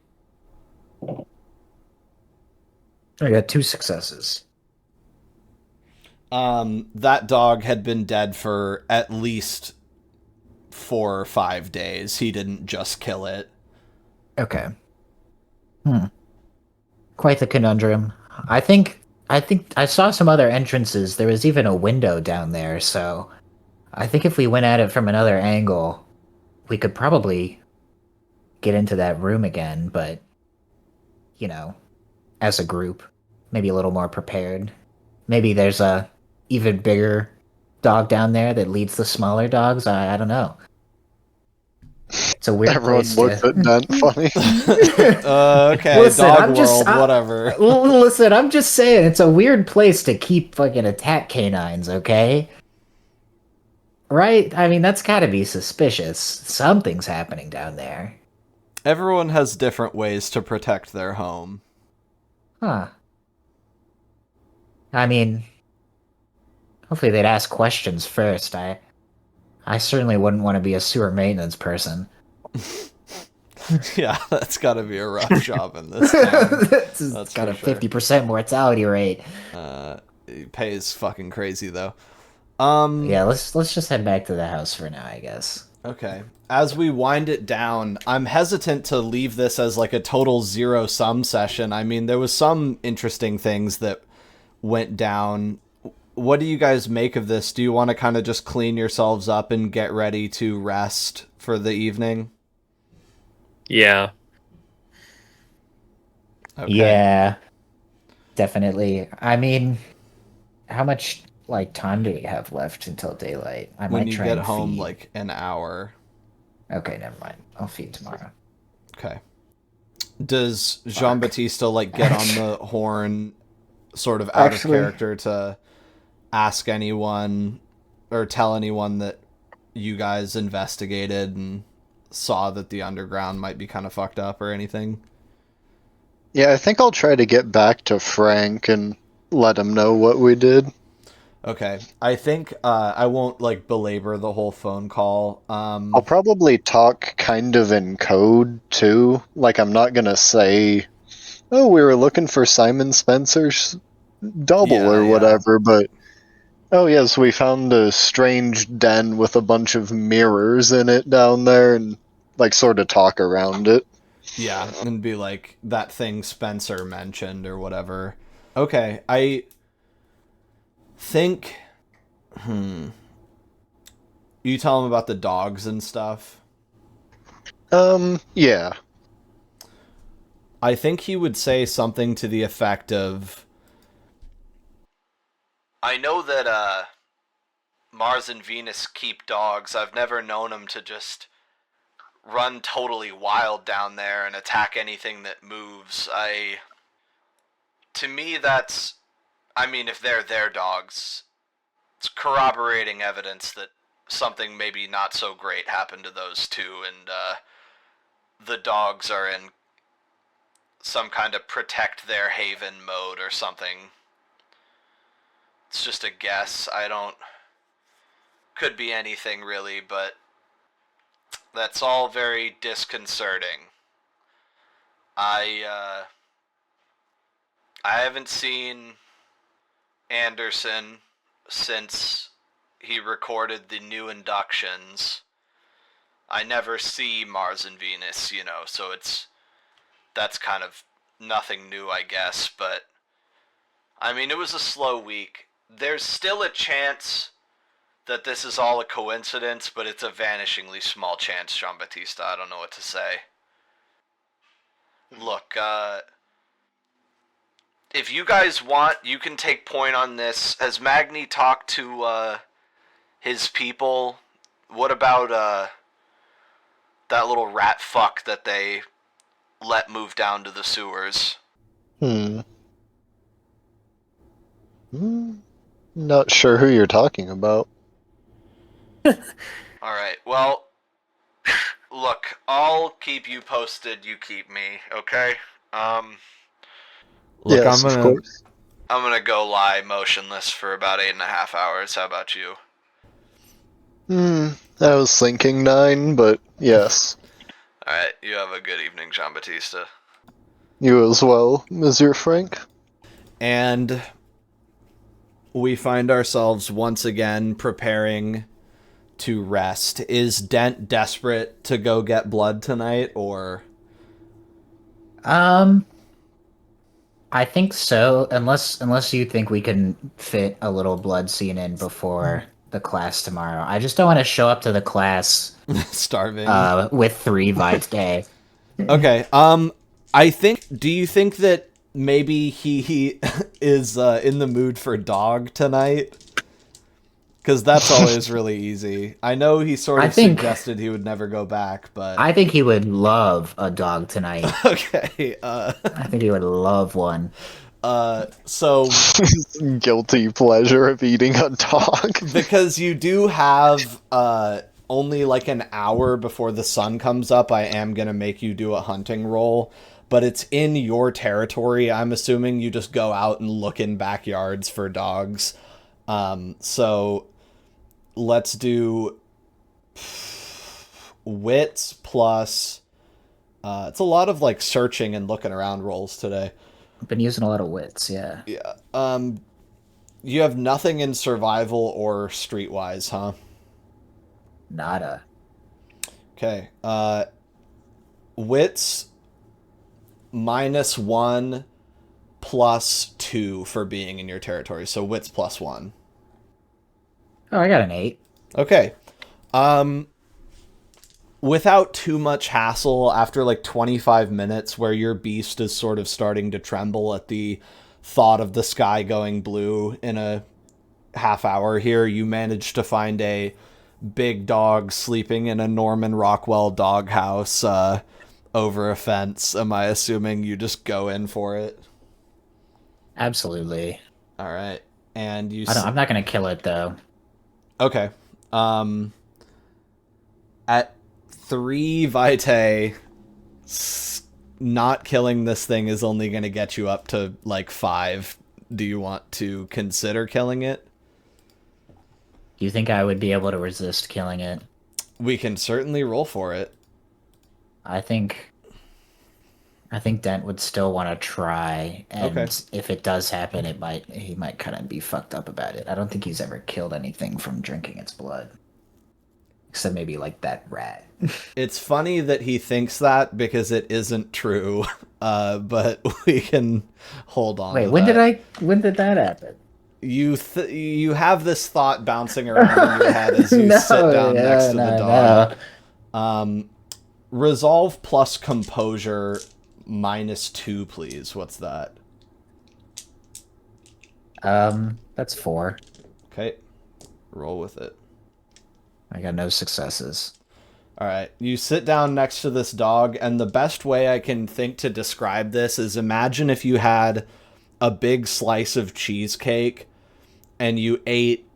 I got 2 successes. That dog had been dead for at least 4 or 5 days. He didn't just kill it. Okay. Quite the conundrum. I think I saw some other entrances. There was even a window down there, so I think if we went at it from another angle, we could probably get into that room again, but you know, as a group, maybe a little more prepared. Maybe there's a even bigger dog down there that leads the smaller dogs. I don't know. It's a weird Everyone place looks to... at Dent funny. Okay, Listen, dog I'm world, just- I- whatever. Listen, I'm just saying, it's a weird place to keep fucking attack canines, okay? Right? I mean, that's gotta be suspicious. Something's happening down there. Everyone has different ways to protect their home. Huh. I mean, hopefully they'd ask questions first. I certainly wouldn't want to be a sewer maintenance person. Yeah, that's gotta be a rough job in this town. It's got a for sure. 50% mortality rate. It pays fucking crazy though. Yeah, let's just head back to the house for now, I guess. Okay. As we wind it down, I'm hesitant to leave this as like a total zero-sum session. I mean, there was some interesting things that went down. What do you guys make of this? Do you want to kind of just clean yourselves up and get ready to rest for the evening? Yeah. Okay. Yeah, definitely. I mean, how much like time do we have left until daylight? I When might you try get and home, feed. like an hour. Okay, never mind. I'll feed tomorrow. Okay. Does Jean-Baptiste like get on the horn sort of out Actually- of character to ask anyone or tell anyone that you guys investigated and saw that the underground might be kind of fucked up or anything? Yeah, I think I'll try to get back to Frank and let him know what we did. Okay. I think I won't like belabor the whole phone call. I'll probably talk kind of in code too. Like, I'm not gonna say, "Oh, we were looking for Simon Spencer's double," Yeah, or yeah. whatever, but oh yes, we found a strange den with a bunch of mirrors in it down there, and like sort of talk around it. Yeah, and be like that thing Spencer mentioned or whatever. Okay, I think you tell him about the dogs and stuff. Yeah. I think he would say something to the effect of, I know that Mars and Venus keep dogs. I've never known them to just run totally wild down there and attack anything that moves. To me, that's, I mean, if they're their dogs, it's corroborating evidence that something maybe not so great happened to those two, and the dogs are in some kind of protect their haven mode or something. It's just a guess. Could be anything really, but that's all very disconcerting. I haven't seen Anderson since he recorded the new inductions. I never see Mars and Venus, you know, so that's kind of nothing new, I guess, but I mean, it was a slow week. There's still a chance that this is all a coincidence, but it's a vanishingly small chance, Jean-Baptiste. I don't know what to say. Look, if you guys want, you can take point on this. Has Magni talked to his people? What about that little rat fuck that they let move down to the sewers? Not sure who you're talking about. Alright, well, look, I'll keep you posted, you keep me, okay? Look, yes, of course. I'm gonna go lie motionless for about 8.5 hours. How about you? I was thinking 9, but yes. Alright, you have a good evening, Jean-Baptiste. You as well, Monsieur Frank. And we find ourselves once again preparing to rest. Is Dent desperate to go get blood tonight, or? I think so, unless you think we can fit a little blood scene in before the class tomorrow. I just don't want to show up to the class starving with 3 vitae. Okay. Do you think that maybe he is in the mood for dog tonight? Because that's always really easy. I know he sort of suggested he would never go back, but I think he would love a dog tonight. Okay. I think he would love one. So guilty pleasure of eating a dog. Because you do have only like an hour before the sun comes up, I am gonna make you do a hunting roll. But it's in your territory. I'm assuming you just go out and look in backyards for dogs. So let's do wits plus it's a lot of like searching and looking around rolls today. I've been using a lot of wits, yeah. Yeah. You have nothing in survival or streetwise, huh? Nada. Okay. Wits -1 +2 for being in your territory. So wits +1. Oh, I got an 8. Okay. Without too much hassle, after like 25 minutes where your beast is sort of starting to tremble at the thought of the sky going blue in a half hour here, you manage to find a big dog sleeping in a Norman Rockwell doghouse over a fence. Am I assuming you just go in for it? Absolutely. All right. And you I'm not going to kill it, though. Okay. At 3 vitae, not killing this thing is only going to get you up to like 5. Do you want to consider killing it? Do you think I would be able to resist killing it? We can certainly roll for it. I think Dent would still want to try, and if it does happen, he might kind of be fucked up about it. I don't think he's ever killed anything from drinking its blood, except maybe like that rat. It's funny that he thinks that because it isn't true, but we can hold on. Wait, when did that happen? You have this thought bouncing around in your head as you sit down next to the dog. Resolve plus composure -2, please. What's that? That's 4. Okay. Roll with it. I got no successes. All right. You sit down next to this dog, and the best way I can think to describe this is imagine if you had a big slice of cheesecake and you ate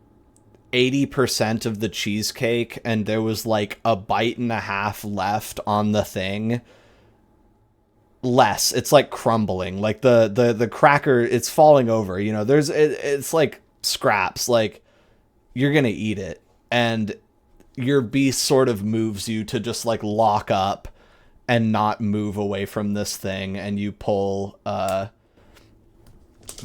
80% of the cheesecake and there was like a bite and a half left on the thing. Less. It's like crumbling. Like the cracker, it's falling over. You know, it's like scraps. Like you're going to eat it. And your beast sort of moves you to just like lock up and not move away from this thing. And you pull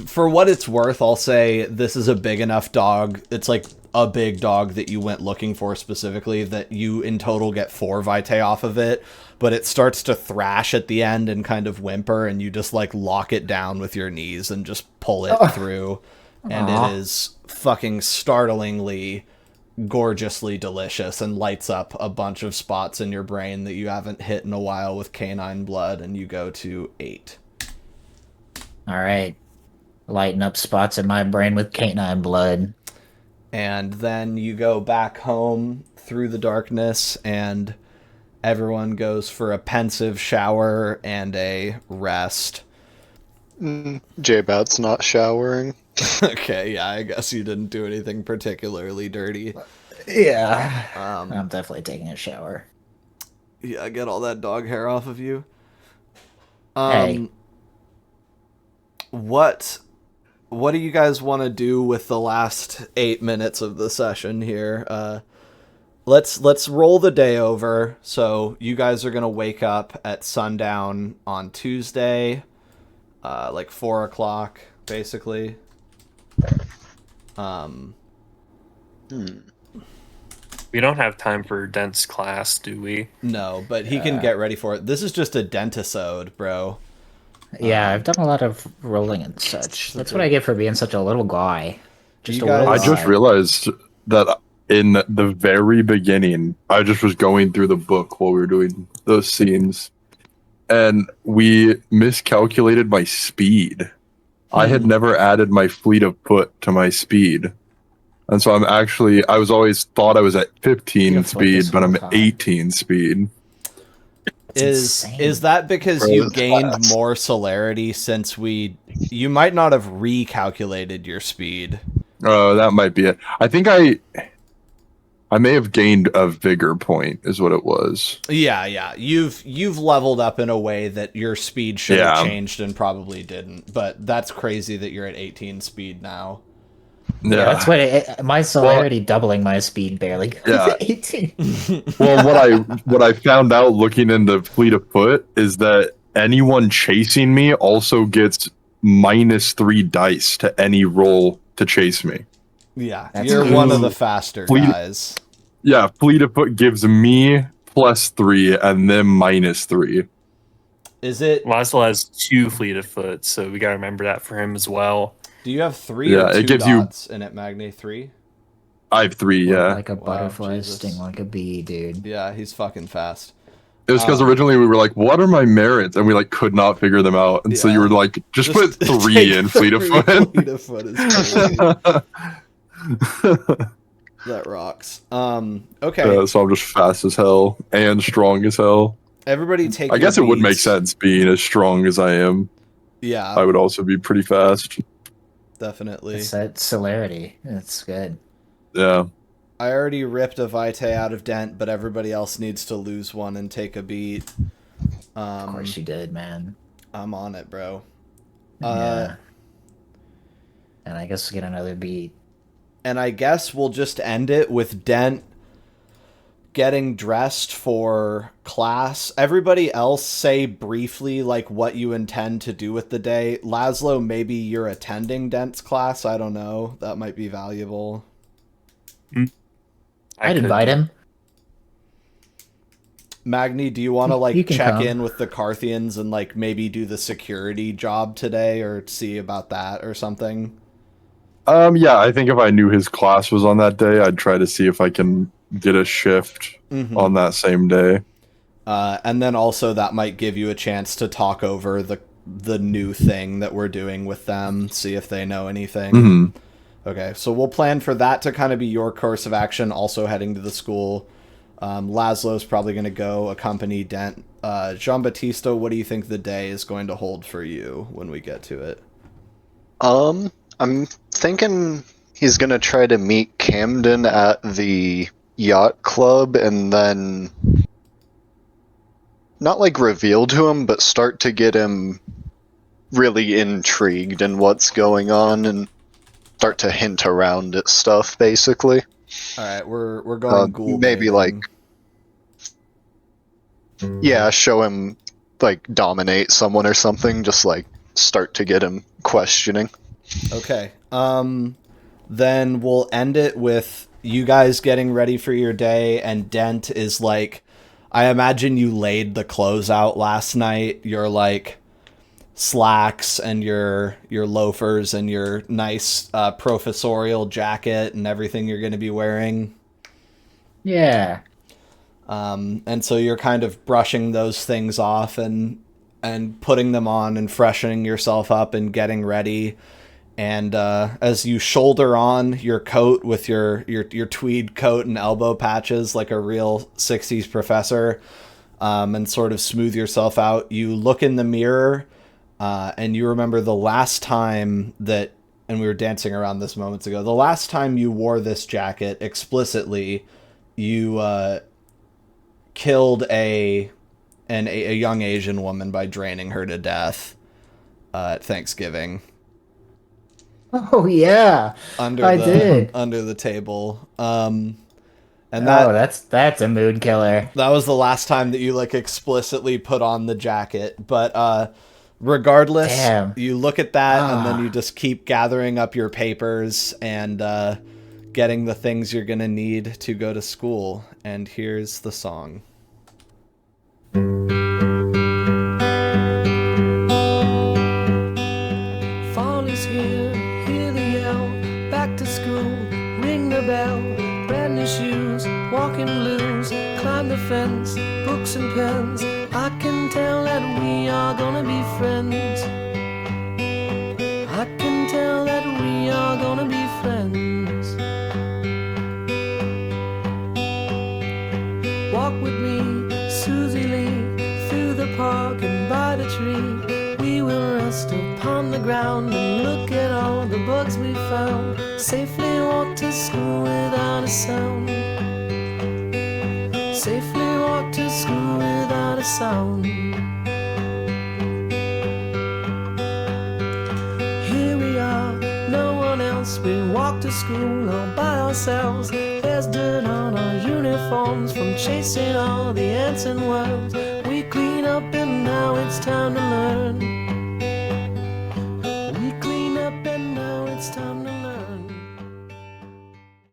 For what it's worth, I'll say this is a big enough dog. It's like a big dog that you went looking for specifically that you in total get 4 vitae off of it, but it starts to thrash at the end and kind of whimper, and you just like lock it down with your knees and just pull it through. And it is fucking startlingly gorgeously delicious and lights up a bunch of spots in your brain that you haven't hit in a while with canine blood, and you go to 8. All right. Lighten up spots in my brain with canine blood. And then you go back home through the darkness, and everyone goes for a pensive shower and a rest. J-Bat's not showering. Okay, yeah, I guess you didn't do anything particularly dirty. Yeah. I'm definitely taking a shower. Yeah, get all that dog hair off of you. Hey. What do you guys want to do with the last 8 minutes of the session here? Let's roll the day over. So you guys are gonna wake up at sundown on Tuesday, like 4 o'clock, basically. We don't have time for Dent's class, do we? No, but he can get ready for it. This is just a dentisode, bro. Yeah, I've done a lot of rolling and such. That's what I get for being such a little guy. Just a little I guy. just realized that in the very beginning, I just was going through the book while we were doing those scenes, and we miscalculated my speed. I had never added my fleet of foot to my speed. And so I was always thought I was at 15 speed, but I'm 18 speed. Is that because you gained more celerity since you might not have recalculated your speed? Oh, that might be it. I think I may have gained a vigor point is what it was. Yeah. You've leveled up in a way that your speed should have changed and probably didn't. But that's crazy that you're at 18 speed now. Yeah, that's what my celerity doubling my speed barely goes to 18. Well, what I found out looking into Fleet of Foot is that anyone chasing me also gets -3 dice to any roll to chase me. Yeah, you're one of the faster guys. Yeah, Fleet of Foot gives me +3 and then -3. Is it? Laszlo has 2 Fleet of Foot, so we gotta remember that for him as well. Do you have 3 or 2 it gives dots in it, Magni? 3? I have 3, yeah. Like a butterfly sting like a bee, dude. Yeah, he's fucking fast. It was because originally we were like, what are my merits? And we like could not figure them out. And so you were like, just put 3 in Fleet of Foot. Fleet of Foot is crazy. That rocks. Okay. So I'm just fast as hell and strong as hell. Everybody take I guess it would make sense being as strong as I am. Yeah. I would also be pretty fast. Definitely. It's that celerity. It's good. Yeah. I already ripped a vitae out of Dent, but everybody else needs to lose one and take a beat. Of course you did, man. I'm on it, bro. Yeah. And I guess we'll get another beat. And I guess we'll just end it with Dent getting dressed for class. Everybody else say briefly like what you intend to do with the day. Laszlo, maybe you're attending Dent's class. I don't know. That might be valuable. I'd invite him. Magni, do you want to like check come in with the Carthians and like maybe do the security job today or see about that or something? Yeah, I think if I knew his class was on that day, I'd try to see if I can get a shift on that same day. And then also that might give you a chance to talk over the new thing that we're doing with them, see if they know anything. Okay, so we'll plan for that to kind of be your course of action, also heading to the school. Laszlo's probably going to go accompany Dent. Jean-Baptiste, what do you think the day is going to hold for you when we get to it? I'm thinking he's gonna try to meet Camden at the yacht club and then not like reveal to him, but start to get him really intrigued in what's going on and start to hint around at stuff, basically. All right, we're going ghoul maybe baiting. Show him like dominate someone or something, just like start to get him questioning. Okay. Then we'll end it with you guys getting ready for your day, and Dent is like, I imagine you laid the clothes out last night. Your like slacks and your loafers and your nice professorial jacket and everything you're going to be wearing. Yeah. And so you're kind of brushing those things off and putting them on and freshening yourself up and getting ready. And as you shoulder on your coat with your tweed coat and elbow patches like a real 60s professor, and sort of smooth yourself out, you look in the mirror and you remember the last time that, and we were dancing around this moments ago, the last time you wore this jacket explicitly, you killed a young Asian woman by draining her to death at Thanksgiving. Oh yeah, I did. Under the table. And that's a mood killer. That was the last time that you like explicitly put on the jacket. But regardless, Damn. You look at that and then you just keep gathering up your papers and getting the things you're gonna need to go to school. And here's the song. Fall is here, hear the yell, back to school, ring the bell, brand new shoes, walking blues, climb the fence, books and pens, I can tell that we are gonna be friends. I can tell that we are gonna be friends. Walk with me, Susie Lee, through the park and by the tree. We will rest upon the ground and look at all the bugs we found. Safely walk to school without a sound. Safely walk to school without a sound. Here we are, no one else. We walk to school all by ourselves. There's dirt on our uniforms from chasing all the ants and worms. We clean up and now it's time to learn. We clean up and now it's time to